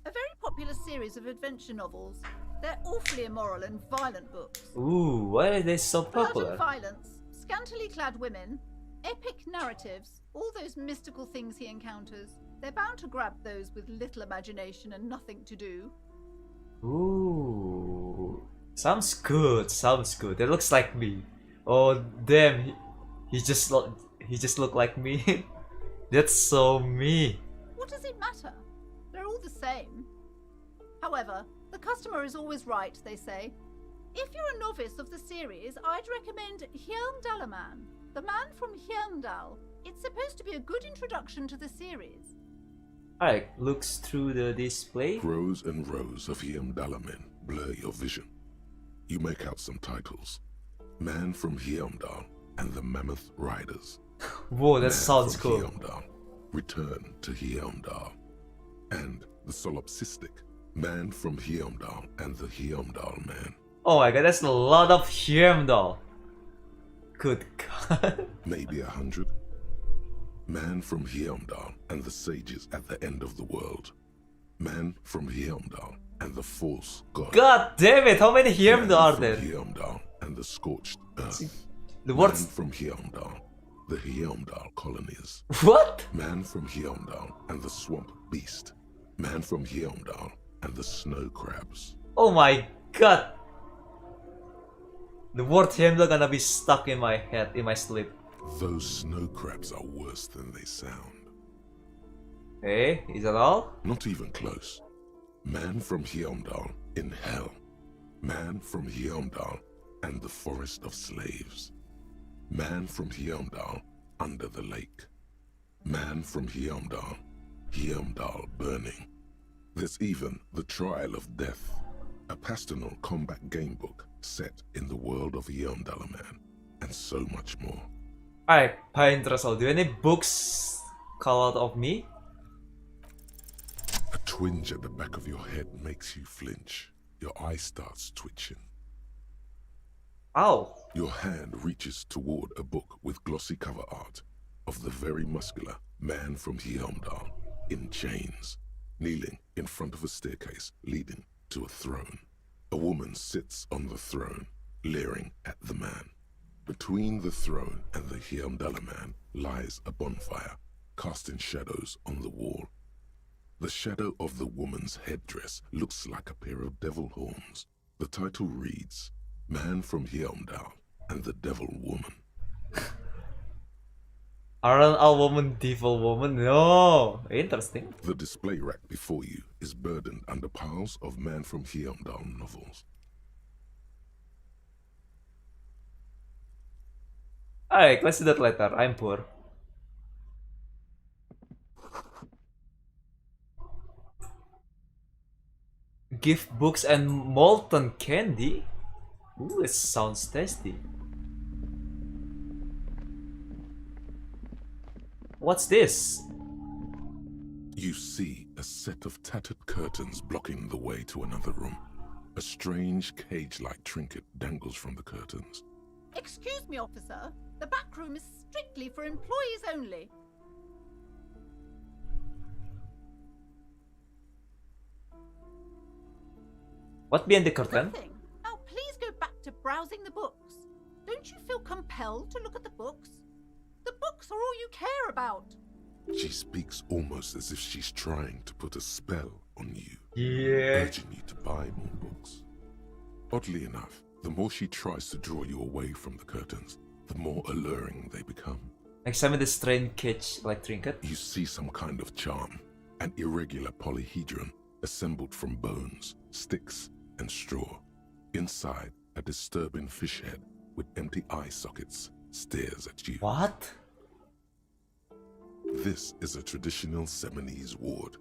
A very popular series of adventure novels. They're awfully immoral and violent books. Ooh, why are they so Blood popular? and violence, scantily clad women, epic narratives, all those mystical things he encounters. They're bound to grab those with little imagination and nothing to do. Ooh, sounds good. Sounds good. That looks like me. Oh damn, he just looked like me. That's so me. What does it matter? They're all the same. However, the customer is always right, they say. If you're a novice of the series, I'd recommend Hyamdalaman, the man from Hyamdal. It's supposed to be a good introduction to the series. Alright, looks through the display. Rows and rows of Hyamdalamen blur your vision. You make out some titles. Man from Hyamdal and the Mammoth Riders. Whoa, that Man sounds from cool. Hyamdal, Return to Hyamdal. And the solipsistic Man from Hyamdal and the Hyamdal Man. Oh my god, that's a lot of Hyamdal. Good god. Maybe 100. Man from Hyamdal and the sages at the end of the world. Man from Hyamdal and the false god. God damn it, how many Hyamdal are Man there? from Hyamdal and the scorched earth. The Man words. from Hyamdal, the Hyamdal colonies. What? Man from Hyamdal and the swamp beast. Man from Hyamdal and the snow crabs. Oh my god. The word Hyamdal gonna be stuck in my head, in my sleep. Those snow crabs are worse than they sound. Hey, is that all? Not even close. Man from Hyamdal in hell. Man from Hyamdal and the forest of slaves. Man from Hyamdal under the lake. Man from Hyamdal, Hyamdal burning. There's even The Trial of Death, a pastoral combat game book set in the world of Yandala Man, and so much more. Alright, by interest, do any books call out of me? A twinge at the back of your head makes you flinch. Your eye starts twitching. Ow! Your hand reaches toward a book with glossy cover art of the very muscular man from Hyomdal in chains, kneeling in front of a staircase leading to a throne. A woman sits on the throne, leering at the man. Between the throne and the Hyomdala man lies a bonfire, casting shadows on the wall. The shadow of the woman's headdress looks like a pair of devil horns. The title reads, Man from Hyomdal and the Devil Woman. Aren't all women devil woman? No! Interesting. The display rack before you is burdened under piles of Man from Hyomdal novels. Alright, let's do that later. I'm poor. Gift books and molten candy? Ooh, it sounds tasty. What's this? You see a set of tattered curtains blocking the way to another room. A strange cage-like trinket dangles from the curtains. Excuse me, officer. The back room is strictly for employees only. What behind the curtain? Nothing. Now please go back to browsing the books. Don't you feel compelled to look at the books? The books are all you care about. She speaks almost as if she's trying to put a spell on you, Yeah. urging you to buy more books. Oddly enough, the more she tries to draw you away from the curtains, the more alluring they become. Examine the strange cage like trinket. You see some kind of charm, an irregular polyhedron assembled from bones, sticks, and straw. Inside, a disturbing fish head with empty eye sockets stares at you. What? This is a traditional Seminese ward,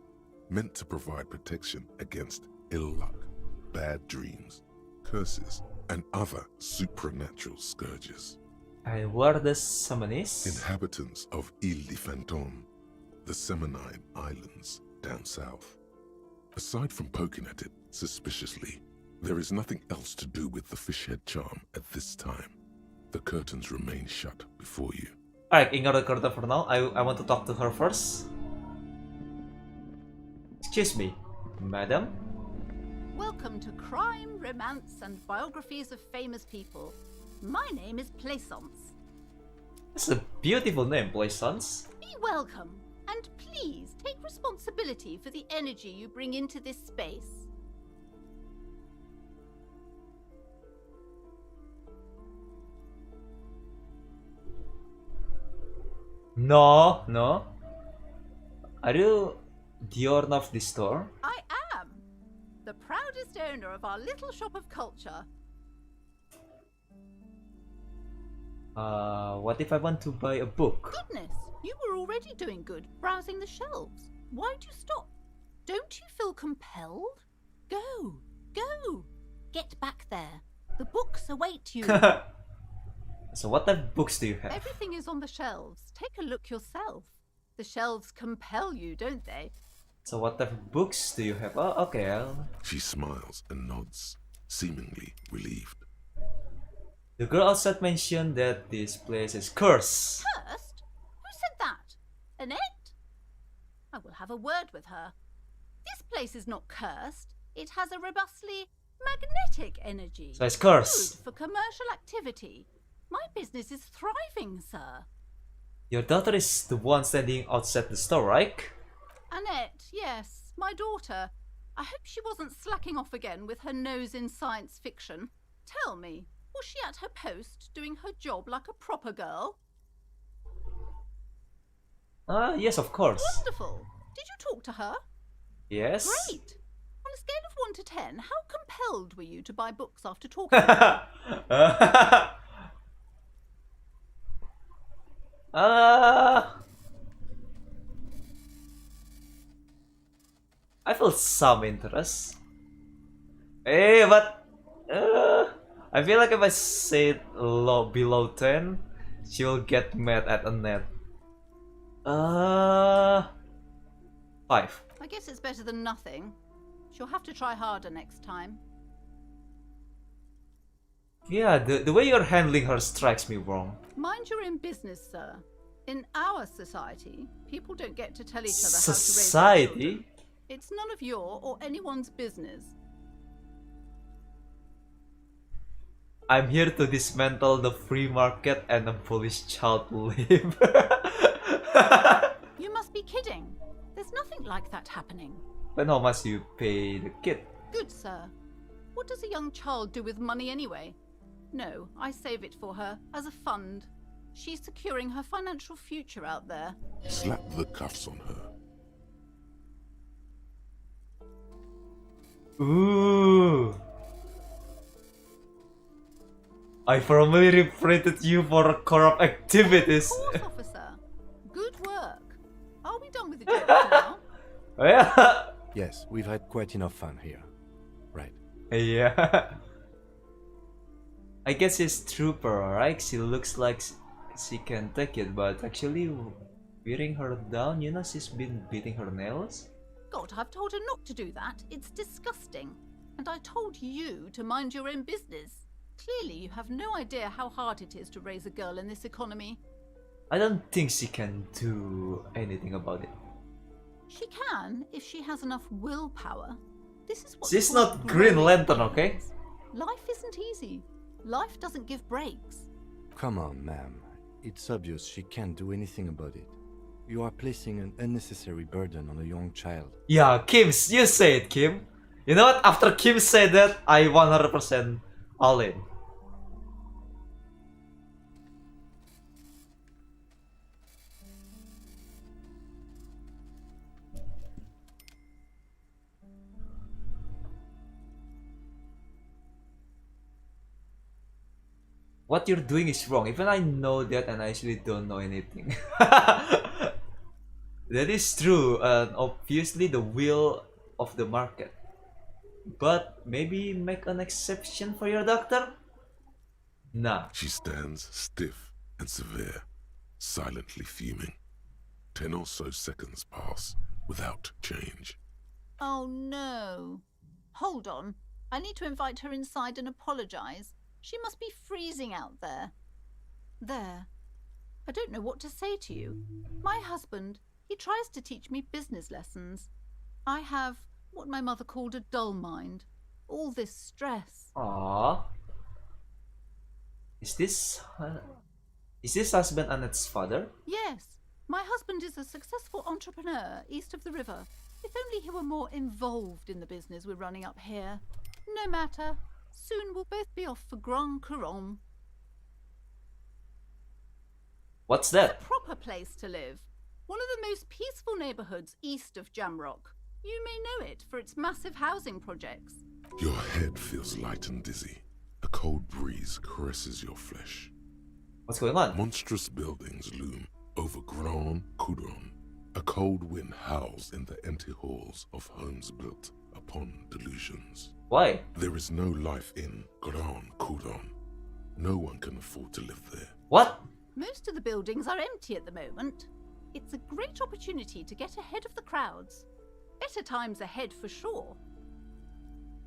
meant to provide protection against ill luck, bad dreams, curses, and other supernatural scourges. And where the Seminese? Inhabitants of Ile de Fantôme, the Seminine Islands down south. Aside from poking at it suspiciously, there is nothing else to do with the fish head charm at this time. The curtains remain shut before you. Alright, ignore the curtain for now. I want to talk to her first. Excuse me, madam? Welcome to Crime, Romance, and Biographies of Famous People. My name is Plaisance. That's a beautiful name, Plaisance. Be welcome, and please take responsibility for the energy you bring into this space. No, no. Are you the owner of this store? I am the proudest owner of our little shop of culture. What if I want to buy a book? Goodness, you were already doing good, browsing the shelves. Why'd you stop? Don't you feel compelled? Go, go, get back there. The books await you. So what type of books do you have? Everything is on the shelves. Take a look yourself. The shelves compel you, don't they? So what type of books do you have? Oh, okay. She smiles and nods, seemingly relieved. The girl outside mentioned that this place is cursed. Cursed? Who said that? Annette? I will have a word with her. This place is not cursed. It has a robustly magnetic energy. So it's cursed. Good for commercial activity. My business is thriving, sir. Your daughter is the one standing outside the store, right? Annette, yes, my daughter. I hope she wasn't slacking off again with her nose in science fiction. Tell me, was she at her post doing her job like a proper girl? Yes, of course. Wonderful. Did you talk to her? Yes. Great. On a scale of 1 to 10, how compelled were you to buy books after talking to her? I feel feel some interest. Hey, but I feel like if I say it below 10, she'll get mad at Annette. 5. I guess it's better than nothing. She'll have to try harder next time. Yeah, the way you're handling her strikes me wrong. Mind your own business, sir. In our society, people don't get to tell each other how to raise their children. Society? It's none of your or anyone's business. I'm here to dismantle the free market and abolish child labor. You must be kidding. There's nothing like that happening. Then how much you pay the kid? Good, sir. What does a young child do with money anyway? No, I save it for her as a fund. She's securing her financial future out there. Slap the cuffs on her. Ooh. I formally reprinted you for corrupt activities. Of course, officer. Good work. Are we done with the jokes now? Yeah. Yes, we've had quite enough fun here. Right. Yeah. I guess it's trooper, right? She looks like she can take it, but actually wearing her down, you know, she's been beating her nails. God, I've told her not to do that. It's disgusting. And I told you to mind your own business. Clearly, you have no idea how hard it is to raise a girl in this economy. I don't think she can do anything about it. She can, if she has enough willpower. This is what She's not Green Lantern, okay? Life isn't easy. Life doesn't give breaks. Come on, ma'am. It's obvious she can't do anything about it. You are placing an unnecessary burden on a young child. Yeah, Kim, you say it, Kim. You know what? After Kim said that, I 100% all in. What you're doing is wrong. Even I know that, and I actually don't know anything. That is true, and obviously the will of the market. But maybe make an exception for your doctor? Nah. She stands stiff and severe, silently fuming. 10 or so seconds pass without change. Oh no. Hold on. I need to invite her inside and apologize. She must be freezing out there. There. I don't know what to say to you. My husband, he tries to teach me business lessons. I have what my mother called a dull mind. All this stress. Aww. Is this husband Annette's father? Yes. My husband is a successful entrepreneur east of the river. If only he were more involved in the business we're running up here. No matter. Soon we'll both be off for Grand Couronne. What's that? It's a proper place to live. One of the most peaceful neighborhoods east of Jamrock. You may know it for its massive housing projects. Your head feels light and dizzy. A cold breeze caresses your flesh. What's going on? Monstrous buildings loom over Grand Couronne. A cold wind howls in the empty halls of homes built upon delusions. Why? There is no life in Grand Couronne. No one can afford to live there. What? Most of the buildings are empty at the moment. It's a great opportunity to get ahead of the crowds. Better times ahead for sure.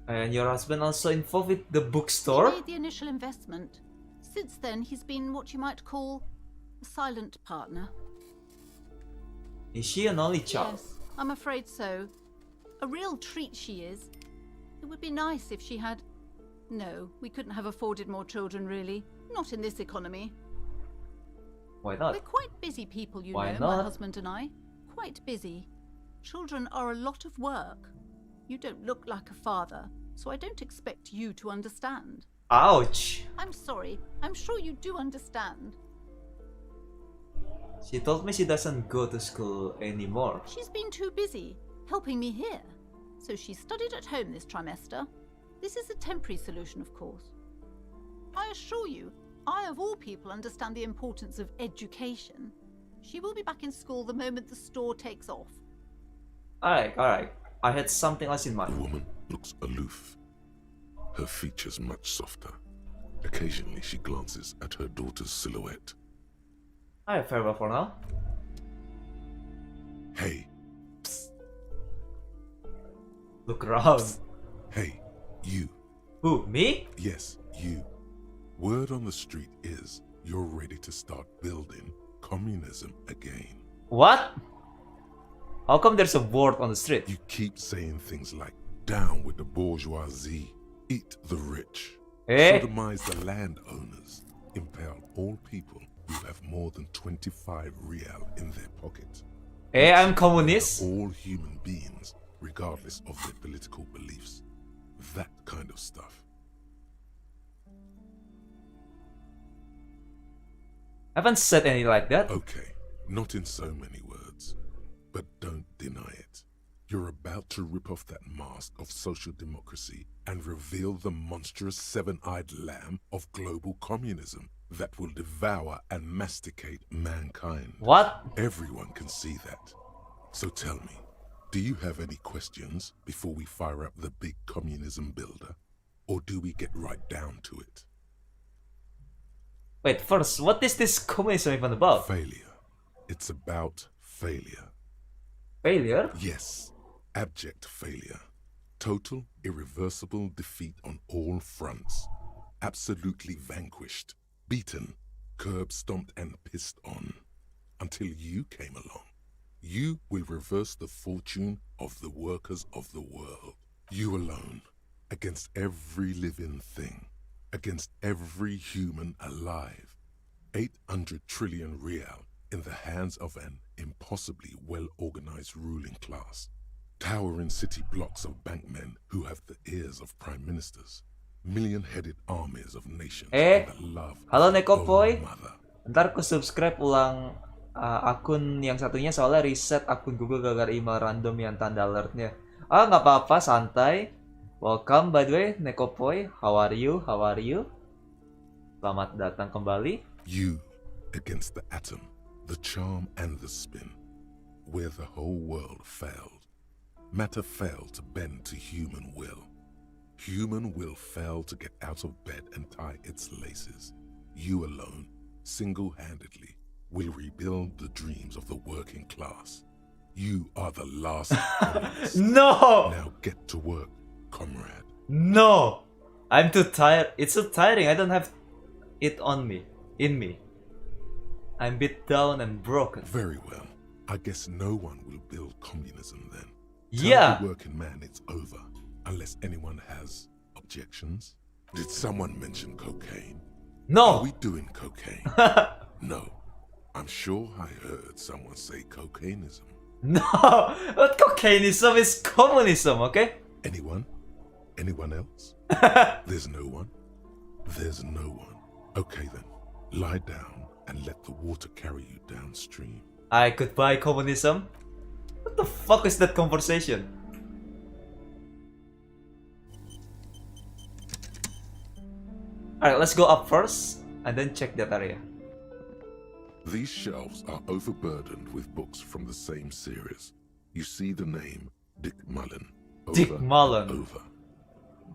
And your husband also involved with the bookstore? He made the initial investment. Since then, he's been what you might call a silent partner. Is she an only child? Yes, I'm afraid so. A real treat she is. It would be nice if she had... No, we couldn't have afforded more children, really. Not in this economy. Why not? We're quite busy people, you Why know, not? my husband and I. Quite busy. Children are a lot of work. You don't look like a father, so I don't expect you to understand. Ouch! I'm sorry. I'm sure you do understand. She told me she doesn't go to school anymore. She's been too busy helping me here. So she studied at home this trimester. This is a temporary solution, of course. I assure you, I of all people understand the importance of education. She will be back in school the moment the store takes off. Alright. I had something else in The mind. woman looks aloof, her features much softer. Occasionally she glances at her daughter's silhouette. Alright, farewell for now. Hey, Look around. hey, you. Who, me? Yes, you. Word on the street is you're ready to start building communism again. What? How come there's a word on the street? You keep saying things like, down with the bourgeoisie, eat the rich, sodomize the landowners, impale all people who have more than 25 real in their pocket. I'm communist. All human beings, regardless of their political beliefs. That kind of stuff. I haven't said any like that. Okay, not in so many words, but don't deny it. You're about to rip off that mask of social democracy and reveal the monstrous seven-eyed lamb of global communism that will devour and masticate mankind. What? Everyone can see that. So tell me, do you have any questions before we fire up the big communism builder? Or do we get right down to it? Wait, first, what is this communism even about? Failure. It's about failure. Failure? Yes, abject failure. Total, irreversible defeat on all fronts. Absolutely vanquished, beaten, curb-stomped and pissed on. Until you came along. You will reverse the fortune of the workers of the world. You alone, against every living thing, against every human alive. 800 trillion real in the hands of an impossibly well-organized ruling class. Towering city blocks of bankmen who have the ears of prime ministers. Million-headed armies of nations and the love halo of their Nekopoy. own mother. Ntar ku subscribe ulang akun yang satunya soalnya reset akun Google gara-gara email random yang tanda alertnya. Nggak apa-apa, santai. Welcome by the way, Nekopoy. How are you? How are you? Selamat datang kembali. You against the atom, the charm and the spin, where the whole world failed. Matter failed to bend to human will. Human will failed to get out of bed and tie its laces. You alone, single-handedly, will rebuild the dreams of the working class. You are the last communist. No! Now get to work, comrade. No! I'm too tired. It's so tiring. I don't have it on me. In me. I'm beat down and broken. Very well. I guess no one will build communism then. Yeah. Tell the working man it's over, unless anyone has objections. Did someone mention cocaine? No. Are we doing cocaine? No. I'm sure I heard someone say cocainism. No! What cocainism is communism, okay? Anyone? Anyone else? There's no one? There's no one. Okay then, lie down and let the water carry you downstream. I could buy communism? What the fuck is that conversation? Alright, let's go up first and then check that area. These shelves are overburdened with books from the same series. You see the name Dick Mullen. Dick Mullen. Over.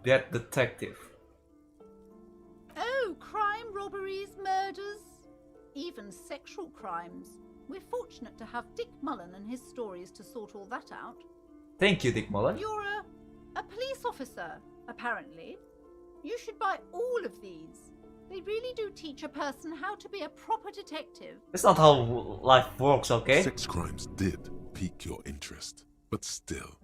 That detective. Oh, crime, robberies, murders, even sexual crimes. We're fortunate to have Dick Mullen and his stories to sort all that out. Thank you, Dick Mullen. You're a police officer, apparently. You should buy all of these. They really do teach a person how to be a proper detective. That's not how life works, okay? Sex crimes did pique your interest, but still,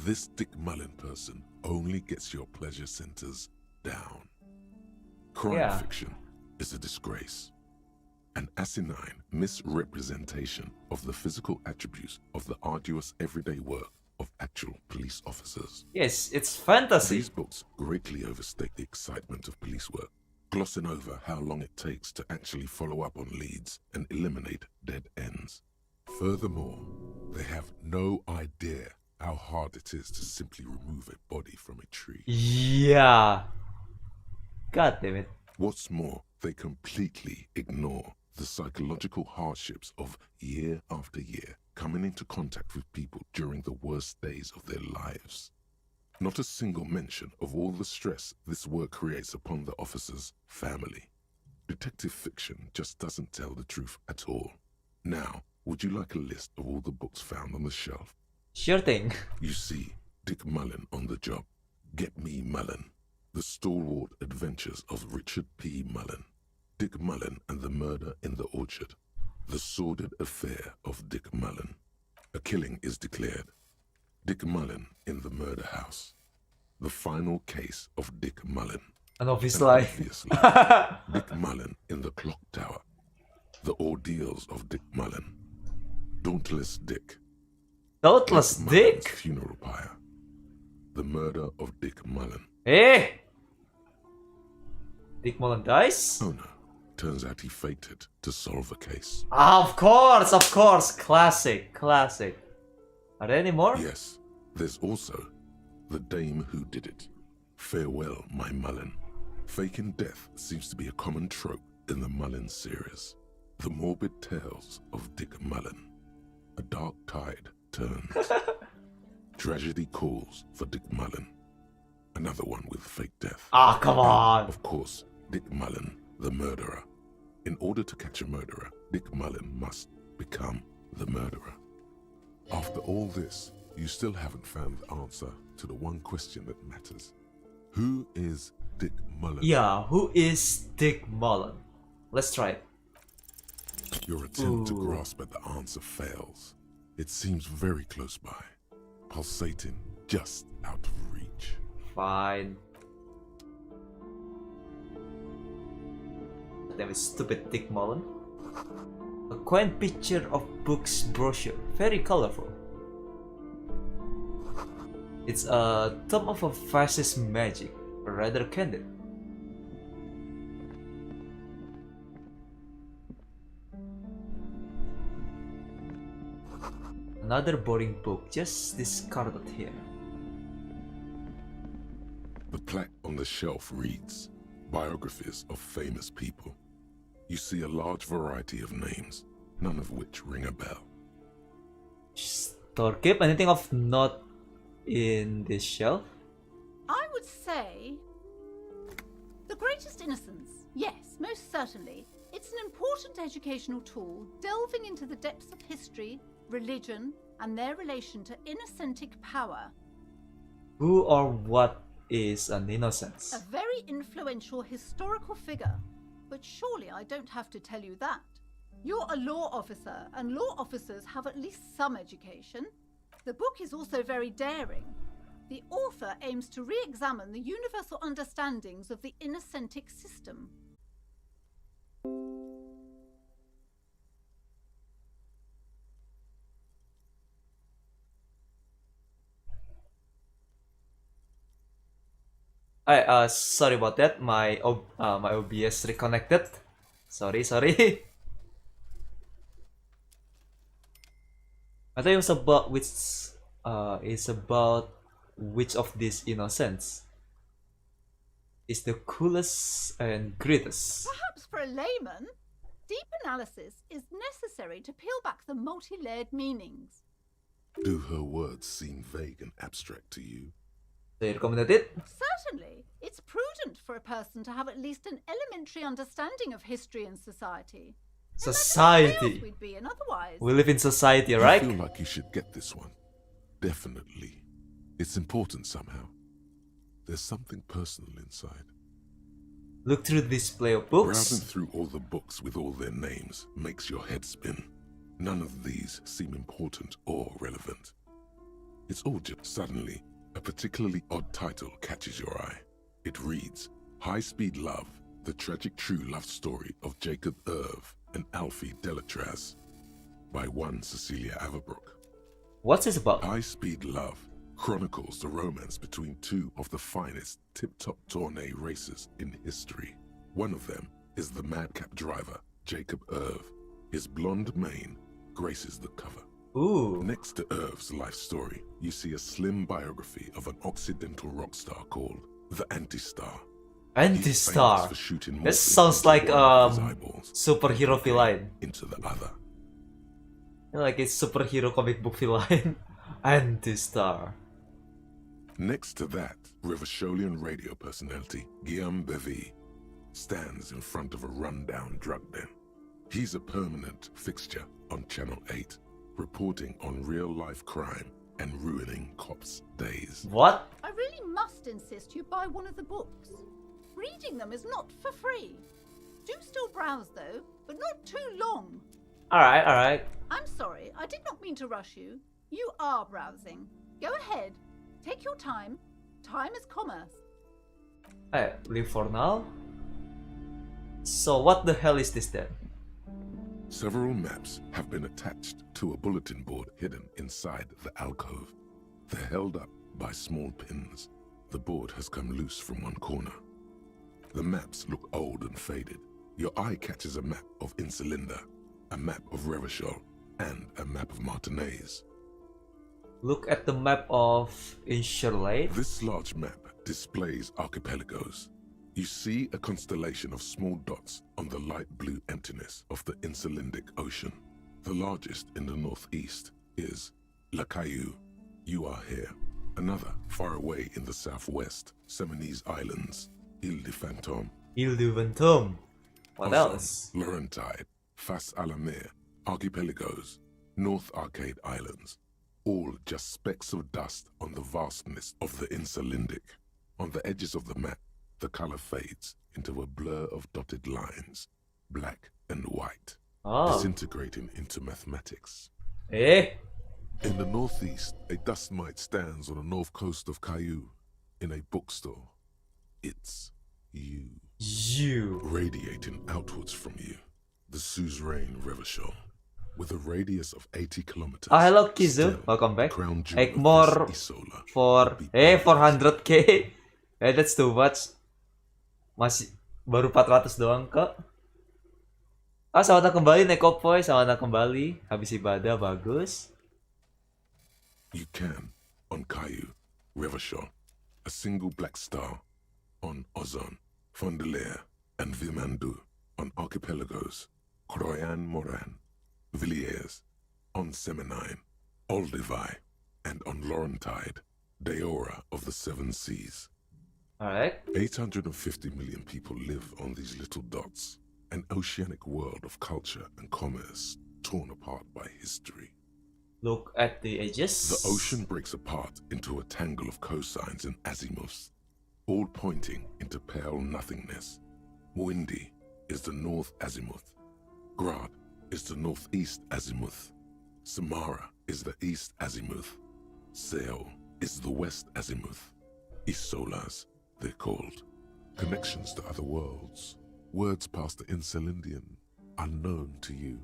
this Dick Mullen person only gets your pleasure centers down. Crime fiction is a disgrace. An asinine misrepresentation of the physical attributes of the arduous everyday work of actual police officers. Yes, it's fantasy. These books greatly overstate the excitement of police work, glossing over how long it takes to actually follow up on leads and eliminate dead ends. Furthermore, they have no idea how hard it is to simply remove a body from a tree. Yeah. God damn it. What's more, they completely ignore the psychological hardships of year after year coming into contact with people during the worst days of their lives. Not a single mention of all the stress this work creates upon the officer's family. Detective fiction just doesn't tell the truth at all. Now, would you like a list of all the books found on the shelf? Sure thing. You see Dick Mullen on the job. Get Me Mullen. The Stalwart Adventures of Richard P. Mullen. Dick Mullen and the Murder in the Orchard. The Sordid Affair of Dick Mullen. A killing is declared. Dick Mullen in the Murder House. The Final Case of Dick Mullen. An obvious lie. Obviously, Dick Mullen in the Clock Tower. The Ordeals of Dick Mullen. Dauntless Dick. Dauntless Dick? Funeral Pyre. The Murder of Dick Mullen. Eh? Dick Mullen dies? Oh no. Turns out he faked it to solve a case. Ah, of course. Classic. Are there any more? Yes. There's also The Dame Who Did It. Farewell, My Mullen. Faking death seems to be a common trope in the Mullen series. The morbid tales of Dick Mullen. A dark tide turns. Tragedy calls for Dick Mullen. Another one with fake death. Ah, come on. Of course, Dick Mullen, the murderer. In order to catch a murderer, Dick Mullen must become the murderer. After all this, you still haven't found the answer to the one question that matters. Who is Dick Mullen? Yeah, who is Dick Mullen? Let's try it. Your attempt to grasp at the answer fails. It seems very close by, pulsating just out of reach. Fine. Damn it, stupid Dick Mullen. A quaint picture of books brochure, very colorful. It's a tome of a fascist magic, rather candid. Another boring book, just discarded here. The plaque on the shelf reads, Biographies of Famous People. You see a large variety of names, none of which ring a bell. Storkip, anything of note in this shelf? I would say The Greatest Innocence. Yes, most certainly. It's an important educational tool, delving into the depths of history, religion, and their relation to innocentic power. Who or what is an innocence? A very influential historical figure. But surely I don't have to tell you that. You're a law officer, and law officers have at least some education. The book is also very daring. The author aims to re-examine the universal understandings of the innocentic system. Sorry about that. My OBS reconnected. Sorry. I think it was about which of these innocents is the coolest and greatest. Perhaps for a layman, deep analysis is necessary to peel back the multi-layered meanings. Do her words seem vague and abstract to you? They recommended it? Certainly. It's prudent for a person to have at least an elementary understanding of history and society. Society. We'd be in otherwise. We live in society, right? I feel like you should get this one. Definitely. It's important somehow. There's something personal inside. Look through the display of books. Browsing through all the books with all their names makes your head spin. None of these seem important or relevant. It's all just suddenly, a particularly odd title catches your eye. It reads, High Speed Love, the tragic true love story of Jacob Irv and Alfie Delatraz, by one Cecilia Averbrook. What's this about? High Speed Love chronicles the romance between two of the finest tip-top tourney racers in history. One of them is the madcap driver, Jacob Irv. His blonde mane graces the cover. Ooh. Next to Irv's life story, you see a slim biography of an Occidental rock star called the Anti-Star. Anti-Star. This sounds like superhero villain. Into the other. Like a superhero comic book villain. Anti-star. Next to that, Rivasholian radio personality Guillaume Bevy stands in front of a rundown drug den. He's a permanent fixture on Channel 8, reporting on real-life crime and ruining cops' days. What? I really must insist you buy one of the books. Reading them is not for free. Do still browse though, but not too long. Alright, alright. I'm sorry, I did not mean to rush you. You are browsing. Go ahead. Take your time. Time is commerce. Hey, leave for now. So what the hell is this then? Several maps have been attached to a bulletin board hidden inside the alcove. They're held up by small pins. The board has come loose from one corner. The maps look old and faded. Your eye catches a map of Insulinda, a map of Revachol, and a map of Martinez. Look at the map of Insurlate. This large map displays archipelagos. You see a constellation of small dots on the light blue emptiness of the Insulindic Ocean. The largest in the northeast is La Caillou. You are here. Another far away in the southwest, Seminese Islands, Ile de Fantôme. Ile de Fantôme. What Ozon, else? Laurentide, Fas à la Mer, Archipelagos, North Arcade Islands. All just specks of dust on the vastness of the Insulindic. On the edges of the map, the color fades into a blur of dotted lines, black and white, disintegrating into mathematics. Eh? In the northeast, a dust mite stands on the north coast of Caillou in a bookstore. It's you. You. Radiating outwards from you, the suzerain Revachol. With a radius of 80 kilometers. Oh, hello Kizu, welcome back. Egg more for 400k. That's too much. Masih baru 400 doang kok. Ah, selamat datang kembali Nekopoy, selamat datang kembali. Habis ibadah bagus. You can on Caillou, Revachol, a single black star on Ozon, Fondelier, and Vimandu on archipelagos, Croyan Moran, Villiers, on Seminine, Olduvai, and on Laurentide, Deora of the Seven Seas. Alright. 850 million people live on these little dots, an oceanic world of culture and commerce torn apart by history. Look at the edges. The ocean breaks apart into a tangle of cosines and azimuths, all pointing into pale nothingness. Mwindi is the north azimuth. Grad is the northeast azimuth. Samara is the east azimuth. Seo is the west azimuth. Isolas, they're called. Connections to other worlds. Words past the Insulindian, unknown to you.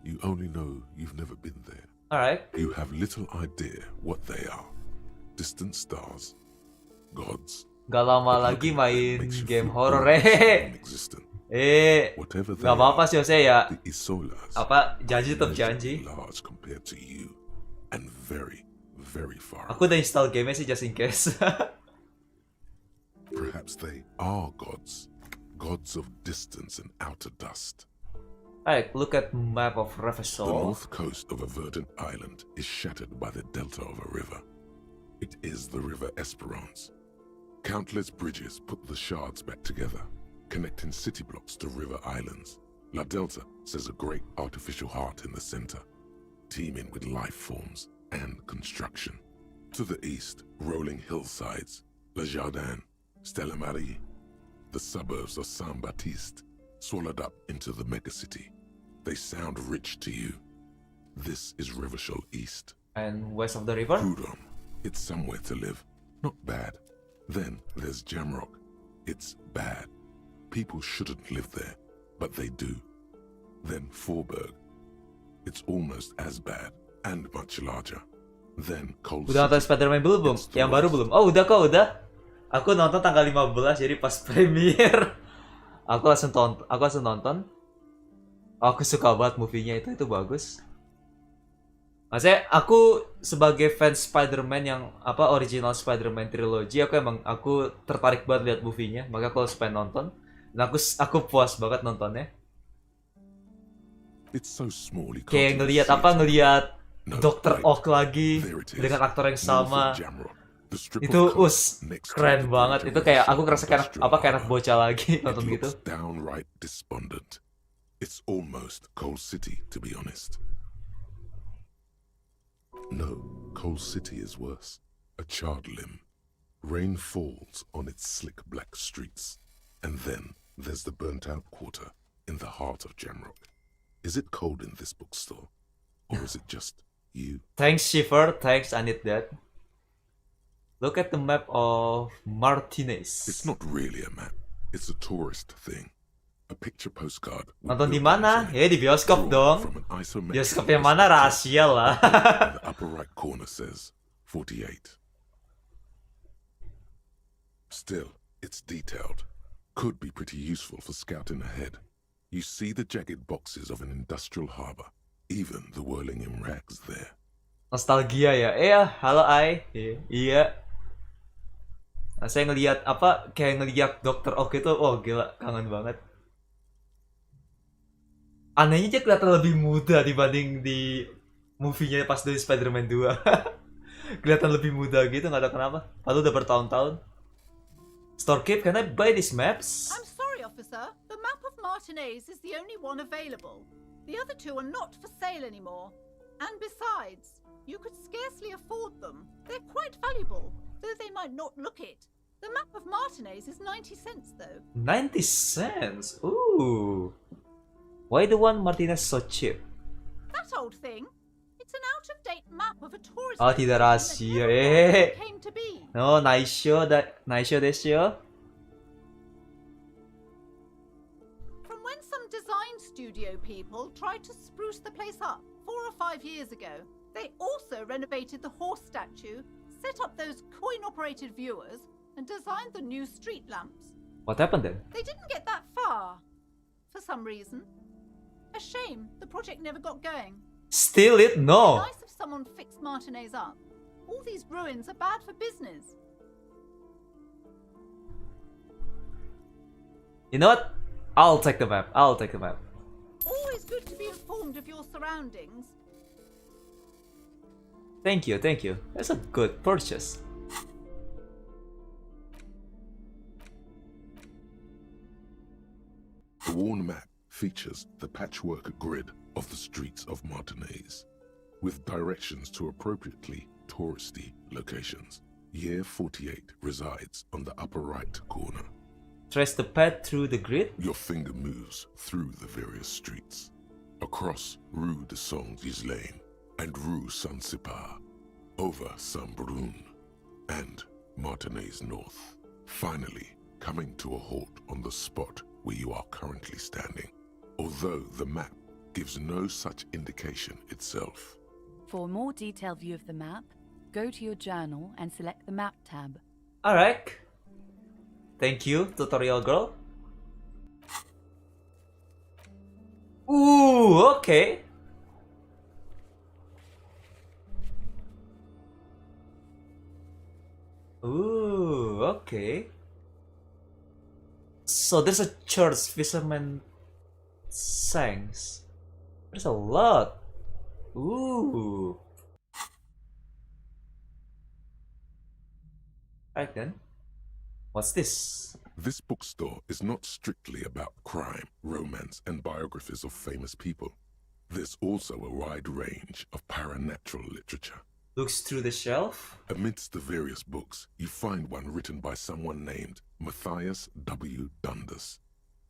You only know you've never been there. Alright. You have little idea what they are. Distant stars, gods. Gak lama lagi main game horror gak apa-apa sih saya ya. Apa janji tetap janji. Aku udah install game sih just in case. Perhaps they are gods, gods of distance and outer dust. Alright, look at map of Revachol. The north coast of a verdant island is shattered by the delta of a river. It is the river Esperance. Countless bridges put the shards back together, connecting city blocks to river islands. La Delta says a great artificial heart in the center, teeming with life forms and construction. To the east, rolling hillsides, Le Jardin, Stella Marie, the suburbs of Saint-Baptiste, swallowed up into the megacity. They sound rich to you. This is Revachol East. And west of the river? Prud'homme, it's somewhere to live. Not bad. Then there's Jamrock. It's bad. People shouldn't live there, but they do. Then Forberg. It's almost as bad and much larger. Then Cold Udah nonton Spider-Man belum? Yang baru belum? Oh udah kok, udah. Aku nonton tanggal 15 jadi pas premiere. Aku langsung nonton. Aku suka banget movie-nya itu bagus. Maksudnya aku sebagai fans Spider-Man yang original Spider-Man trilogy, aku tertarik banget lihat movie-nya, maka aku harus pengen nonton. Dan aku puas banget nontonnya. It's so small you Kayak can't ngelihat even see apa it. ngelihat No, Dr. wait. Oak lagi There it is. dengan aktor yang North sama. of Jamrock, the strip Itu of coast keren next to the banget. greater Itu kayak River aku ngerasa kayak Industrial kayak anak Harbour. bocah lagi nonton It gitu. looks downright despondent. It's almost Coal City, to be honest. No, Coal City is worse. A charred limb. Rain falls on its slick black streets. And then there's the burnt-out quarter in the heart of Jamrock. Is it cold in this bookstore? Or is it just you? Thanks, Shiver. Thanks, I need that. Look at the map of Martinez. It's not really a map. It's a tourist thing. A picture postcard. Nonton di mana? Ya di bioskop dong. Bioskop yang mana rahasia lah. The upper right corner says 48. Still, it's detailed. Could be pretty useful for scouting ahead. You see the jagged boxes of an industrial harbor. Even the whirling in rags there. Nostalgia ya. Halo Ai. Iya. Nah, saya ngelihat apa kayak ngelihat Dr. Oak itu, oh gila, kangen banget. Anehnya dia kelihatan lebih muda dibanding di movie-nya pas dari Spider-Man 2. Kelihatan lebih muda gitu, nggak tahu kenapa. Padahal udah bertahun-tahun. Storekeep, can I buy these maps? I'm sorry, officer. The map of Martinez is the only one available. The other two are not for sale anymore. And besides, you could scarcely afford them. They're quite valuable, though they might not look it. The map of Martinez is 90 cents, though. 90 cents? Ooh. Why the one Martinez so cheap? That old thing? It's an out-of-date map of a tourist Oh, tidak rahasia. came to be. No, naisho desu yo. From when some design studio people tried to spruce the place up 4 or 5 years ago, they also renovated the horse statue, set up those coin-operated viewers, and designed the new street lamps. What happened then? They didn't get that far, for some reason. A shame the project never got going. Steal it? No. Nice if someone fixed Martinez up. All these ruins are bad for business. You know what? I'll take the map. Always good to be informed of your surroundings. Thank you. That's a good purchase. The worn map features the patchwork grid of the streets of Martinez, with directions to appropriately touristy locations. Year 48 resides on the upper right corner. Trace the path through the grid. Your finger moves through the various streets, across Rue de Saint Ghislain and Rue Saint-Sipar, over Saint-Brun and Martinez North, finally coming to a halt on the spot where you are currently standing, although the map gives no such indication itself. For a more detailed view of the map, go to your journal and select the Map tab. Alright. Thank you, tutorial girl. Ooh, okay. Ooh, okay. So there's a church, Fisherman Sanks. There's a lot. Ooh. Right then. What's this? This bookstore is not strictly about crime, romance, and biographies of famous people. There's also a wide range of paranatural literature. Looks through the shelf. Amidst the various books, you find one written by someone named Matthias W. Dundas.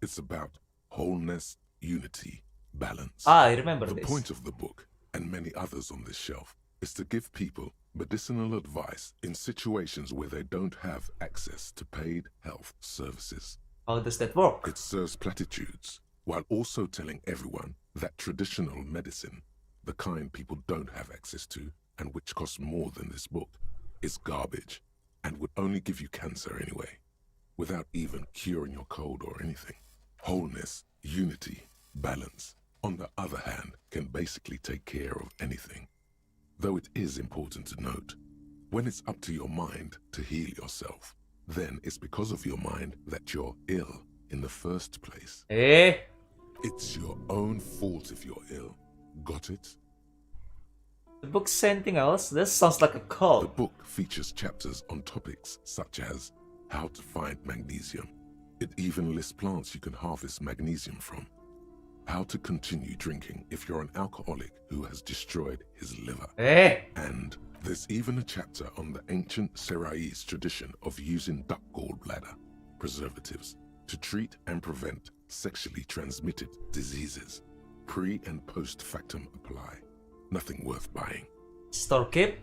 It's about wholeness, unity, balance. I remember this. this. The point of the book, and many others on this shelf, is to give people medicinal advice in situations where they don't have access to paid health services. How does that work? It serves platitudes, while also telling everyone that traditional medicine, the kind people don't have access to, and which costs more than this book, is garbage, and would only give you cancer anyway, without even curing your cold or anything. Wholeness, unity, balance, on the other hand, can basically take care of anything. Though it is important to note, when it's up to your mind to heal yourself, then it's because of your mind that you're ill in the first place. It's your own fault if you're ill. Got it? The book say anything else? This sounds like a cult. The book features chapters on topics such as how to find magnesium. It even lists plants you can harvest magnesium from. How to continue drinking if you're an alcoholic who has destroyed his liver. And there's even a chapter on the ancient Seraise tradition of using duck gallbladder preservatives to treat and prevent sexually transmitted diseases. Pre and post factum apply. Nothing worth buying. Storekeep?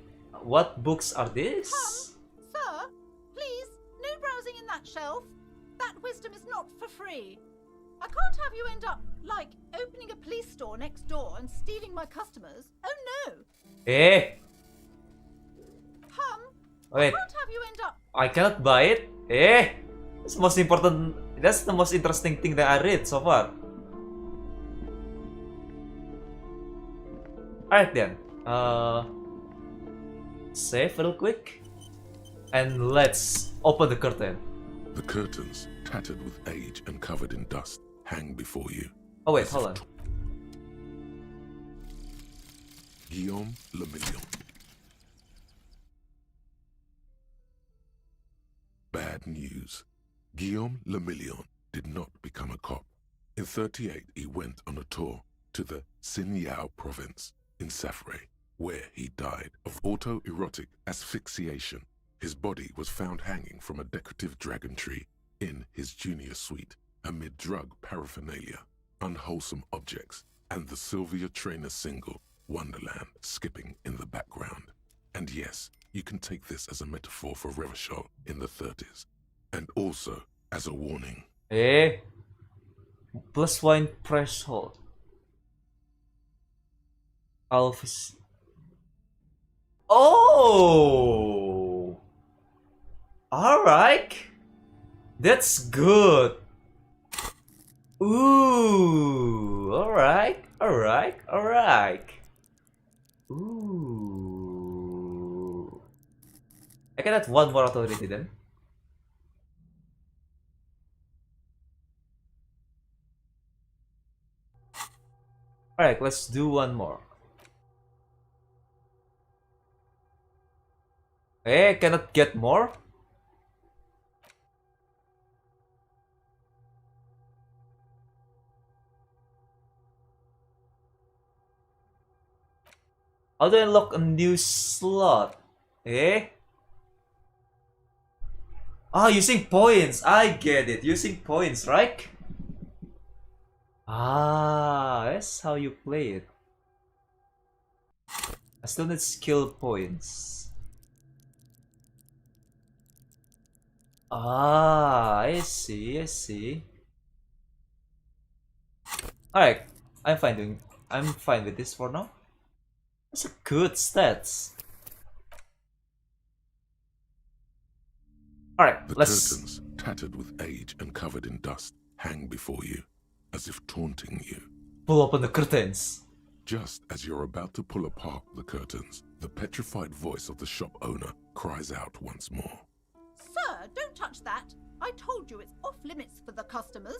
What books are these? Sir, please, no browsing in that shelf. That wisdom is not for free. I can't have you end up, like, opening a police store next door and stealing my customers. Oh no! Wait. I can't have you end up... I cannot buy it? That's the most important... That's the most interesting thing that I read so far. Alright then. Save real quick. And let's open the curtain. The curtains, tattered with age and covered in dust, hang before you. Oh wait, hold on. Guillaume Le Million. Bad news. Guillaume Le Million did not become a cop. In 1938, he went on a tour to the Sinyao province in Safre, where he died of autoerotic asphyxiation. His body was found hanging from a decorative dragon tree in his junior suite amid drug paraphernalia, unwholesome objects, and the Sylvia Trainer single, Wonderland, skipping in the background. And yes, you can take this as a metaphor for Revachol in the 30s, and also as a warning. Plus one threshold. Alphys. Oh! Alright. That's good. Ooh. Alright. Alright. Alright. Ooh. I can add one more authority then. Alright, let's do one more. Cannot get more? How do I unlock a new slot? Ah, using points. I get it. Using points, right? Ah, that's how you play it. I still need skill points. Ah, I see, I see. Alright, I'm fine with this for now. That's a good stats. Alright, let's... curtains, tattered with age and covered in dust, hang before you, as if taunting you. Pull open the curtains. Just as you're about to pull apart the curtains, the petrified voice of the shop owner cries out once more. Sir, don't touch that. I told you it's off limits for the customers.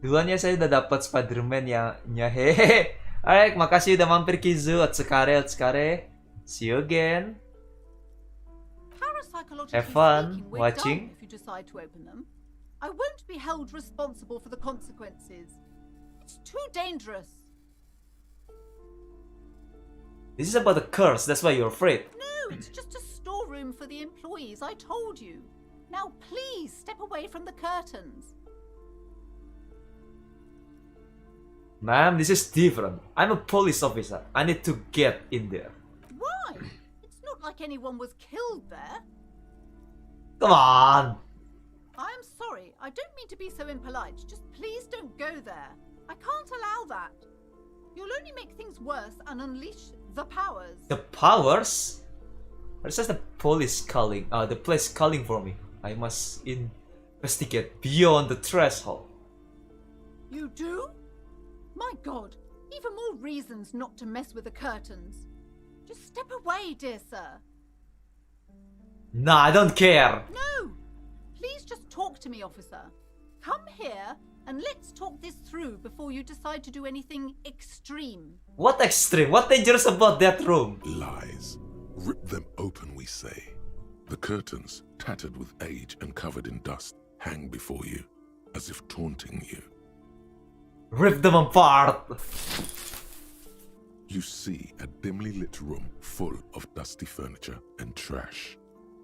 Duluannya saya udah dapat Spider-Man nya hehehe. Alright, makasih udah mampir Kizu. Otsukare. See you again. Have fun watching. If you decide to open them, I won't be held responsible for the consequences. It's too dangerous. This is about the curse, that's why you're afraid. No, it's just a storeroom for the employees, I told you. Now please step away from the curtains. Ma'am, this is different. I'm a police officer. I need to get in there. Why? It's not like anyone was killed there. Come on! I'm sorry, I don't mean to be so impolite. Just please don't go there. I can't allow that. You'll only make things worse and unleash the powers. The powers? It says the police calling. The place calling for me. I must investigate beyond the threshold. You do? My God, even more reasons not to mess with the curtains. Just step away, dear sir. Nah, I don't care. No! Please just talk to me, officer. Come here and let's talk this through before you decide to do anything extreme. What extreme? What dangerous about that room? Lies. Rip them open, we say. The curtains, tattered with age and covered in dust, hang before you, as if taunting you. Rip them apart! You see a dimly lit room full of dusty furniture and trash.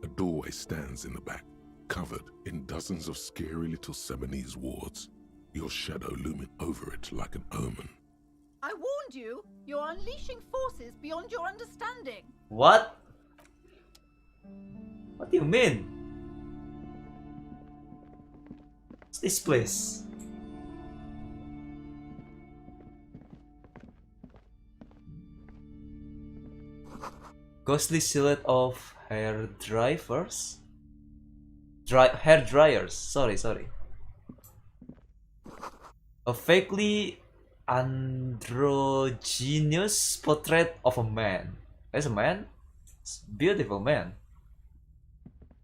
A doorway stands in the back, covered in dozens of scary little Seminese wards, your shadow looming over it like an omen. I warned you, you're unleashing forces beyond your understanding. What? What do you mean? What's this place? Ghostly silhouette of hair dryers? Hair dryers. Sorry. A vaguely androgynous portrait of a man. There's a man? It's a beautiful man.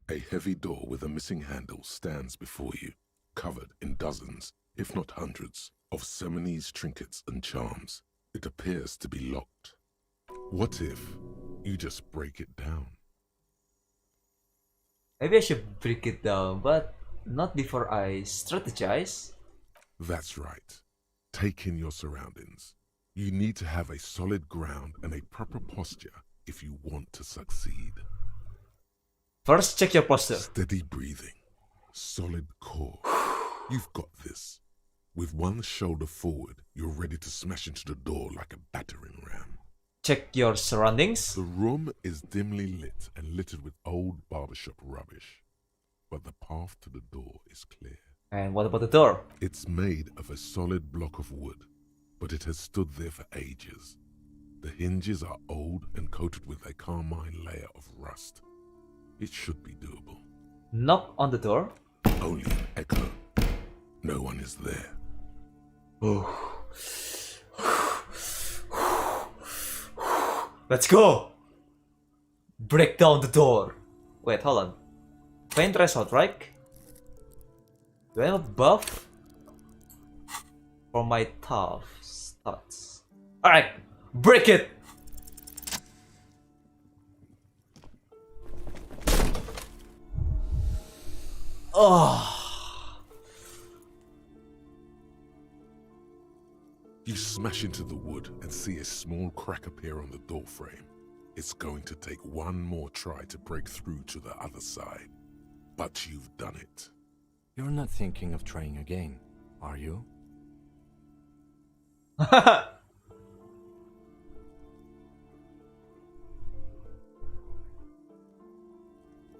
A heavy door with a missing handle stands before you, covered in dozens, if not hundreds, of Seminese trinkets and charms. It appears to be locked. What if you just break it down? Maybe I should break it down, but not before I strategize. That's right. Take in your surroundings. You need to have a solid ground and a proper posture if you want to succeed. First, check your posture. Steady breathing. Solid core. You've got this. With one shoulder forward, you're ready to smash into the door like a battering ram. Check your surroundings. The room is dimly lit and littered with old barbershop rubbish. But the path to the door is clear. And what about the door? It's made of a solid block of wood, but it has stood there for ages. The hinges are old and coated with a carmine layer of rust. It should be doable. Knock on the door. Only an echo. No one is there. Oh. Let's go! Break down the door. Wait, hold on. Paint threshold, right? Do I have a buff? For my tough stats. Alright, break it! Oh. You smash into the wood and see a small crack appear on the door frame. It's going to take one more try to break through to the other side. But you've done it. You're not thinking of trying again, are you?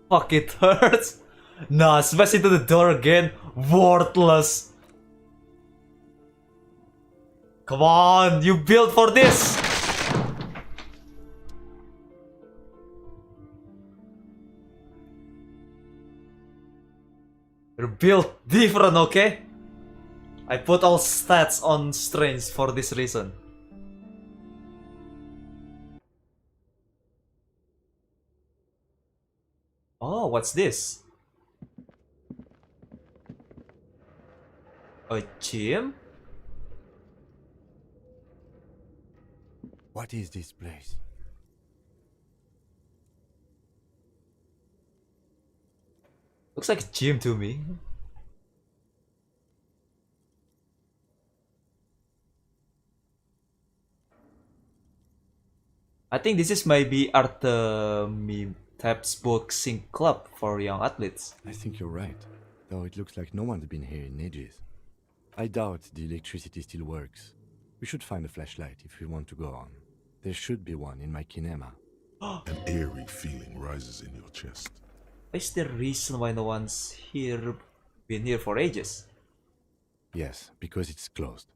Fuck, it hurts. Nah, smash into the door again. Worthless. Come on, you built for this. You're built different, okay? I put all stats on strange for this reason. Oh, what's this? A gym? What is this place? Looks like a gym to me. I think this is maybe Artemimtep's boxing club for young athletes. I think you're right, though it looks like no one's been here in ages. I doubt the electricity still works. We should find a flashlight if we want to go on. There should be one in my kinema. An eerie feeling rises in your chest. Is there a reason why no one's been here for ages? Yes, because it's closed.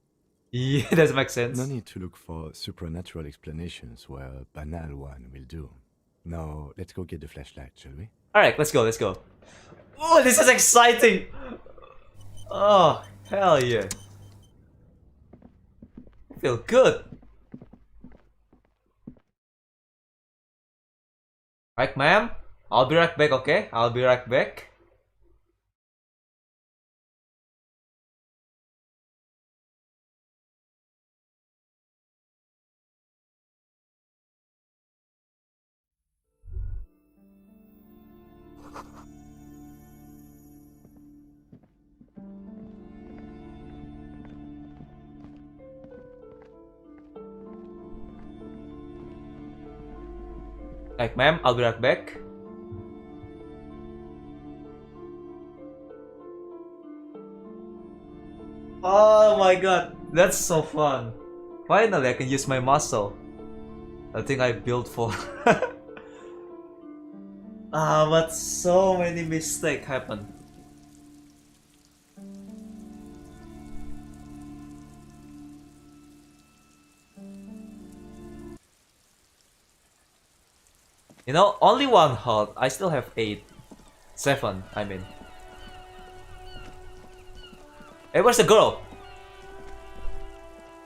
Yeah, that makes sense. No need to look for supernatural explanations where a banal one will do. Now, let's go get the flashlight, shall we? Alright, let's go. Oh, this is exciting! Oh, hell yeah. I feel good. Right, ma'am? I'll be right back, okay? I'll be right back. Like, ma'am, I'll be right back. Oh my god, that's so fun. Finally, I can use my muscle. I think I built for. But so many mistakes happen. You know, only one health. I still have 8. 7, I mean. Hey, where's the girl?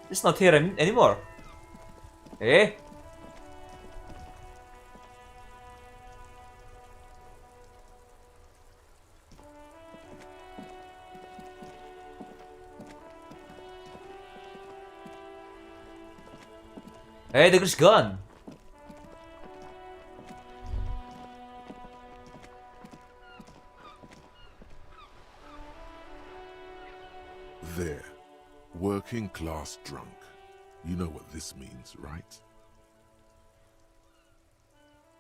She's not here anymore. Hey? Hey, the girl's gone. There. Working class drunk. You know what this means, right?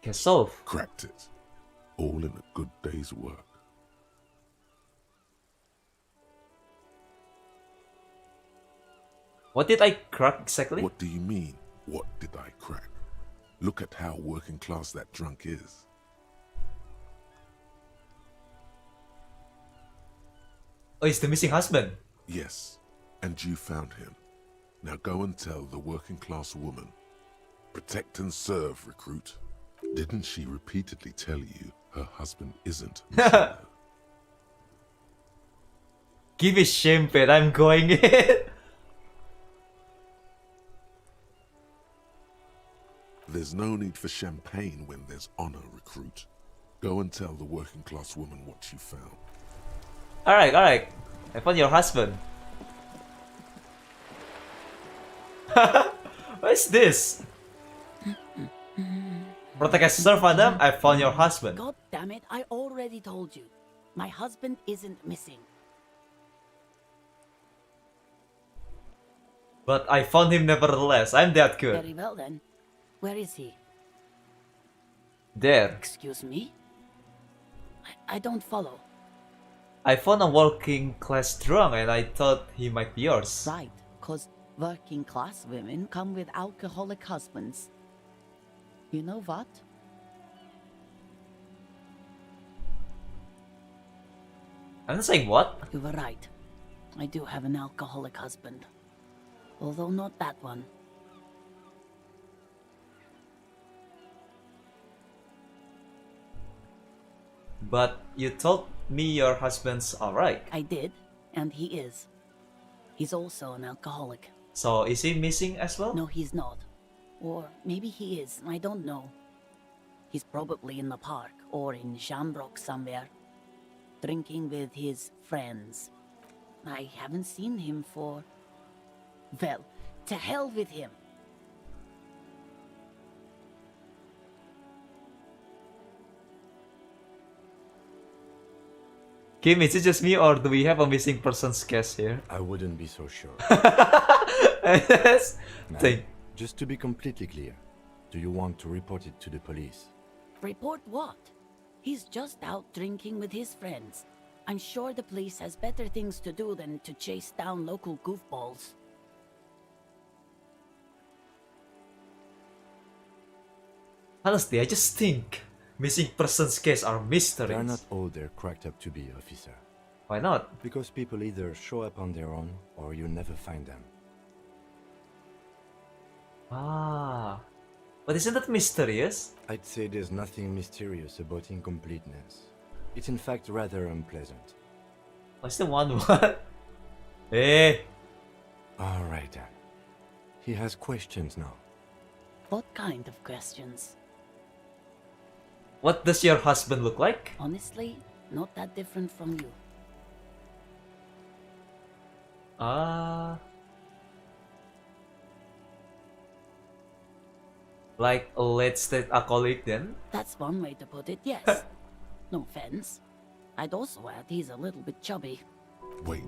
Can solve. Cracked it. All in a good day's work. What did I crack exactly? What do you mean, what did I crack? Look at how working class that drunk is. Oh, it's the missing husband. Yes, and you found him. Now go and tell the working class woman. Protect and serve, recruit. Didn't she repeatedly tell you her husband isn't? Give me champagne, I'm going in. There's no need for champagne when there's honor, recruit. Go and tell the working class woman what you found. Alright, alright. I found your husband. What is this? Protect and serve, madam. I found your husband. God damn it, I already told you. My husband isn't missing. But I found him nevertheless. I'm that good. Very well then. Where is he? There. Excuse me? I don't follow. I found a working class drunk and I thought he might be yours. Right, cause working class women come with alcoholic husbands. You know what? I'm not saying what? You were right. I do have an alcoholic husband. Although not that one. But you told me your husband's alright. I did, and he is. He's also an alcoholic. So is he missing as well? No, he's not. Or maybe he is, I don't know. He's probably in the park or in Shamrock somewhere, drinking with his friends. I haven't seen him for... Well, to hell with him. Kim, is it just me or do we have a missing person's case here? I wouldn't be so sure. Yes. Now, just to be completely clear, do you want to report it to the police? Report what? He's just out drinking with his friends. I'm sure the police has better things to do than to chase down local goofballs. Honestly, I just think missing persons case are mysteries. They are not all they're cracked up to be, officer. Why not? Because people either show up on their own or you never find them. Ah, but isn't that mysterious? I'd say there's nothing mysterious about incompleteness. It's in fact rather unpleasant. What's the one? Hey! Alright then. He has questions now. What kind of questions? What does your husband look like? Honestly, not that different from you. Like a late-stage alcoholic then? That's one way to put it, yes. No offense. I'd also add he's a little bit chubby. Wait,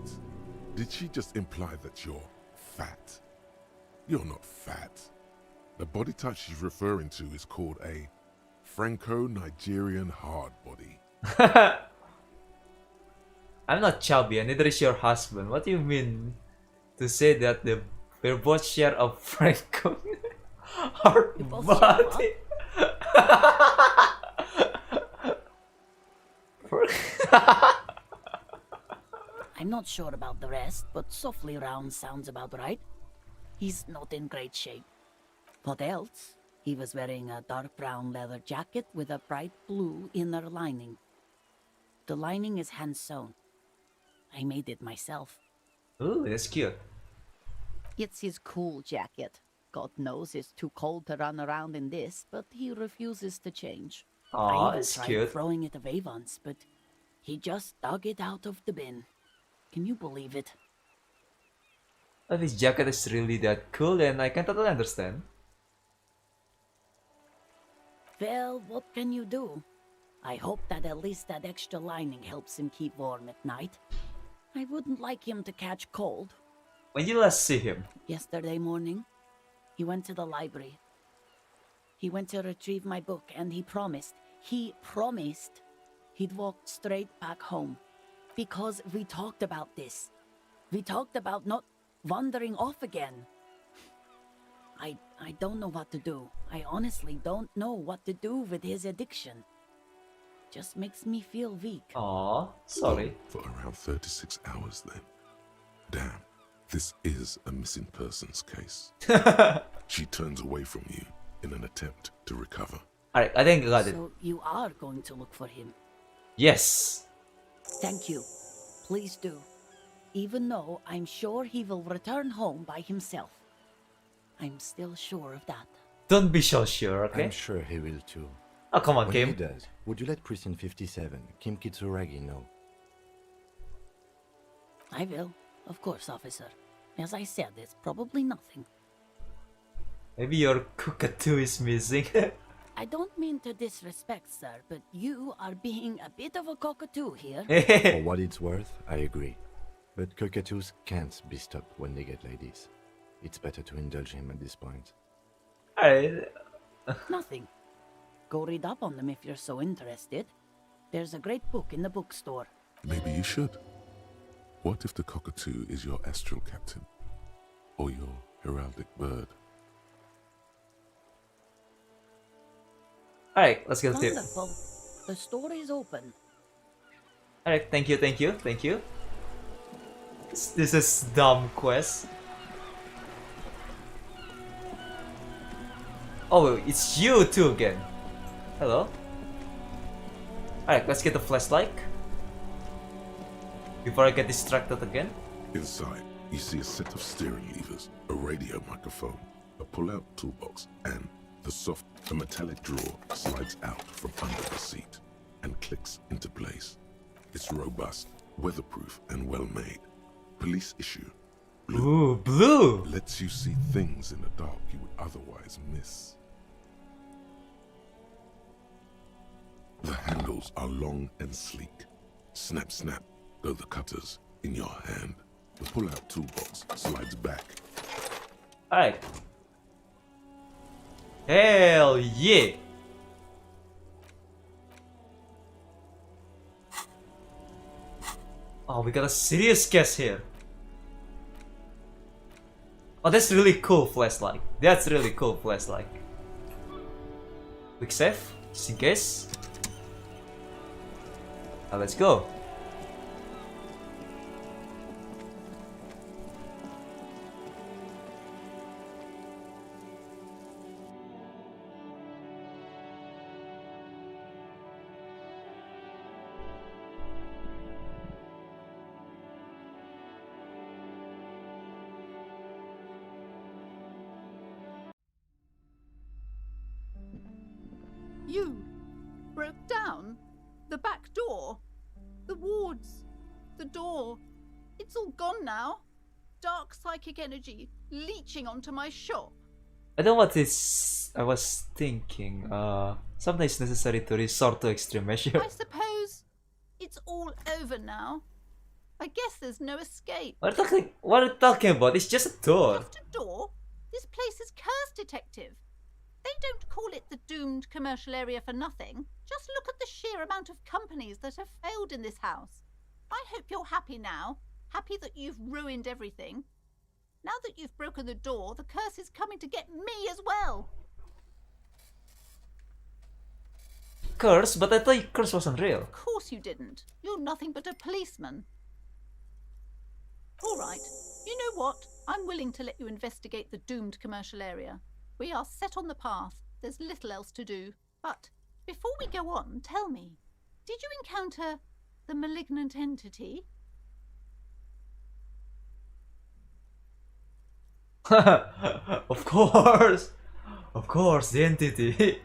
did she just imply that you're fat? You're not fat. The body type she's referring to is called a Franco-Nigerian hard body. I'm not chubby, and neither is your husband. What do you mean to say that we're both share a Franco hard body? I'm not sure about the rest, but softly round sounds about right. He's not in great shape. What else? He was wearing a dark brown leather jacket with a bright blue inner lining. The lining is hand-sewn. I made it myself. Ooh, that's cute. It's his cool jacket. God knows it's too cold to run around in this, but he refuses to change. Aw, I even that's tried cute. throwing it away once, but he just dug it out of the bin. Can you believe it? Oh, this jacket is really that cool, and I can totally understand. Well, what can you do? I hope that at least that extra lining helps him keep warm at night. I wouldn't like him to catch cold. When you last see him? Yesterday morning, he went to the library. He went to retrieve my book, and he promised he'd walk straight back home. Because we talked about this. We talked about not wandering off again. I don't know what to do. I honestly don't know what to do with his addiction. Just makes me feel weak. Aw, sorry. For around 36 hours then. Damn, this is a missing persons case. She turns away from you in an attempt to recover. Alright, I think I got it. So you are going to look for him? Yes. Thank you. Please do. Even though I'm sure he will return home by himself. I'm still sure of that. Don't be so sure, okay? I'm sure he will too. Oh, come on, when Kim. he does, would you let Precinct 57, Kim Kitsuragi, know? I will. Of course, officer. As I said, it's probably nothing. Maybe your cockatoo is missing. I don't mean to disrespect, sir, but you are being a bit of a cockatoo here. For what it's worth, I agree. But cockatoos can't be stopped when they get ladies. It's better to indulge him at this point. Nothing. Go read up on them if you're so interested. There's a great book in the bookstore. Maybe you should. What if the cockatoo is your astral captain? Or your heraldic bird? Alright, let's get the tip. Wonderful. The store is open. Alright, thank you. This is dumb quest. Oh, it's you too again. Hello. Alright, let's get the flashlight. Before I get distracted again. Inside, you see a set of steering levers, a radio microphone, a pull-out toolbox, and the metallic drawer slides out from under the seat and clicks into place. It's robust, weatherproof, and well-made. Police issue. Ooh, blue! Lets you see things in the dark you would otherwise miss. The handles are long and sleek. Snap, snap, go the cutters in your hand. The pull-out toolbox slides back. Alright. Hell yeah! Oh, we got a serious guest here. Oh, that's really cool flashlight. That's really cool flashlight. Quick save, just in case. Now let's go. You broke down the back door, the wards, the door. It's all gone now. Dark psychic energy leeching onto my shop. I don't know what this. I was thinking. Sometimes it's necessary to resort to extreme measure. I suppose it's all over now. I guess there's no escape. What are you talking about? It's just a door. Just a door? This place is cursed, detective. They don't call it the doomed commercial area for nothing. Just look at the sheer amount of companies that have failed in this house. I hope you're happy now. Happy that you've ruined everything. Now that you've broken the door, the curse is coming to get me as well. Curse? But I thought curse wasn't real. Of course you didn't. You're nothing but a policeman. All right. You know what? I'm willing to let you investigate the doomed commercial area. We are set on the path. There's little else to do. But before we go on, tell me, did you encounter the malignant entity? Of course! Of course, the entity.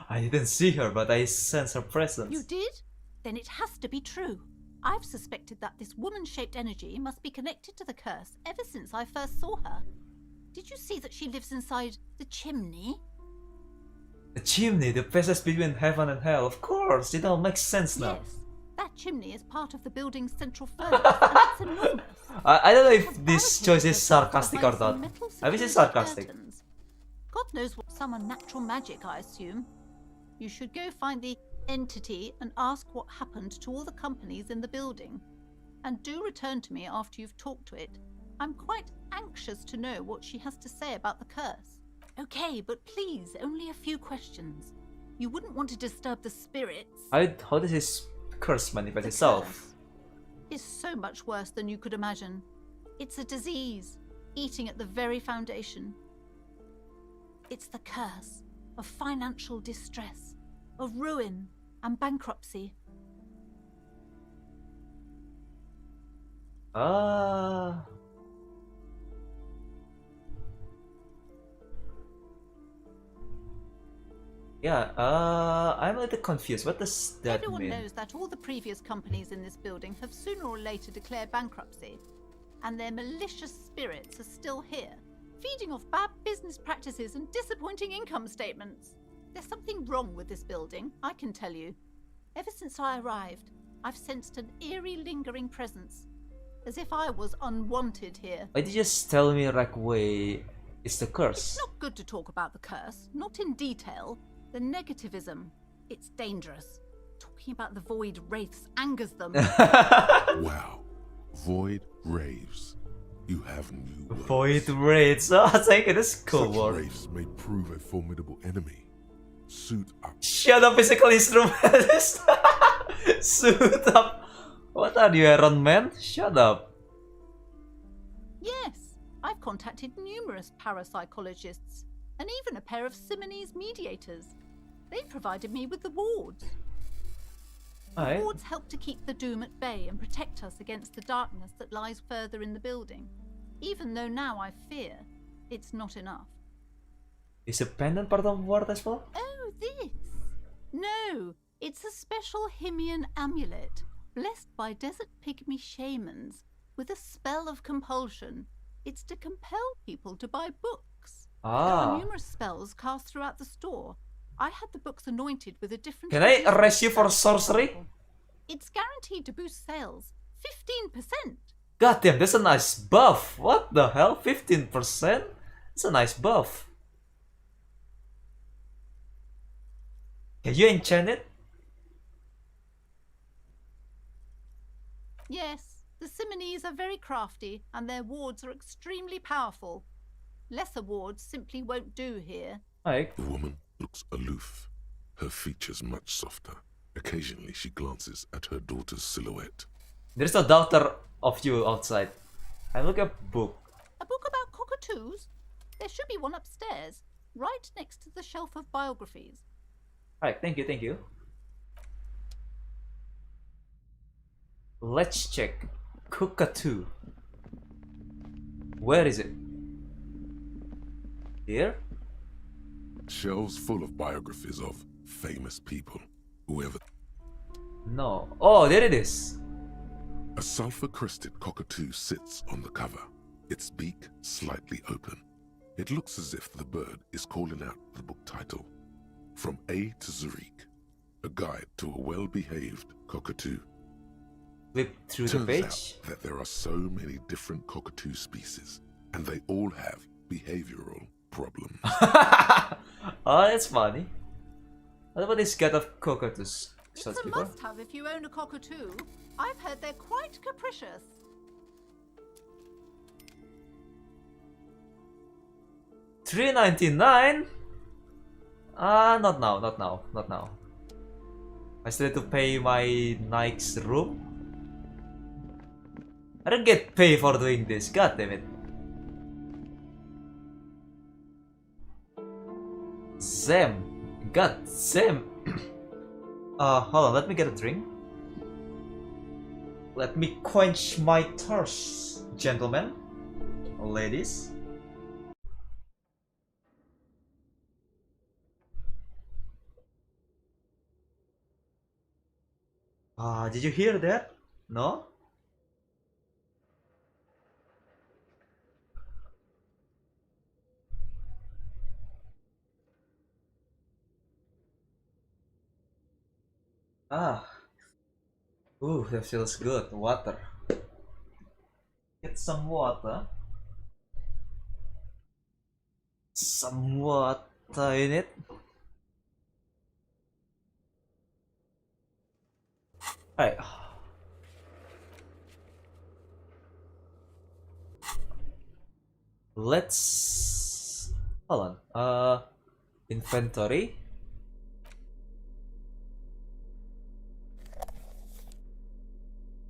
I didn't see her, but I sense her presence. You did? Then it has to be true. I've suspected that this woman-shaped energy must be connected to the curse ever since I first saw her. Did you see that she lives inside the chimney? The chimney, the passage between heaven and hell. Of course, it all makes sense now. Yes, that chimney is part of the building's central furnace, and it's enormous. I don't know if this choice is sarcastic or not. I wish it's sarcastic. Curtains. God knows what, some unnatural magic, I assume. You should go find the entity and ask what happened to all the companies in the building. And do return to me after you've talked to it. I'm quite anxious to know what she has to say about the curse. Okay, but please, only a few questions. You wouldn't want to disturb the spirits. How does this curse manifest itself? Is so much worse than you could imagine. It's a disease, eating at the very foundation. It's the curse of financial distress, of ruin and bankruptcy. Yeah, I'm a little confused. What does that Everyone mean? knows that all the previous companies in this building have sooner or later declared bankruptcy, and their malicious spirits are still here, feeding off bad business practices and disappointing income statements. There's something wrong with this building, I can tell you. Ever since I arrived, I've sensed an eerie lingering presence, as if I was unwanted here. Why did you just tell me right away it's the curse? It's not good to talk about the curse, not in detail. The negativism, it's dangerous. Talking about the void wraiths angers them. Wow. Void raves. You have new words. Void wraiths. Oh, thank you. That's cool. Such raves may prove a formidable enemy. Suit up. Shut up, physical instrumentalist. Suit up. What are you, Iron Man? Shut up. Yes, I've contacted numerous parapsychologists and even a pair of Simonese mediators. They provided me with the wards. The wards help to keep the doom at bay and protect us against the darkness that lies further in the building, even though now I fear it's not enough. Is a pendant part of ward as well? Oh, this? No, it's a special Himian amulet, blessed by desert pygmy shamans, with a spell of compulsion. It's to compel people to buy books. There are numerous spells cast throughout the store. I had the books anointed with a different... Can I arrest you for sorcery? It's guaranteed to boost sales. 15%. God damn, that's a nice buff. What the hell? 15%? It's a nice buff. Can you enchant it? Yes, the Simonese are very crafty and their wards are extremely powerful. Lesser wards simply won't do here. The woman looks aloof, her features much softer. Occasionally she glances at her daughter's silhouette. There's a daughter of you outside. I look at a book. A book about cockatoos? There should be one upstairs, right next to the shelf of biographies. Alright, thank you, thank you. Let's check. Cockatoo. Where is it? Here? Shelves full of biographies of famous people, whoever. No. Oh, there it is. A sulfur-crested cockatoo sits on the cover, its beak slightly open. It looks as if the bird is calling out the book title, From A to Zurich, a guide to a well-behaved cockatoo. Flip through the Turns page. out that there are so many different cockatoo species, and they all have behavioral problems. Oh, that's funny. What about this cat of cockatoos? It's a must-have if you own a cockatoo. I've heard they're quite capricious. $3.99? Not now, not now, not now. I still have to pay my Nike's room. I don't get paid for doing this. God damn it. Zem. God, Zem. Hold on, let me get a drink. Let me quench my thirst, gentlemen, ladies. Did you hear that? No? Ooh, that feels good. Water. Get some water. Some water in it. Alright. Let's hold on. Inventory.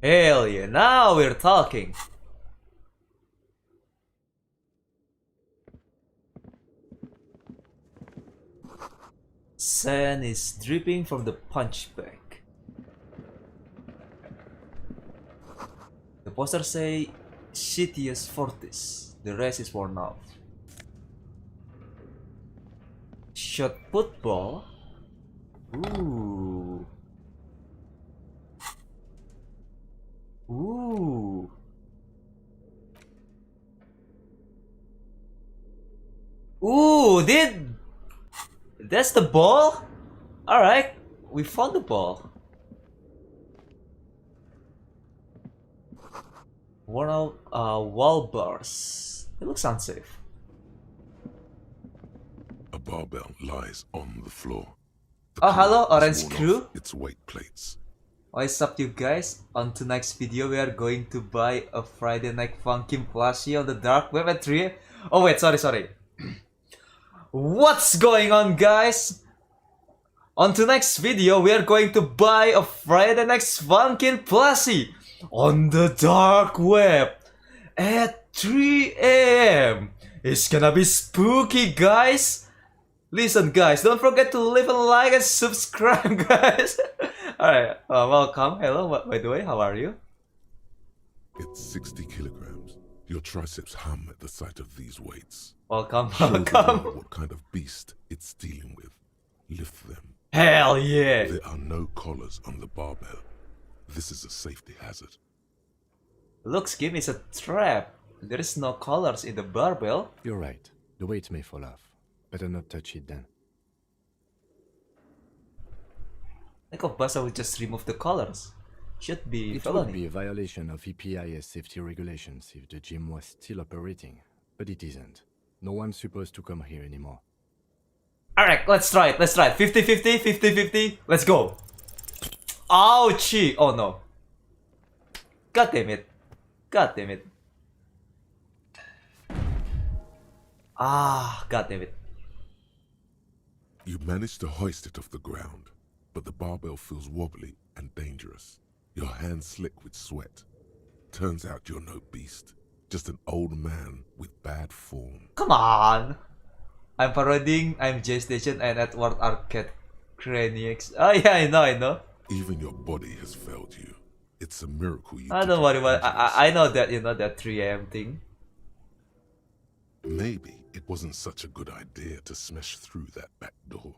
Hell yeah, now we're talking. Sand is dripping from the punch bag. The poster say Citius Fortis. The rest is worn off. Shot football. Ooh. Ooh. Ooh, that's the ball? Alright, we found the ball. Worn out wall bars. It looks unsafe. A barbell lies on the floor. Hello, collar Orange is worn Crew. off its weight plates. What's up, you guys? On tonight's video, we are going to buy a Friday Night Funkin' plushie on the dark web at 3. Oh wait, sorry. What's going on, guys? On tonight's video, we are going to buy a Friday Night Funkin' plushie on the dark web at 3 AM. It's gonna be spooky, guys. Listen, guys, don't forget to leave a like and subscribe, guys. Alright, welcome. Hello, by the way, how are you? It's 60 kilograms. Your triceps hum at the sight of these weights. Welcome, Show the welcome. world what kind of beast it's dealing with. Lift them. Hell yeah. There are no collars on the barbell. This is a safety hazard. Look, Skim, it's a trap. There is no collars in the barbell. You're right. The weight may fall off. Better not touch it then. Like of Basa would just remove the collars. Should be It felony. would be a violation of EPIS safety regulations if the gym was still operating, but it isn't. No one's supposed to come here anymore. Alright, let's try it. 50-50, 50-50. Let's go. Ouchie. Oh no. God damn it. God damn it. God damn it. You manage to hoist it off the ground, but the barbell feels wobbly and dangerous. Your hands slick with sweat. Turns out you're no beast, just an old man with bad form. Come on. I'm parodying I'm J Station and Edward Arcade Craniacs. Oh yeah, I know. Even your body has failed you. It's a miracle you Don't worry about it. I know that, you know, that 3 AM thing. Maybe it wasn't such a good idea to smash through that back door.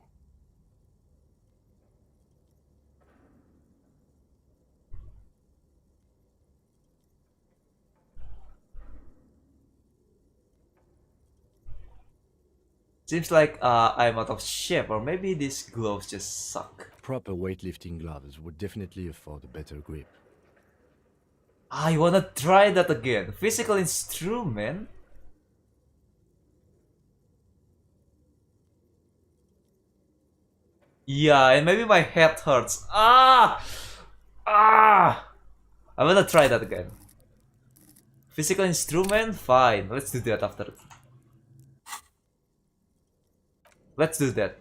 Seems like I'm out of shape, or maybe these gloves just suck. Proper weightlifting gloves would definitely afford a better grip. I wanna try that again. Physical instrument? Yeah, and maybe my head hurts. Ah! Ah! I'm gonna try that again. Physical instrument? Fine. Let's do that after. Let's do that.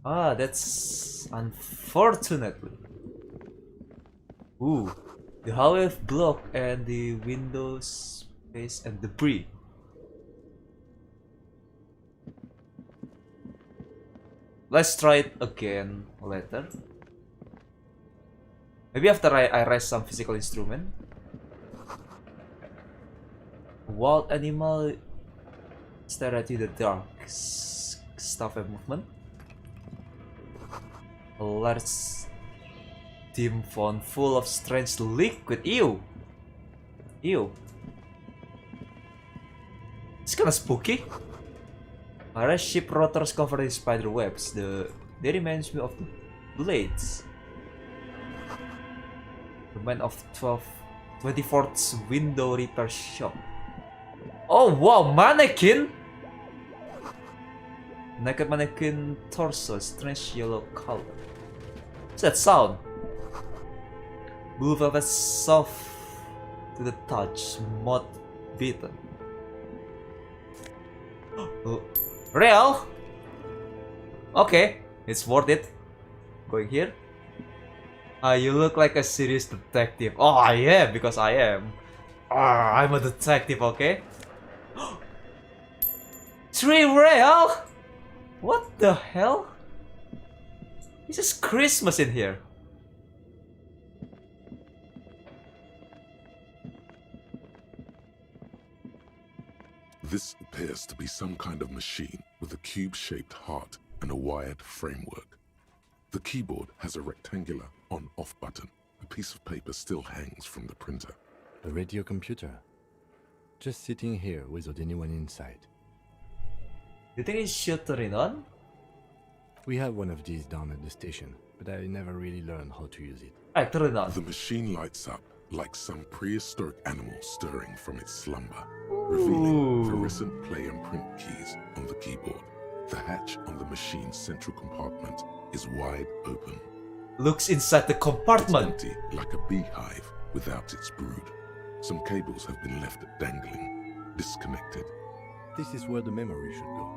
Ah, that's unfortunately. Ooh. The hallway of block and the windows space and debris. Let's try it again later. Maybe after I raise some physical instrument. Wild animal stare at you in the dark. Stuff and movement. A large dim font full of strange liquid. Ew! Ew. It's kinda spooky. Our ship rotors covered in spider webs. They reminds me of the blades. The man of 24th window repair shop. Oh wow, mannequin! Naked mannequin torso, strange yellow color. What's that sound? Blue velvet soft to the touch, moth beaten. Real? Okay, it's worth it. Going here. You look like a serious detective. Oh, I am, because I am. I'm a detective, okay? 3 real? What the hell? This is Christmas in here. This appears to be some kind of machine with a cube-shaped heart and a wired framework. The keyboard has a rectangular on-off button. A piece of paper still hangs from the printer. A radio computer. Just sitting here without anyone inside. You think it should turn it on? We have one of these down at the station, but I never really learned how to use it. Alright, turn it on. The machine lights up like some prehistoric animal stirring from its slumber, revealing fluorescent play and print keys on the keyboard. The hatch on the machine's central compartment is wide open. Looks inside the compartment. It's empty, like a beehive without its brood. Some cables have been left dangling, disconnected. This is where the memory should go.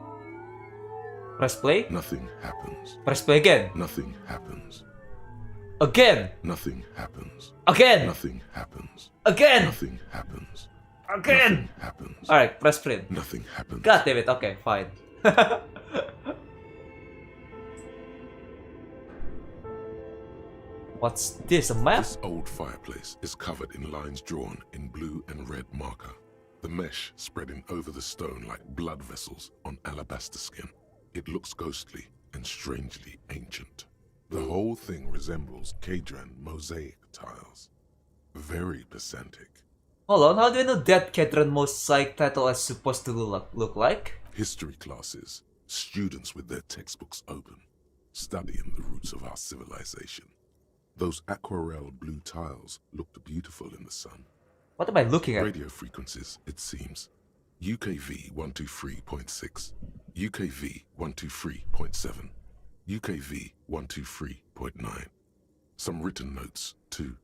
Press play. Nothing happens. Press play again. Nothing happens. Again. Nothing happens. Again. Nothing happens. Again. Nothing happens. Again. Nothing happens. Alright, press print. Nothing happens. God damn it. Okay, fine. What's this? A map? This old fireplace is covered in lines drawn in blue and red marker. The mesh spreading over the stone like blood vessels on alabaster skin. It looks ghostly and strangely ancient. The whole thing resembles Kadran mosaic tiles. Very pedantic. Hold on, how do you know that Kadran mosaic title is supposed to look like? History classes, students with their textbooks open, studying the roots of our civilization. Those aquarelle blue tiles looked beautiful in the sun. What am I looking at? Radio frequencies, it seems. UKV 123.6, UKV 123.7, UKV 123.9. Some written notes, too.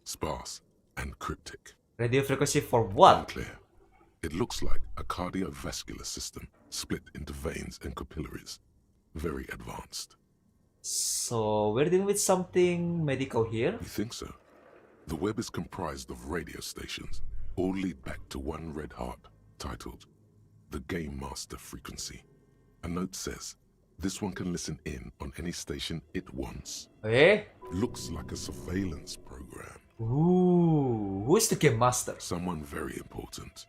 Sparse and cryptic. Radio frequency for what? Unclear. It looks like a cardiovascular system split into veins and capillaries. Very advanced. So we're dealing with something medical here? You think so? The web is comprised of radio stations, all lead back to one red heart, titled The Game Master Frequency. A note says, this one can listen in on any station it wants. Eh? Looks like a surveillance program. Ooh, who's the Game Master? Someone very important.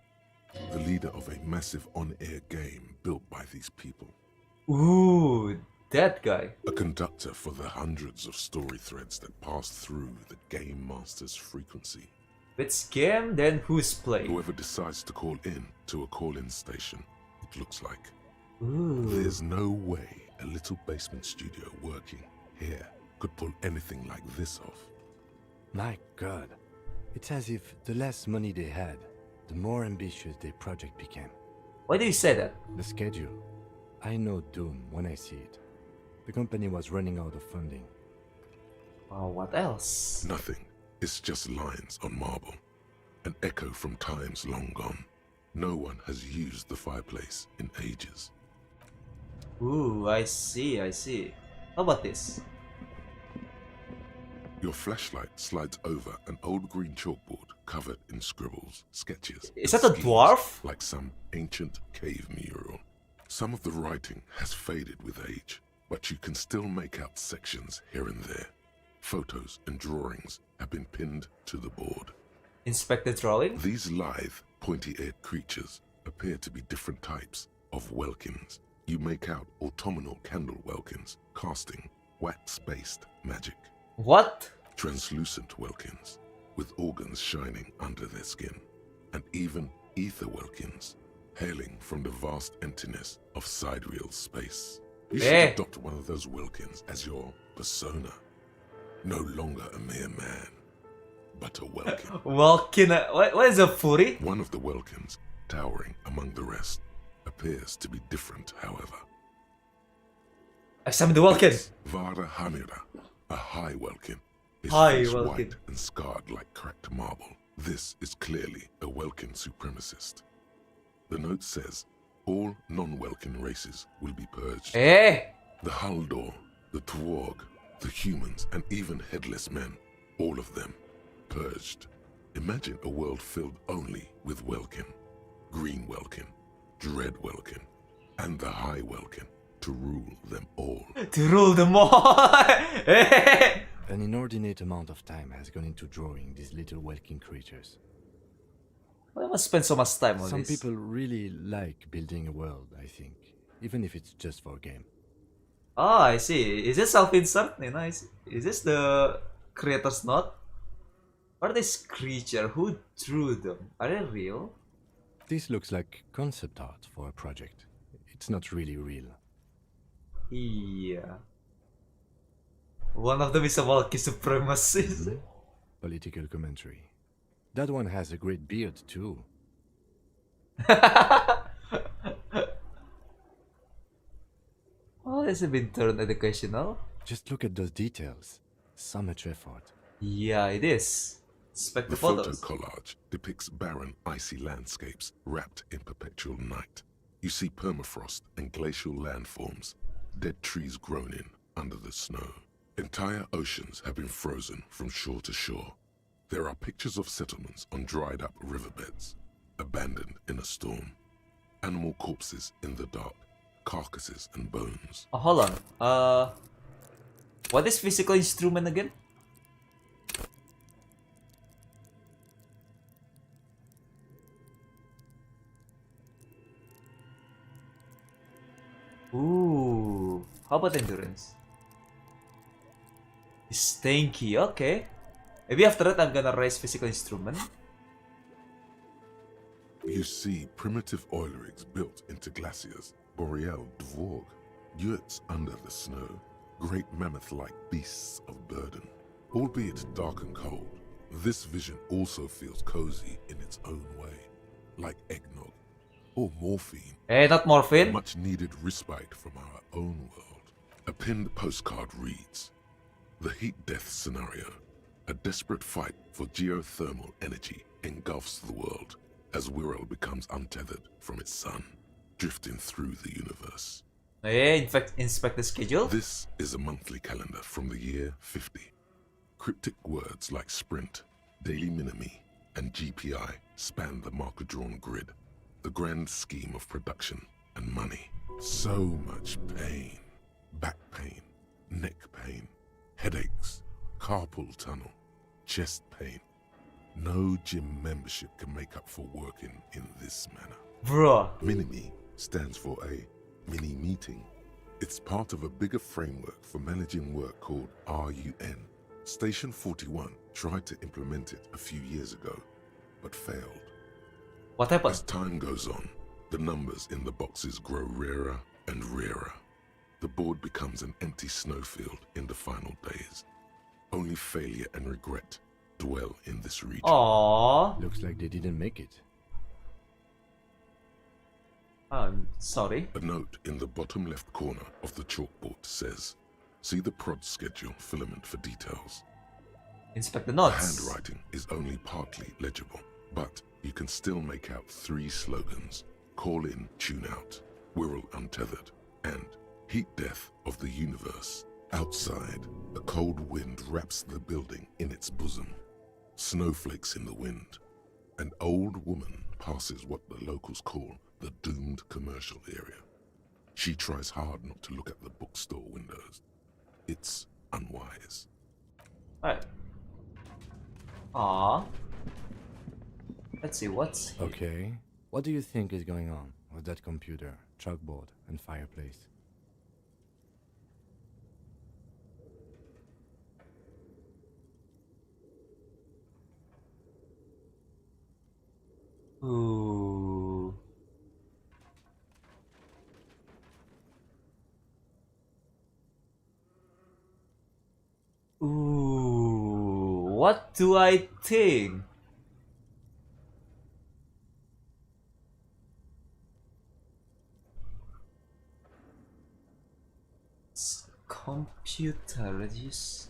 The leader of a massive on-air game built by these people. Ooh, that guy. A conductor for the hundreds of story threads that pass through the Game Master's frequency. If it's game, then who's playing? Whoever decides to call in to a call-in station, it looks like. Ooh. There's no way a little basement studio working here could pull anything like this off. My God, It's as if the less money they had, the more ambitious their project became. Why do you say that? The schedule. I know doom when I see it. The company was running out of funding. Oh, what else? Nothing. It's just lines on marble. An echo from times long gone. No one has used the fireplace in ages. Ooh, I see, I see. How about this? Your flashlight slides over an old green chalkboard covered in scribbles, sketches. Is and that a schemes, dwarf? Like some ancient cave mural. Some of the writing has faded with age, but you can still make out sections here and there. Photos and drawings have been pinned to the board. Inspect the drawing? These lithe, pointy-eared creatures appear to be different types of welkins. You make out autumnal candle welkins, casting wax-based magic. What? Translucent welkins, with organs shining under their skin, and even ether welkins, hailing from the vast emptiness of sidereal space. You should adopt one of those welkins as your persona. No longer a mere man, but a welkin. Welkin? What is a furry? One of the welkins, towering among the rest, appears to be different, however. Examine the welkin. Vara Hamira, a high welkin. His High face welkin. white and scarred like cracked marble. This is clearly a welkin supremacist. The note says, all non-welkin races will be purged. The Haldor, the Twarg, the humans, and even headless men, all of them, purged. Imagine a world filled only with welkin. Green welkin, dread welkin, and the high welkin to rule them all. To rule them all! An inordinate amount of time has gone into drawing these little welkin creatures. Why must spend so much time on Some this? people really like building a world, I think, even if it's just for a game. Ah, I see. Is this self-insert? You know, is this the creator's note? What are these creatures? Who drew them? Are they real? This looks like concept art for a project. It's not really real. Yeah. One of them is a Walkie supremacist. Political commentary. That one has a great beard too. Oh, has it been turned educational? Just look at those details. So much effort. Yeah, it is. Inspect the The photo photos. collage depicts barren, icy landscapes wrapped in perpetual night. You see permafrost and glacial landforms, dead trees grown in under the snow. Entire oceans have been frozen from shore to shore. There are pictures of settlements on dried up riverbeds, abandoned in a storm. Animal corpses in the dark, carcasses and bones. Oh, hold on. What is physical instrument again? Ooh, how about endurance? Stanky, okay. Maybe after that I'm gonna raise physical instrument. You see primitive oil rigs built into glaciers, boreal dvorg, yurts under the snow, great mammoth-like beasts of burden. Albeit dark and cold, this vision also feels cozy in its own way, like eggnog or morphine. Hey, not morphine. Much-needed respite from our own world. A pinned postcard reads, "The heat-death scenario. A desperate fight for geothermal energy engulfs the world as Wirral becomes untethered from its sun, drifting through the universe." Hey, in fact, inspect the schedule. This is a monthly calendar from the year 50. Cryptic words like sprint, daily minimi, and GPI span the marker-drawn grid, the grand scheme of production and money. So much pain. Back pain, neck pain, headaches, carpal tunnel, chest pain. No gym membership can make up for working in this manner. Bruh. Minimi stands for a mini meeting. It's part of a bigger framework for managing work called RUN. Station 41 tried to implement it a few years ago, but failed. What happened? As time goes on, the numbers in the boxes grow rarer and rarer. The board becomes an empty snowfield in the final days. Only failure and regret dwell in this region. Aww. Looks like they didn't make it. I'm sorry. A note in the bottom left corner of the chalkboard says, "See the prod schedule filament for details." Inspect the The notes. handwriting is only partly legible, but you can still make out 3 slogans: "Call in, tune out," "Wirral untethered," and "Heat death of the universe." Outside, a cold wind wraps the building in its bosom. Snowflakes in the wind. An old woman passes what the locals call the doomed commercial area. She tries hard not to look at the bookstore windows. It's unwise. Alright. Aww. Let's see what's here. Okay. What do you think is going on with that computer, chalkboard, and fireplace? Ooh. Ooh. What do I think? It's computer. Let's use.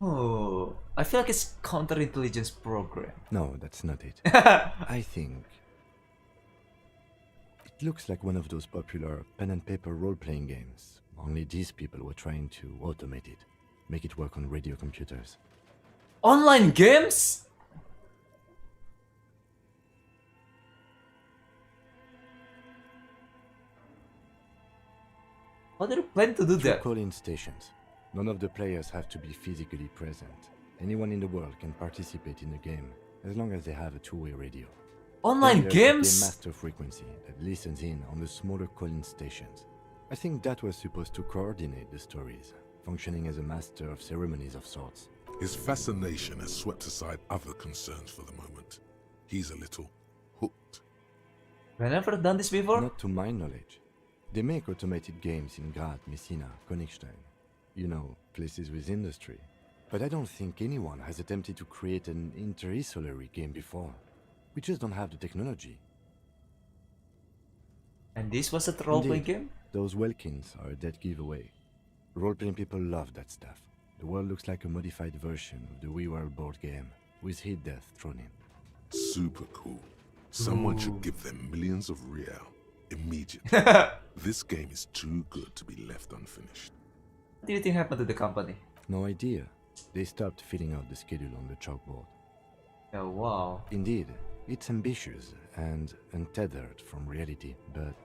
Oh, I feel like it's counterintelligence program. No, that's not it. I think it looks like one of those popular pen and paper role-playing games. Only these people were trying to automate it, make it work on radio computers. Online games? How do you plan to do Through that? call-in stations. None of the players have to be physically present. Anyone in the world can participate in the game, as long as they have a two-way radio. Online Then there's a game games? master frequency that listens in on the smaller call-in stations. I think that was supposed to coordinate the stories, functioning as a master of ceremonies of sorts. His fascination has swept aside other concerns for the moment. He's a little hooked. Have I never done this before? Not to my knowledge. They make automated games in Grad, Messina, Königstein. You know, places with industry. But I don't think anyone has attempted to create an inter-isolary game before. We just don't have the technology. And this was a role-playing Indeed, game? Those Welkins are a dead giveaway. Role-playing people love that stuff. The world looks like a modified version of the WeWorld board game, with heat death thrown in. Super cool. Someone should give them millions of real immediately. This game is too good to be left unfinished. What do you think happened to the company? No idea. They stopped filling out the schedule on the chalkboard. Oh, wow. Indeed, it's ambitious and untethered from reality, but...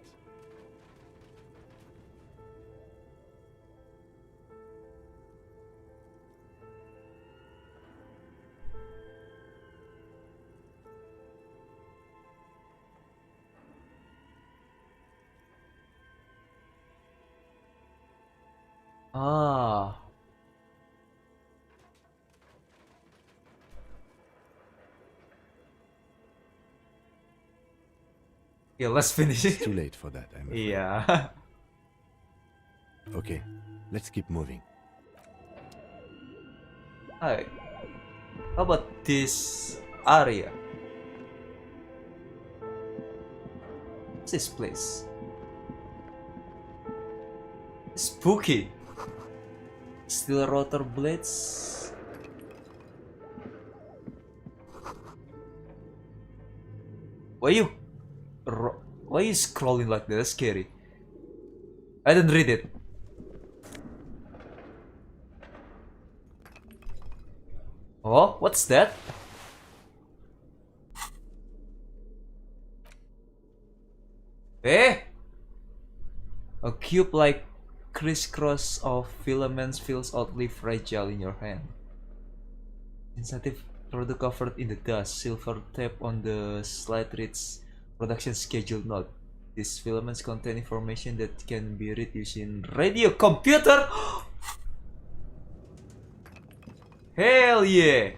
Ah. Yeah, let's finish it. It's too late for that, I'm afraid. Yeah. Okay, let's keep moving. Alright. How about this area? What's this place? Spooky. Steel rotor blades. Why you scrolling like that? That's scary. I didn't read it. Oh, what's that? Eh? A cube-like crisscross of filaments feels oddly fragile in your hand. Sensitive product covered in the dust, silver tape on the slide reads production schedule note. These filaments contain information that can be read using radio computer. Hell yeah!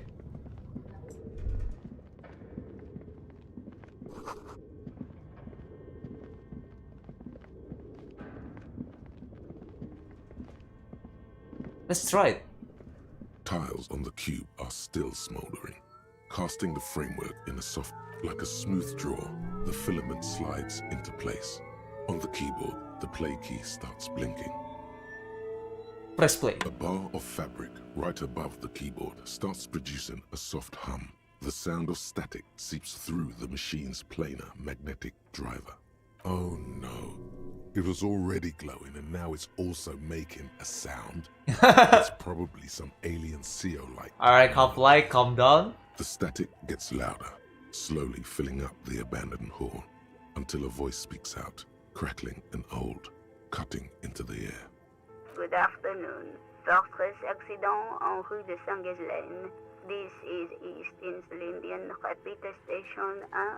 Let's try it. Tiles on the cube are still smoldering. Casting the framework in a soft, like a smooth draw, the filament slides into place. On the keyboard, the play key starts blinking. Press play. A bar of fabric right above the keyboard starts producing a soft hum. The sound of static seeps through the machine's planar magnetic driver. Oh no. It was already glowing and now it's also making a sound. It's probably some alien CO-like. Alright, Half-Life, calm down. The static gets louder, slowly filling up the abandoned hall, until a voice speaks out, crackling and old, cutting into the air. Good afternoon. Fortress accident en rue de Saint-Ghislaine. This is East Insulindian Repeater Station 1.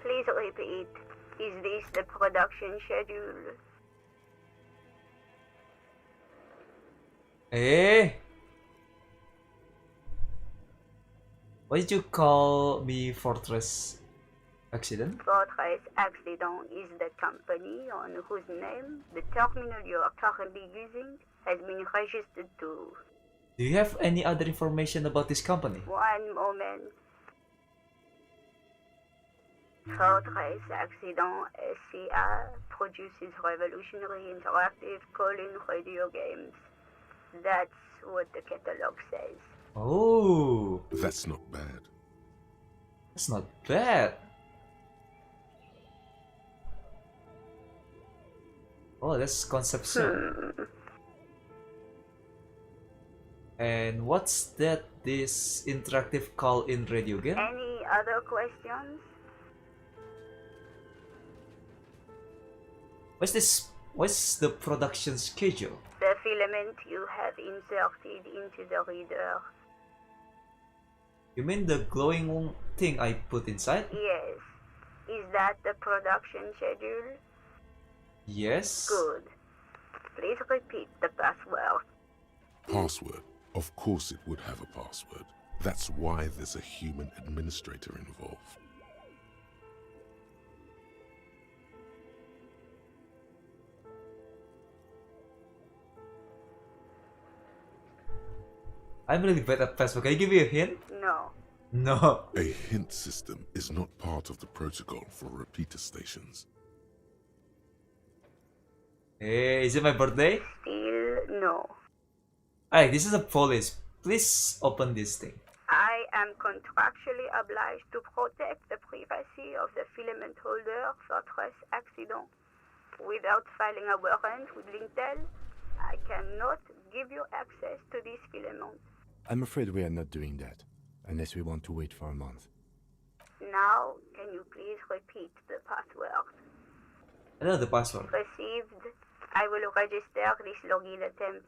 Please repeat. Is this the production schedule? Eh? Why did you call me Fortress Accident? Fortress Accident is the company on whose name the terminal you are currently using has been registered to. Do you have any other information about this company? One moment. Fortress Accident SCA produces revolutionary interactive call-in radio games. That's what the catalog says. Oh, That's not bad. that's not bad. Oh, that's conception. And what's that? This interactive call-in radio game? Any other questions? What's the production schedule? The filament you have inserted into the reader. You mean the glowing thing I put inside? Yes. Is that the production schedule? Yes. Good. Please repeat the password. Password. Of course it would have a password. That's why there's a human administrator involved. I'm really bad at password. Can you give me a hint? No. No. A hint system is not part of the protocol for repeater stations. Hey, is it my birthday? Still no. Alright, this is a police. Please open this thing. I am contractually obliged to protect the privacy of the filament holder Fortress Accident. Without filing a warrant with Lintel, I cannot give you access to this filament. I'm afraid we are not doing that, unless we want to wait for a month. Now, can you please repeat the password? I know the password. Received. I will register this login attempt.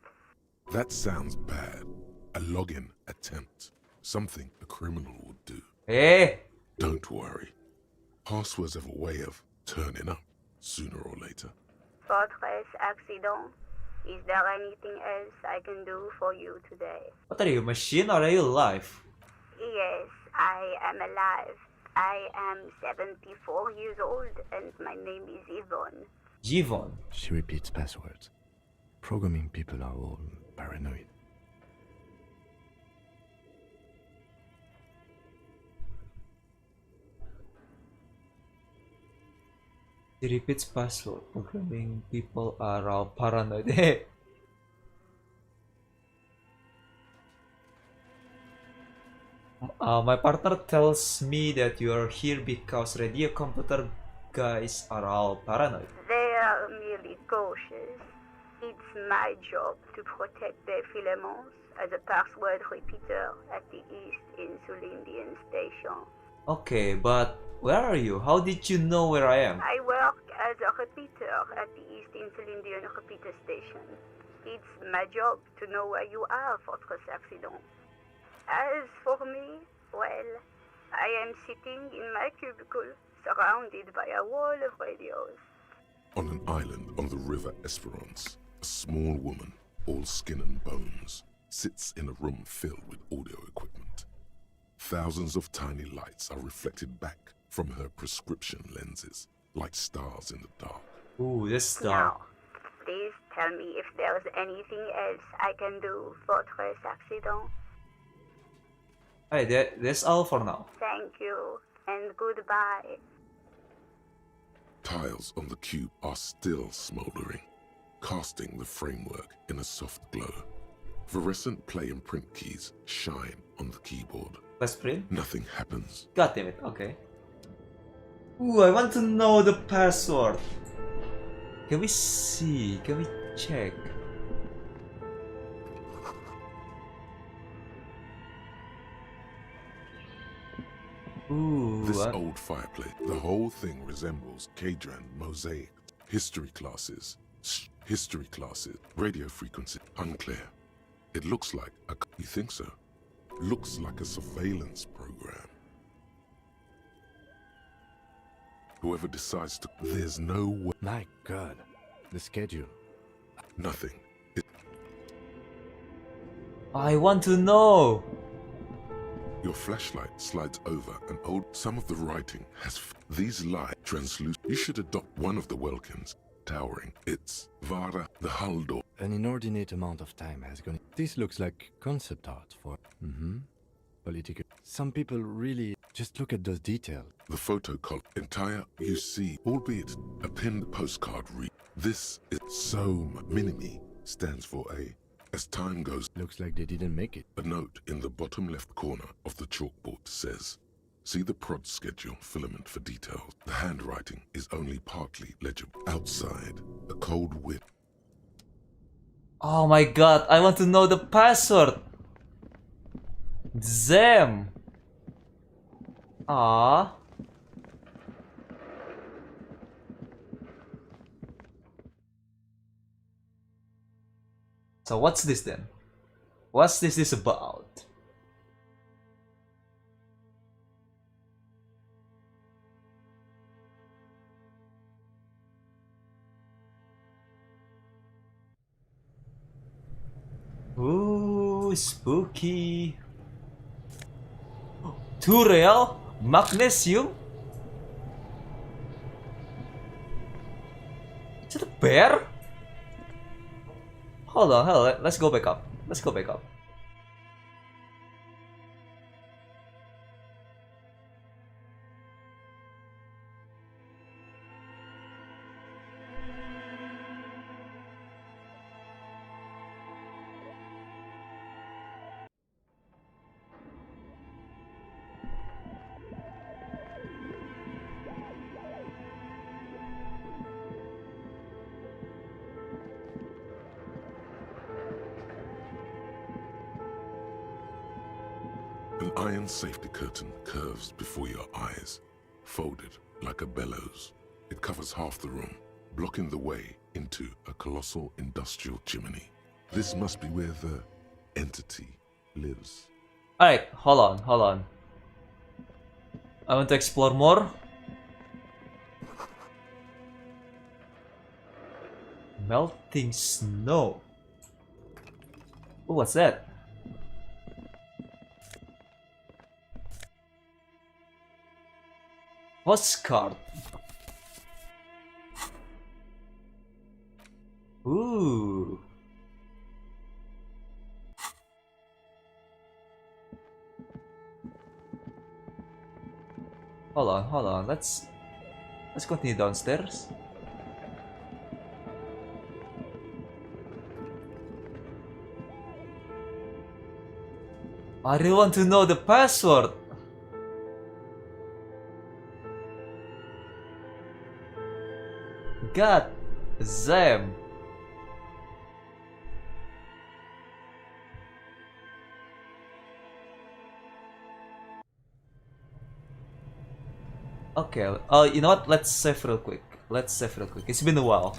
That sounds bad. A login attempt. Something a criminal would do. Hey! Don't worry. Passwords have a way of turning up sooner or later. Fortress Accident. Is there anything else I can do for you today? What are you, a machine or are you alive? Yes, I am alive. I am 74 years old and my name is Yvonne. Yvonne. She repeats passwords. Programming people are all paranoid. She repeats password. Programming people are all paranoid. My partner tells me that you are here because radio computer guys are all paranoid. They are merely cautious. It's my job to protect their filaments as a password repeater at the East Insulindian Station. Okay, but where are you? How did you know where I am? I work as a repeater at the East Insulindian Repeater Station. It's my job to know where you are, Fortress Accident. As for me, well, I am sitting in my cubicle, surrounded by a wall of radios. On an island on the river Esperance, a small woman, all skin and bones, sits in a room filled with audio equipment. Thousands of tiny lights are reflected back from her prescription lenses, like stars in the dark. Ooh, this dark. Now, please tell me if there's anything else I can do, Votre Accident. Alright, that's all for now. Thank you, and goodbye. Tiles on the cube are still smoldering, casting the framework in a soft glow. Fluorescent play and print keys shine on the keyboard. Let's print. Nothing happens. God damn it, okay. Ooh, I want to know the password. Can we see? Can we check? Ooh. This old fireplace, the whole thing resembles Kadran mosaic. History classes, radio frequency, unclear. It looks like a... You think so? Looks like a surveillance program. Whoever decides to... There's no way... My God. The schedule. Nothing. I want to know. Your flashlight slides over an old... Some of the writing has... These light translucent... You should adopt one of the Welkins. Towering. It's Vara the Haldor. An inordinate amount of time has gone. This looks like concept art for... Political. Some people really... Just look at those details. The photo column. Entire you see, albeit a pinned postcard read. This is so... Minimi stands for a... As time goes... Looks like they didn't make it. A note in the bottom left corner of the chalkboard says, see the prod schedule filament for details. The handwriting is only partly legible. Outside, a cold wind. Oh my god, I want to know the password. Damn. Ah. So what's this then? What's this about? Ooh, spooky. Too real? Magnesium? Is it a bear? Hold on, let's go back up. Let's go back up. An iron safety curtain curves before your eyes, folded like a bellows. It covers half the room, blocking the way into a colossal industrial chimney. This must be where the entity lives. Alright, hold on. I want to explore more. Melting snow. Oh, what's that? Postcard. Ooh. Hold on. Let's continue downstairs. I really want to know the password. God damn. Okay, you know what? Let's save real quick. It's been a while.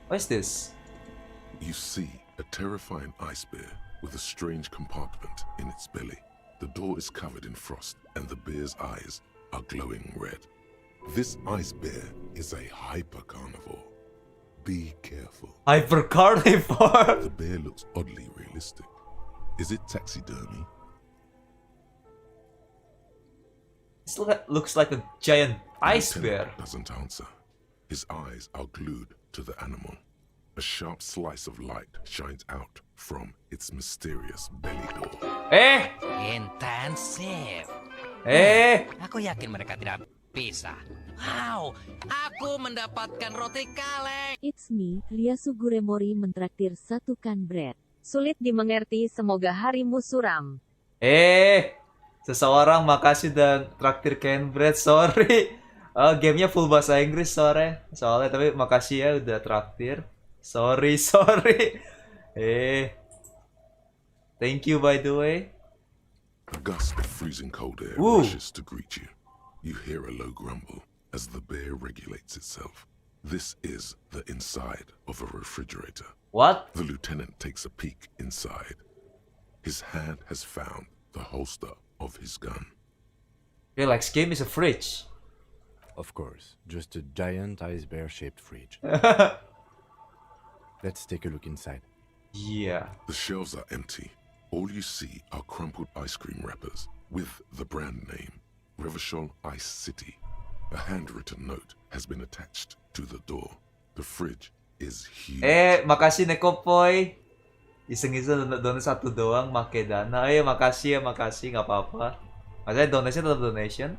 What is this? You see a terrifying ice bear with a strange compartment in its belly. The door is covered in frost, and the bear's eyes are glowing red. This ice bear is a hyper-carnivore. Be careful. Hyper-carnivore? The bear looks oddly realistic. Is it taxidermy? This looks like a giant ice Lieutenant bear. doesn't answer. His eyes are glued to the animal. A sharp slice of light shines out from its mysterious belly door. Intensif. Aku yakin mereka tidak bisa. Wow, aku mendapatkan roti kaleng. It's me, Ria Suguremori mentraktir satu kan bread. Sulit dimengerti, semoga harimu suram. Seseorang makasih dan traktir Ken Bread, sorry. Gamenya full bahasa Inggris soalnya, tapi makasih ya udah traktir. Sorry. Thank you by the way. A gust of freezing cold air rushes to greet you. You hear a low grumble as the bear regulates itself. This is the inside of a refrigerator. What? The lieutenant takes a peek inside. His hand has found the holster of his gun. Relax, game is a fridge. Of course, just a giant ice bear-shaped fridge. Let's take a look inside. Yeah. The shelves are empty. All you see are crumpled ice cream wrappers with the brand name, Revachol Ice City. A handwritten note has been attached to the door. The fridge is huge. Makasih Nekopoy. Iseng-iseng donasi satu doang, make dana. Makasih ya, nggak apa-apa. Maksudnya donation tetap donation.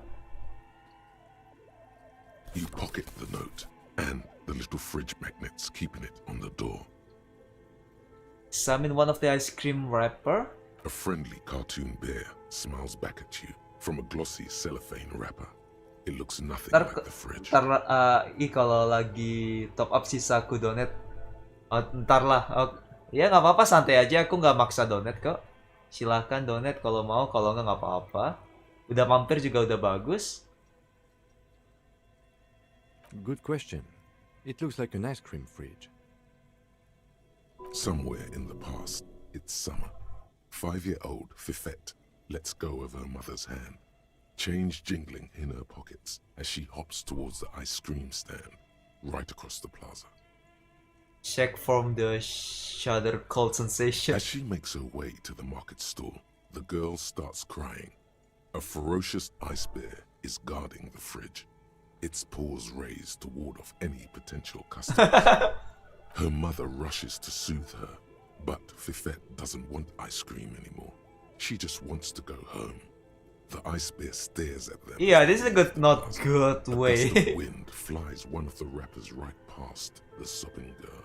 You pocket the note and the little fridge magnets keeping it on the door. Examine one of the ice cream wrapper. A friendly cartoon bear smiles back at you from a glossy cellophane wrapper. It looks nothing like the fridge. Kalau lagi top up sisa aku donate. Ntar lah. Ya nggak apa-apa, santai aja. Aku nggak maksa donate kok. Silahkan donate kalau mau, kalau nggak apa-apa. Udah mampir juga udah bagus. Good question. It looks like an ice cream fridge. Somewhere in the past, it's summer. 5-year-old Fifette lets go of her mother's hand, change jingling in her pockets as she hops towards the ice cream stand right across the plaza. Check from the shudder cold sensation. As she makes her way to the market stall, the girl starts crying. A ferocious ice bear is guarding the fridge, its paws raised to ward off any potential customers. Her mother rushes to soothe her, but Fifette doesn't want ice cream anymore. She just wants to go home. The ice bear stares at them. Yeah, this is a good, not good way. A gust of wind flies one of the wrappers right past the sobbing girl.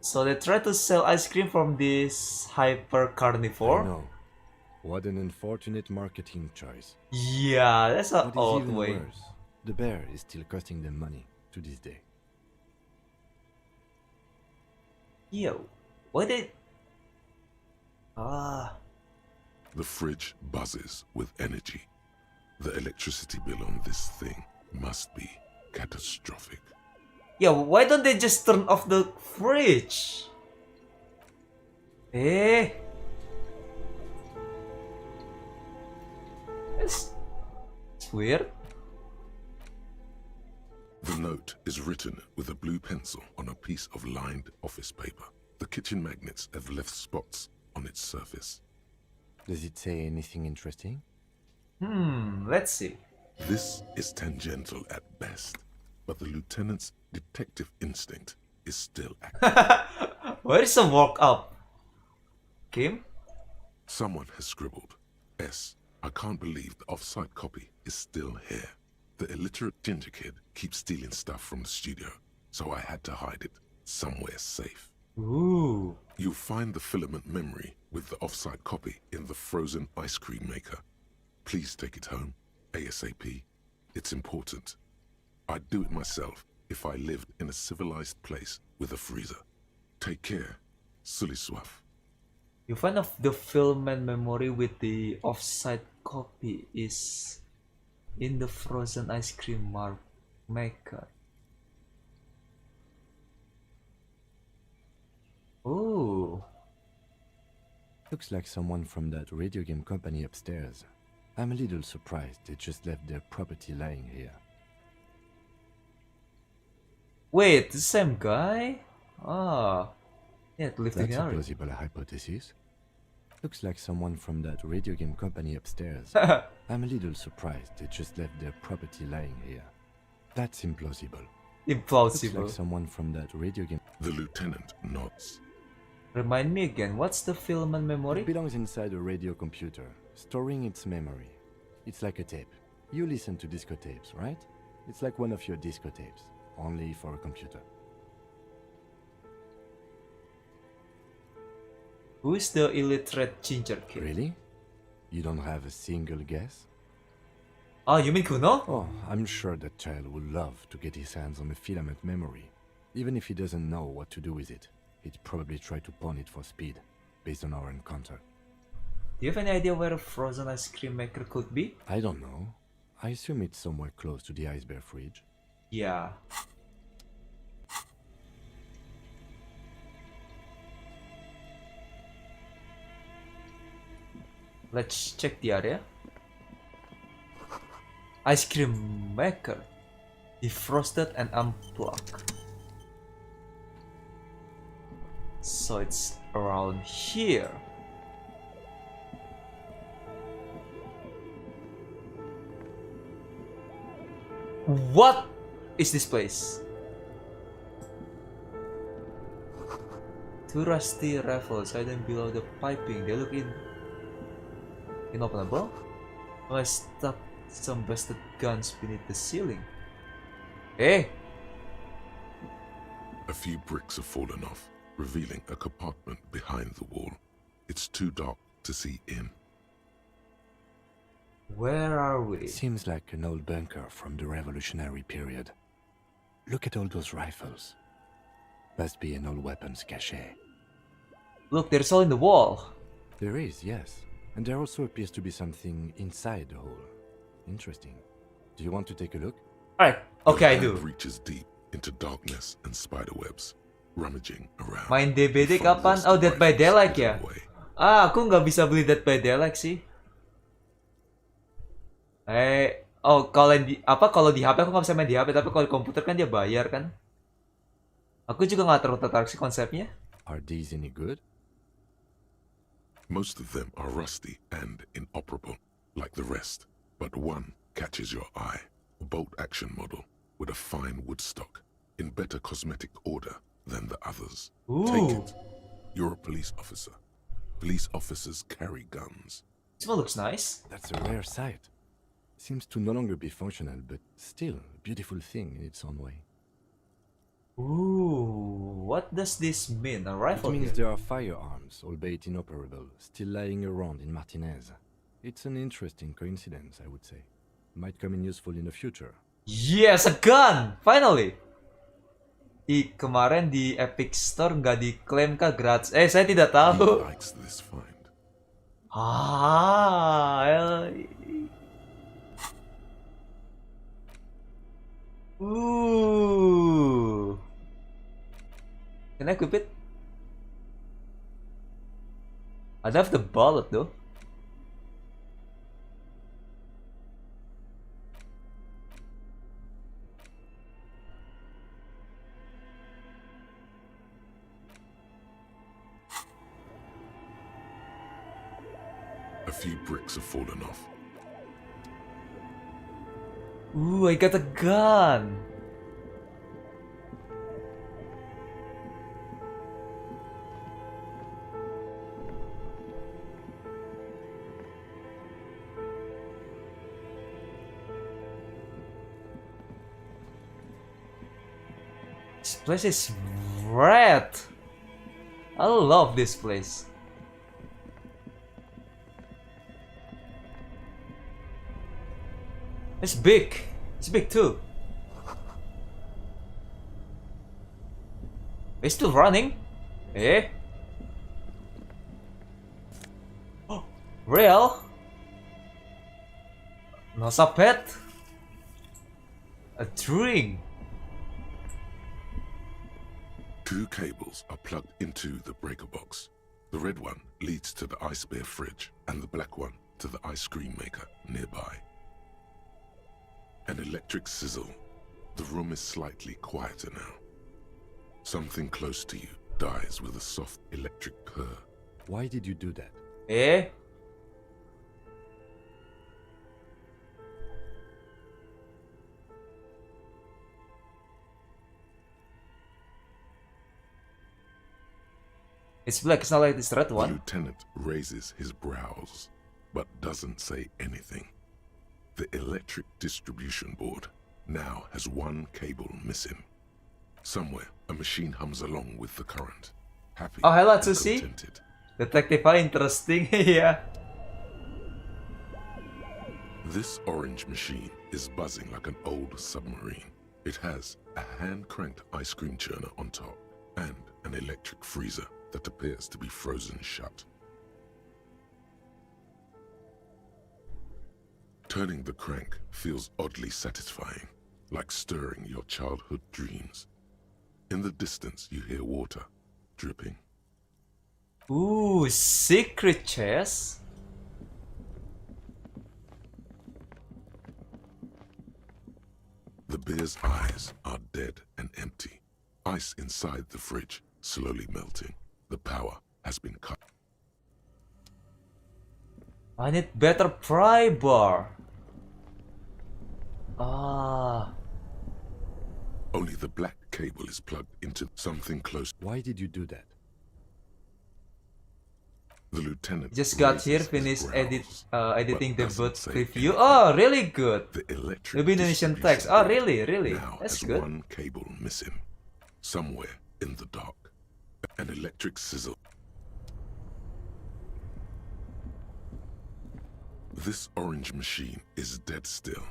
So they try to sell ice cream from this hyper carnivore. I know. What an unfortunate marketing choice. Yeah, that's an What is odd even way. worse, the bear is still costing them money to this day. Yo, why did... The fridge buzzes with energy. The electricity bill on this thing must be catastrophic. Yeah, why don't they just turn off the fridge? It's weird. The note is written with a blue pencil on a piece of lined office paper. The kitchen magnets have left spots on its surface. Does it say anything interesting? Let's see. This is tangential at best, but the lieutenant's detective instinct is still active. Where is the walk up? Kim? Someone has scribbled, S. I can't believe the off-site copy is still here. The illiterate ginger kid keeps stealing stuff from the studio, so I had to hide it somewhere safe. Ooh. You'll find the filament memory with the off-site copy in the frozen ice cream maker. Please take it home, ASAP. It's important. I'd do it myself if I lived in a civilized place with a freezer. Take care. Suliswaf. You find the filament memory with the off-site copy is in the frozen ice cream maker. Ooh. Looks like someone from that radio game company upstairs. I'm a little surprised they just left their property lying here. Wait, the same guy? Ah. Yeah, lived in That's the a area. plausible hypothesis. Looks like someone from that radio game company upstairs. I'm a little surprised they just left their property lying here. That's implausible. Looks like someone from that radio game. The lieutenant nods. Remind me again, what's the filament memory? It belongs inside a radio computer, storing its memory. It's like a tape. You listen to disco tapes, right? It's like one of your disco tapes, only for a computer. Who is the illiterate ginger kid? Really? You don't have a single guess? Oh, you mean Kuno? Oh, I'm sure that child would love to get his hands on a filament memory. Even if he doesn't know what to do with it, he'd probably try to pawn it for speed, based on our encounter. Do you have any idea where a frozen ice cream maker could be? I don't know. I assume it's somewhere close to the Ice Bear fridge. Yeah. Let's check the area. Ice cream maker. Defrosted and unplugged. So it's around here. What is this place? Two rusty rifles hidden below the piping. They look inopenable. Oh, I stuck some busted guns beneath the ceiling. Hey! A few bricks have fallen off, revealing a compartment behind the wall. It's too dark to see in. Where are we? Seems like an old bunker from the revolutionary period. Look at all those rifles. Must be an old weapons cache. Look, there's all in the wall. There is, yes. And there also appears to be something inside the hole. Interesting. Do you want to take a look? Alright, okay, I do. Reaches deep into darkness and spiderwebs, rummaging around. Main DBD kapan? Oh, Dead by Daylight ya? Ah, aku nggak bisa beli Dead by Daylight sih. Kalau di HP aku nggak bisa main di HP, tapi kalau di komputer kan dia bayar kan. Aku juga nggak terlalu tertarik sih konsepnya. Are these any good? Most of them are rusty and inoperable, like the rest. But one catches your eye. A bolt-action model with a fine wood stock, in better cosmetic order than the others. Ooh. Take it. You're a police officer. Police officers carry guns. This one looks nice. That's a rare sight. Seems to no longer be functional, but still a beautiful thing in its own way. Ooh, what does this mean? A rifle? It means there are firearms, albeit inoperable, still lying around in Martinez. It's an interesting coincidence, I would say. Might come in useful in the future. Yes, a gun! Finally! Kemarin di Epic Store nggak diklaim kah gratis? Saya tidak tahu. He likes this find. Ooh. Can I equip it? I'd have the bullet though. A few bricks have fallen off. Ooh, I got a gun! This place is red! I love this place. It's big. It's big too. It's still running. Eh? Oh, real? Nasa pet? A drink. Two cables are plugged into the breaker box. The red one leads to the Ice Bear fridge, and the black one to the ice cream maker nearby. An electric sizzle. The room is slightly quieter now. Something close to you dies with a soft electric purr. Why did you do that? Eh? It's black, it's not like this red The one. lieutenant raises his brows, but doesn't say anything. The electric distribution board now has one cable missing. Somewhere, a machine hums along with the current. Happy Oh, hello, and Susie. contented. Detective, interesting. Yeah. This orange machine is buzzing like an old submarine. It has a hand-cranked ice cream churner on top and an electric freezer that appears to be frozen shut. Turning the crank feels oddly satisfying, like stirring your childhood dreams. In the distance, you hear water dripping. Ooh, secret chest. The beer's eyes are dead and empty. Ice inside the fridge slowly melting. The power has been cut. I need better pry bar. Ah. Only the black cable is plugged into something close. Why did you do that? The lieutenant Just got here, raises his finished brows, editing but the doesn't boot say preview. anything. Oh, really good. The electric Maybe Indonesian distribution text. Oh, board really? now That's has good. one cable missing. Somewhere in the dark. An electric sizzle. This orange machine is dead still.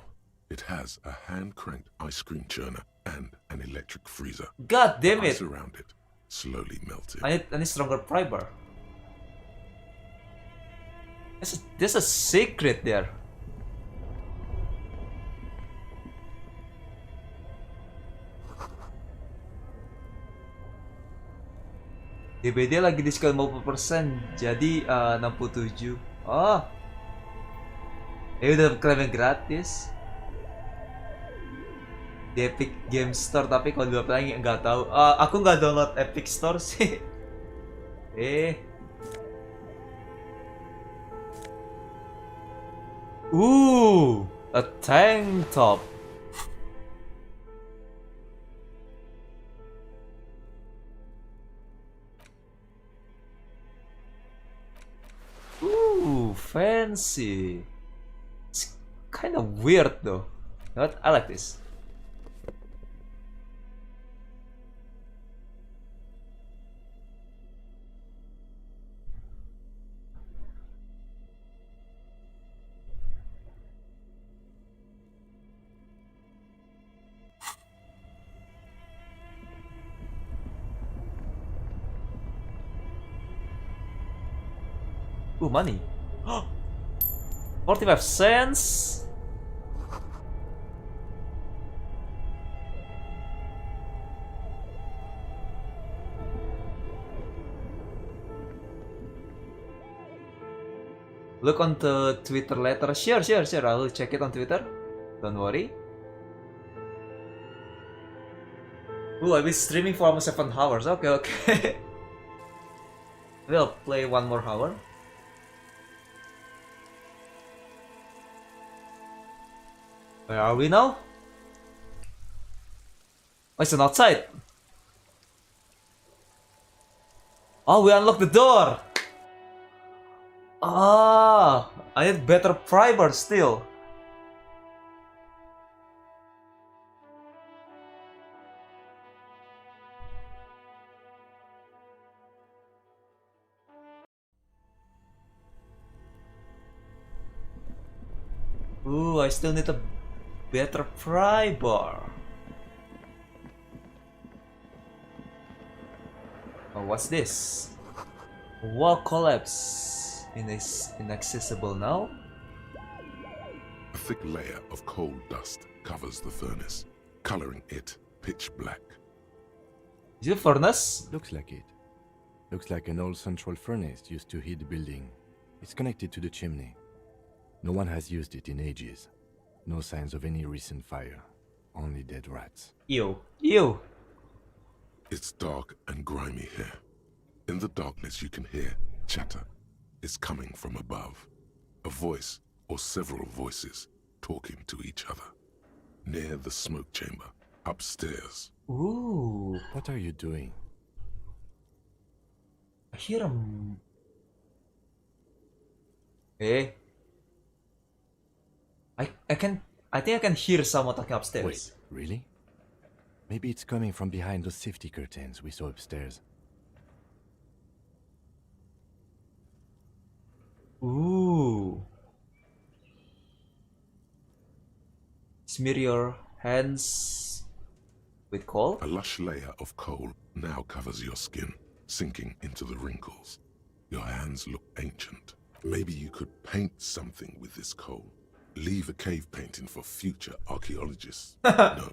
It has a hand-cranked ice cream churner and an electric freezer. God damn Ice it. around it slowly melting. I need stronger pry bar. There's a secret there. DBD lagi diskon 50%, jadi 67. Oh. Ya udah klaim yang gratis. Di Epic Game Store, tapi kalau di lagi nggak tahu. Aku nggak download Epic Store sih. Ooh, a tank top. Ooh, fancy. It's kind of weird though. But I like this. Ooh, money. 45 cents. Look on the Twitter later. Sure. I'll check it on Twitter. Don't worry. Ooh, I've been streaming for almost 7 hours. Okay. We'll play 1 more hour. Where are we now? Oh, it's an outside. Oh, we unlocked the door. Ah, I need better primer still. Ooh, I still need a better pry bar. Oh, what's this? Wall collapse. Inaccessible now? A thick layer of coal dust covers the furnace, coloring it pitch black. Is it a furnace? Looks like it. Looks like an old central furnace used to heat the building. It's connected to the chimney. No one has used it in ages. No signs of any recent fire. Only dead rats. Ew. It's dark and grimy here. In the darkness you can hear chatter. is coming from above. A voice or several voices talking to each other. Near the smoke chamber, upstairs. Ooh. What are you doing? I hear him. Eh? I think I can hear someone talking upstairs. Wait, really? Maybe it's coming from behind those safety curtains we saw upstairs. Ooh. Smear your hands with coal? A lush layer of coal now covers your skin, sinking into the wrinkles. Your hands look ancient. Maybe you could paint something with this coal. Leave a cave painting for future archaeologists. No,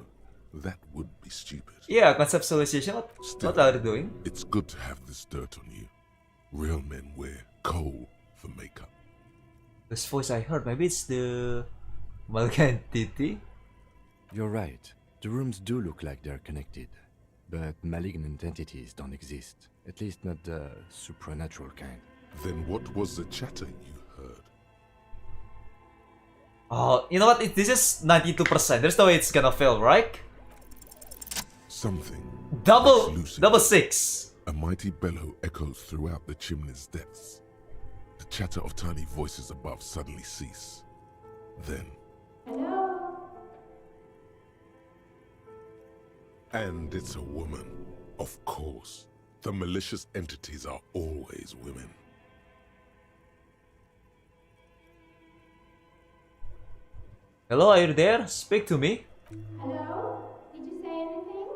that would be stupid. Yeah, conceptualization. What are you doing? It's good to have this dirt on you. Real men wear coal for makeup. This voice I heard, maybe it's the Malkan entity? You're right. The rooms do look like they're connected. But malignant entities don't exist. At least not the supernatural kind. Then what was the chatter you heard? Oh, you know what? This is 92%. There's no way it's gonna fail, right? Something. Double six. A mighty bellow echoes throughout the chimney's depths. The chatter of tiny voices above suddenly cease. Then... Hello? And it's a woman. Of course. The malicious entities are always women. Hello, are you there? Speak to me. Hello? Did you say anything?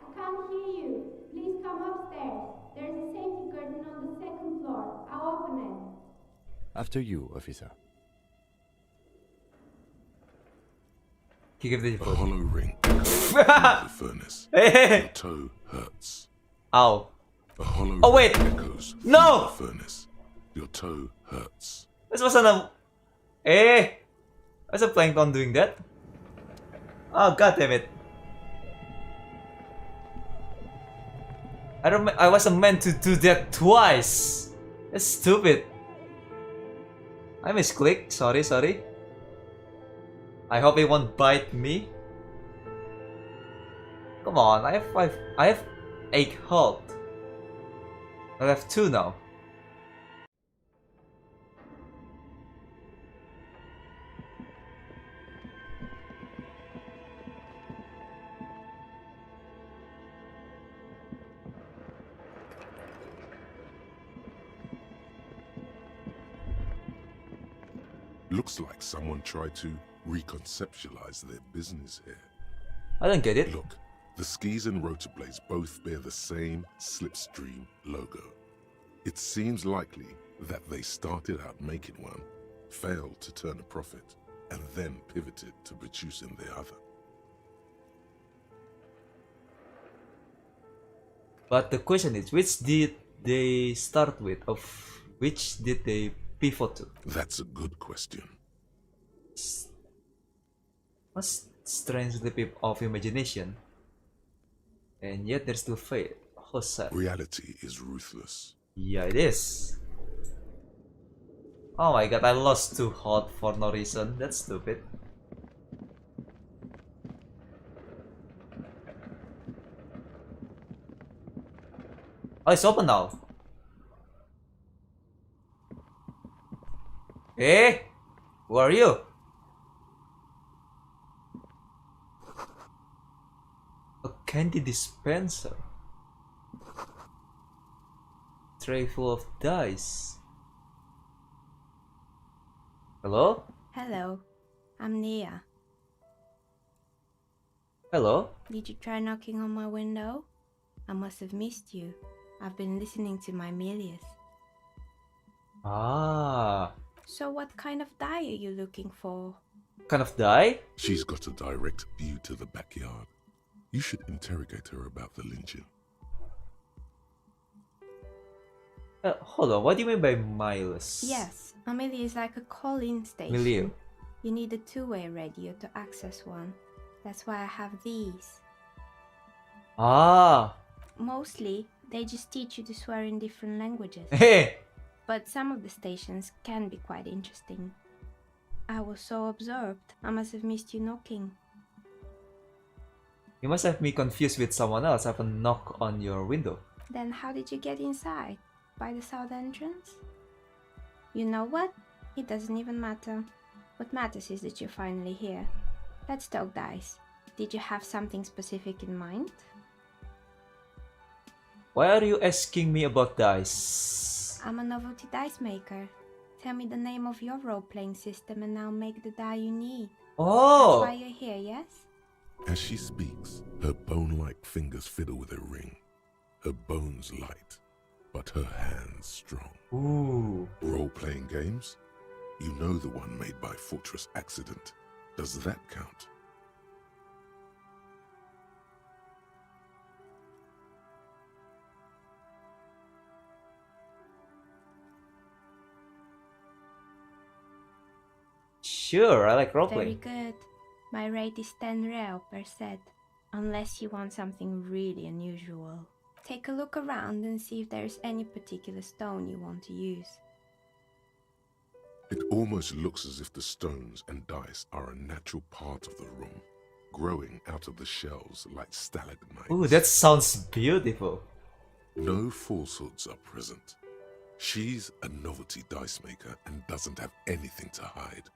I can't hear you. Please come upstairs. There's a safety curtain on the second floor. I'll open it. After you, officer. A hollow ring echoes the furnace. Your toe hurts. Ow. A hollow oh wait! Echoes no! The furnace. Your toe hurts. This wasn't a... Was a plankton doing that? Oh god damn it. I wasn't meant to do that twice. That's stupid. I misclicked. Sorry. I hope it won't bite me. Come on, I have 8 health. I have 2 now. Looks like someone tried to reconceptualize their business here. I don't get it. Look, the skis and rotorblades both bear the same Slipstream logo. It seems likely that they started out making one, failed to turn a profit, and then pivoted to producing the other. But the question is, which did they start with? Of which did they pivot to? That's a good question. A strange leap of imagination. And yet there's still fate. How sad. Reality is ruthless. Yeah, it is. Oh my god, I lost 2 hot for no reason. That's stupid. Oh, it's open now. Hey, who are you? A candy dispenser. Tray full of dice. Hello? Hello. I'm Nia. Hello? Did you try knocking on my window? I must have missed you. I've been listening to my Milius. Ah. So what kind of die are you looking for? Kind of die? She's got a direct view to the backyard. You should interrogate her about the lynching. Hold on, what do you mean by Miles? Yes, a Milieu is like a call-in station. Milieu. You need a two-way radio to access one. That's why I have these. Ah. Mostly, they just teach you to swear in different languages. Hey! but some of the stations can be quite interesting. I was so absorbed, I must have missed you knocking. You must have me confused with someone else. I have a knock on your window. Then how did you get inside? By the south entrance? You know what? It doesn't even matter. What matters is that you're finally here. Let's talk dice. Did you have something specific in mind? Why are you asking me about dice? I'm a novelty dice maker. Tell me the name of your role-playing system and I'll make the die you need. Oh! That's why you're here, yes? As she speaks, her bone-like fingers fiddle with a ring. Her bones light, but her hands strong. Ooh. Role-playing games? You know the one made by Fortress Accident. Does that count? Sure, I like Very roleplaying. good. My rate is 10 real per set, unless you want something really unusual. Take a look around and see if there's any particular stone you want to use. It almost looks as if the stones and dice are a natural part of the room, growing out of the shells like stalagmites. Ooh, that sounds beautiful. No falsehoods are present. She's a novelty dice maker and doesn't have anything to hide.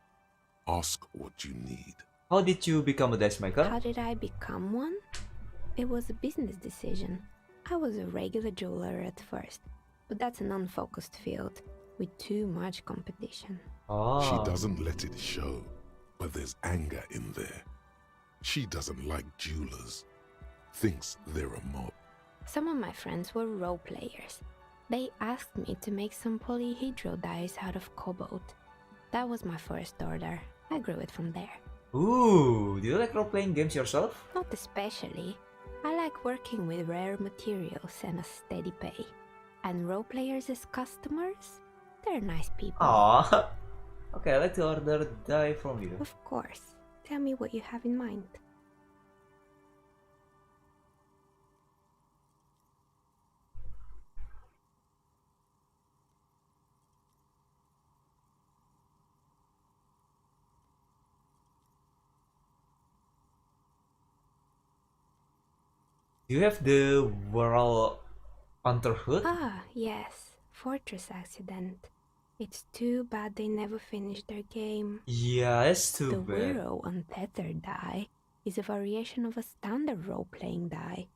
Ask what you need. How did you become a dice maker? How did I become one? It was a business decision. I was a regular jeweler at first, but that's an unfocused field with too much competition. Oh. She doesn't let it show, but there's anger in there. She doesn't like jewelers. Thinks they're a mob. Some of my friends were role players. They asked me to make some polyhedral dice out of cobalt. That was my first order. I grew it from there. Ooh, do you like role-playing games yourself? Not especially. I like working with rare materials and a steady pay. And role players as customers? They're nice people. Aww. Okay, I'd like to order a die from you. Of course. Tell me what you have in mind. Do you have the World Underhood? Ah, yes. Fortress Accident. It's too bad they never finished their game. Yeah, it's too The bad. Wiro Untethered die is a variation of a standard role-playing die.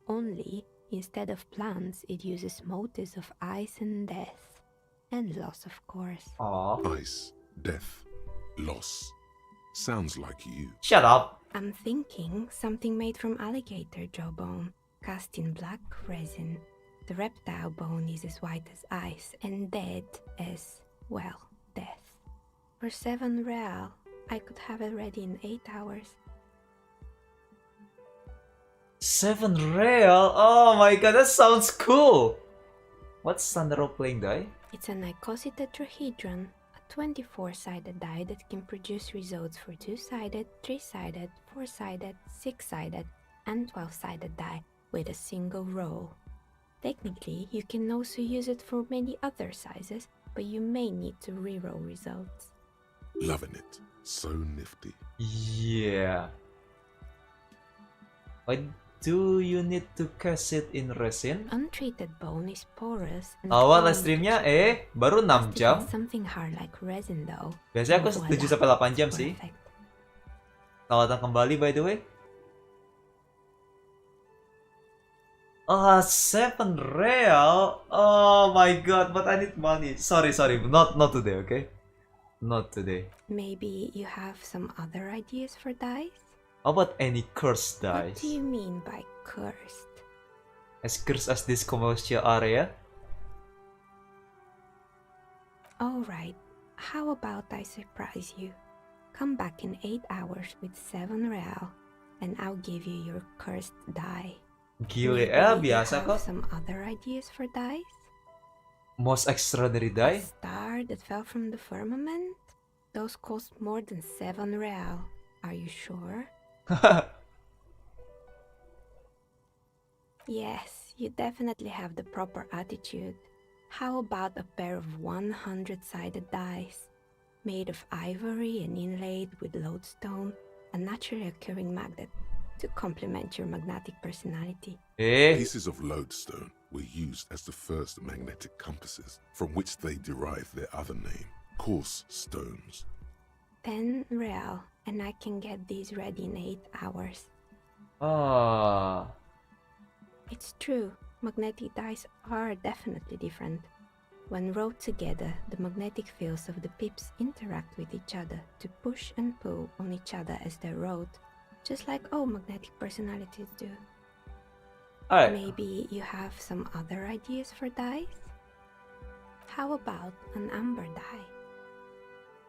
Only, instead of plants, it uses motives of ice and death. And loss, of course. Aww. Ice, death, loss. Sounds like you. Shut up. I'm thinking something made from alligator jawbone, cast in black resin. The reptile bone is as white as ice and dead as, well, death. For 7 real, I could have it ready in 8 hours. 7 real? Oh my god, that sounds cool! What's standard role-playing die? It's an icosy tetrahedron, a 24-sided die that can produce results for 2-sided, 3-sided, 4-sided, 6-sided, and 12-sided die with a single roll. Technically, you can also use it for many other sizes, but you may need to reroll results. Loving it. So nifty. Yeah. Why do you need to cast it in resin? Untreated bone is porous and Awal streamnya baru 6 jam. Something hard like resin though. Biasanya aku 7-8 jam sih. Selamat datang kembali by the way. Ah, 7 real. Oh my god, but I need money. Sorry, not today, okay? Not today. Maybe you have some other ideas for dice? How about any cursed What dice? do you mean by cursed? As cursed as this commercial area? Alright, how about I surprise you? Come back in 8 hours with 7 real, and I'll give you your cursed die. Gile, Maybe you biasa have kok. some other ideas for dice? Most extraordinary die? Star that fell from the firmament? Those cost more than 7 real. Are you sure? Yes, you definitely have the proper attitude. How about a pair of 100-sided dice, made of ivory and inlaid with lodestone, a naturally occurring magnet, to complement your magnetic personality? Pieces of lodestone were used as the first magnetic compasses, from which they derived their other name, coarse stones. 10 real, and I can get these ready in 8 hours. Ah. It's true, magnetic dice are definitely different. When rolled together, the magnetic fields of the pips interact with each other to push and pull on each other as they're rolled, just like all magnetic personalities do. Alright. Maybe you have some other ideas for dice? How about an amber die?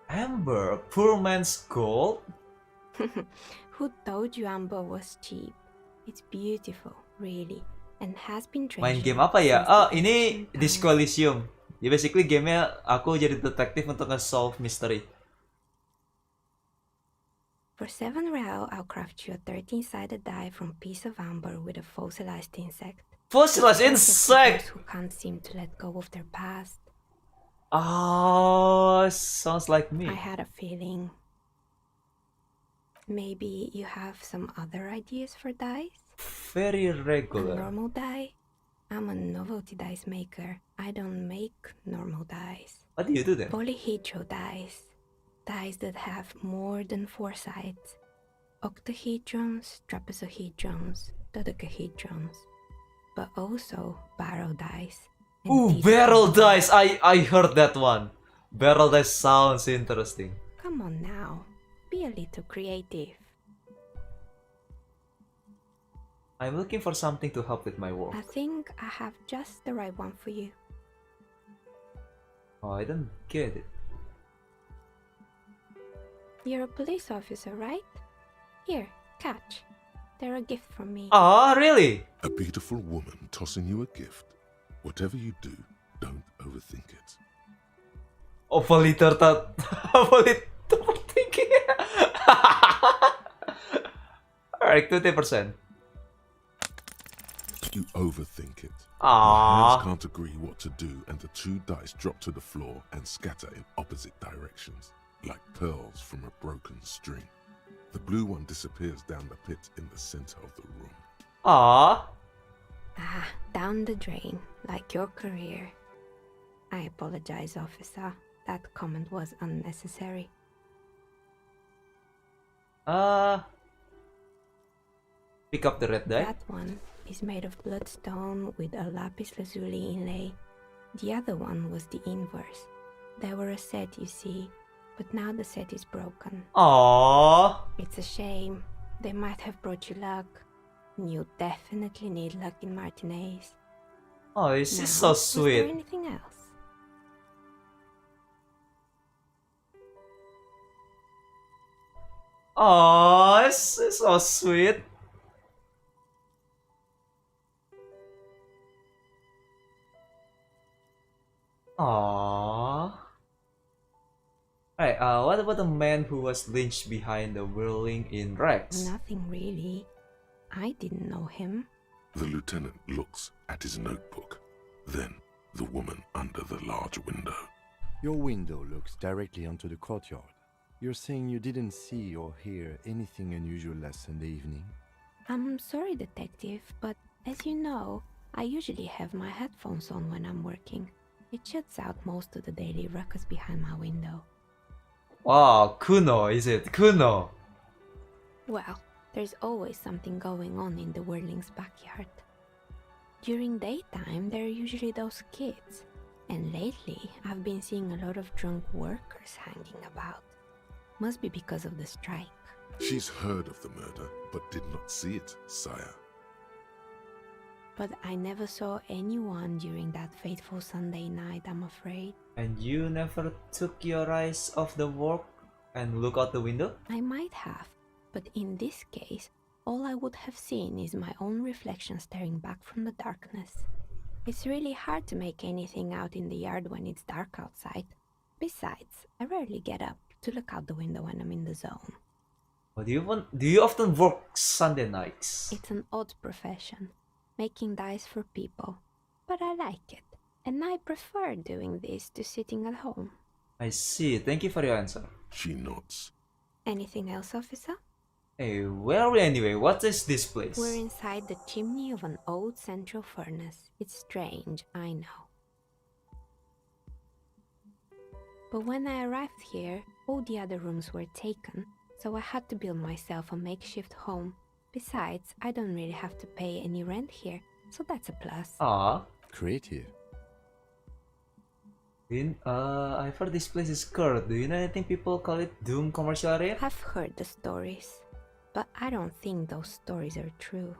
Amber, a poor man's gold? Who told you amber was cheap? It's beautiful, really, and has been Main treasured game apa ya? since Oh, the ini ancient Disco times. Elysium. Ya basically gamenya aku jadi detektif untuk nge-solve mystery. For 7 real, I'll craft you a 13-sided die from a piece of amber with a fossilized insect. Fossilized It's insect! for those who can't seem to let go of their past. Oh, sounds like me. I had a feeling. Maybe you have some other ideas for dice? Very A regular. normal die? I'm a novelty dice maker. I don't make normal dice. What do you do then? Polyhedral dice. Dice that have more than 4 sides. Octahedrons, trapezohedrons, dodecahedrons. But also barrel dice. and Ooh, teeth barrel dice. dice! I heard that one. Barrel dice sounds interesting. Come on now. Be a little creative. I'm looking for something to help with my work. I think I have just the right one for you. Oh, I don't get it. You're a police officer, right? Here, catch. They're a gift from me. Oh, really? A beautiful woman tossing you a gift. Whatever you do, don't overthink it. Overly overthinking. Alright, 20%. You overthink it. Aww. Your hands can't agree what to do, and the 2 dice drop to the floor and scatter in opposite directions, like pearls from a broken string. The blue one disappears down the pit in the center of the room. Aww. Ah, down the drain, like your career. I apologize, officer. That comment was unnecessary. Pick up the red die. That one is made of bloodstone with a lapis lazuli inlay. The other one was the inverse. They were a set, you see, but now the set is broken. Aww. It's a shame. They might have brought you luck. And you definitely need luck in Martinez. Oh, this Now, is so was there sweet. anything else? Oh, this is so sweet. Aww. Right, what about the man who was lynched behind the whirling in Rex? Nothing really. I didn't know him. The lieutenant looks at his notebook. Then, the woman under the large window. Your window looks directly onto the courtyard. You're saying you didn't see or hear anything unusual last Sunday evening? I'm sorry, detective, but as you know, I usually have my headphones on when I'm working. It shuts out most of the daily ruckus behind my window. Wow, Kuno, is it? Kuno. Well, there's always something going on in the whirling's backyard. During daytime, there are usually those kids. And lately, I've been seeing a lot of drunk workers hanging about. Must be because of the strike. She's heard of the murder, but did not see it, sire. But I never saw anyone during that fateful Sunday night, I'm afraid. And you never took your eyes off the work and look out the window? I might have, but in this case, all I would have seen is my own reflection staring back from the darkness. It's really hard to make anything out in the yard when it's dark outside. Besides, I rarely get up to look out the window when I'm in the zone. What do you often work Sunday nights? It's an odd profession, making dice for people, but I like it. And I prefer doing this to sitting at home. I see. Thank you for your answer. She nods. Anything else, officer? Hey, where are we anyway? What is this place? We're inside the chimney of an old central furnace. It's strange, I know. But when I arrived here, all the other rooms were taken, so I had to build myself a makeshift home. Besides, I don't really have to pay any rent here, so that's a plus. Ah. Creative. I've heard this place is cursed. Do you know anything people call it Doom commercial area? I've heard the stories, but I don't think those stories are true.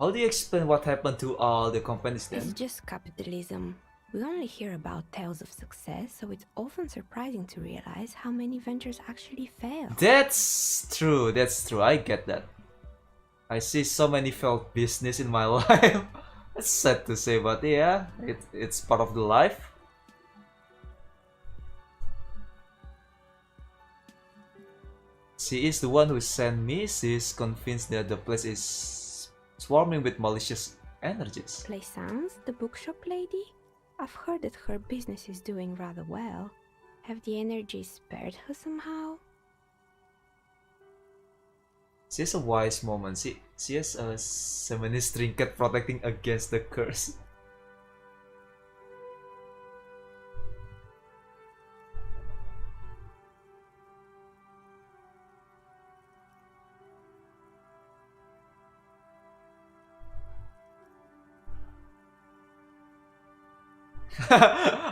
How do you explain what happened to all the companies then? It's just capitalism. We only hear about tales of success, so it's often surprising to realize how many ventures actually fail. That's true, I get that. I see so many failed business in my life. It's sad to say, but yeah, it's part of the life. She is the one who sent me. She's convinced that the place is swarming with malicious energies. Plaisance, the bookshop lady? I've heard that her business is doing rather well. Have the energies spared her somehow? She has a wise moment. She has a summoner's trinket protecting against the curse.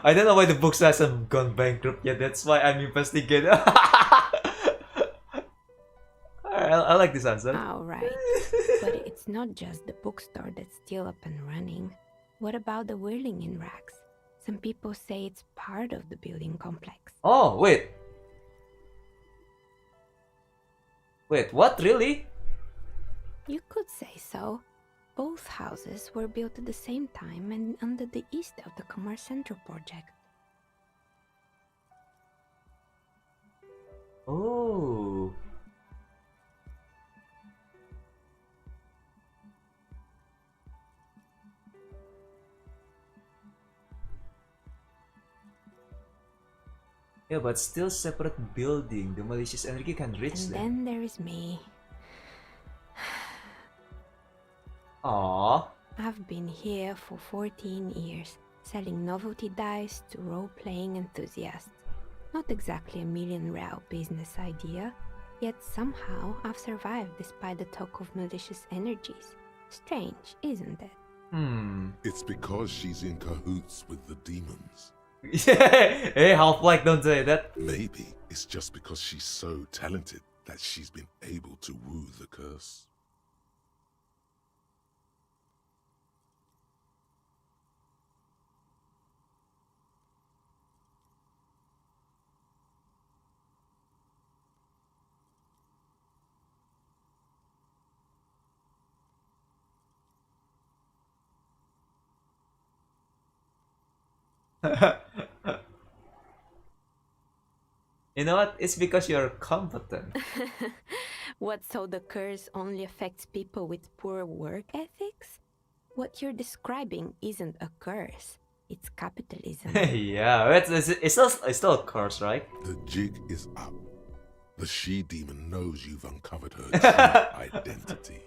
I don't know why the book hasn't gone bankrupt yet. That's why I'm investigating. I like this answer. Alright, but it's not just the bookstore that's still up and running. What about the whirling in racks? Some people say it's part of the building complex. Oh, wait. Wait, what? Really? You could say so. Both houses were built at the same time and under the east of the Commerce Central project. Oh. Yeah, but still separate building. The malicious energy can reach And them. then there is me. Aww. I've been here for 14 years, selling novelty dice to role-playing enthusiasts. Not exactly a million-real business idea, yet somehow I've survived despite the talk of malicious energies. Strange, isn't it? It's because she's in cahoots with the demons. Hey, Half-Life, don't say that. Maybe it's just because she's so talented that she's been able to woo the curse. You know what? It's because you're competent. What, so the curse only affects people with poor work ethics? What you're describing isn't a curse, it's capitalism. Yeah, it's still a curse, right? The jig is up. The she-demon knows you've uncovered her true identity.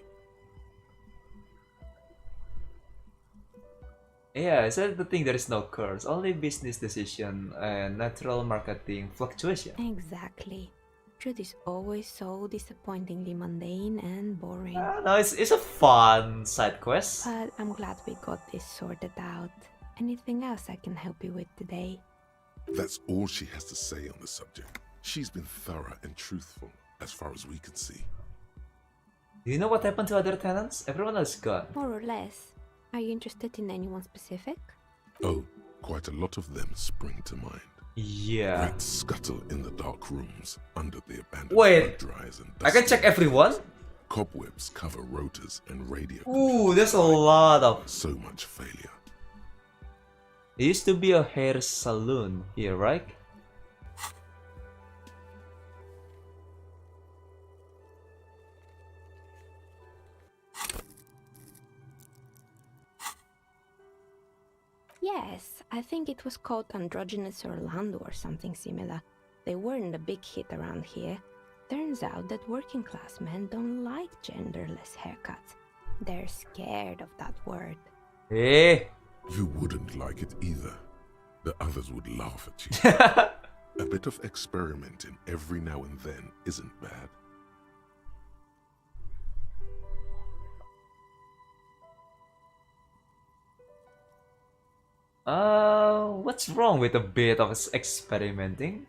Yeah, so the thing, there is no curse, only business decision and natural marketing fluctuation. Exactly. Truth is always so disappointingly mundane and boring. No, it's a fun side quest. But I'm glad we got this sorted out. Anything else I can help you with today? That's all she has to say on the subject. She's been thorough and truthful, as far as we can see. Do you know what happened to other tenants? Everyone else gone. More or less. Are you interested in anyone specific? Oh, quite a lot of them spring to mind. Yeah. Rats scuttle in the dark rooms under the abandoned Wait, blood dryers and I can check everyone? Cobwebs cover rotors and radio. Ooh, there's a lot of... So much failure. There used to be a hair salon here, right? Yes, I think it was called Androgynous Orlando or something similar. They weren't a big hit around here. Turns out that working class men don't like genderless haircuts. They're scared of that word. Eh? You wouldn't like it either. The others would laugh at you. A bit of experimenting every now and then isn't bad. What's wrong with a bit of experimenting?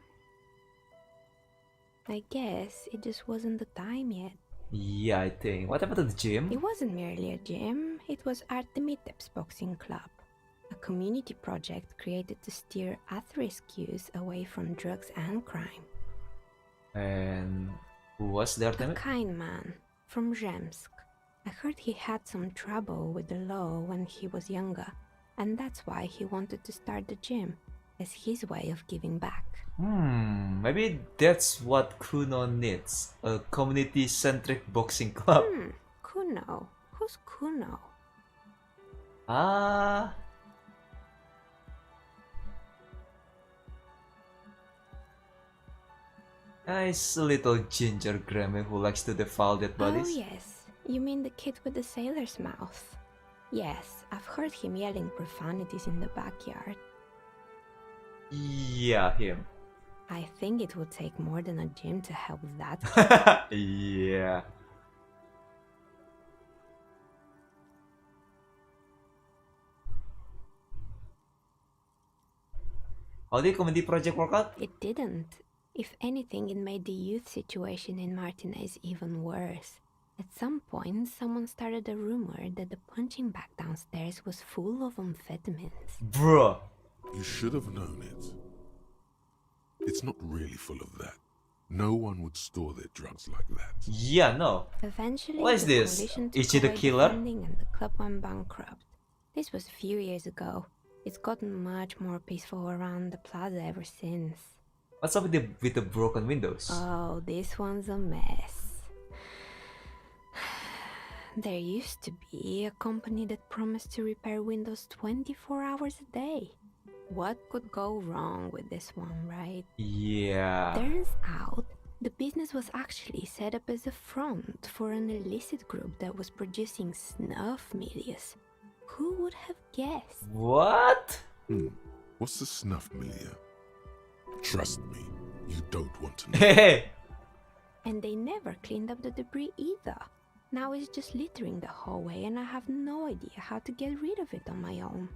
I guess it just wasn't the time yet. Yeah, I think. What about the gym? It wasn't merely a gym, it was Artemitep's boxing club, a community project created to steer at-risk youth away from drugs and crime. And who was the A Artemis? kind man from Zemsk. I heard he had some trouble with the law when he was younger, and that's why he wanted to start the gym, as his way of giving back. Maybe that's what Kuno needs. A community-centric boxing club. Kuno? Who's Kuno? Ah. Nice little ginger grandma who likes to defile dead bodies. Oh yes, you mean the kid with the sailor's mouth. Yes, I've heard him yelling profanities in the backyard. Yeah, him. I think it would take more than a gym to help that. Yeah. How did community project work out? It didn't. If anything, it made the youth situation in Martinez even worse. At some point, someone started a rumor that the punching bag downstairs was full of amphetamines. Bruh. You should have known it. It's not really full of that. No one would store their drugs like that. Yeah, no. Eventually, What is the this? coalition Is took he the away killer? funding and the club went bankrupt. This was a few years ago. It's gotten much more peaceful around the plaza ever since. What's up with the broken windows? Oh, this one's a mess. There used to be a company that promised to repair windows 24 hours a day. What could go wrong with this one, right? Yeah. Turns out, the business was actually set up as a front for an illicit group that was producing snuff milias. Who would have guessed? What? What's the snuff milieu? Trust me, you don't want to know. Hey! And they never cleaned up the debris either. Now it's just littering the hallway and I have no idea how to get rid of it on my own.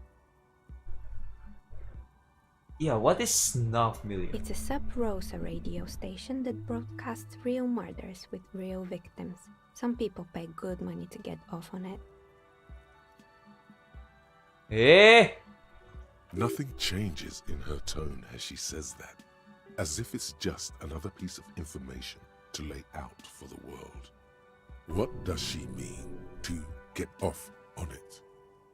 Yeah, what is Snuff Milieu? It's a sub-Rosa radio station that broadcasts real murders with real victims. Some people pay good money to get off on it. Eh? Nothing changes in her tone as she says that, as if it's just another piece of information to lay out for the world. What does she mean to get off on it?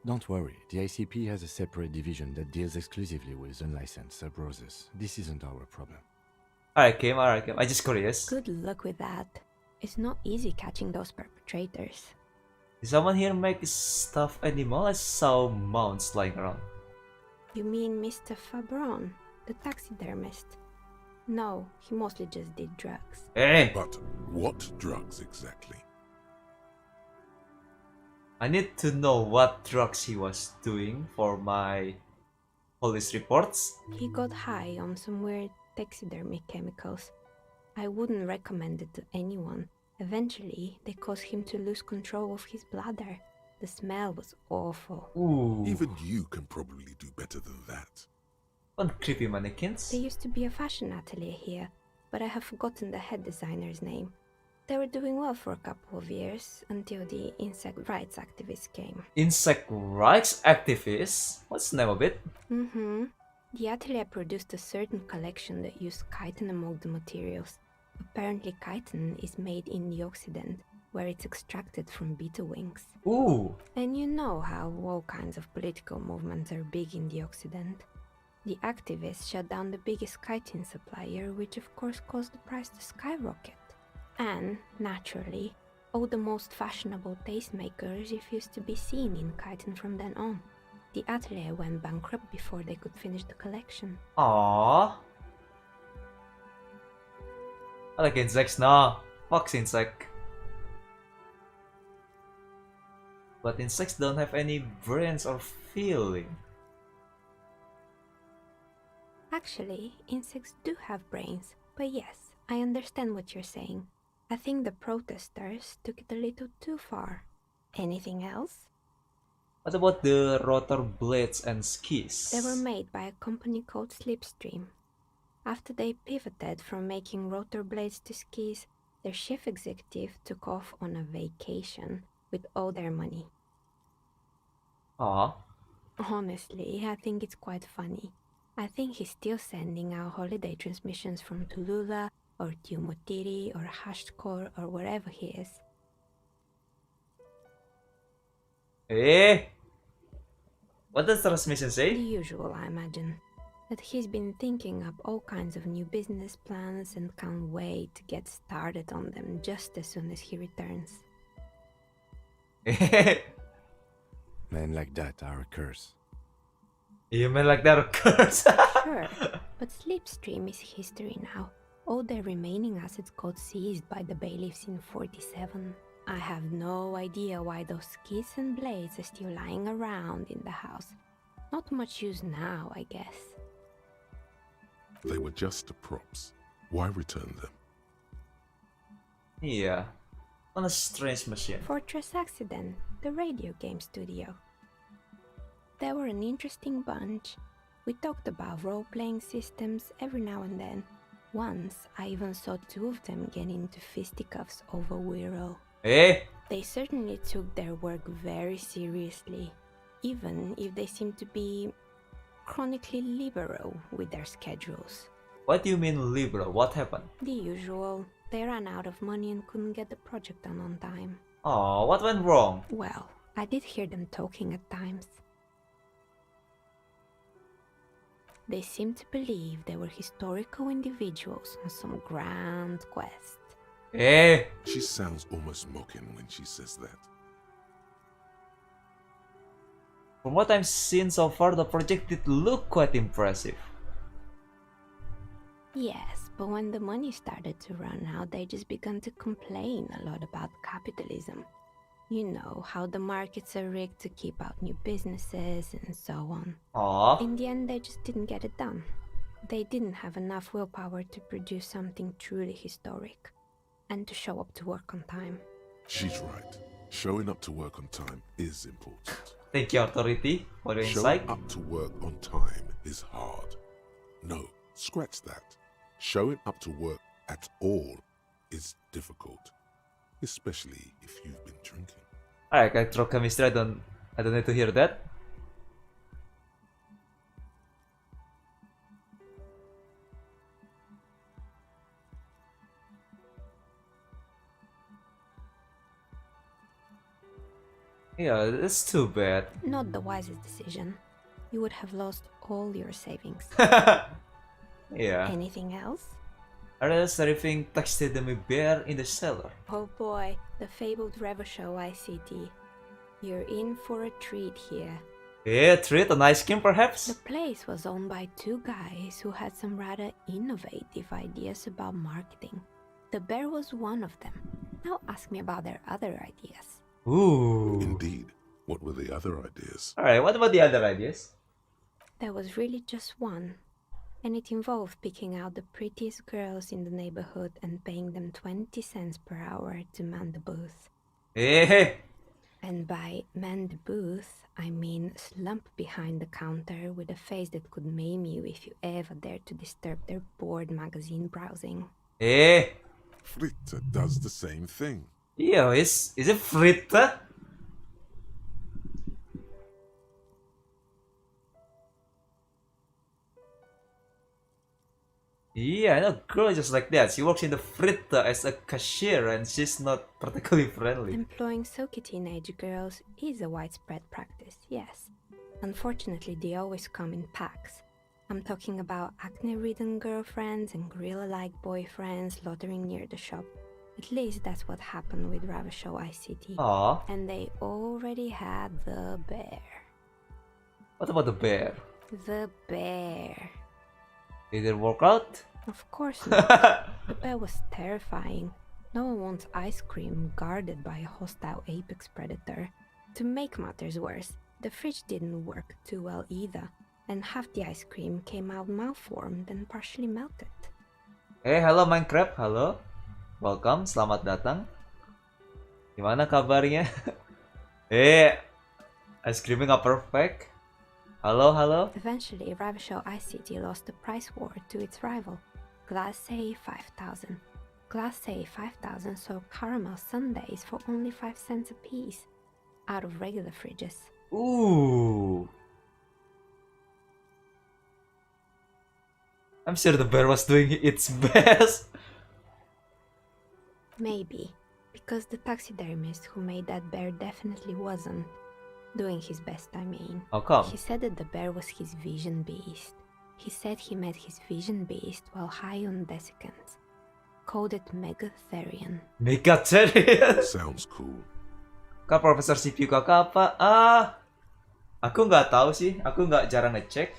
Don't worry, the ICP has a separate division that deals exclusively with unlicensed sub-roses. This isn't our problem. Alright, Kim, alright, Kim. I'm just curious. Good luck with that. It's not easy catching those perpetrators. Did someone here make stuffed animal? I saw mounts lying around. You mean Mr. Fabron, the taxidermist? No, he mostly just did drugs. Eh? But what drugs exactly? I need to know what drugs he was doing for my police reports. He got high on some weird taxidermy chemicals. I wouldn't recommend it to anyone. Eventually, they caused him to lose control of his bladder. The smell was awful. Ooh. Even you can probably do better than that. On creepy mannequins. There used to be a fashion atelier here, but I have forgotten the head designer's name. They were doing well for a couple of years, until the insect rights activists came. Insect rights activists? What's the name of it? The atelier produced a certain collection that used chitin among the materials. Apparently chitin is made in the Occident, where it's extracted from beetle wings. Ooh. And you know how all kinds of political movements are big in the Occident. The activists shut down the biggest chitin supplier, which of course caused the price to skyrocket. And, naturally, all the most fashionable tastemakers refused to be seen in chitin from then on. The atelier went bankrupt before they could finish the collection. Aww. I like insects now. Fuck insect. But insects don't have any brains or feeling. Actually, insects do have brains, but yes, I understand what you're saying. I think the protesters took it a little too far. Anything else? What about the rotor blades and skis? They were made by a company called Slipstream. After they pivoted from making rotor blades to skis, their chief executive took off on a vacation with all their money. Aw. Honestly, I think it's quite funny. I think he's still sending out holiday transmissions from Tulula or Tiumotiri or Hashkor or wherever he is. Eh? What does the transmission The say? usual, I imagine. That he's been thinking up all kinds of new business plans and can't wait to get started on them just as soon as he returns. Men like that are a curse. You mean like that, of course. Sure, but Slipstream is history now. All their remaining assets got seized by the bailiffs in 47. I have no idea why those skis and blades are still lying around in the house. Not much use now, I guess. They were just props. Why return them? Yeah. On a strange machine. Fortress Accident, the radio game studio. They were an interesting bunch. We talked about role-playing systems every now and then. Once, I even saw two of them get into fisticuffs over Wiro. Eh? They certainly took their work very seriously, even if they seemed to be chronically liberal with their schedules. What do you mean liberal? What happened? The usual. They ran out of money and couldn't get the project done on time. Oh, what went wrong? Well, I did hear them talking at times. They seemed to believe they were historical individuals on some grand quest. Eh? She sounds almost mocking when she says that. From what I've seen so far, the project did look quite impressive. Yes, but when the money started to run out, they just began to complain a lot about capitalism. You know, how the markets are rigged to keep out new businesses and so on. Aww. In the end, they just didn't get it done. They didn't have enough willpower to produce something truly historic and to show up to work on time. She's right. Showing up to work on time is important. Thank you, Authority, for your Showing insight. up to work on time is hard. No, scratch that. Showing up to work at all is difficult, especially if you've been drinking. Alright, I throw chemistry. I don't need to hear that. Yeah, it's too bad. Not the wisest decision. You would have lost all your savings. Yeah. Anything else? There's everything taxidermy bear in the cellar. Oh boy, the fabled Revachol ICT. You're in for a treat here. Yeah, treat an ice cream perhaps? The place was owned by two guys who had some rather innovative ideas about marketing. The bear was one of them. Now ask me about their other ideas. Ooh. Indeed. What were the other ideas? Alright, what about the other ideas? There was really just one. And it involved picking out the prettiest girls in the neighborhood and paying them 20 cents per hour to man the booth. Hey! And by man the booth, I mean slump behind the counter with a face that could maim you if you ever dared to disturb their bored magazine browsing. Hey! Fritta does the same thing. Yeah, is it Fritta? Yeah, I know a girl just like that. She works in the Fritta as a cashier and she's not particularly friendly. Employing silky teenage girls is a widespread practice, yes. Unfortunately, they always come in packs. I'm talking about acne-ridden girlfriends and gorilla-like boyfriends loitering near the shop. At least that's what happened with Revachol ICT. Aww. And they already had the bear. What about the bear? The bear. Did it work out? Of course not. The bear was terrifying. No one wants ice cream guarded by a hostile apex predator. To make matters worse, the fridge didn't work too well either, and half the ice cream came out malformed and partially melted. Hey, halo Minecraft, halo. Welcome, selamat datang. Gimana kabarnya? Ice creamnya nggak perfect. Halo, halo. Eventually, Ravishell Ice City lost the price war to its rival, Glacé 5000. Glacé 5000 sold caramel sundaes for only 5 cents a piece, out of regular fridges. Ooh. I'm sure the bear was doing its best. Maybe, because the taxidermist who made that bear definitely wasn't. Doing his best, I mean. How come? He said that the bear was his vision beast. He said he met his vision beast while high on desiccants. Called it Megatherian. Megatherian? Sounds cool. Kak Profesor CPU kakak apa? Aku nggak tahu sih. Aku nggak jarang ngecek.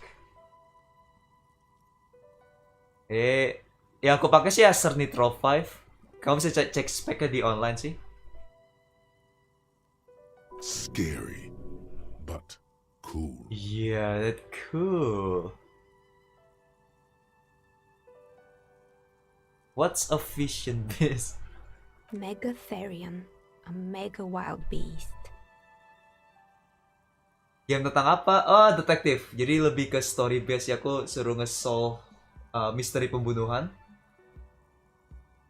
Yang aku pakai sih Acer Nitro 5. Kamu bisa cek speknya di online sih. Scary, but cool. Yeah, that's cool. What's a vision beast? Megatherian, a mega wild beast. Game tentang apa? Oh, detektif. Jadi lebih ke story based ya. Aku suruh nge-solve misteri pembunuhan.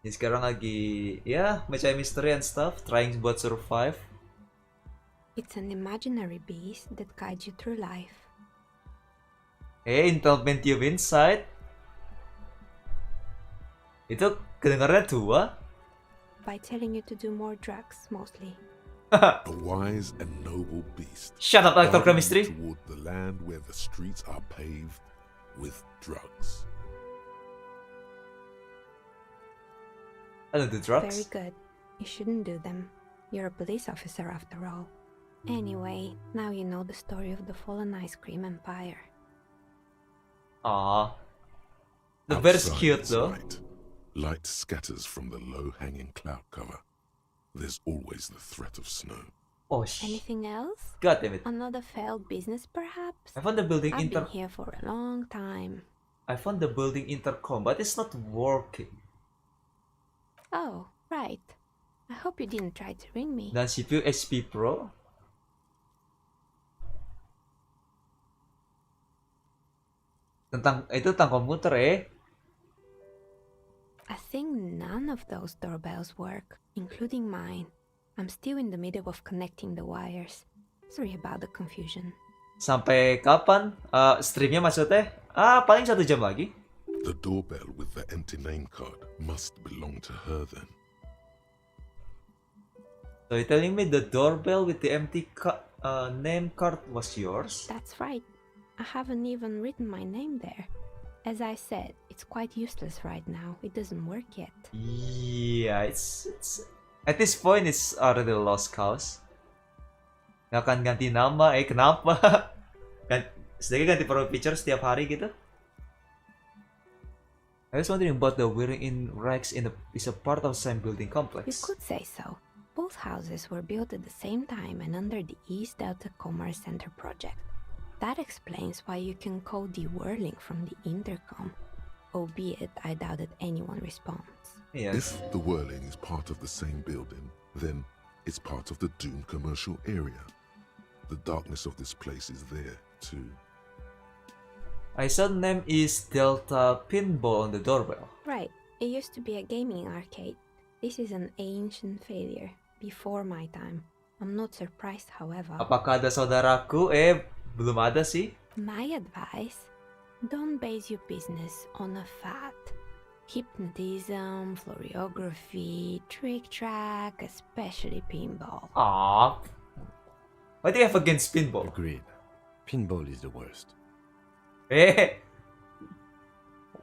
Jadi sekarang lagi ya mencari misteri and stuff, trying buat survive. It's an imaginary beast that guides you through life. Intel Pentium Insight. Itu kedengarannya tua. By telling you to do more drugs, mostly. A wise and noble beast. Shut up, Actor guiding Chemistry. you toward the land where the streets are paved with drugs. I don't do drugs. Very good. You shouldn't do them. You're a police officer after all. Anyway, now you know the story of the fallen ice cream empire. Ah, the bear's Outside cute is though. Light scatters from the low-hanging cloud cover. There's always the threat of snow. Oh, Anything else? God damn it. Another failed business, perhaps? I found the building I've been here for a long time. I found the building intercom, but it's not working. Oh, right. I hope you didn't try to ring me. Dan CPU HP Pro. Tentang komputer I think none of those doorbells work, including mine. I'm still in the middle of connecting the wires. Sorry about the confusion. Sampai kapan streamnya maksudnya? Paling 1 jam lagi. The doorbell with the empty name card must belong to her then. So you're telling me the doorbell with the empty name card was yours? That's right. I haven't even written my name there. As I said, it's quite useless right now. It doesn't work yet. Yeah, it's at this point it's already a lost cause. Nggak akan ganti nama, kenapa? Sedikit ganti profile picture setiap hari gitu. I was wondering about the wearing in racks is a part of the same building complex. You could say so. Both houses were built at the same time and under the East Delta Commerce Center project. That explains why you can call the whirling from the intercom, albeit I doubt that anyone responds. If the whirling is part of the same building, then it's part of the Dune commercial area. The darkness of this place is there too. I saw the name is Delta Pinball on the doorbell. Right, it used to be a gaming arcade. This is an ancient failure, before my time. I'm not surprised, however. Apakah ada saudaraku? Belum ada sih. My advice, don't base your business on a fad. Hypnotism, floriography, trick track, especially pinball. Aww. What do you have against pinball? Agreed. Pinball is the worst.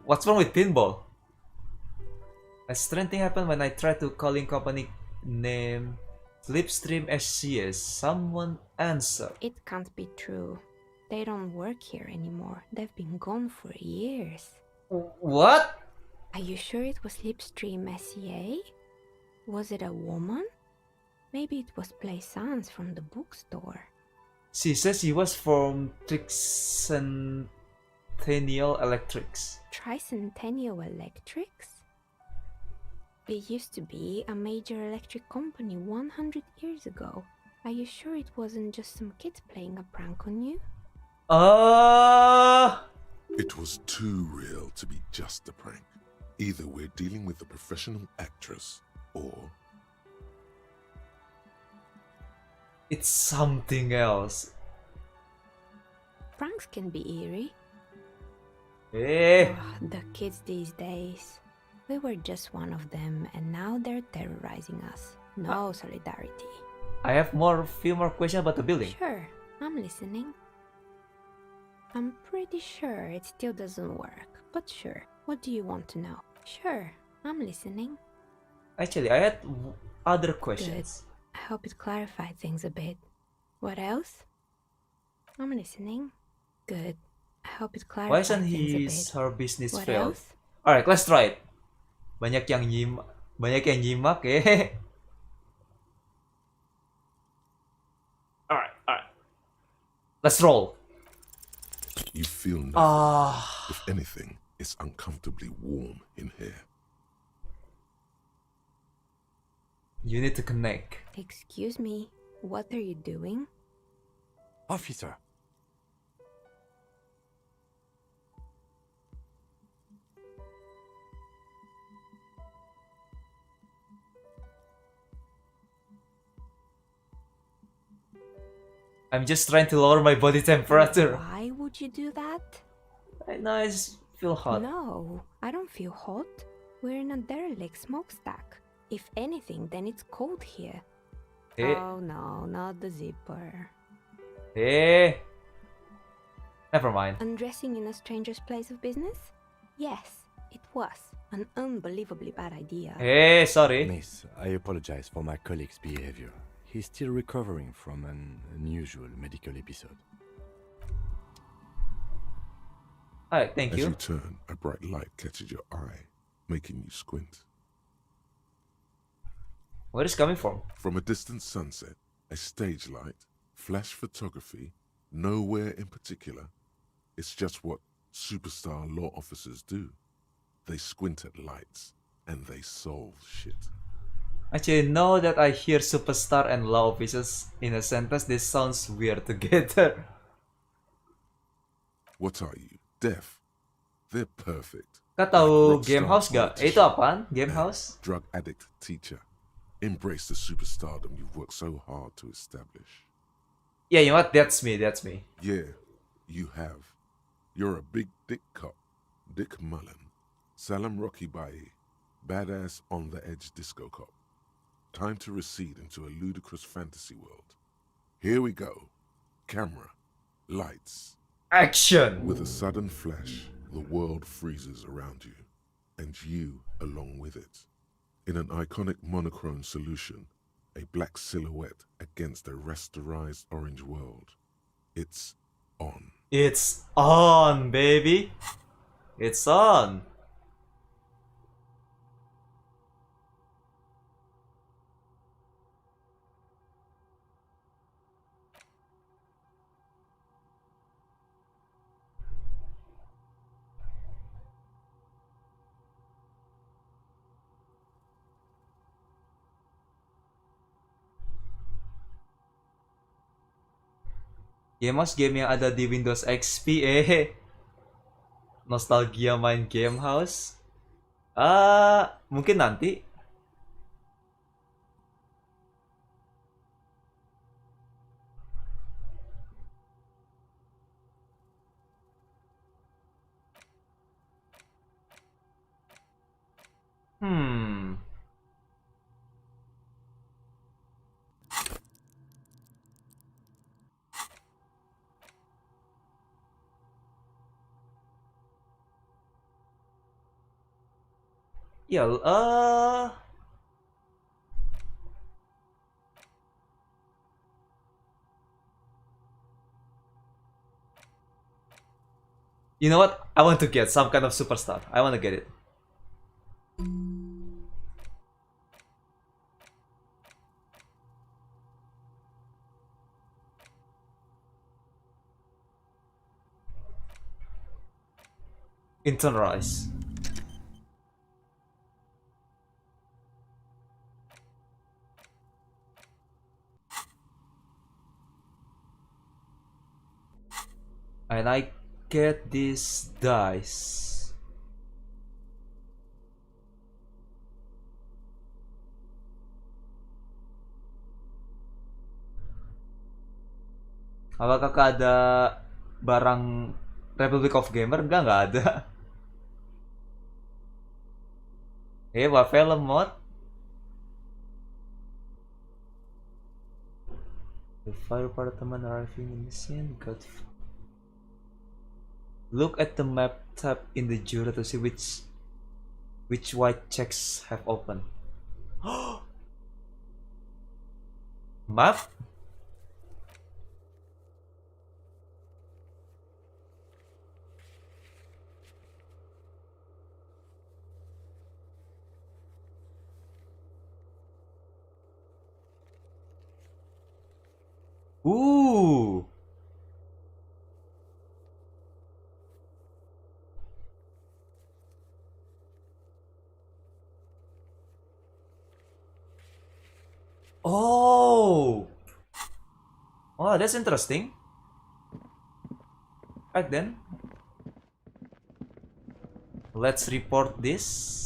What's wrong with pinball? A strange thing happened when I tried to calling company name Slipstream SCS. Someone answered. It can't be true. They don't work here anymore. They've been gone for years. What? Are you sure it was Slipstream SCA? Was it a woman? Maybe it was Plaisance from the bookstore. She says she was from Tricentennial Electrics. Tricentennial Electrics? It used to be a major electric company 100 years ago. Are you sure it wasn't just some kids playing a prank on you? It was too real to be just a prank. Either we're dealing with a professional actress, or it's something else. Pranks can be eerie. Eh. The kids these days. We were just one of them, and now they're terrorizing us. No solidarity. I have few more questions about the building. Sure, I'm listening. I'm pretty sure it still doesn't work, but sure. What do you want to know? Sure, I'm listening. Actually, I had other questions. Good. I hope it clarified things a bit. What else? I'm listening. Good. I hope it clarified Why isn't things a bit. her business What failed? else? Alright, let's try it. Banyak yang nyimak ya. Alright. Let's roll. you feel nothing. If anything, it's uncomfortably warm in here. You need to connect. Excuse me, what are you doing? Officer. I'm just trying to lower my body temperature. Why would you do that? Right now I just feel hot. No, I don't feel hot. We're in a derelict smokestack. If anything, then it's cold here. Eh. Oh no, not the zipper. Eh. Never mind. Undressing in a stranger's place of business? Yes, it was. An unbelievably bad idea. Eh, sorry. Miss, I apologize for my colleague's behavior. He's still recovering from an unusual medical episode. Alright, thank you. As you turn, a bright light catches your eye, making you squint. Where is it coming from? From a distant sunset, a stage light, flash photography, nowhere in particular. It's just what superstar law officers do. They squint at lights, and they solve shit. Actually, now that I hear superstar and law officers in a sentence, this sounds weird together. What are you, deaf? They're perfect. Kau tahu Like game rockstar house gak? politician Itu apaan? Game and house? Drug addict teacher. Embrace the superstardom you've worked so hard to establish. Yeah, you know what? That's me. Yeah, you have. You're a big dick cop. Dick Mullen. Salam Rocky Bayi. Badass on the edge disco cop. Time to recede into a ludicrous fantasy world. Here we go. Camera. Lights. Action! With a sudden flash, the world freezes around you. And you along with it. In an iconic monochrome solution, a black silhouette against a rasterized orange world. It's on. It's on, baby. It's on. Game House game yang ada di Windows XP nostalgia main Game House. Mungkin nanti. Ya, You know what? I want to get some kind of superstar. I want to get it. Internalize. And I get these dice. Apakah ada barang Republic of Gamer? Nggak ada. What film mod? The fire department arriving in the scene. Look at the map tab in the Jura to see which white checks have opened. Map? Ooh. Oh. Oh, that's interesting. Right then. Let's report this.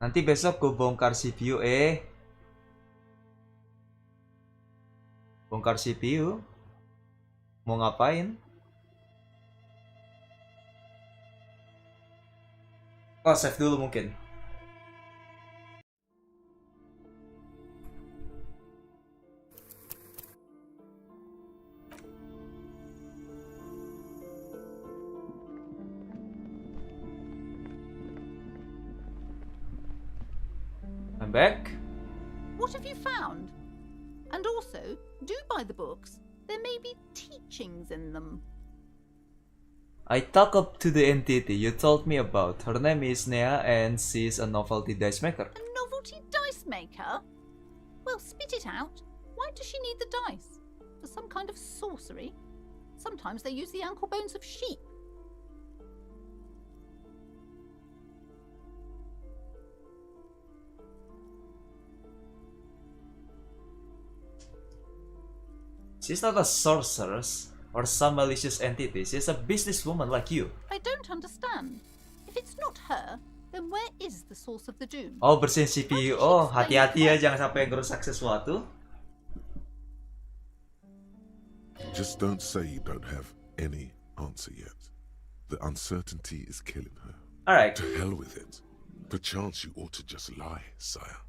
Nanti besok gue bongkar CPU Bongkar CPU. Mau ngapain? Oh, save dulu mungkin. I'm back. What have you found? And also, do buy the books. There may be teachings in them. I talked up to the entity you told me about. Her name is Nea and she's a novelty dice maker. A novelty dice maker? Well, spit it out. Why does she need the dice? For some kind of sorcery? Sometimes they use the ankle bones of sheep. She's not a sorceress or some malicious entity. She's a businesswoman like you. I don't understand. If it's not her, then where is the source of the doom? Oh, bersihin CPU. Oh, hati-hati ya, jangan sampai ngerusak sesuatu. Just don't say you don't have any answer yet. The uncertainty is killing her. Alright. To hell with it. Perchance you ought to just lie, sire.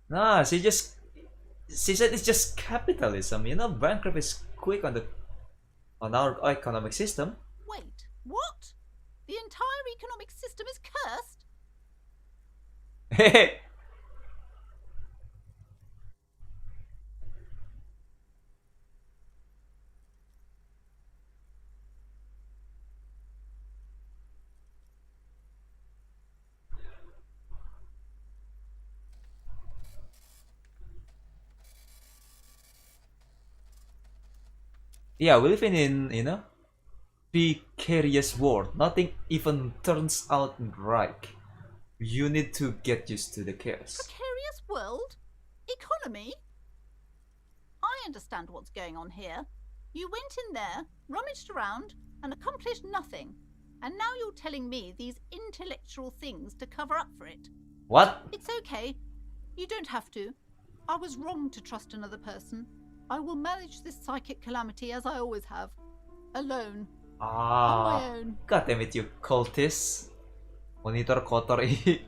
Nah, she said it's just capitalism. You know, bankrupt is quick on our economic system. Wait, what? The entire economic system is cursed? Hehe. Yeah, we live in, you know, precarious world. Nothing even turns out right. You need to get used to the chaos. Precarious world? Economy? I understand what's going on here. You went in there, rummaged around, and accomplished nothing. And now you're telling me these intellectual things to cover up for it. What? It's okay. You don't have to. I was wrong to trust another person. I will manage this psychic calamity as I always have. Alone. On my Ah, own. god damn it, you cultist. Monitor kotor ini.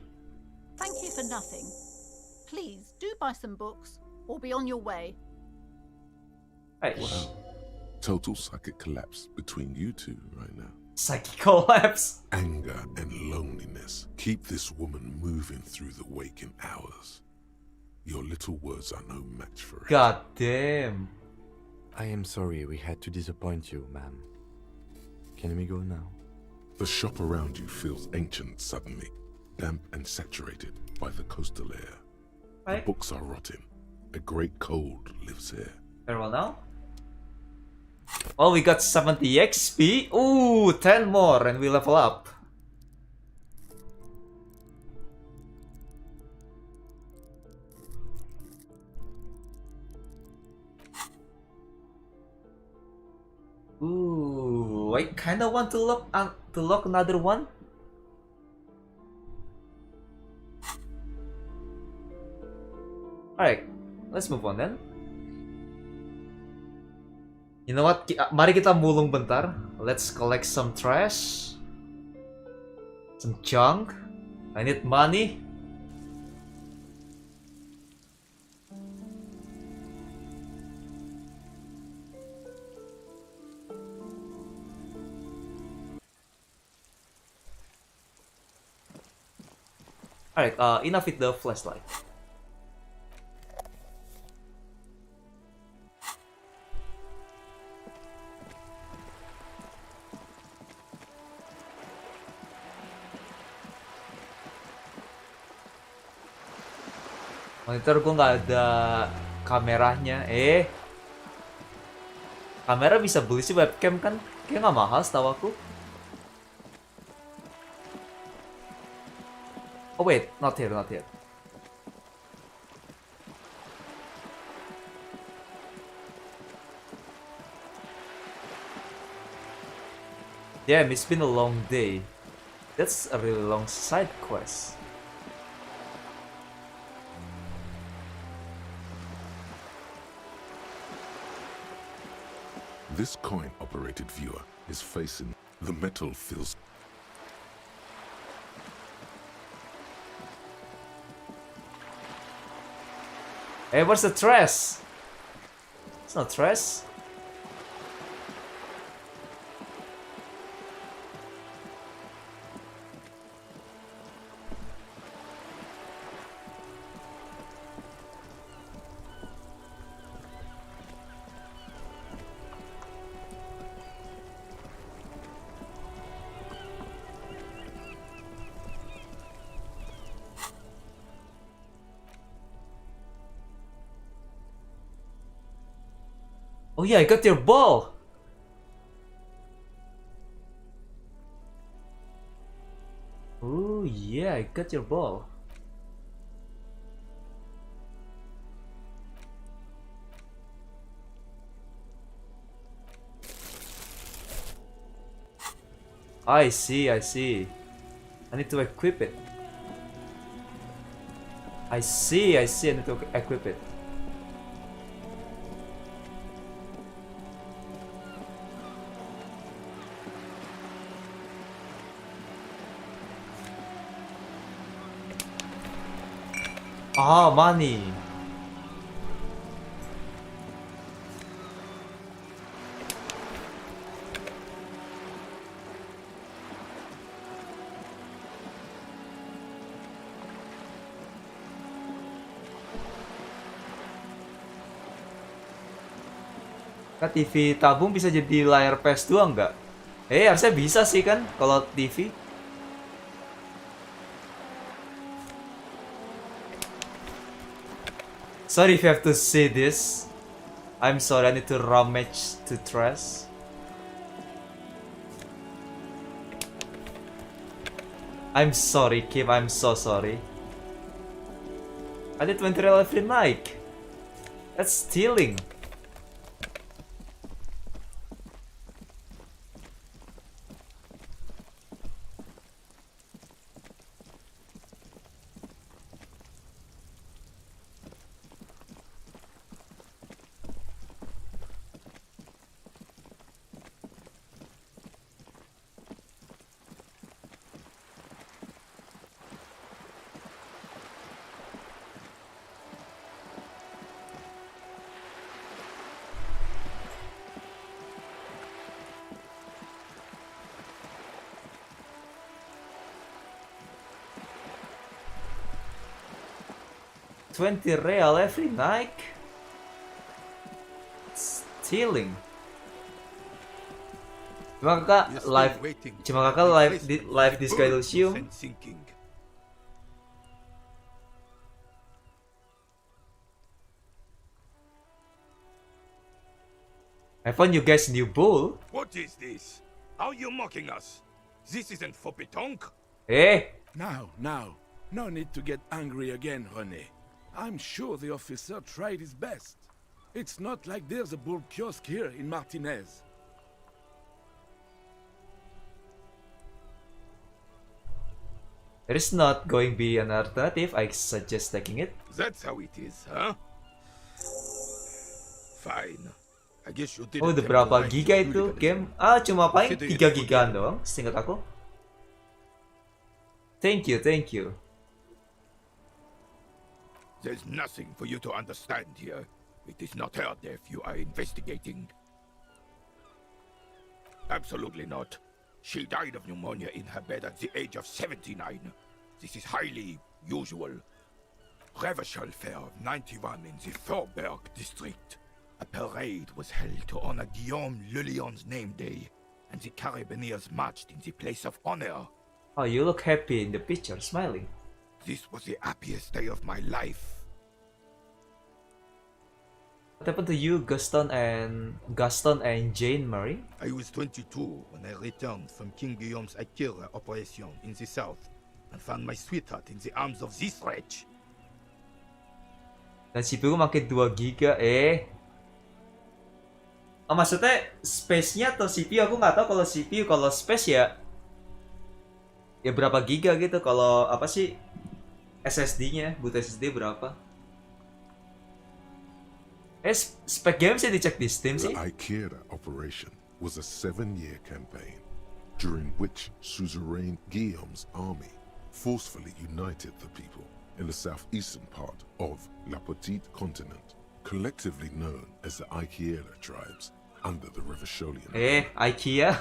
Thank you for nothing. Please do buy some books or be on your way. Hey. Wow. Total psychic collapse between you two right now. Psychic collapse. Anger and loneliness keep this woman moving through the waking hours. Your little words are no match for it. God damn. I am sorry we had to disappoint you, ma'am. Can we go now? The shop around you feels ancient suddenly, damp and saturated by the coastal air. The books are rotting. A great cold lives here. Farewell now. Oh, we got 70 XP. Ooh, 10 more and we level up. Ooh, I kinda want to lock another one. Alright, let's move on then. You know what? Mari kita mulung bentar. Let's collect some trash. Some junk. I need money. Alright, enough with the flashlight. Monitor gue nggak ada kameranya. Kamera bisa beli sih, webcam kan? Kayak nggak mahal setahu aku. Oh wait, not here, not here. Damn, it's been a long day. That's a really long side quest. This coin-operated viewer is facing the metal feels. Hey, where's the trash? It's not trash. Oh yeah, I got your ball! Oh yeah, I got your ball. I see, I see. I need to equip it. I see, I need to equip it. Ah, money. Kan TV tabung bisa jadi layar PS2 nggak? Harusnya bisa sih kan kalau TV. Sorry if you have to see this. I'm sorry, I need to rummage to trash. I'm sorry, Kim, I'm so sorry. I did 20 real every night. That's stealing. 20 real every night? Stealing. Cuma kakak live di Sky Elysium. I found you guys new bowl. What is this? Are you mocking us? This isn't for pétanque. Eh? Now, no need to get angry again, René. I'm sure the officer tried his best. It's not like there's a bull kiosk here in Martinez. There is not going to be an alternative. I suggest taking it. That's how it is, huh? Fine. I guess you did. Oh, udah berapa giga itu game? Ah, cuma paling 3 gigaan doang, seingat aku. Thank you. There's nothing for you to understand here. It is not her death you are investigating. Absolutely not. She died of pneumonia in her bed at the age of 79. This is highly usual. Revachol Fair of 91 in the Thorberg district. A parade was held to honor Guillaume Le Lion's name day, and the Carabineers marched in the place of honor. Oh, you look happy in the picture, smiling. This was the happiest day of my life. What happened to you, Gaston and Jane Marie? I was 22 when I returned from King Guillaume's Akira operation in the south and found my sweetheart in the arms of this wretch. Dan CPU makin 2 giga, Oh, maksudnya space-nya atau CPU? Aku nggak tahu kalau CPU, kalau space ya berapa giga gitu. Kalau apa sih SSD-nya, boot SSD berapa? Spek game sih dicek di Steam sih. The Akira operation was a 7-year campaign during which suzerain Guillaume's army forcefully united the people in the southeastern part of La Petite Continent, collectively known as the Akira tribes under the Revacholian. IKEA.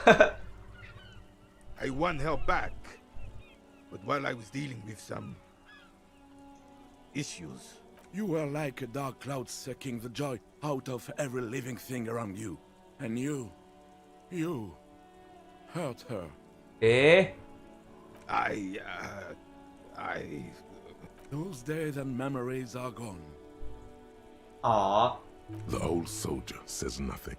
I won her back, but while I was dealing with some issues. You were like a dark cloud sucking the joy out of every living thing around you. And you hurt her. Those days and memories are gone. The old soldier says nothing,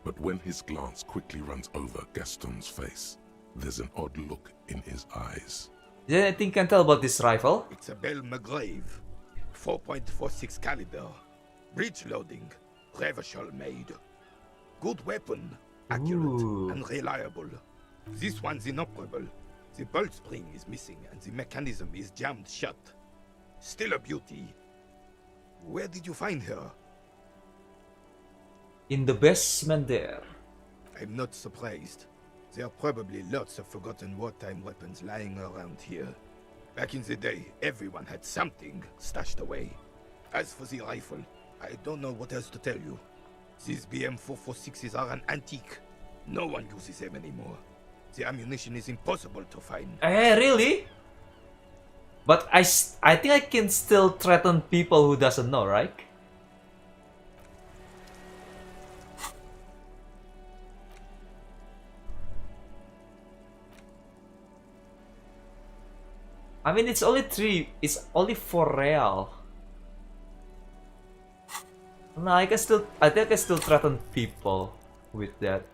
but when his glance quickly runs over Gaston's face, there's an odd look in his eyes. Is there anything you can tell about this rifle? It's a Bell McGrave, 4.46 caliber, breech loading, Revachol made. Good weapon, accurate and reliable. This one's inoperable. The bolt spring is missing and the mechanism is jammed shut. Still a beauty. Where did you find her? In the basement there. I'm not surprised. There are probably lots of forgotten wartime weapons lying around here. Back in the day, everyone had something stashed away. As for the rifle, I don't know what else to tell you. These BM-446s are an antique. No one uses them anymore. The ammunition is impossible to find. Really? But I think I can still threaten people who doesn't know, right? I mean, it's only 4 real. No, I think I can still threaten people with that.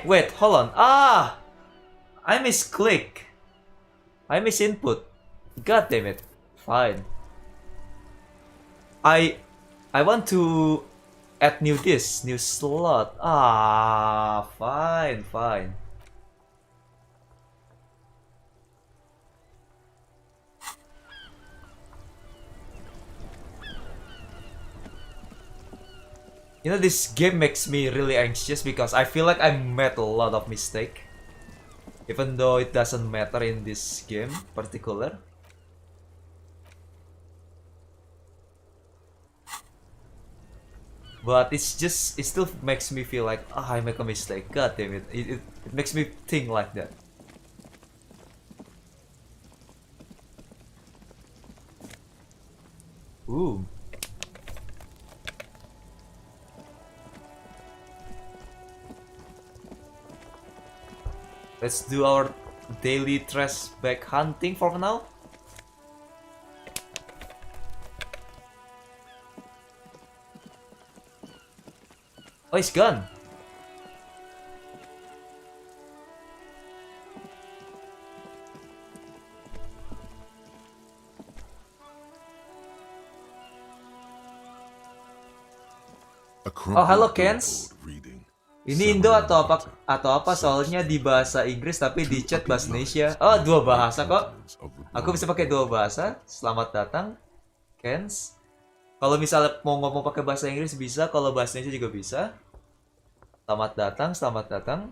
Wait, hold on. I misclick. I misinput. God damn it. Fine. I want to add new slot. Fine. You know, this game makes me really anxious because I feel like I made a lot of mistake. Even though it doesn't matter in this game particular. But it still makes me feel like, oh, I make a mistake. God damn it. It makes me think like that. Ooh. Let's do our daily trash bag hunting for now. Oh, it's gone. Oh, halo Kens. Ini Indo atau apa soalnya di bahasa Inggris tapi di chat bahasa Indonesia. Oh, dua bahasa kok. Aku bisa pakai dua bahasa. Selamat datang, Kens. Kalau misalnya mau ngomong pakai bahasa Inggris bisa, kalau bahasa Indonesia juga bisa. Selamat datang, selamat datang.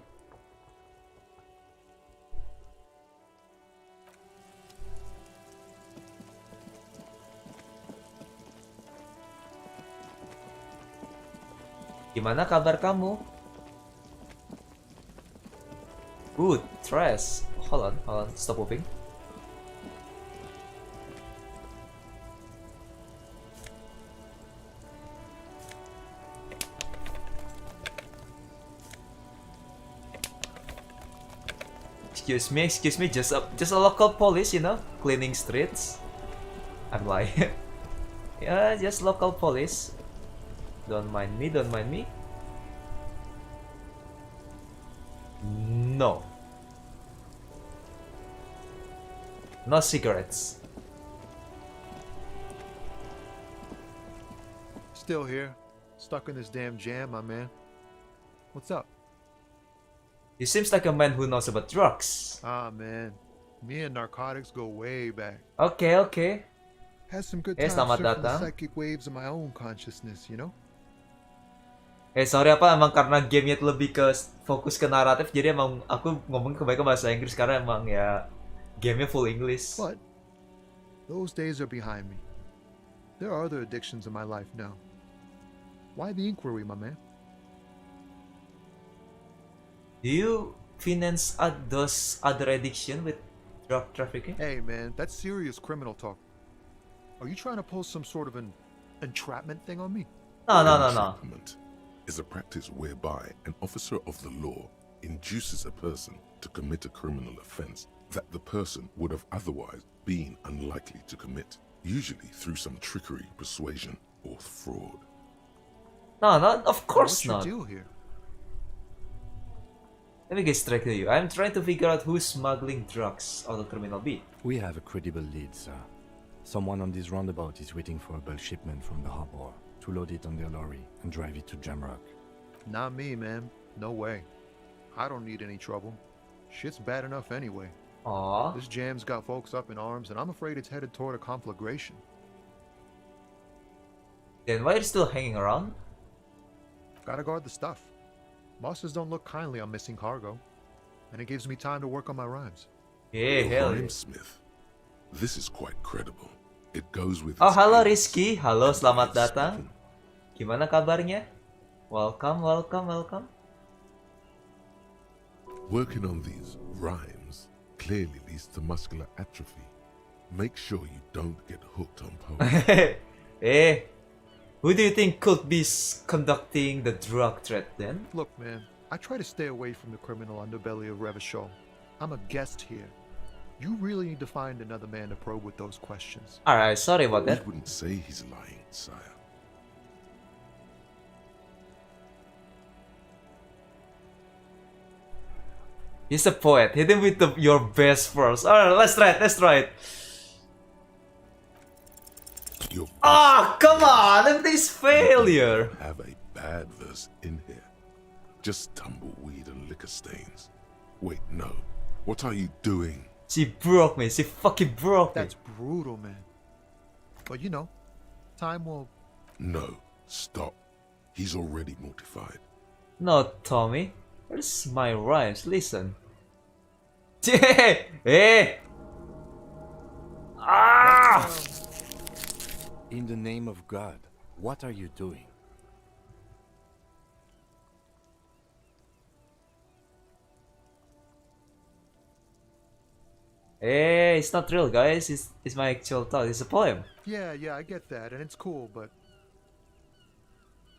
Gimana kabar kamu? Good, trash. Hold on, stop moving. Excuse me, just a local police, you know, cleaning streets. I'm lying. Yeah, just local police. Don't mind me, don't mind me. No. No cigarettes. Still here, stuck in this damn jam, my man. What's up? You seems like a man who knows about drugs. Ah, man. Me and narcotics go way back. Okay, okay. Had some good Eh, times selamat surfing the datang. psychic waves of my own consciousness, you know? Sorry apa, emang karena gamenya itu lebih ke fokus ke naratif, jadi emang aku ngomong kebanyakan bahasa Inggris karena emang ya gamenya full English. But those days are behind me. There are other addictions in my life now. Why the inquiry, my man? Do you finance those other addiction with drug trafficking? Hey, man, that's serious criminal talk. Are you trying to pull some sort of an entrapment thing on me? No. Entrapment is a practice whereby an officer of the law induces a person to commit a criminal offense that the person would have otherwise been unlikely to commit, usually through some trickery, persuasion, or fraud. No, of course What's your not. deal here? Let me get straight to you. I'm trying to figure out who's smuggling drugs on the criminal beat. We have a credible lead, sir. Someone on this roundabout is waiting for a bulk shipment from the harbor to load it on their lorry and drive it to Jamrock. Not me, man. No way. I don't need any trouble. Shit's bad enough anyway. Aww. This jam's got folks up in arms, and I'm afraid it's headed toward a conflagration. Then why are you still hanging around? Gotta guard the stuff. Bosses don't look kindly on missing cargo, and it gives me time to work on my rhymes. Yeah, hell yeah. Rhymesmith. This is quite credible. It goes with. Oh, halo Rizky. Halo, selamat datang. Gimana kabarnya? Welcome. Working on these rhymes clearly leads to muscular atrophy. Make sure you don't get hooked on poetry. Who do you think could be conducting the drug trade then? Look, man, I try to stay away from the criminal underbelly of Revachol. I'm a guest here. You really need to find another man to probe with those questions. Alright, sorry about that. I wouldn't say he's lying, sire. He's a poet. Hit him with your best verse. Alright, let's try it. Ah, come on! Everything's failure. Have a bad verse in here. Just tumbleweed and liquor stains. Wait, no. What are you doing? She broke me. She fucking broke me. That's brutal, man. But you know, time will... No, stop. He's already mortified. No, Tommy. Where's my rhymes? Listen. Hey! Ah! In the name of God, what are you doing? Hey, it's not real, guys. It's my actual thought. It's a poem. Yeah, I get that, and it's cool, but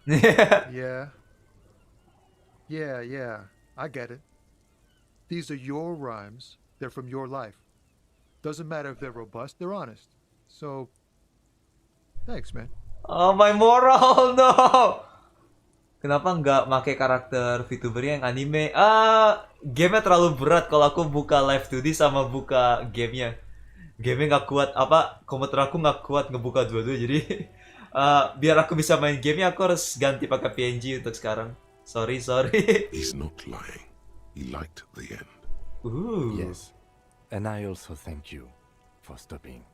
Yeah. yeah, I get it. These are your rhymes. They're from your life. Doesn't matter if they're robust, they're honest. So, thanks, man. Oh, my moral, no. Kenapa nggak make karakter VTuber yang anime? Gamenya terlalu berat kalau aku buka live 2D sama buka gamenya. Gamenya nggak kuat, komputer aku nggak kuat ngebuka dua-dua. Jadi, biar aku bisa main gamenya, aku harus ganti pakai PNG untuk sekarang. Sorry. He's not lying. He liked the end. Ooh. Yes. And I also thank you for stopping.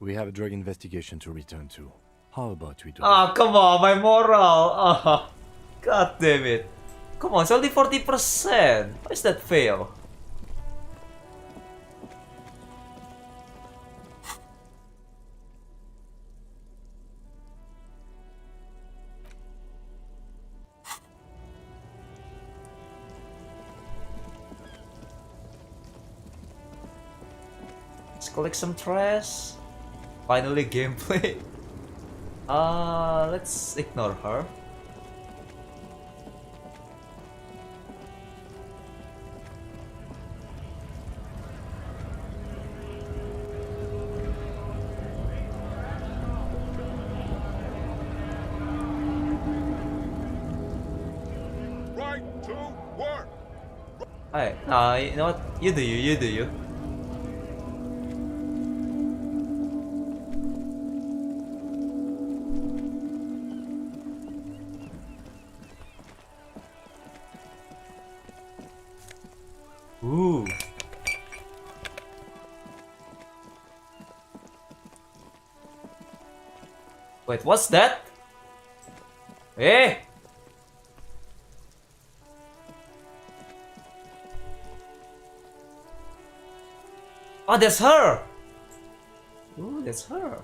We have a drug investigation to return to. How about we do that? Come on, my moral. God damn it. Come on, it's only 40%. Why is that fail? Let's collect some trash. Finally gameplay. Let's ignore her. Right to work. Alright, you know what? You do you. Ooh. Wait, what's that? Hey! Oh, that's her! Ooh, that's her.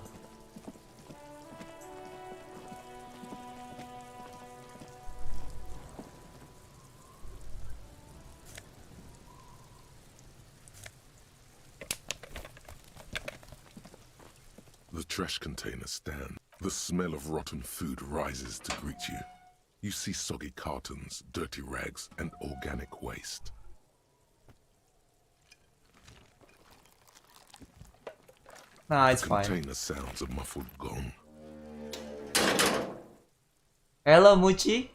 The trash container stand. The smell of rotten food rises to greet you. You see soggy cartons, dirty rags, and organic waste. Nah, it's the fine. container sounds a muffled gong. Hello, Mochi.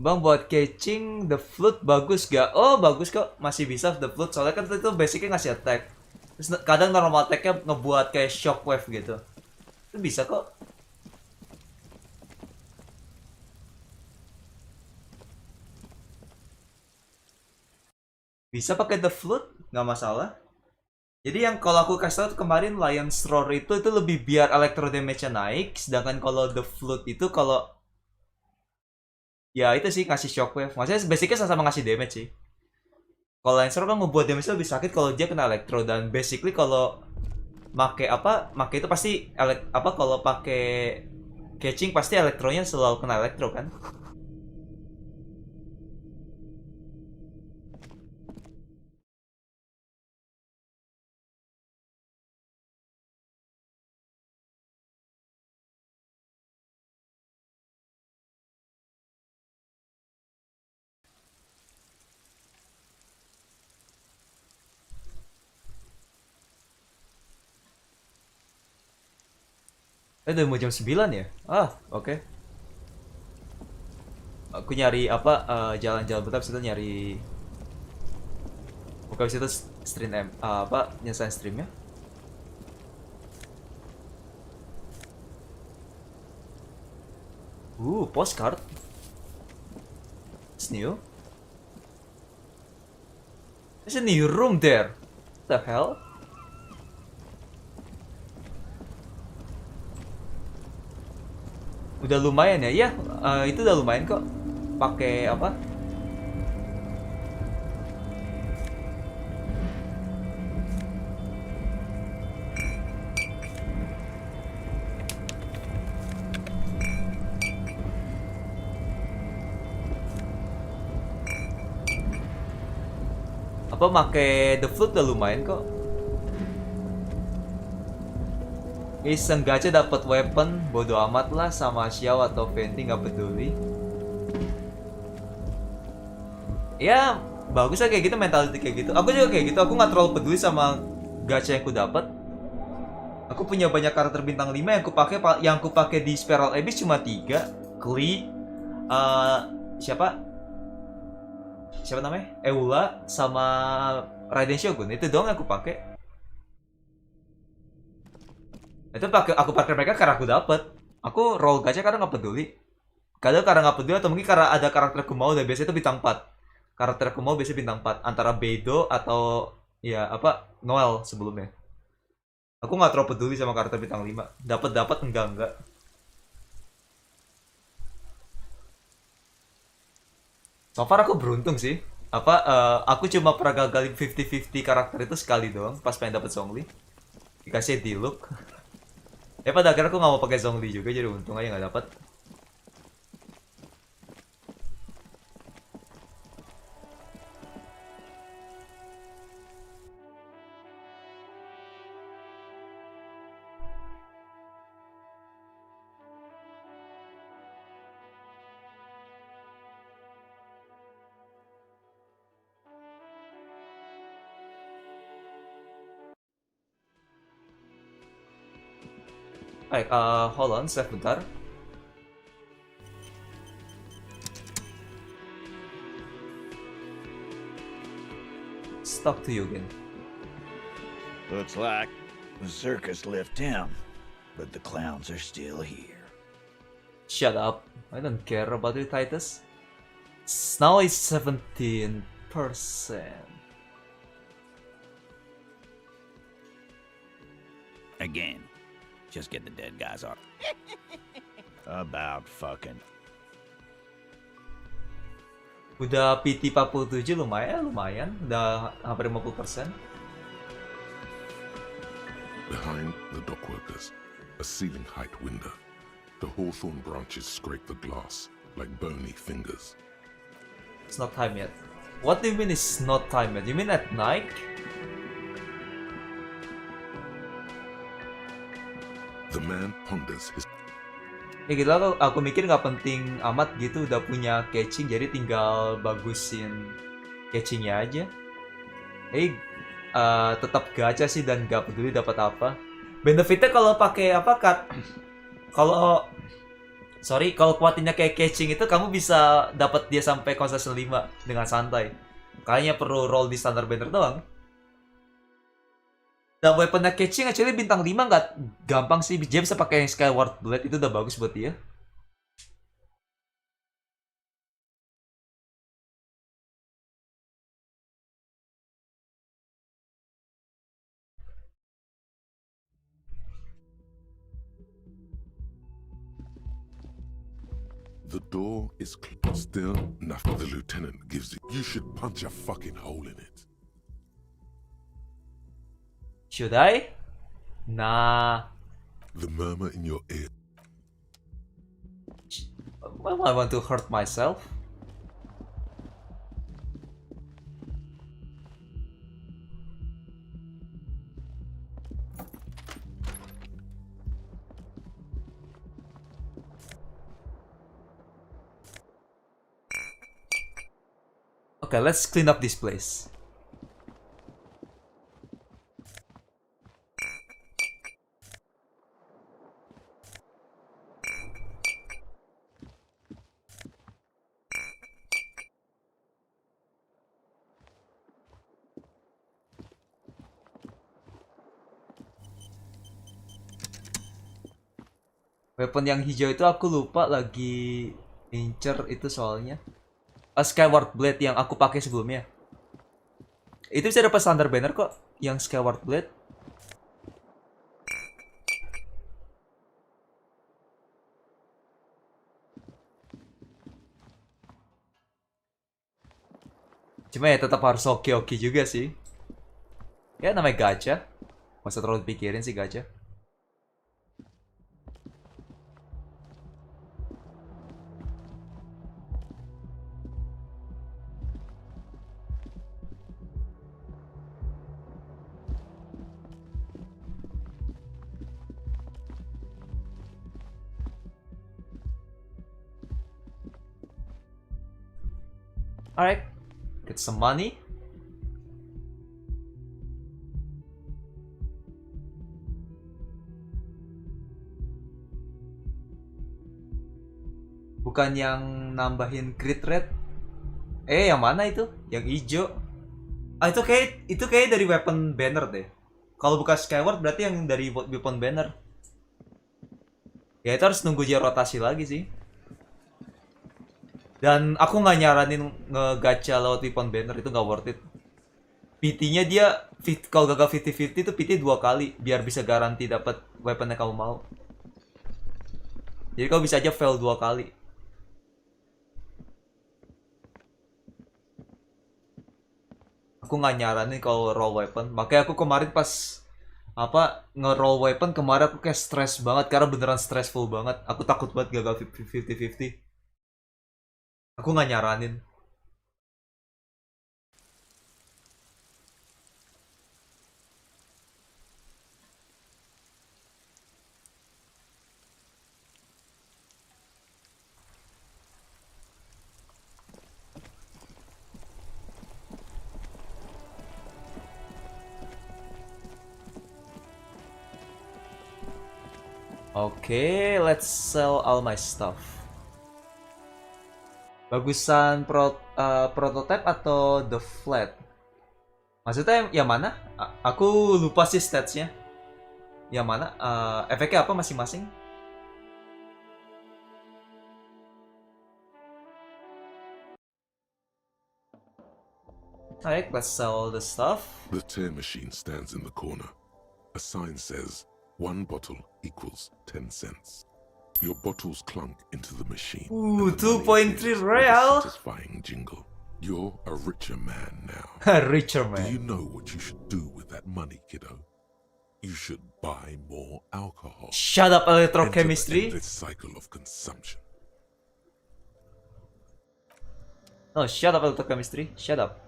Bang, buat catching the flute bagus gak? Oh, bagus kok. Masih bisa the flute. Soalnya kan itu basicnya ngasih attack. Terus kadang normal attack-nya ngebuat kayak shockwave gitu. Itu bisa kok. Bisa pakai the flute, nggak masalah. Jadi yang kalau aku kasih tau kemarin Lion's Roar itu lebih biar electro damage-nya naik, sedangkan kalau the flute itu kalau ya itu sih ngasih shockwave. Maksudnya basicnya sama ngasih damage sih. Kalau Lion's Roar kan ngebuat damage lebih sakit kalau dia kena elektro, dan basically kalau make itu pasti kalau pakai catching pasti elektronya selalu kena elektro kan. Udah mau jam 9 ya? Oke. Aku nyari jalan-jalan bentar, abis itu nyari buka, abis itu stream nyelesain streamnya. Postcard. It's new. There's a new room there. What the hell? Udah lumayan ya? Iya, itu udah lumayan kok. Pakai apa? Apa make the flute udah lumayan kok. Iseng gacha dapat weapon, bodo amat lah sama Xiao atau Fenty nggak peduli. Ya bagus lah kayak gitu, mentality kayak gitu. Aku juga kayak gitu, aku nggak terlalu peduli sama gacha yang aku dapat. Aku punya banyak karakter bintang 5 yang aku pakai di Spiral Abyss cuma 3. Klee, siapa namanya? Eula sama Raiden Shogun. Itu doang aku pakai. Itu aku pakai mereka karena aku dapat. Aku roll gacha kadang nggak peduli. Kadang nggak peduli atau mungkin karena ada karakter aku mau, dan biasanya itu bintang 4. Karakter aku mau biasanya bintang 4 antara Beidou atau ya apa Noel sebelumnya. Aku nggak terlalu peduli sama karakter bintang 5. Dapat enggak. So far aku beruntung sih. Aku cuma pernah gagalin 50-50 karakter itu sekali doang pas pengen dapet Zhongli. Dikasih Diluc. Pada akhirnya aku nggak mau pakai Zhongli juga, jadi untung aja nggak dapet. Baik, hold on, save bentar. Talk to you again. Looks like the circus left town, but the clowns are still here. Shut up. I don't care about you, Titus. Now it's 17%. Again, just get the dead guys off. About fucking. Udah PT 47 lumayan. Udah hampir 50%. Behind the dockworkers, a ceiling height window. The hawthorn branches scrape the glass like bony fingers. It's not time yet. What do you mean it's not time yet? You mean at night? The man ponders his. Ya gitu lah, aku mikir nggak penting amat gitu, udah punya catching jadi tinggal bagusin catchingnya aja. Tetap gacha sih dan nggak peduli dapat apa. Benefitnya kalau pakai kalau kuatinnya kayak catching itu kamu bisa dapat dia sampai concession 5 dengan santai. Kayaknya perlu roll di standar banner doang. Dan weaponnya catching actually bintang 5 nggak gampang sih. Dia bisa pakai yang Skyward Blade, itu udah bagus buat dia. The door is closed. Still nothing. The lieutenant gives it. You should punch a fucking hole in it. Should I? Nah. The murmur in your ear. Why would I want to hurt myself? Okay, let's clean up this place. Weapon yang hijau itu aku lupa lagi incer itu soalnya. Skyward Blade yang aku pakai sebelumnya. Itu bisa dapat standar banner kok, yang Skyward Blade. Cuma ya tetap harus oke-oke juga sih. Ya namanya gacha. Gak usah terlalu dipikirin sih gacha. Alright, get some money. Bukan yang nambahin crit rate. Yang mana itu? Yang hijau. Itu kayak dari weapon banner deh. Kalau bukan Skyward berarti yang dari weapon banner. Ya itu harus nunggu dia rotasi lagi sih. Dan aku nggak nyaranin ngegacha lewat weapon banner, itu nggak worth it. PT-nya dia kalau gagal 50-50 itu PT 2 kali biar bisa garansi dapat weapon yang kamu mau. Jadi kamu bisa aja fail 2 kali. Aku nggak nyaranin kalau roll weapon. Makanya aku kemarin pas nge-roll weapon kemarin aku kayak stress banget karena beneran stressful banget. Aku takut banget gagal 50-50. Aku nggak nyaranin. Oke, let's sell all my stuff. Bagusan prototype atau the flat? Maksudnya yang mana? Aku lupa sih statsnya. Yang mana? Efeknya apa masing-masing? Alright, let's sell all the stuff. The tear machine stands in the corner. A sign says, 1 bottle equals 10 cents. Your bottles clunk into the machine. Ooh, 2.3 real. Satisfying jingle. You're a richer man now. A richer man. Do you know what you should do with that money, kiddo? You should buy more alcohol. Shut up, electrochemistry. Enter the endless cycle of consumption. No, shut up, electrochemistry. Shut up.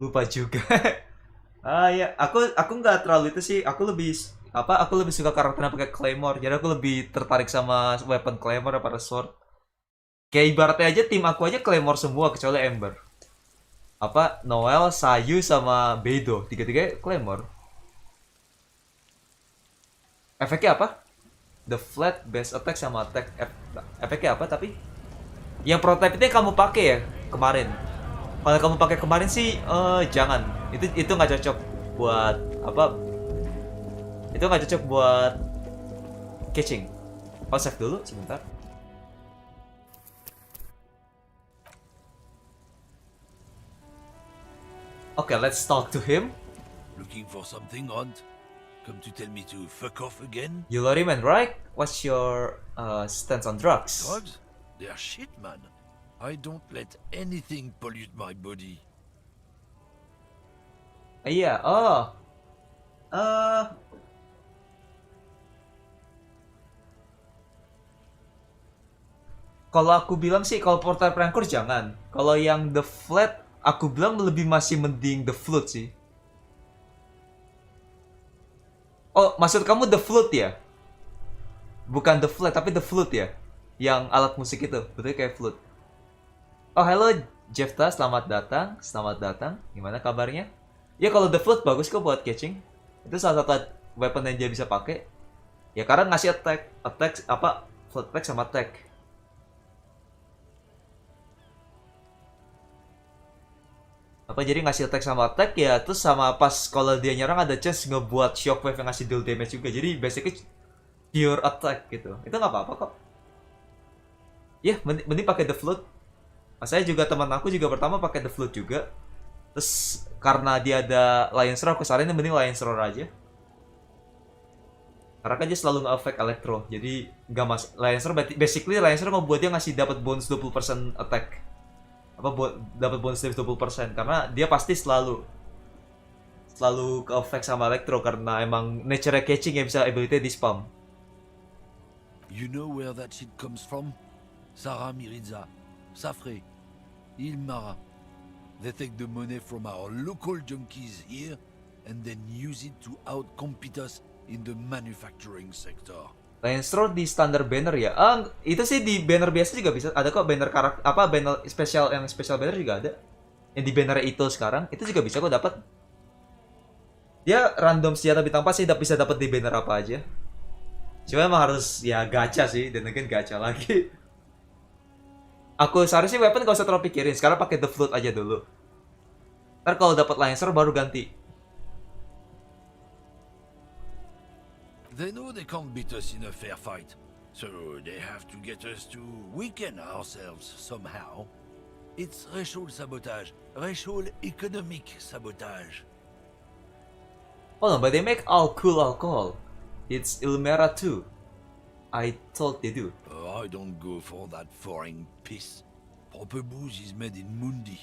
Lupa juga. Ya, aku nggak terlalu itu sih. Aku lebih suka karakternya pakai claymore. Jadi aku lebih tertarik sama weapon claymore daripada sword. Kayak ibaratnya aja tim aku aja claymore semua kecuali Ember. Noel, Sayu sama Beidou, tiga-tiga claymore. Efeknya apa? The flat base attack sama attack. Efeknya apa tapi? Yang prototype itu yang kamu pakai ya kemarin. Kalau kamu pakai kemarin sih jangan. Itu nggak cocok buat Itu nggak cocok buat catching. Save dulu sebentar. Okay, let's talk to him. Looking for something, Hunt? Come to tell me to fuck off again? You lorryman, right? What's your stance on drugs? Drugs? They're shit, man. I don't let anything pollute my body. Iya, kalau aku bilang sih, kalau portal Rancor jangan. Kalau yang the flat, aku bilang lebih masih mending the flute sih. Oh, maksud kamu the flute ya? Bukan the flat, tapi the flute ya? Yang alat musik itu, betul kayak flute. Oh, halo Jefta, selamat datang. Gimana kabarnya? Ya kalau the flute bagus kok buat catching. Itu salah satu weapon yang dia bisa pakai. Ya karena ngasih attack flute attack sama attack. Jadi ngasih attack sama attack ya, terus sama pas kalau dia nyerang ada chance ngebuat shockwave yang ngasih deal damage juga. Jadi basically pure attack gitu. Itu nggak apa-apa kok. Ya, mending pakai the flute. Saya juga teman aku juga pertama pakai the flute juga. Terus karena dia ada Lion's Roar, aku saranin mending Lion's Roar aja. Karena kan dia selalu nge-affect elektro. Jadi nggak Lion's Roar basically Lion's Roar membuat dia ngasih dapat bonus 20% attack. Dapat bonus 20% karena dia pasti selalu ke-affect sama elektro karena emang nature catching yang bisa ability di spam. You know where that shit comes from? Sarah Miriza, Safre, Ilmara. They take the money from our local junkies here and then use it to outcompete us in the manufacturing sector. Lance Roll di standar banner ya. Itu sih di banner biasa juga bisa. Ada kok banner karakter apa banner spesial, yang spesial banner juga ada. Yang di banner itu sekarang itu juga bisa kok dapat. Dia random senjata bintang 4 sih bisa dapat di banner apa aja. Cuma emang harus ya gacha sih, dan again gacha lagi. Aku seharusnya weapon gak usah terlalu pikirin. Sekarang pakai the flute aja dulu. Ntar kalau dapat Lancer baru ganti. They know they can't beat us in a fair fight, so they have to get us to weaken ourselves somehow. It's racial sabotage, racial economic sabotage. Oh no, but they make all cool alcohol. It's Ilmera too. I thought they do. I don't go for that foreign piss. Proper booze is made in Mundi.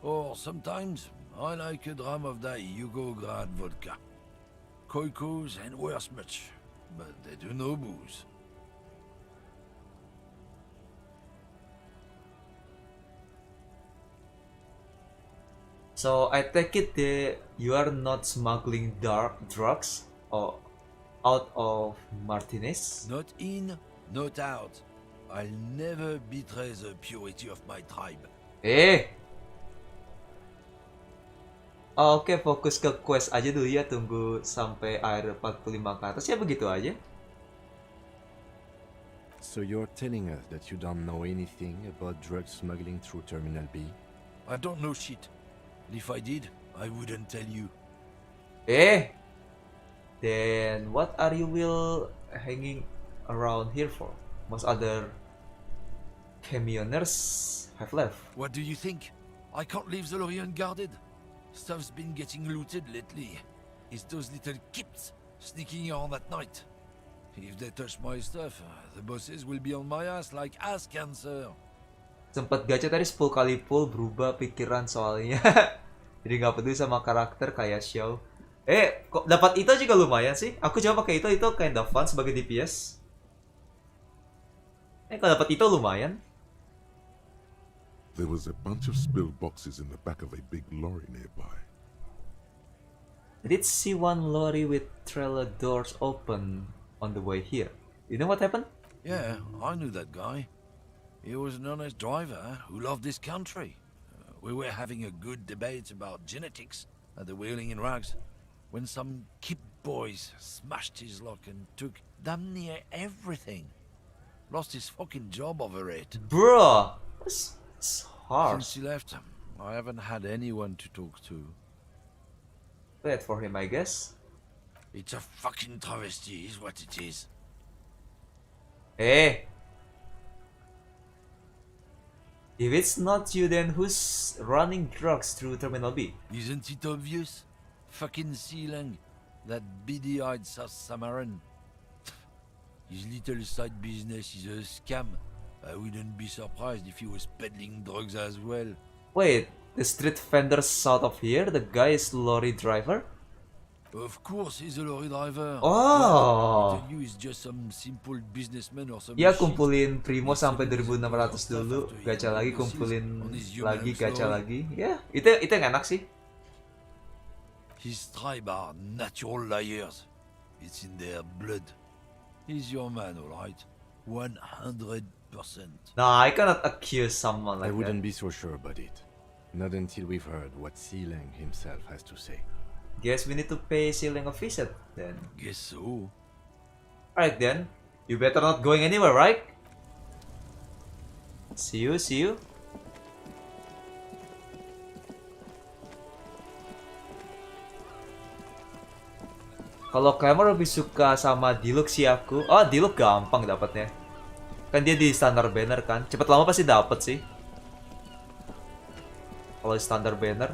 Or sometimes I like a dram of that Yugograd vodka. Koikos and worse much, but they do no booze. So I take it that you are not smuggling drugs or out of Martinez? Not in, not out. I'll never betray the purity of my tribe. Oke, fokus ke quest aja dulu ya, tunggu sampai air 45 ke atas ya, begitu aja. So you're telling us that you don't know anything about drug smuggling through Terminal B? I don't know shit. If I did, I wouldn't tell you. Then what are you will hanging around here for? Most other camioners have left. What do you think? I can't leave the lorry unguarded. Stuff's been getting looted lately. It's those little kips sneaking around at night. If they touch my stuff, the bosses will be on my ass like ass cancer. Sempat gacha tadi 10 kali full, berubah pikiran soalnya. Jadi nggak peduli sama karakter kayak Xiao. Kok dapat itu juga lumayan sih. Aku coba pakai itu kind of fun sebagai DPS. Kalau dapat itu lumayan. There was a bunch of spilled boxes in the back of a big lorry nearby. I did see one lorry with trailer doors open on the way here. You know what happened? Yeah, I knew that guy. He was an honest driver who loved this country. We were having a good debate about genetics at the Wheeling in Rags when some kip boys smashed his luck and took damn near everything. Lost his fucking job over it. Bro, it's hard. Since he left, I haven't had anyone to talk to. Bad for him, I guess. It's a fucking travesty, is what it is. If it's not you, then who's running drugs through Terminal B? Isn't it obvious? Fucking Sealang, that beady-eyed South Samaran. His little side business is a scam. I wouldn't be surprised if he was peddling drugs as well. Wait, the street vendor south of here, the guy is lorry driver? Of course he's a lorry driver. Oh. Tell you he's just some simple businessman or some Ya, shit. kumpulin Primo sampai 2600 dulu, gacha lagi, kumpulin lagi, gacha lagi. Ya, itu yang enak sih. His tribe are natural liars. It's in their blood. He's your man, alright? 100%. Nah, I cannot accuse someone like I wouldn't that. be so sure about it. Not until we've heard what Sealang himself has to say. Guess we need to pay Sealang a visit then. Guess so. Alright then, you better not going anywhere, right? See you, see you. Kalau Clemmer lebih suka sama Diluc sih aku. Oh, Diluc gampang dapatnya. Kan dia di standar banner kan. Cepet lama pasti dapet sih. Kalau di standar banner.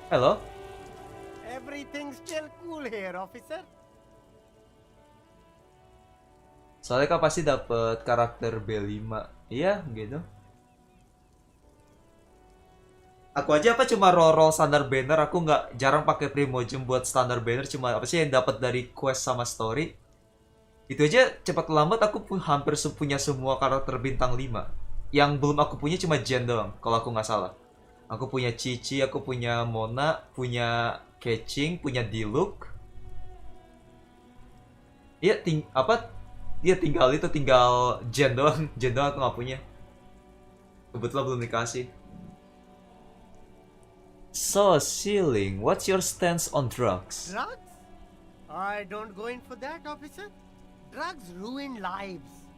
Hello. Everything's still cool here, officer. Soalnya kan pasti dapet karakter B5. Iya, gitu. Aku aja apa cuma roll standar banner, aku nggak jarang pakai Primogems buat standar banner, cuma apa sih yang dapat dari quest sama story. Itu aja cepat lambat aku hampir punya semua karakter bintang 5. Yang belum aku punya cuma Jen doang, kalau aku nggak salah. Aku punya Cici, aku punya Mona, punya Keqing, punya Diluc. Iya tinggal Jen doang. Jen doang aku nggak punya. Kebetulan belum dikasih. So, Ceiling, what's your stance on drugs? Drugs? I don't go in for that, officer. Drugs ruin lives.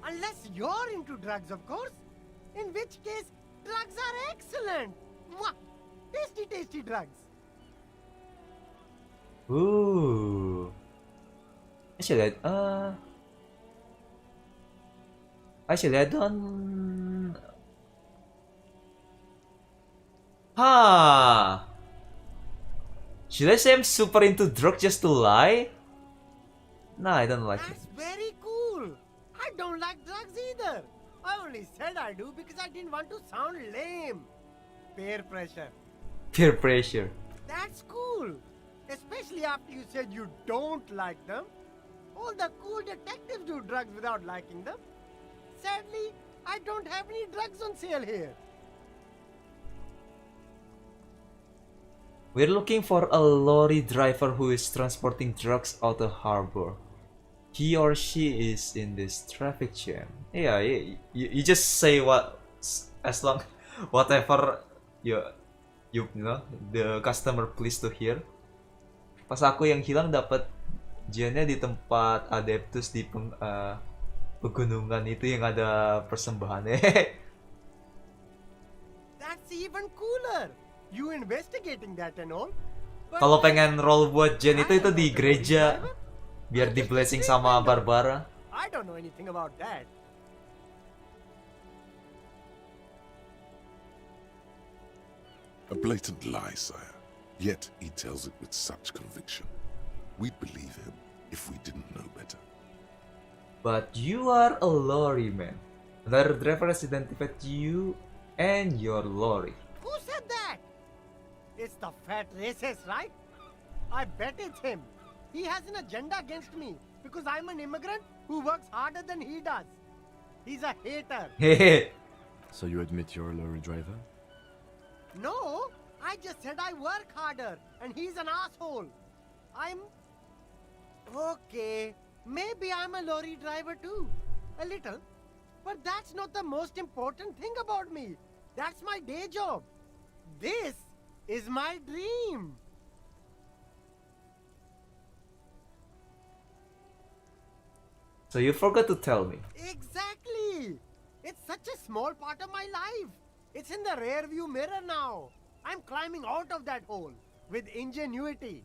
Unless you're into drugs, of course. In which case, drugs are excellent. Mwah! Tasty, tasty drugs. Ooh. Actually, I don't. Huh. Should I say I'm super into drugs just to lie? Nah, I don't like it. That's very cool. I don't like drugs either. I only said I do because I didn't want to sound lame. Peer pressure. Peer pressure. That's cool. Especially after you said you don't like them. All the cool detectives do drugs without liking them. Sadly, I don't have any drugs on sale here. We're looking for a lorry driver who is transporting drugs out the harbor. He or she is in this traffic jam. Yeah, you just say what, as long, whatever you know, the customer pleased to hear. Pas aku yang hilang dapat jamnya di tempat Adeptus di pegunungan itu yang ada persembahannya. That's even cooler. You investigating that and all. Kalau pengen roll buat Jen itu di gereja biar di blessing sama Barbara. I don't know anything about that. A blatant lie, sire. Yet he tells it with such conviction. We'd believe him if we didn't know better. But you are a lorry man. Another driver has identified you and your lorry. Who said that? It's the fat racist, right? I bet it's him. He has an agenda against me because I'm an immigrant who works harder than he does. He's a hater. So you admit you're a lorry driver? No, I just said I work harder and he's an asshole. Okay, maybe I'm a lorry driver too. A little. But that's not the most important thing about me. That's my day job. This is my dream. So you forgot to tell me. Exactly. It's such a small part of my life. It's in the rear view mirror now. I'm climbing out of that hole with ingenuity.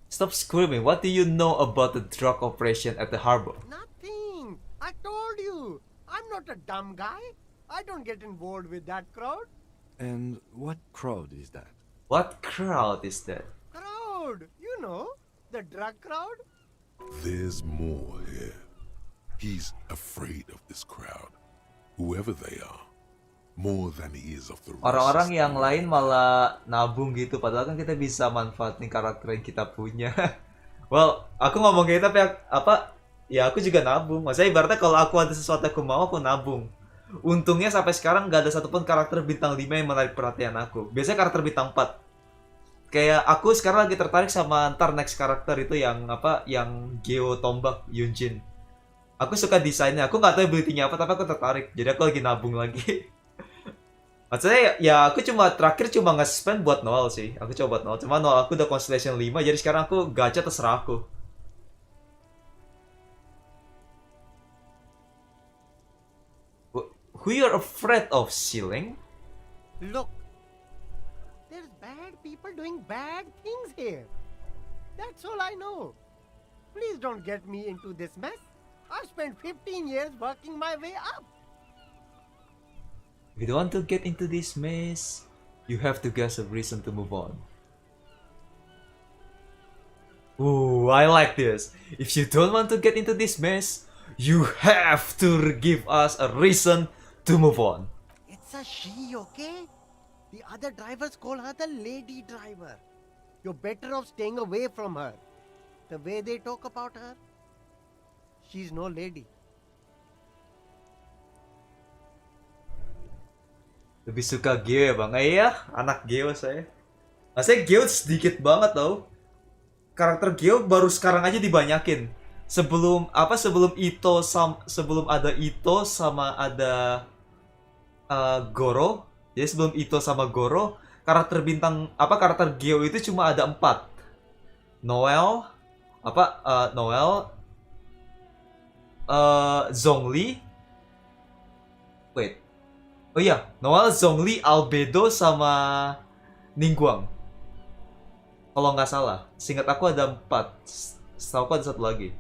Stop screaming. What do you know about the drug operation at the harbor? Nothing. I told you. I'm not a dumb guy. I don't get involved with that crowd. And what crowd is that? What crowd is that? Crowd. You know, the drug crowd. There's more here. He's afraid of this crowd, whoever they are, more than he is of the rest. Orang-orang yang lain malah nabung gitu, padahal kan kita bisa manfaatin karakter yang kita punya. Well, aku ngomong gitu tapi ya aku juga nabung. Maksudnya ibaratnya kalau aku ada sesuatu yang aku mau, aku nabung. Untungnya sampai sekarang nggak ada satupun karakter bintang 5 yang menarik perhatian aku. Biasanya karakter bintang 4. Kayak aku sekarang lagi tertarik sama ntar next karakter itu yang yang Geo Tombak Yunjin. Aku suka desainnya, aku nggak tahu ability-nya apa, tapi aku tertarik. Jadi aku lagi nabung lagi. Maksudnya ya aku terakhir cuma nge-spend buat Noel sih. Aku coba buat Noel, cuma Noel aku udah Constellation 5, jadi sekarang aku gacha terserah aku. Who you're afraid of, Ceiling? Look, there's bad people doing bad things here. That's all I know. Please don't get me into this mess. I've spent 15 years working my way up. If you don't want to get into this mess, you have to guess a reason to move on. Ooh, I like this. If you don't want to get into this mess, you have to give us a reason to move on. It's a she, okay? The other drivers call her the lady driver. You're better off staying away from her. The way they talk about her, she's no lady. Lebih suka Geo ya bang? Iya, anak Geo saya. Saya Geo sedikit banget tau. Karakter Geo baru sekarang aja dibanyakin. Sebelum sebelum ada Ito sama ada Goro. Jadi sebelum Ito sama Goro, karakter Geo itu cuma ada 4. Noel, Noel, Zhongli. Wait. Oh iya, Noel, Zhongli, Albedo sama Ningguang. Kalau nggak salah, seingat aku ada 4. Setahu aku ada 1 lagi.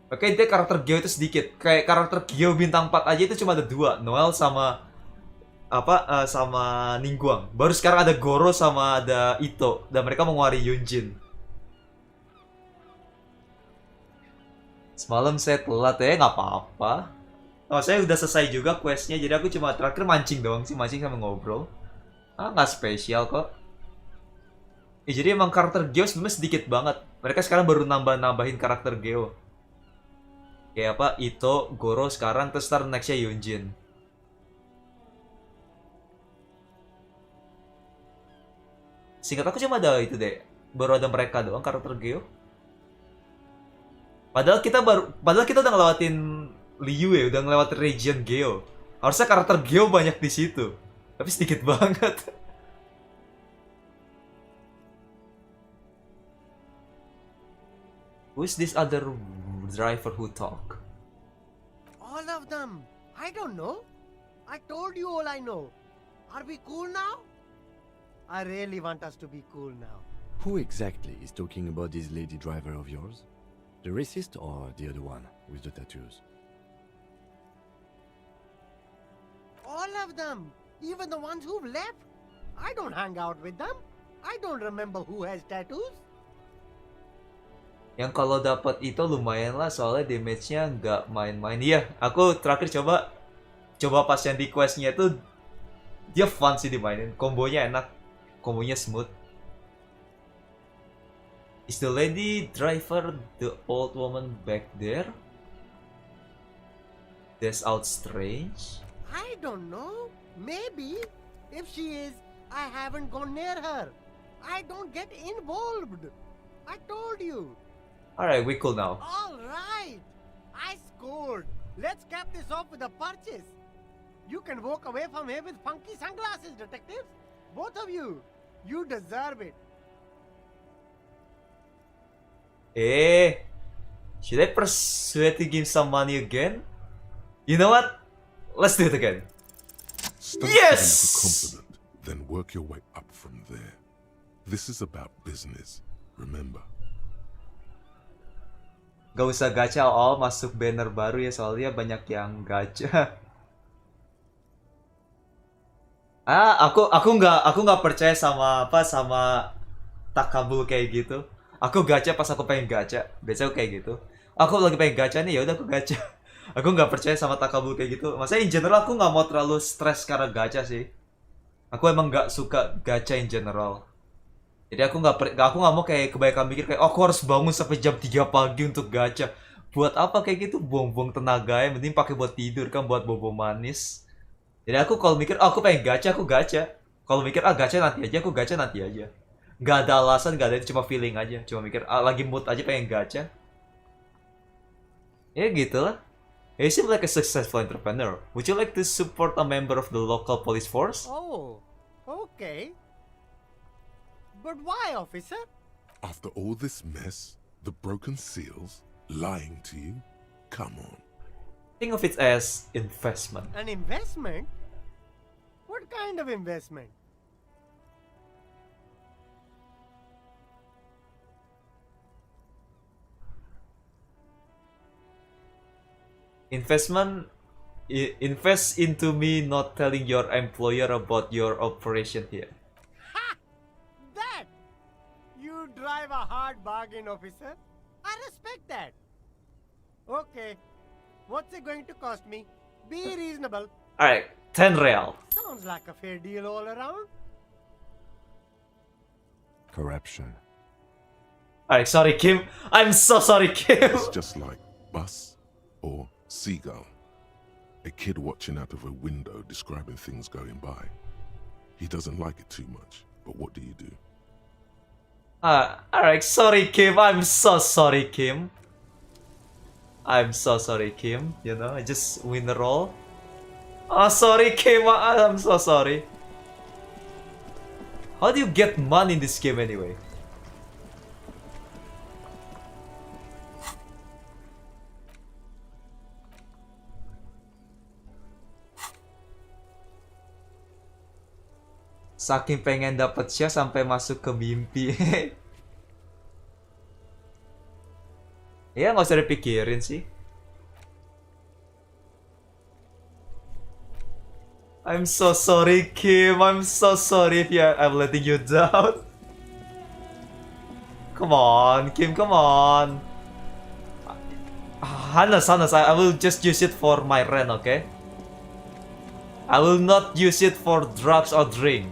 Oke, dia karakter Geo itu sedikit. Kayak karakter Geo bintang 4 aja itu cuma ada 2, Noel sama sama Ningguang. Baru sekarang ada Goro sama ada Ito dan mereka menguari Yunjin. Semalam saya telat ya, nggak apa-apa. Oh, saya udah selesai juga questnya, jadi aku cuma terakhir mancing doang sih, mancing sama ngobrol. Nggak spesial kok. Jadi emang karakter Geo sebenarnya sedikit banget. Mereka sekarang baru nambahin karakter Geo. Kayak Ito, Goro sekarang, terus nextnya Yunjin. Singkat aku cuma ada itu deh. Baru ada mereka doang karakter Geo. Padahal kita udah ngelewatin Liu ya, udah ngelewatin region Geo. Harusnya karakter Geo banyak di situ. Tapi sedikit banget. Who's this other driver who talk? All of them. I don't know. I told you all I know. Are we cool now? I really want us to be cool now. Who exactly is talking about this lady driver of yours? The racist or the other one with the tattoos? All of them. Even the ones who've left. I don't hang out with them. I don't remember who has tattoos. Yang kalau dapat itu lumayan lah, soalnya damage-nya nggak main-main. Iya, aku terakhir coba pas yang di quest-nya itu dia fun sih dimainin. Kombonya enak, kombonya smooth. Is the lady driver the old woman back there? That's out strange. I don't know. Maybe. If she is, I haven't gone near her. I don't get involved. I told you. Alright, we cool now. Alright. I scored. Let's cap this off with a purchase. You can walk away from here with funky sunglasses, detectives. Both of you. You deserve it. Should I persuade to give some money again? You know what? Let's do it again. Start Yes! with a compliment, then work your way up from there. This is about business, remember. Gak usah gacha masuk banner baru ya, soalnya banyak yang gacha. Aku nggak percaya sama takabul kayak gitu. Aku gacha pas aku pengen gacha. Biasanya aku kayak gitu. Aku lagi pengen gacha nih, ya udah aku gacha. Aku nggak percaya sama takabul kayak gitu. Maksudnya in general aku nggak mau terlalu stres karena gacha sih. Aku emang nggak suka gacha in general. Jadi aku nggak mau kayak kebanyakan mikir kayak aku harus bangun sampai jam 3 pagi untuk gacha. Buat apa kayak gitu? Buang-buang tenaga ya. Mending pakai buat tidur kan, buat bobo manis. Jadi aku kalau mikir aku pengen gacha, aku gacha. Kalau mikir gacha nanti aja, aku gacha nanti aja. Nggak ada alasan, nggak ada, itu cuma feeling aja. Cuma mikir lagi mood aja pengen gacha. Ya gitu lah. You seem like a successful entrepreneur. Would you like to support a member of the local police force? Oh, okay. But why, officer? After all this mess, the broken seals, lying to you, come on. Think of it as investment. An investment? What kind of investment? Invest into me not telling your employer about your operation here. That! You drive a hard bargain, officer. I respect that. Okay. What's it going to cost me? Be reasonable. Alright, 10 real. Sounds like a fair deal all around. Corruption. Alright, sorry Kim. I'm so sorry Kim. It's just like bus or seagull. A kid watching out of a window describing things going by. He doesn't like it too much, but what do you do? Alright, sorry Kim, I'm so sorry Kim. I'm so sorry Kim, you know, I just win the roll. Oh sorry Kim, I'm so sorry. How do you get money in this game anyway? Saking pengen dapet share sampai masuk ke mimpi. Ya nggak usah dipikirin sih. I'm so sorry Kim, I'm so sorry if I'm letting you down. Come on Kim, come on. Hannes, I will just use it for my rent, okay? I will not use it for drugs or drink.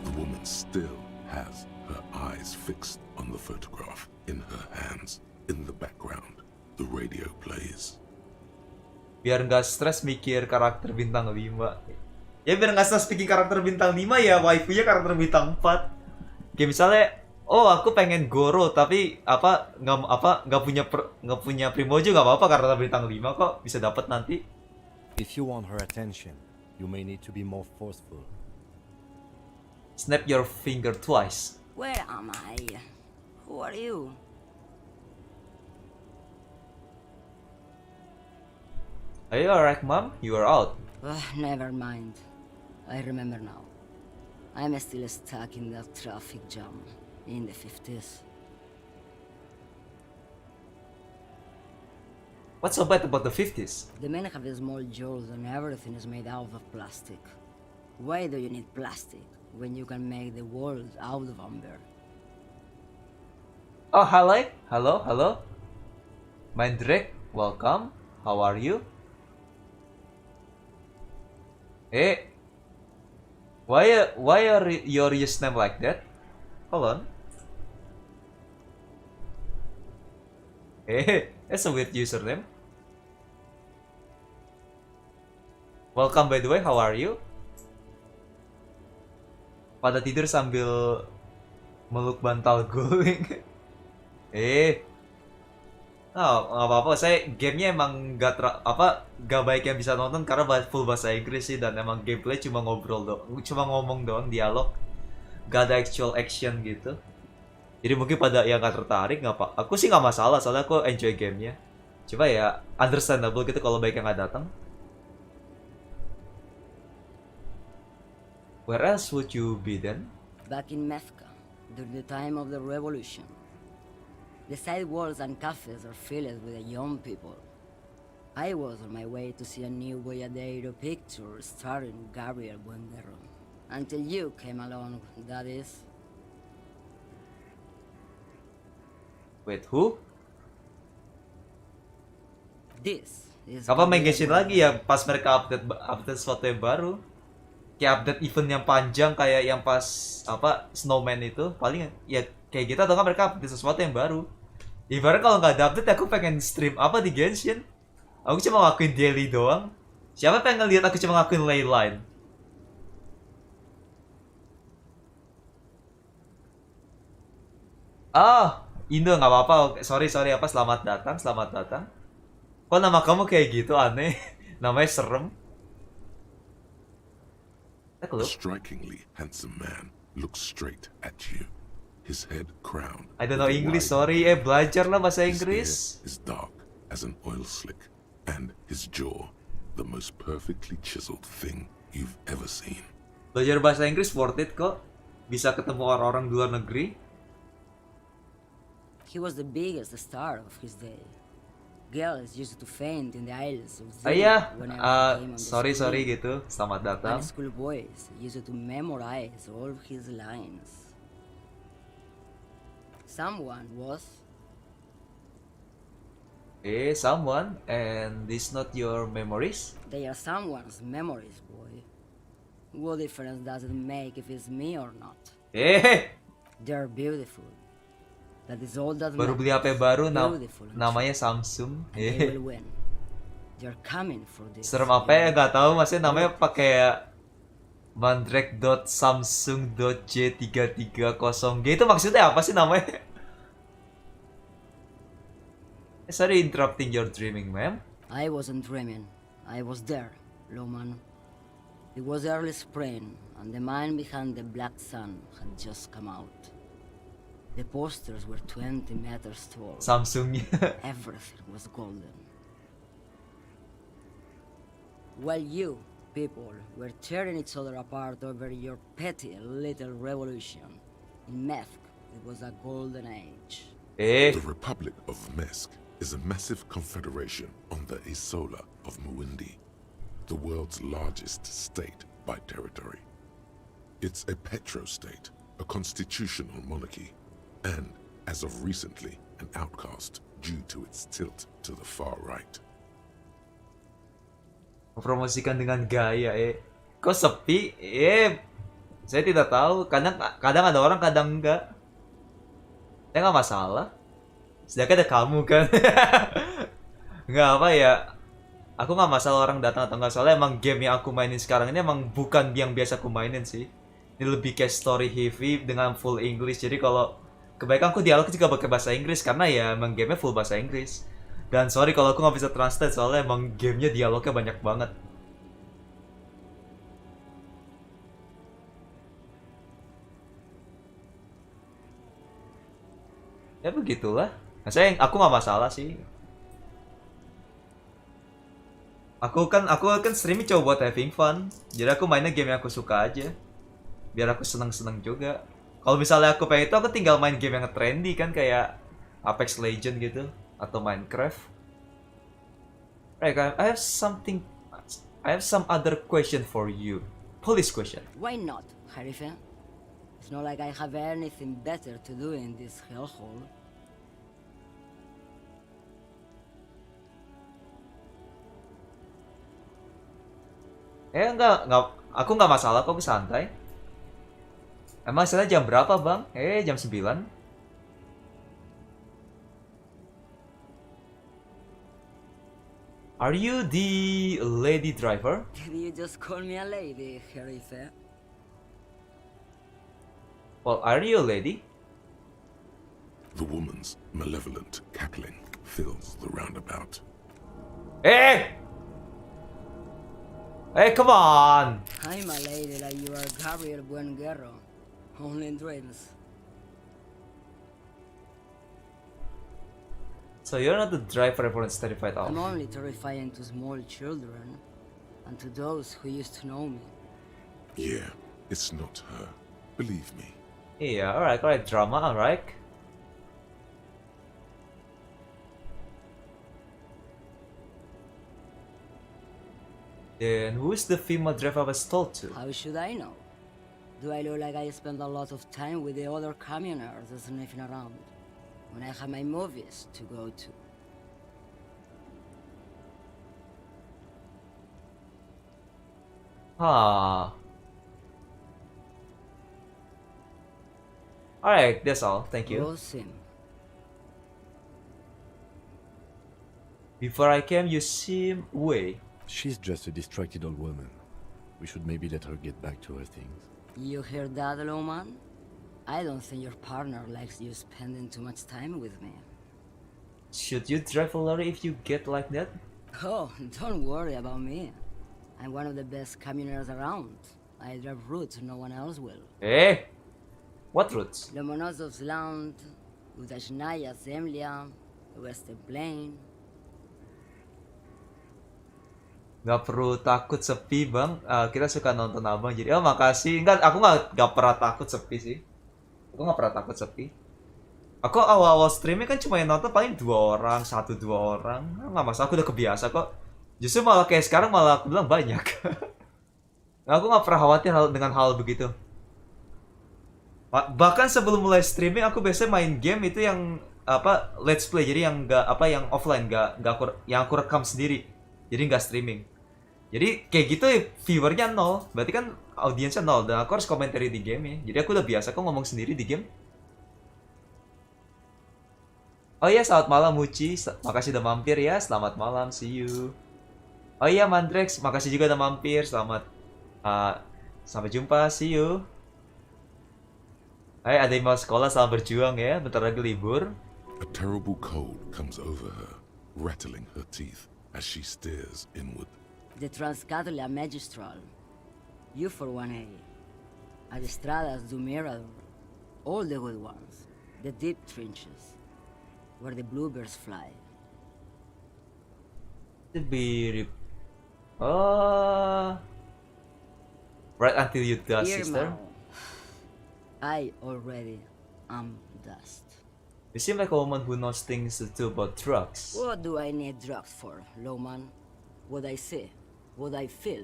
The woman still has her eyes fixed on the photograph in her hands. In the background, the radio plays. Biar nggak stres mikir karakter bintang 5. Ya biar nggak stres pikir karakter bintang 5 ya waifunya karakter bintang 4. Kayak misalnya, oh aku pengen Goro tapi nggak punya Primojo nggak apa-apa karakter bintang 5 kok bisa dapat nanti. If you want her attention, you may need to be more forceful. Snap your finger twice. Where am I? Who are you? Are you alright, Mom? You are out. Never mind. I remember now. I'm still stuck in that traffic jam in the 50s. What's so bad about the 50s? The men have small jaws and everything is made out of plastic. Why do you need plastic when you can make the world out of amber? Oh, hello. Mandrek, welcome. How are you? Hey, why are your username like that? Hold on. Hey, that's a weird username. Welcome by the way, how are you? Pada tidur sambil meluk bantal guling. Oh, nggak apa-apa. Saya gamenya emang gak baik yang bisa nonton karena full bahasa Inggris sih dan emang gameplay cuma cuma ngomong doang, dialog, gak ada actual action gitu. Jadi mungkin pada yang gak tertarik nggak apa. Aku sih nggak masalah soalnya aku enjoy gamenya. Coba ya understandable gitu kalau baik yang nggak datang. Where else would you be then? Back in Methka, during the time of the revolution. The sidewalks and cafes are filled with young people. I was on my way to see a new Boyadero picture starring Gabriel Buendero. Until you came along, that is. Wait, who? This is... Kapan main Genshin lagi ya pas mereka update sesuatu yang baru? Kayak update event yang panjang kayak yang pas Snowman itu paling ya kayak gitu atau kan mereka update sesuatu yang baru. Ibarat kalau nggak ada update aku pengen stream di Genshin. Aku cuma ngakuin daily doang. Siapa pengen lihat aku cuma ngakuin leyline? Indo nggak apa-apa. Sorry selamat datang. Kok nama kamu kayak gitu aneh? Namanya serem. A strikingly handsome man looks straight at you. His head crowned. I don't know English, sorry. Belajar lah bahasa Inggris. His hair is dark as an oil slick, and his jaw, the most perfectly chiseled thing you've ever seen. Belajar bahasa Inggris worth it kok. Bisa ketemu orang-orang di luar negeri. He was the biggest star of his day. Girls used to faint in the aisles of sorry gitu. Selamat datang. And school boys used to memorize all his lines. Someone was. Someone, and this not your memories? They are someone's memories, boy. What difference does it make if it's me or not? They're beautiful. That is all that Baru beli HP matters. baru, Beautiful and namanya Samsung. And they will win. You're coming for this. Serem apa ya? Gak tahu, maksudnya namanya pakai mandrake.samsung.j330G itu maksudnya apa sih namanya? Sorry interrupting your dreaming, ma'am. I wasn't dreaming. I was there, Loman. It was early spring, and the mine behind the black sun had just come out. The posters were 20 meters tall. Samsung. Everything was golden. While you, people, were tearing each other apart over your petty little revolution, in Methk, it was a golden age. The Republic of Mesk is a massive confederation on the Isola of Muindi, the world's largest state by territory. It's a petro-state, a constitutional monarchy, and, as of recently, an outcast due to its tilt to the far right. Mempromosikan dengan gaya, Kok sepi? Saya tidak tahu. Kadang ada orang, kadang enggak. Saya nggak masalah. Sedangkan ada kamu kan. Nggak apa ya. Aku nggak masalah orang datang atau nggak, soalnya emang game yang aku mainin sekarang ini emang bukan yang biasa aku mainin sih. Ini lebih kayak story heavy dengan full English. Jadi kalau kebaikan aku dialog juga pakai bahasa Inggris karena ya emang gamenya full bahasa Inggris. Dan sorry kalau aku nggak bisa translate soalnya emang gamenya dialognya banyak banget. Ya begitulah. Aku nggak masalah sih. Aku kan streaming coba buat having fun. Jadi aku mainnya game yang aku suka aja. Biar aku seneng-seneng juga. Kalau misalnya aku pengen itu, aku tinggal main game yang trendy kan, kayak Apex Legends gitu atau Minecraft. Right, I have some other question for you. Police question. Why not, Harife? It's not like I have anything better to do in this hellhole. Enggak, aku nggak masalah kok, santai. Emang sekarang jam berapa, Bang? Jam 9. Are you the lady driver? Did you just call me a lady, Harife? Well, are you a lady? The woman's malevolent cackling fills the roundabout. Hey, come on! I'm a lady like you are Gabriel Buenguerro. Only in dreams. So you're not the driver everyone's terrified of. I'm only terrifying to small children, and to those who used to know me. Yeah, it's not her. Believe me. Yeah, alright, drama, alright. Then who's the female driver I was told to? How should I know? Do I look like I spend a lot of time with the other communers sniffing around when I have my movies to go to? Alright, that's all. Thank you. Awesome. Before I came, you seem way. She's just a distracted old woman. We should maybe let her get back to her things. You hear that, Loman? I don't think your partner likes you spending too much time with me. Should you drive a lorry if you get like that? Oh, don't worry about me. I'm one of the best communers around. I drive routes no one else will. What routes? Lomonosov's Land, Udashnaya Zemlya, the Western Plain. Gak perlu takut sepi, Bang. Kita suka nonton abang, jadi makasih. Enggak, aku gak pernah takut sepi sih. Aku gak pernah takut sepi. Aku awal-awal streaming kan cuma yang nonton paling 2 orang, 1-2 orang. Nggak masalah, aku udah kebiasa kok. Justru malah kayak sekarang malah aku bilang banyak. Aku nggak pernah khawatir dengan hal begitu. Bahkan sebelum mulai streaming aku biasanya main game itu yang let's play, jadi yang yang offline, yang aku rekam sendiri. Jadi nggak streaming. Jadi kayak gitu viewernya 0, berarti kan audiensnya 0 dan aku harus komentari di game ya. Jadi aku udah biasa kok ngomong sendiri di game. Oh iya, selamat malam Muci. Makasih udah mampir ya. Selamat malam, see you. Oh iya Mandrex, makasih juga udah mampir. Sampai jumpa, see you. Hai, ada yang mau sekolah, selamat berjuang ya. Bentar lagi libur. A terrible cold comes over her, rattling her teeth as she stares inward. The Transcatolia Magistral. You for 1A. Adestradas do Mirador. All the good ones. The deep trenches. Where the bluebirds fly. To be... Oh... Right until you die, sister. I already am dust. You seem like a woman who knows things to do about drugs. What do I need drugs for, Lowman? What I see, what I feel,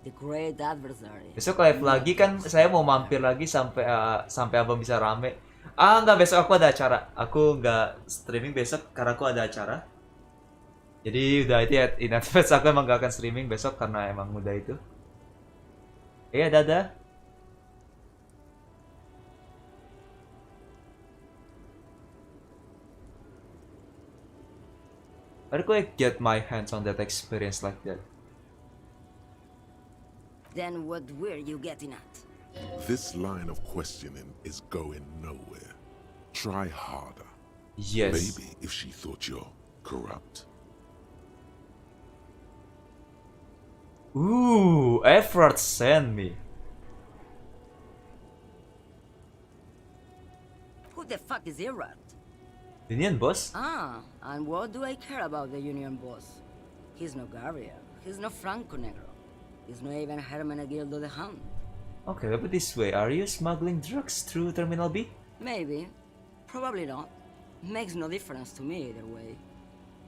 the great adversary. Besok live lagi kan, saya mau mampir lagi sampai abang bisa rame. Enggak, besok aku ada acara. Aku nggak streaming besok karena aku ada acara. Jadi udah itu ya, in advance aku emang gak akan streaming besok karena emang udah itu. Iya, dadah. Where could I get my hands on that experience like that? Then what were you getting at? This line of questioning is going nowhere. Try harder. Yes. Maybe if she thought you're corrupt. Ooh, effort send me. Who the fuck is Irad? Union boss? And what do I care about the Union boss? He's no Gabriel. He's no Franco Negro. He's not even Hermenegildo the Hound. Okay, but put this way, are you smuggling drugs through Terminal B? Maybe. Probably not. Makes no difference to me either way.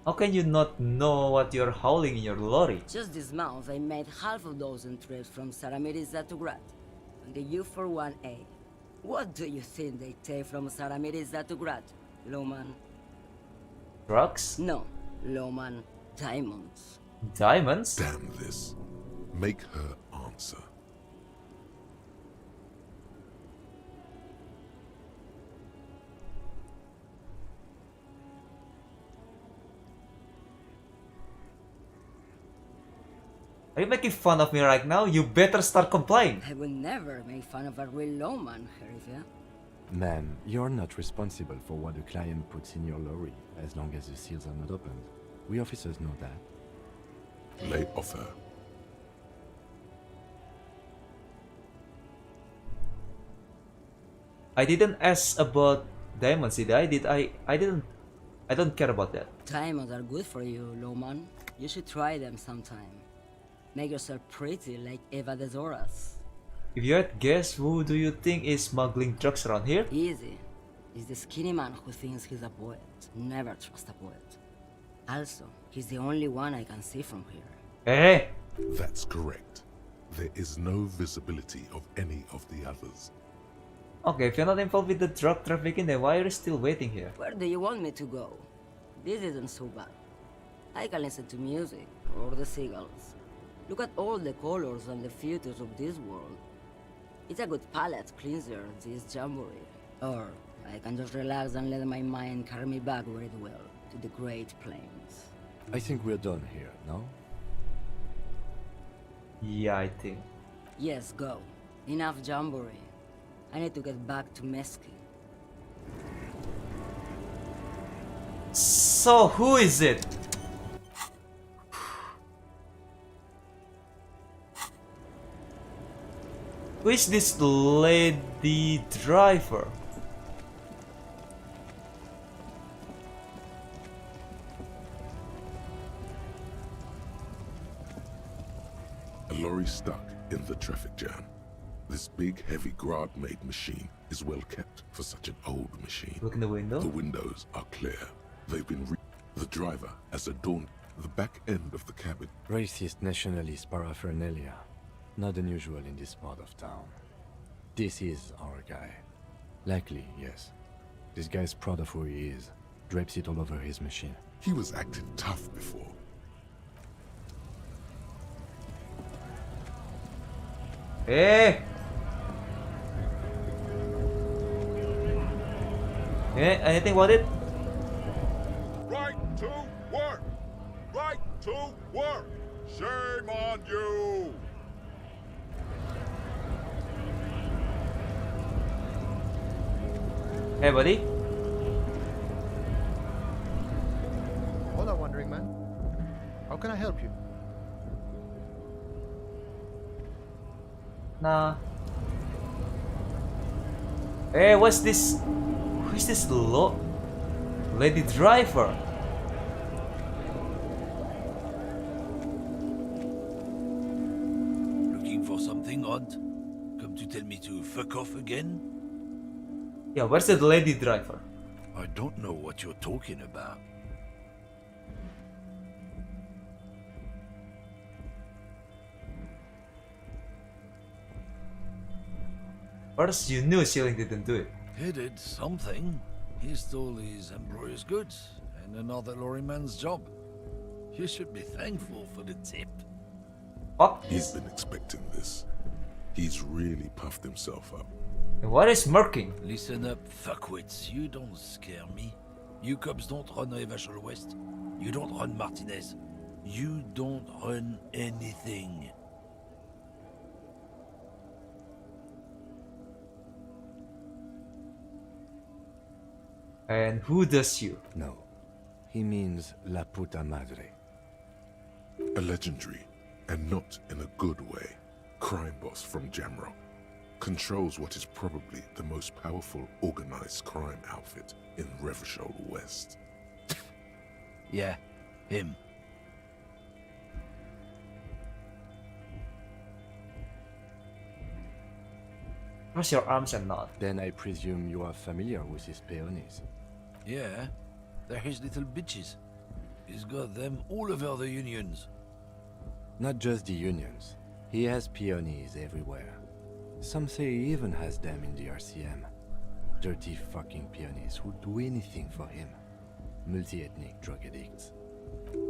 How can you not know what you're hauling in your lorry? Just this month, I made half a dozen trips from Saramiriza to Grad, on the U41A. What do you think they take from Saramiriza to Grad, Lowman? Drugs? No, Lowman. Diamonds. Diamonds? Damn this. Make her answer. Are you making fun of me right now? You better start complying. I would never make fun of a real lawman, Herifia. Man, you're not responsible for what the client puts in your lorry, as long as the seals are not opened. We officers know that. Lay off her. I didn't ask about diamonds, did I? I didn't. I don't care about that. Diamonds are good for you, Lowman. You should try them sometime. Make yourself pretty like Eva de Zoras. If you had guessed, who do you think is smuggling drugs around here? Easy. It's the skinny man who thinks he's a poet. Never trust a poet. Also, he's the only one I can see from here. Hey! That's correct. There is no visibility of any of the others. Okay, if you're not involved with the drug trafficking, then why are you still waiting here? Where do you want me to go? This isn't so bad. I can listen to music, or the seagulls. Look at all the colors and the futures of this world. It's a good palate cleanser, this jamboree. Or I can just relax and let my mind carry me back where it will, to the Great Plains. I think we're done here, no? Yeah, I think. Yes, go. Enough jamboree. I need to get back to Meski. So, who is it? Who is this lady driver? A lorry stuck in the traffic jam. This big, heavy Grad-made machine is well kept for such an old machine. Look in the window. The windows are clear. They've been The driver has adorned the back end of the cabin. Racist nationalist paraphernalia. Not unusual in this part of town. This is our guy. Likely, yes. This guy's proud of who he is. Drapes it all over his machine. He was acting tough before. Hey! Yeah, anything about it? to work! Shame on you! Hey, buddy. Hola, wandering man. How can I help you? Nah. Hey, what's this? Who is this lady driver? Looking for something odd? Come to tell me to fuck off again? Yeah, where's the lady driver? I don't know what you're talking about. First, you knew Shilling didn't do it. He did something. He stole his employer's goods and another lorryman's job. You should be thankful for the tip. Fuck. He's been expecting this. He's really puffed himself up. And what is murking? Listen up, fuckwits. You don't scare me. You cops don't run Revachol West. You don't run Martinez. You don't run anything. And who does you? No. He means La Puta Madre. A legendary, and not in a good way, crime boss from Jamrock. Controls what is probably the most powerful organized crime outfit in Revachol West. Yeah, him. Cross your arms and nod. Then I presume you are familiar with his peonies. Yeah, they're his little bitches. He's got them all over the unions. Not just the unions. He has peonies everywhere. Some say he even has them in the RCM. Dirty fucking peonies who'd do anything for him. Multi-ethnic drug addicts.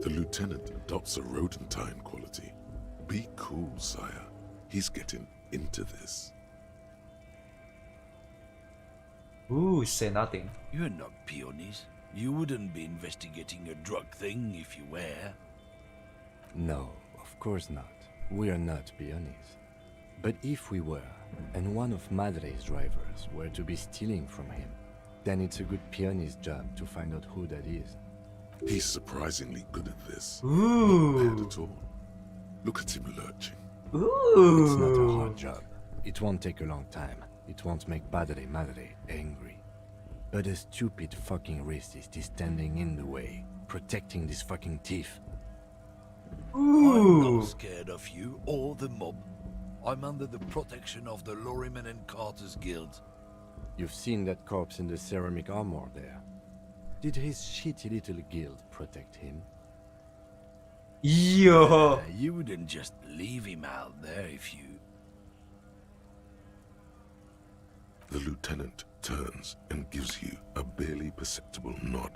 The lieutenant adopts a rodentine quality. Be cool, sire. He's getting into this. Ooh, say nothing. You're not peonies. You wouldn't be investigating a drug thing if you were. No, of course not. We are not peonies. But if we were, and one of Madre's drivers were to be stealing from him, then it's a good peony's job to find out who that is. He's surprisingly good at this. Ooh. Not bad at all. Look at him lurching. Ooh. It's not a hard job. It won't take a long time. It won't make Padre Madre angry. But a stupid fucking racist is standing in the way, protecting this fucking thief. I'm not scared of you or the mob. I'm under the protection of the Lorryman and Carter's Guild. You've seen that corpse in the ceramic armor there. Did his shitty little guild protect him? Yo! You wouldn't just leave him out there if you... The lieutenant turns and gives you a barely perceptible nod.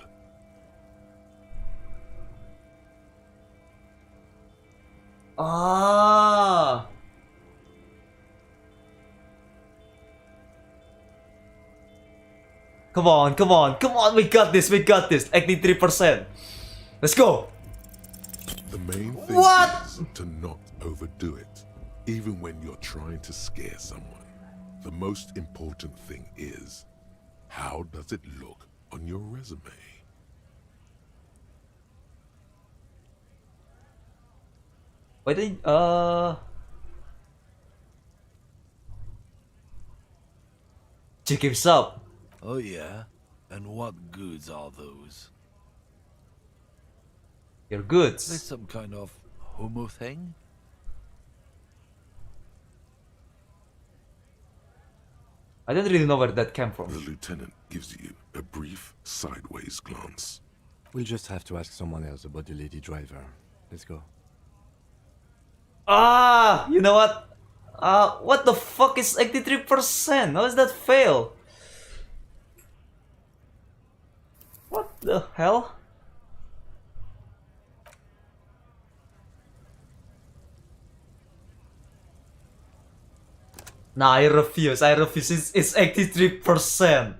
Ah! Come on, come on, come on, we got this, 83%. Let's go! The main thing What? is to not overdo it, even when you're trying to scare someone. The most important thing is, how does it look on your resume? Why didn't, check him up. Oh yeah? And what goods are those? Your goods. There's some kind of homo thing? I don't really know where that came from. The lieutenant gives you a brief sideways glance. We'll just have to ask someone else about the lady driver. Let's go. Ah! You know what? What the fuck is 83%? How is that fail? What the hell? Nah, I refuse. It's 83%.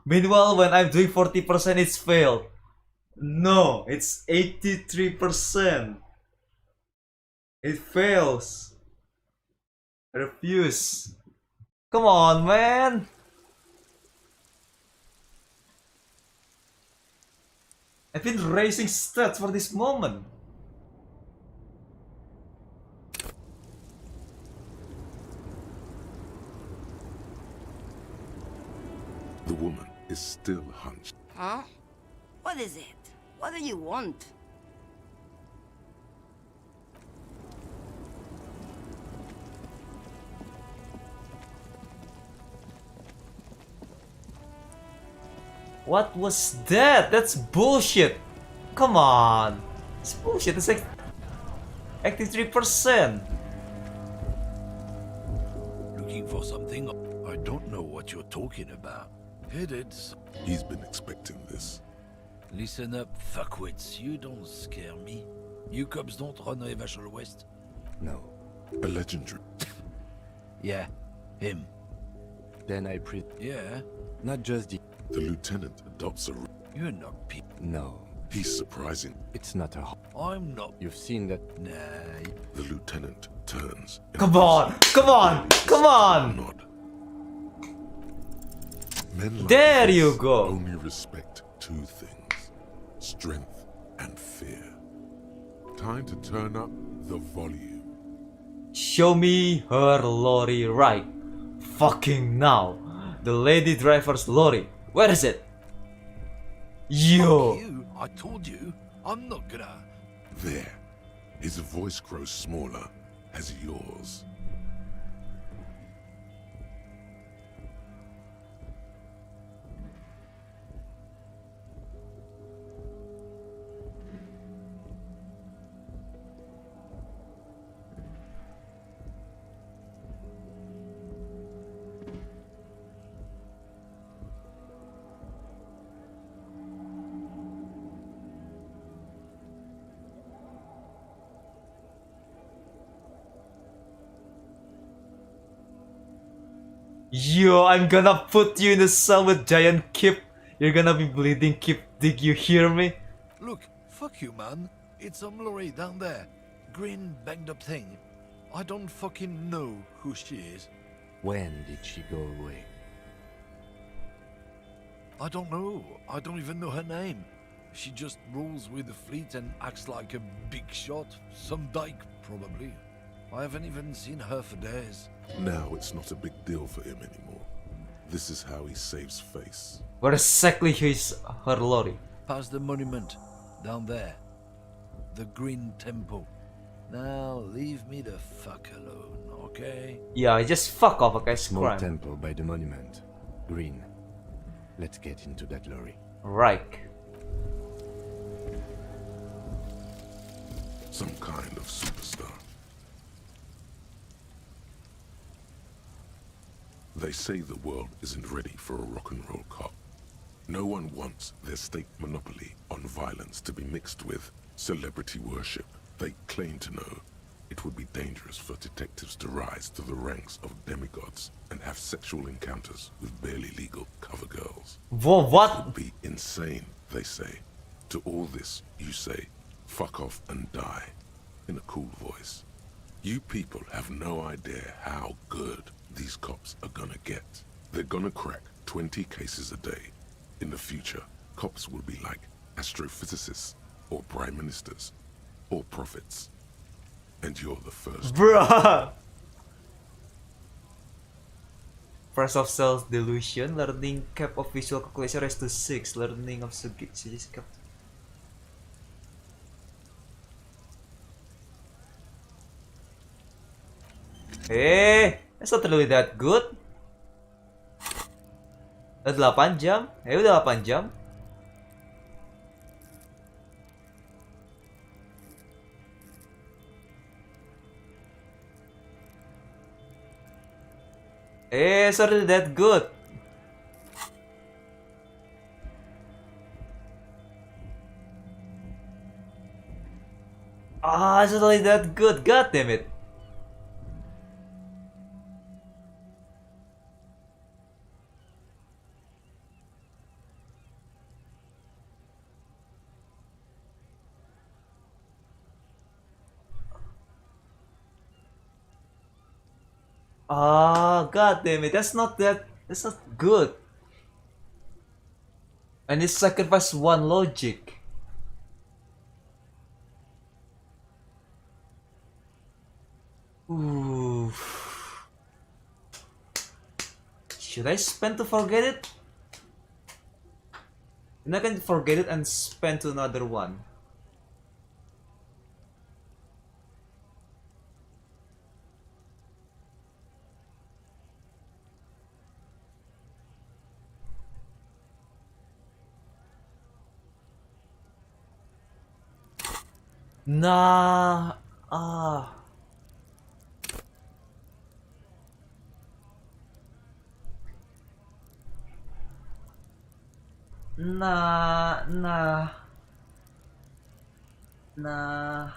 Meanwhile, when I'm doing 40%, it's failed. No, it's 83%. It fails. I refuse. Come on, man. I've been raising stats for this moment. The woman is still hunched. Huh? What is it? What do you want? What was that? That's bullshit. Come on. It's bullshit. It's like 83%. Looking for something? I don't know what you're talking about. Headed. He's been expecting this. Listen up, fuckwits. You don't scare me. You cops don't run Evashel West? No. A legendary. Yeah, him. Then I Yeah? Not just the... The lieutenant adopts a... You're not No. He's surprising. It's not a... I'm not... You've seen that... Nah. The lieutenant turns. Come on! Come on! Come on! Nod. Men like There this you go. Only respect two things: strength and fear. Time to turn up the volume. Show me her lorry right fucking now. The lady driver's lorry. Where is it? Yo. Fuck you. I told you. I'm not gonna... There. His voice grows smaller as yours. Yo, I'm gonna put you in a cell with giant Kip. You're gonna be bleeding, Kip. Did you hear me? Look, fuck you, man. It's some lorry down there. Green, banged up thing. I don't fucking know who she is. When did she go away? I don't know. I don't even know her name. She just rolls with the fleet and acts like a big shot. Some dyke, probably. I haven't even seen her for days. Now it's not a big deal for him anymore. This is how he saves face. Where exactly is her lorry? Past the monument. Down there. The Green Temple. Now leave me the fuck alone, okay? Yeah, just fuck off, okay? Small Crime. temple by the monument. Green. Let's get into that lorry. Right. Some kind of superstar. They say the world isn't ready for a rock and roll cop. No one wants their state monopoly on violence to be mixed with celebrity worship. They claim to know it would be dangerous for detectives to rise to the ranks of demigods and have sexual encounters with barely legal cover girls. Whoa, what? It would be insane, they say. To all this, you say, fuck off and die, in a cool voice. You people have no idea how good these cops are gonna get. They're gonna crack 20 cases a day. In the future, cops will be like astrophysicists, or prime ministers, or prophets. And you're the first. Bruh! First of self delusion, learning cap of visual calculation raised to 6, learning of suggestion cap. That's not really that good. Udah 8 jam? Udah 8 jam. It's not really that good. It's not really that good. God damn it. Ah, god damn it! That's not good. And it sacrificed one logic. Ooh. Should I spend to forget it? And I can forget it and spend to another one. Nah. Ah. Nah. Nah. Nah.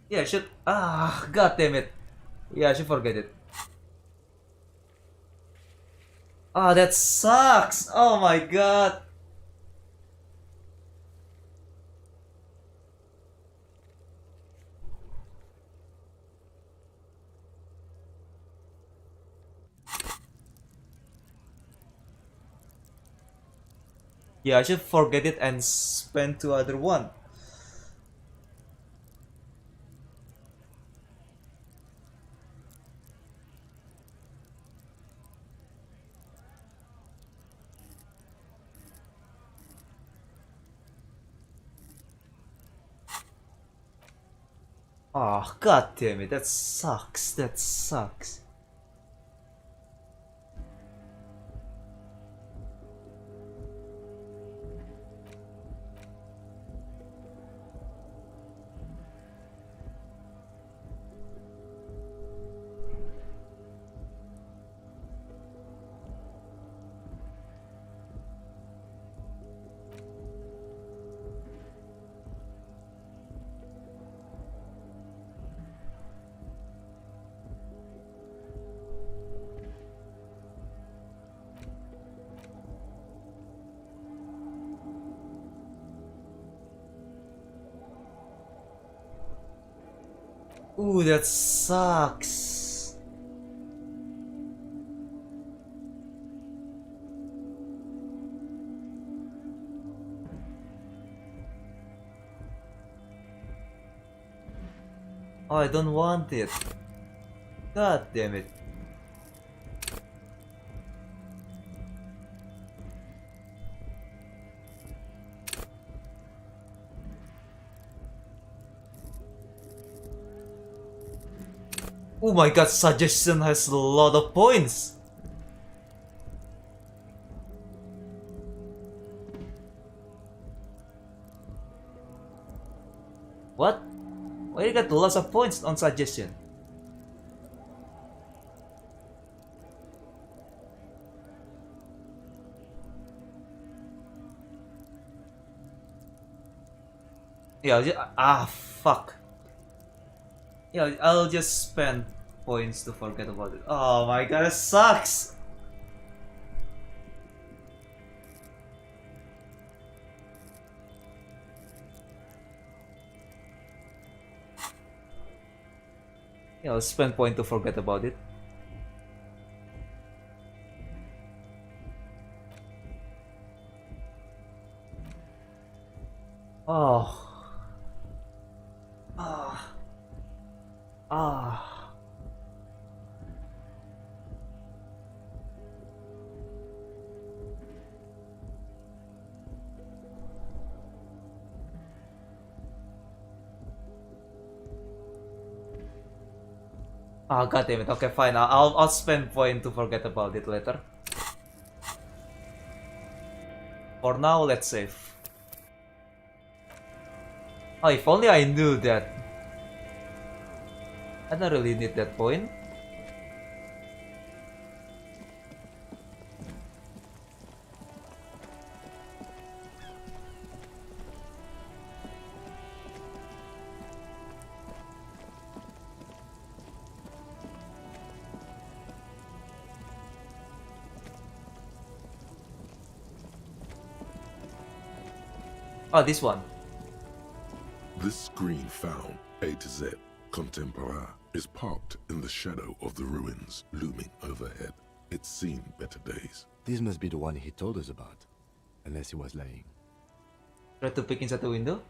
Yeah, I should. Ah, god damn it. Yeah, I should forget it. Ah, that sucks. Oh my god. Yeah, I should forget it and spend to other one. Oh, god damn it, that sucks. That sucks. Ooh, that sucks. Oh, I don't want it. God damn it. Oh my god, suggestion has a lot of points. What? Why you got lots of points on suggestion? Yeah, fuck. Yeah, I'll just spend points to forget about it. Oh my god, it sucks! Yeah, I'll spend point to forget about it. Oh. Ah. Ah. Oh god damn it. Okay, fine. I'll spend point to forget about it later. For now, let's save. Oh, if only I knew that. I don't really need that point. Oh, this one. This screen found A to Z Contemporain is parked in the shadow of the ruins looming overhead. It's seen better days. This must be the one he told us about, unless he was lying. Try to peek inside the window.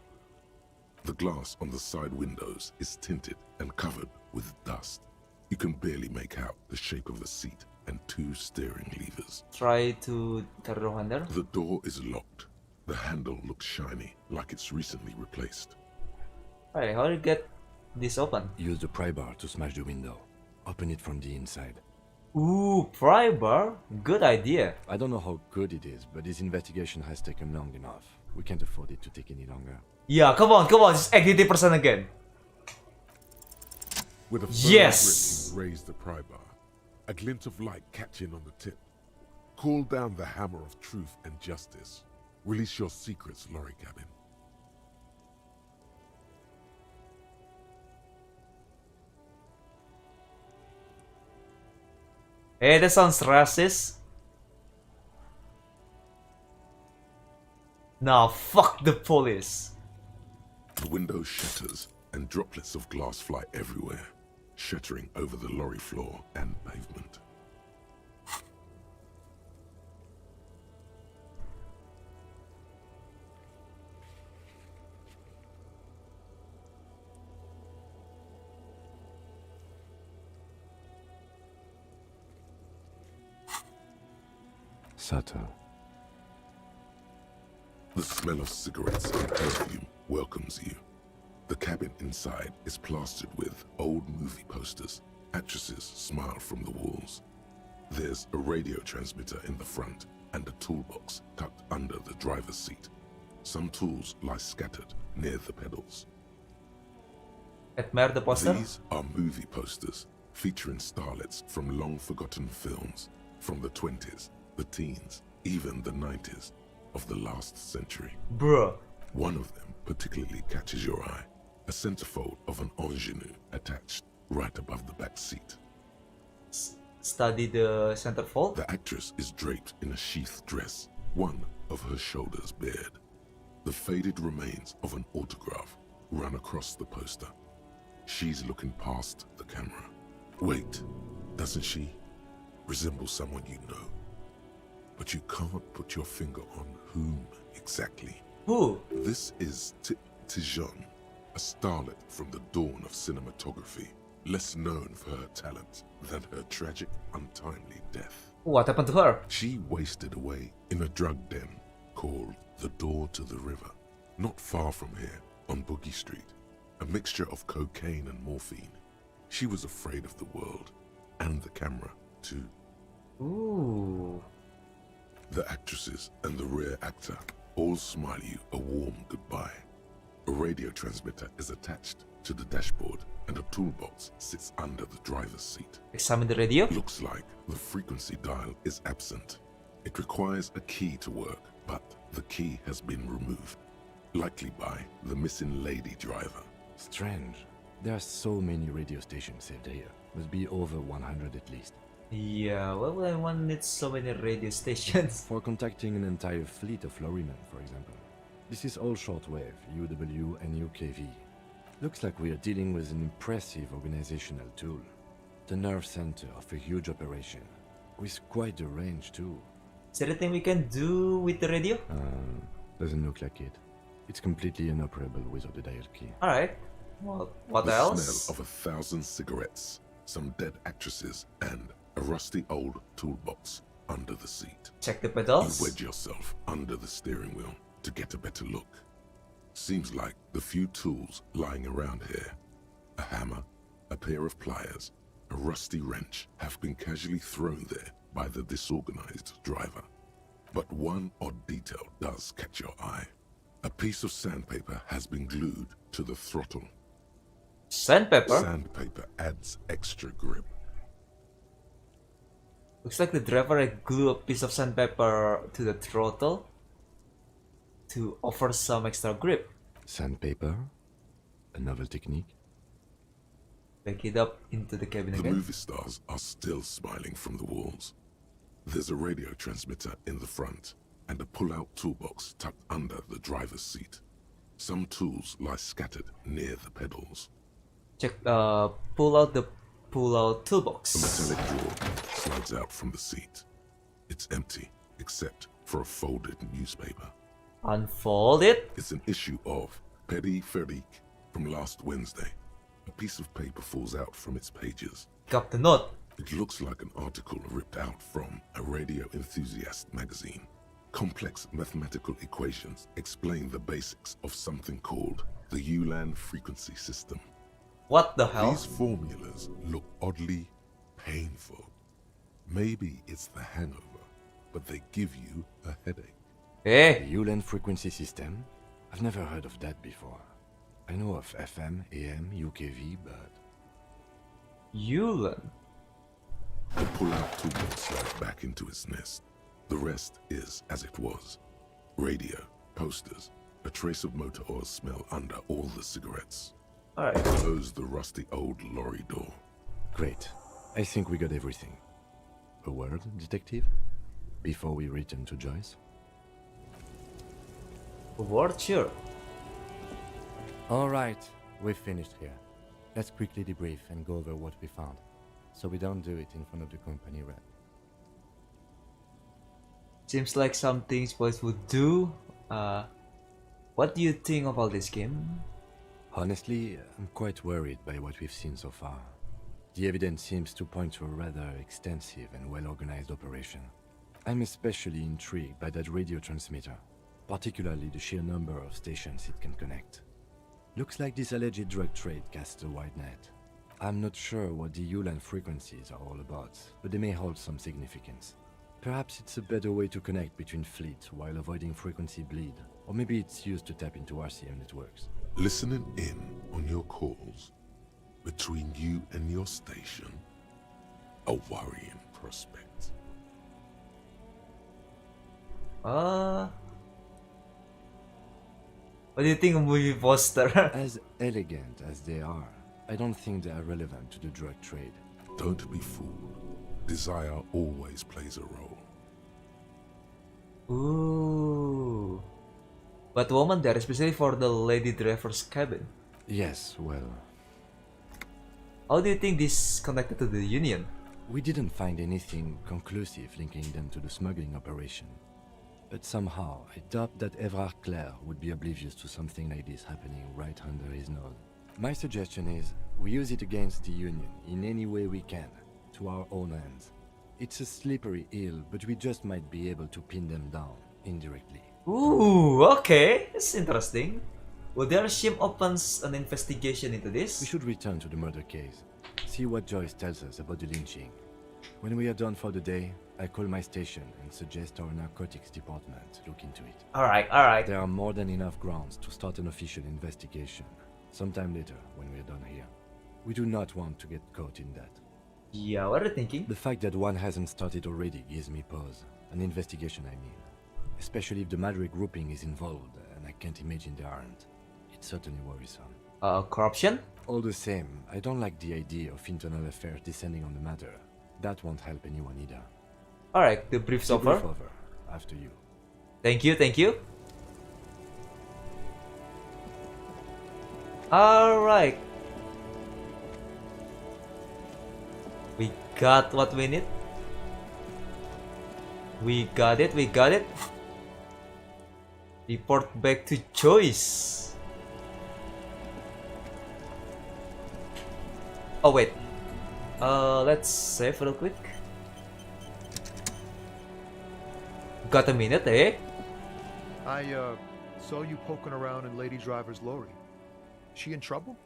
The glass on the side windows is tinted and covered with dust. You can barely make out the shape of the seat and 2 steering levers. Try to turn the handle. The door is locked. The handle looks shiny, like it's recently replaced. Alright, how do you get this open? Use the pry bar to smash the window. Open it from the inside. Ooh, pry bar? Good idea. I don't know how good it is, but this investigation has taken long enough. We can't afford it to take any longer. Yeah, come on, just act 80% again. With a firm yes! grip, raise the pry bar. A glint of light catching on the tip. Call down the hammer of truth and justice. Release your secrets, lorry cabin. Hey, that sounds racist. Nah, fuck the police. The window shatters and droplets of glass fly everywhere, shattering over the lorry floor and pavement. Subtle. The smell of cigarettes and perfume welcomes you. The cabin inside is plastered with old movie posters. Actresses smile from the walls. There's a radio transmitter in the front and a toolbox tucked under the driver's seat. Some tools lie scattered near the pedals. Admire the poster? These are movie posters featuring starlets from long-forgotten films from the 20s, the teens, even the 90s of the last century. Bruh. One of them particularly catches your eye. A centerfold of an ingenue attached right above the back seat. Study the centerfold? The actress is draped in a sheath dress, one of her shoulders bared. The faded remains of an autograph run across the poster. She's looking past the camera. Wait, doesn't she resemble someone you know? But you can't put your finger on whom exactly. Who? This is Tijon, a starlet from the dawn of cinematography, less known for her talent than her tragic, untimely death. What happened to her? She wasted away in a drug den called the Door to the River, not far from here, on Boogie Street, a mixture of cocaine and morphine. She was afraid of the world, and the camera, too. Ooh. The actresses and the rear actor all smile you a warm goodbye. A radio transmitter is attached to the dashboard and a toolbox sits under the driver's seat. Examine the radio. Looks like the frequency dial is absent. It requires a key to work, but the key has been removed, likely by the missing lady driver. Strange. There are so many radio stations saved here. Must be over 100 at least. Yeah, why would I want need so many radio stations? For contacting an entire fleet of lorrymen, for example. This is all shortwave, UW and UKV. Looks like we are dealing with an impressive organizational tool. The nerve center of a huge operation, with quite a range too. Is there anything we can do with the radio? Doesn't look like it. It's completely inoperable without the dial key. Alright. Well, what the else? The smell of 1,000 cigarettes, some dead actresses, and a rusty old toolbox under the seat. Check the pedals. You wedge yourself under the steering wheel to get a better look. Seems like the few tools lying around here, a hammer, a pair of pliers, a rusty wrench, have been casually thrown there by the disorganized driver. But one odd detail does catch your eye. A piece of sandpaper has been glued to the throttle. Sandpaper? Sandpaper adds extra grip. Looks like the driver had glued a piece of sandpaper to the throttle to offer some extra grip. Sandpaper? A novel technique? Back it up into the cabin The again. movie stars are still smiling from the walls. There's a radio transmitter in the front and a pull-out toolbox tucked under the driver's seat. Some tools lie scattered near the pedals. Check, pull out the toolbox. A metallic drawer slides out from the seat. It's empty, except for a folded newspaper. Unfold it. It's an issue of VTUBERID from last Wednesday. A piece of paper falls out from its pages. Got the note. It looks like an article ripped out from a radio enthusiast magazine. Complex mathematical equations explain the basics of something called the Ulan frequency system. What the hell? These formulas look oddly painful. Maybe it's the hangover, but they give you a headache. Hey. The Ulan frequency system? I've never heard of that before. I know of FM, AM, UKV, but... Ulan? The pull-out toolbox slides back into its nest. The rest is as it was. Radio, posters, a trace of motor oil smell under all the cigarettes. Alright. Close the rusty old lorry door. Great. I think we got everything. A word, detective? Before we return to Joyce? A word? Sure. Alright, we've finished here. Let's quickly debrief and go over what we found, so we don't do it in front of the company rep. Seems like some things boys would do. What do you think about this game? Honestly, I'm quite worried by what we've seen so far. The evidence seems to point to a rather extensive and well-organized operation. I'm especially intrigued by that radio transmitter, particularly the sheer number of stations it can connect. Looks like this alleged drug trade casts a wide net. I'm not sure what the Ulan frequencies are all about, but they may hold some significance. Perhaps it's a better way to connect between fleets while avoiding frequency bleed, or maybe it's used to tap into RCM networks. Listening in on your calls between you and your station, a worrying prospect. What do you think of movie poster? As elegant as they are, I don't think they are relevant to the drug trade. Don't be fooled. Desire always plays a role. Ooh. But woman there, especially for the lady driver's cabin. Yes, well... How do you think this connected to the Union? We didn't find anything conclusive linking them to the smuggling operation. But somehow, I doubt that Evrard Clare would be oblivious to something like this happening right under his nose. My suggestion is, we use it against the Union in any way we can, to our own ends. It's a slippery hill, but we just might be able to pin them down, indirectly. Ooh, okay, that's interesting. Would their ship opens an investigation into this? We should return to the murder case, see what Joyce tells us about the lynching. When we are done for the day, I call my station and suggest our narcotics department look into it. Alright. There are more than enough grounds to start an official investigation, sometime later when we are done here. We do not want to get caught in that. Yeah, what are you thinking? The fact that one hasn't started already gives me pause. An investigation, I mean. Especially if the Madrid grouping is involved, and I can't imagine they aren't. It's certainly worrisome. Corruption? All the same, I don't like the idea of internal affairs descending on the matter. That won't help anyone either. Alright, the brief's over. After you. Thank you. Alright. We got what we need. We got it. Report back to Joyce. Oh wait. Let's save real quick. Got a minute, eh? I saw you poking around in Lady Driver's lorry. She in trouble?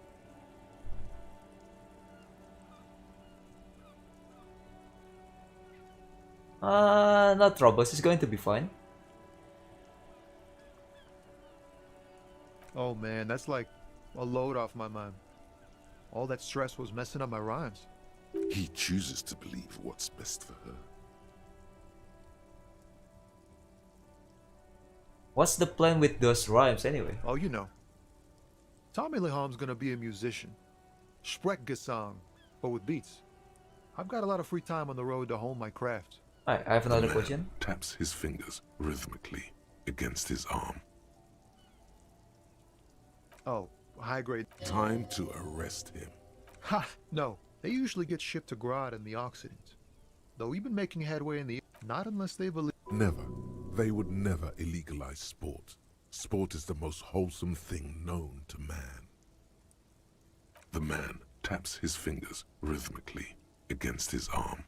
Not trouble. She's going to be fine. Oh man, that's like a load off my mind. All that stress was messing up my rhymes. He chooses to believe what's best for her. What's the plan with those rhymes anyway? Oh, you know. Tommy Leham's gonna be a musician. Sprechgesang, but with beats. I've got a lot of free time on the road to hone my craft. I have another The man question. Taps his fingers rhythmically against his arm. Oh, high grade. Time to arrest him. Ha! No, they usually get shipped to Grodd in the Occident. Though we've been making headway in the... Not unless they believe... Never. They would never illegalize sport. Sport is the most wholesome thing known to man. The man taps his fingers rhythmically against his arm.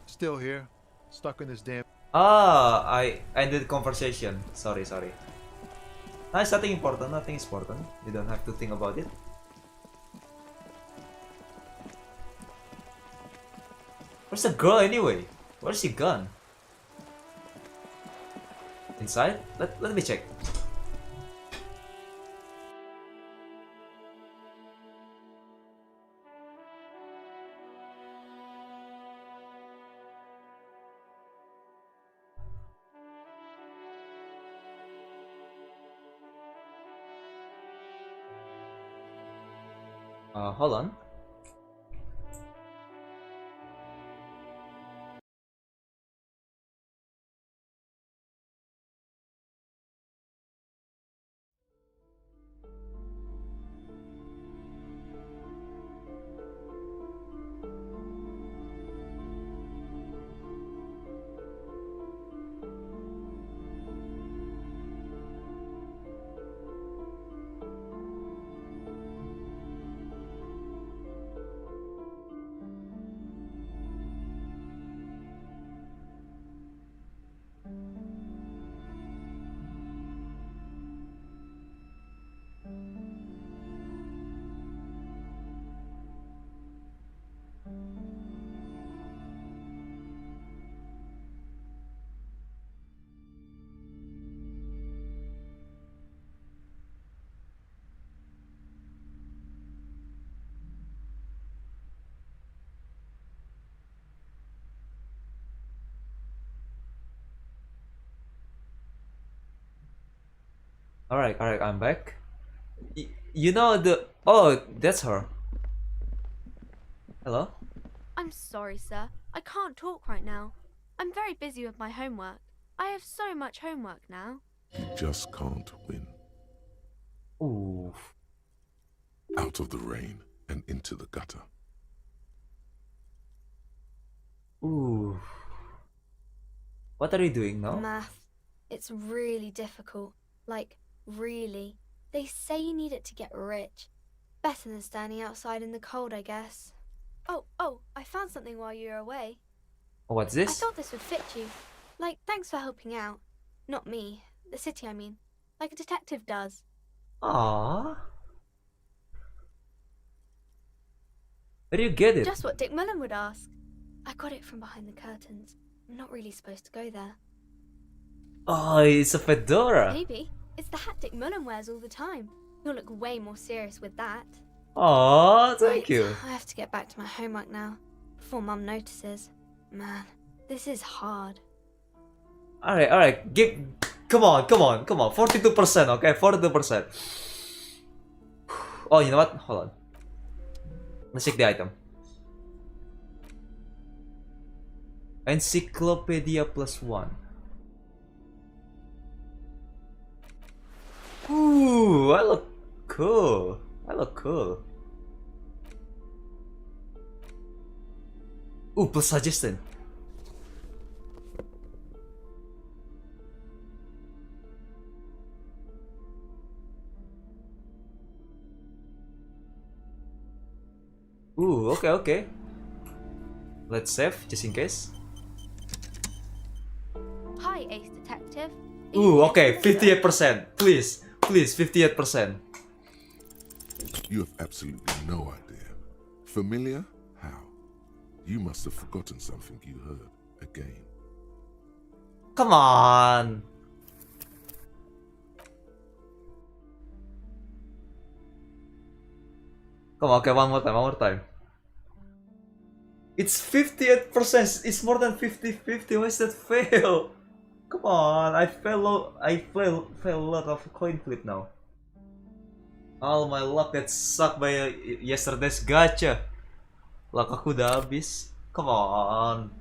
Still here, stuck in this damn... Ah, I ended conversation. Sorry. No, it's nothing important, You don't have to think about it. Where's the girl anyway? Where's she gone? Inside? Let me check. Hold on. Alright, I'm back. You know the... Oh, that's her. Hello? I'm sorry, sir. I can't talk right now. I'm very busy with my homework. I have so much homework now. You just can't win. Ooh. Out of the rain and into the gutter. Ooh. What are you doing now? Math. It's really difficult. Like, really. They say you need it to get rich. Better than standing outside in the cold, I guess. Oh, I found something while you were away. What's this? I thought this would fit you. Like, thanks for helping out. Not me. The city, I mean. Like a detective does. Aww. Where do you get it? Just what Dick Mullen would ask. I got it from behind the curtains. I'm not really supposed to go there. Oh, it's a fedora. Maybe. It's the hat Dick Mullen wears all the time. You'll look way more serious with that. Aww, thank you. I have to get back to my homework now. Before Mum notices. Man, this is hard. Alright. Come on. 42%, okay? 42%. Oh, you know what? Hold on. Let's check the item. Encyclopedia +1. Ooh, I look cool. Ooh, plus suggestion. Ooh, okay. Let's save, just in case. Hi, Ace Detective. Ooh, okay, 58%. Please, 58%. You have absolutely no idea. Familiar? How? You must have forgotten something you heard again. Come on. Come on, okay, one more time. It's 58%. It's more than 50-50. Why is that fail? Come on, I fail a lot of coin flip now. All my luck gets sucked by yesterday's gacha. Luck aku udah habis. Come on.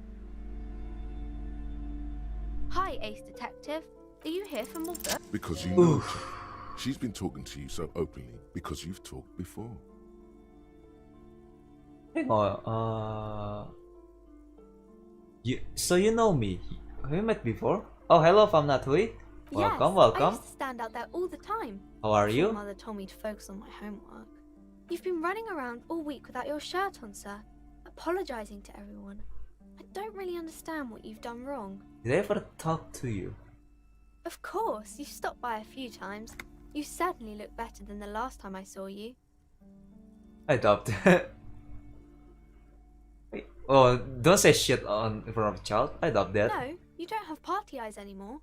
Hi, Ace Detective. Are you here for more books? Because you know her. She's been talking to you so openly because you've talked before. Hang on, so you know me? Have we met before? Oh, hello, Famnathui. Welcome, Yes, welcome. I used to stand out there all the time. How are before you? Mother told me to focus on my homework. You've been running around all week without your shirt on, sir, apologizing to everyone. I don't really understand what you've done wrong. Did I ever talk to you? Of course, you've stopped by a few times. You certainly look better than the last time I saw you. I doubt that. Wait, oh, don't say shit in front of a child. I doubt that. No, you don't have party eyes anymore.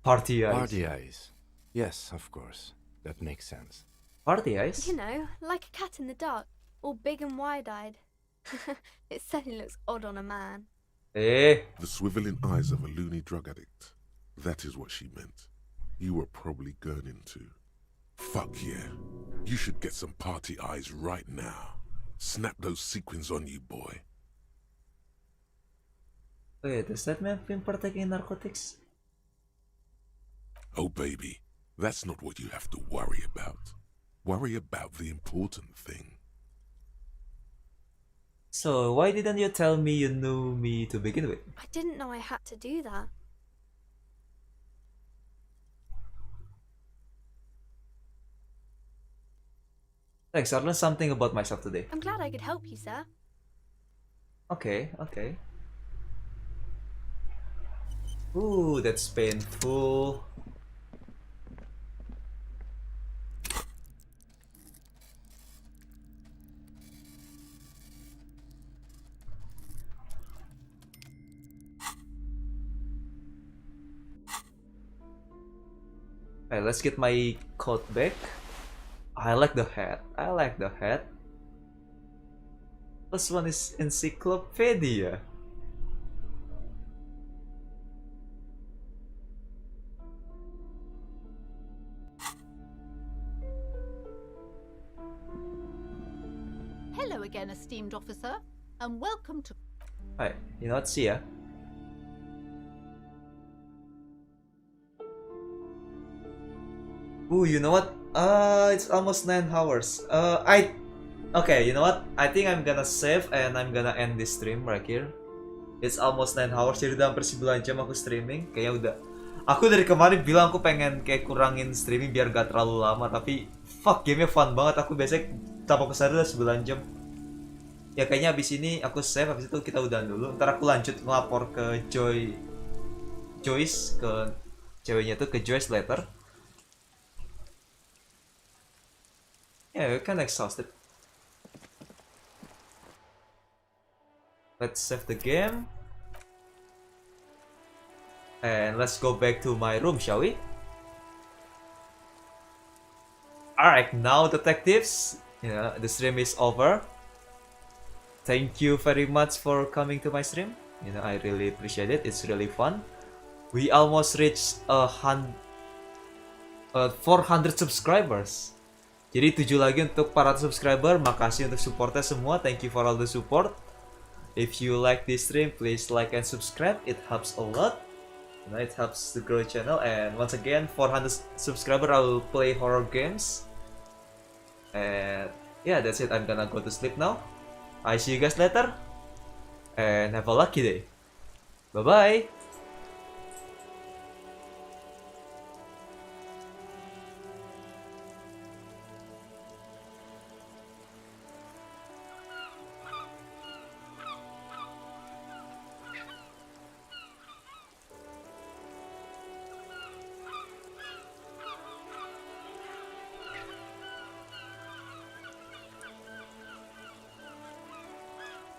Party eyes. Party eyes. Yes, of course. That makes sense. Party eyes? You know, like a cat in the dark, all big and wide-eyed. It certainly looks odd on a man. Eh? The swiveling eyes of a loony drug addict. That is what she meant. You were probably gurning too. Fuck yeah. You should get some party eyes right now. Snap those sequins on you, boy. Wait, does that man been partaking in narcotics? Oh baby, that's not what you have to worry about. Worry about the important thing. So why didn't you tell me you knew me to begin with? I didn't know I had to do that. Thanks, I learned something about myself today. I'm glad I could help you, sir. Okay, okay. Ooh, that's painful. Alright, let's get my coat back. I like the hat. I like the hat. Plus one is encyclopedia. Hello again, esteemed officer, and welcome to... Alright, you know what? See ya. Ooh, you know what? It's almost 9 hours. Okay, you know what? I think I'm gonna save and I'm gonna end this stream right here. It's almost 9 hours, jadi udah hampir 9 jam aku streaming. Kayaknya udah. Aku dari kemarin bilang aku pengen kayak kurangin streaming biar gak terlalu lama, tapi fuck, gamenya fun banget. Aku biasanya tanpa aku sadar udah 9 jam. Ya kayaknya abis ini aku save, abis itu kita udahan dulu. Ntar aku lanjut ngelapor ke Joyce, ke ceweknya tuh, ke Joyce later. Yeah, we're kinda exhausted. Let's save the game. And let's go back to my room, shall we? Alright, now detectives, the stream is over. Thank you very much for coming to my stream. I really appreciate it. It's really fun. We almost reached 400 subscribers. Jadi 7 lagi untuk para subscriber. Makasih untuk supportnya semua. Thank you for all the support. If you like this stream, please like and subscribe. It helps a lot. It helps to grow the channel. And once again, 400 subscriber, I will play horror games. And yeah, that's it. I'm gonna go to sleep now. I see you guys later. And have a lucky day. Bye bye.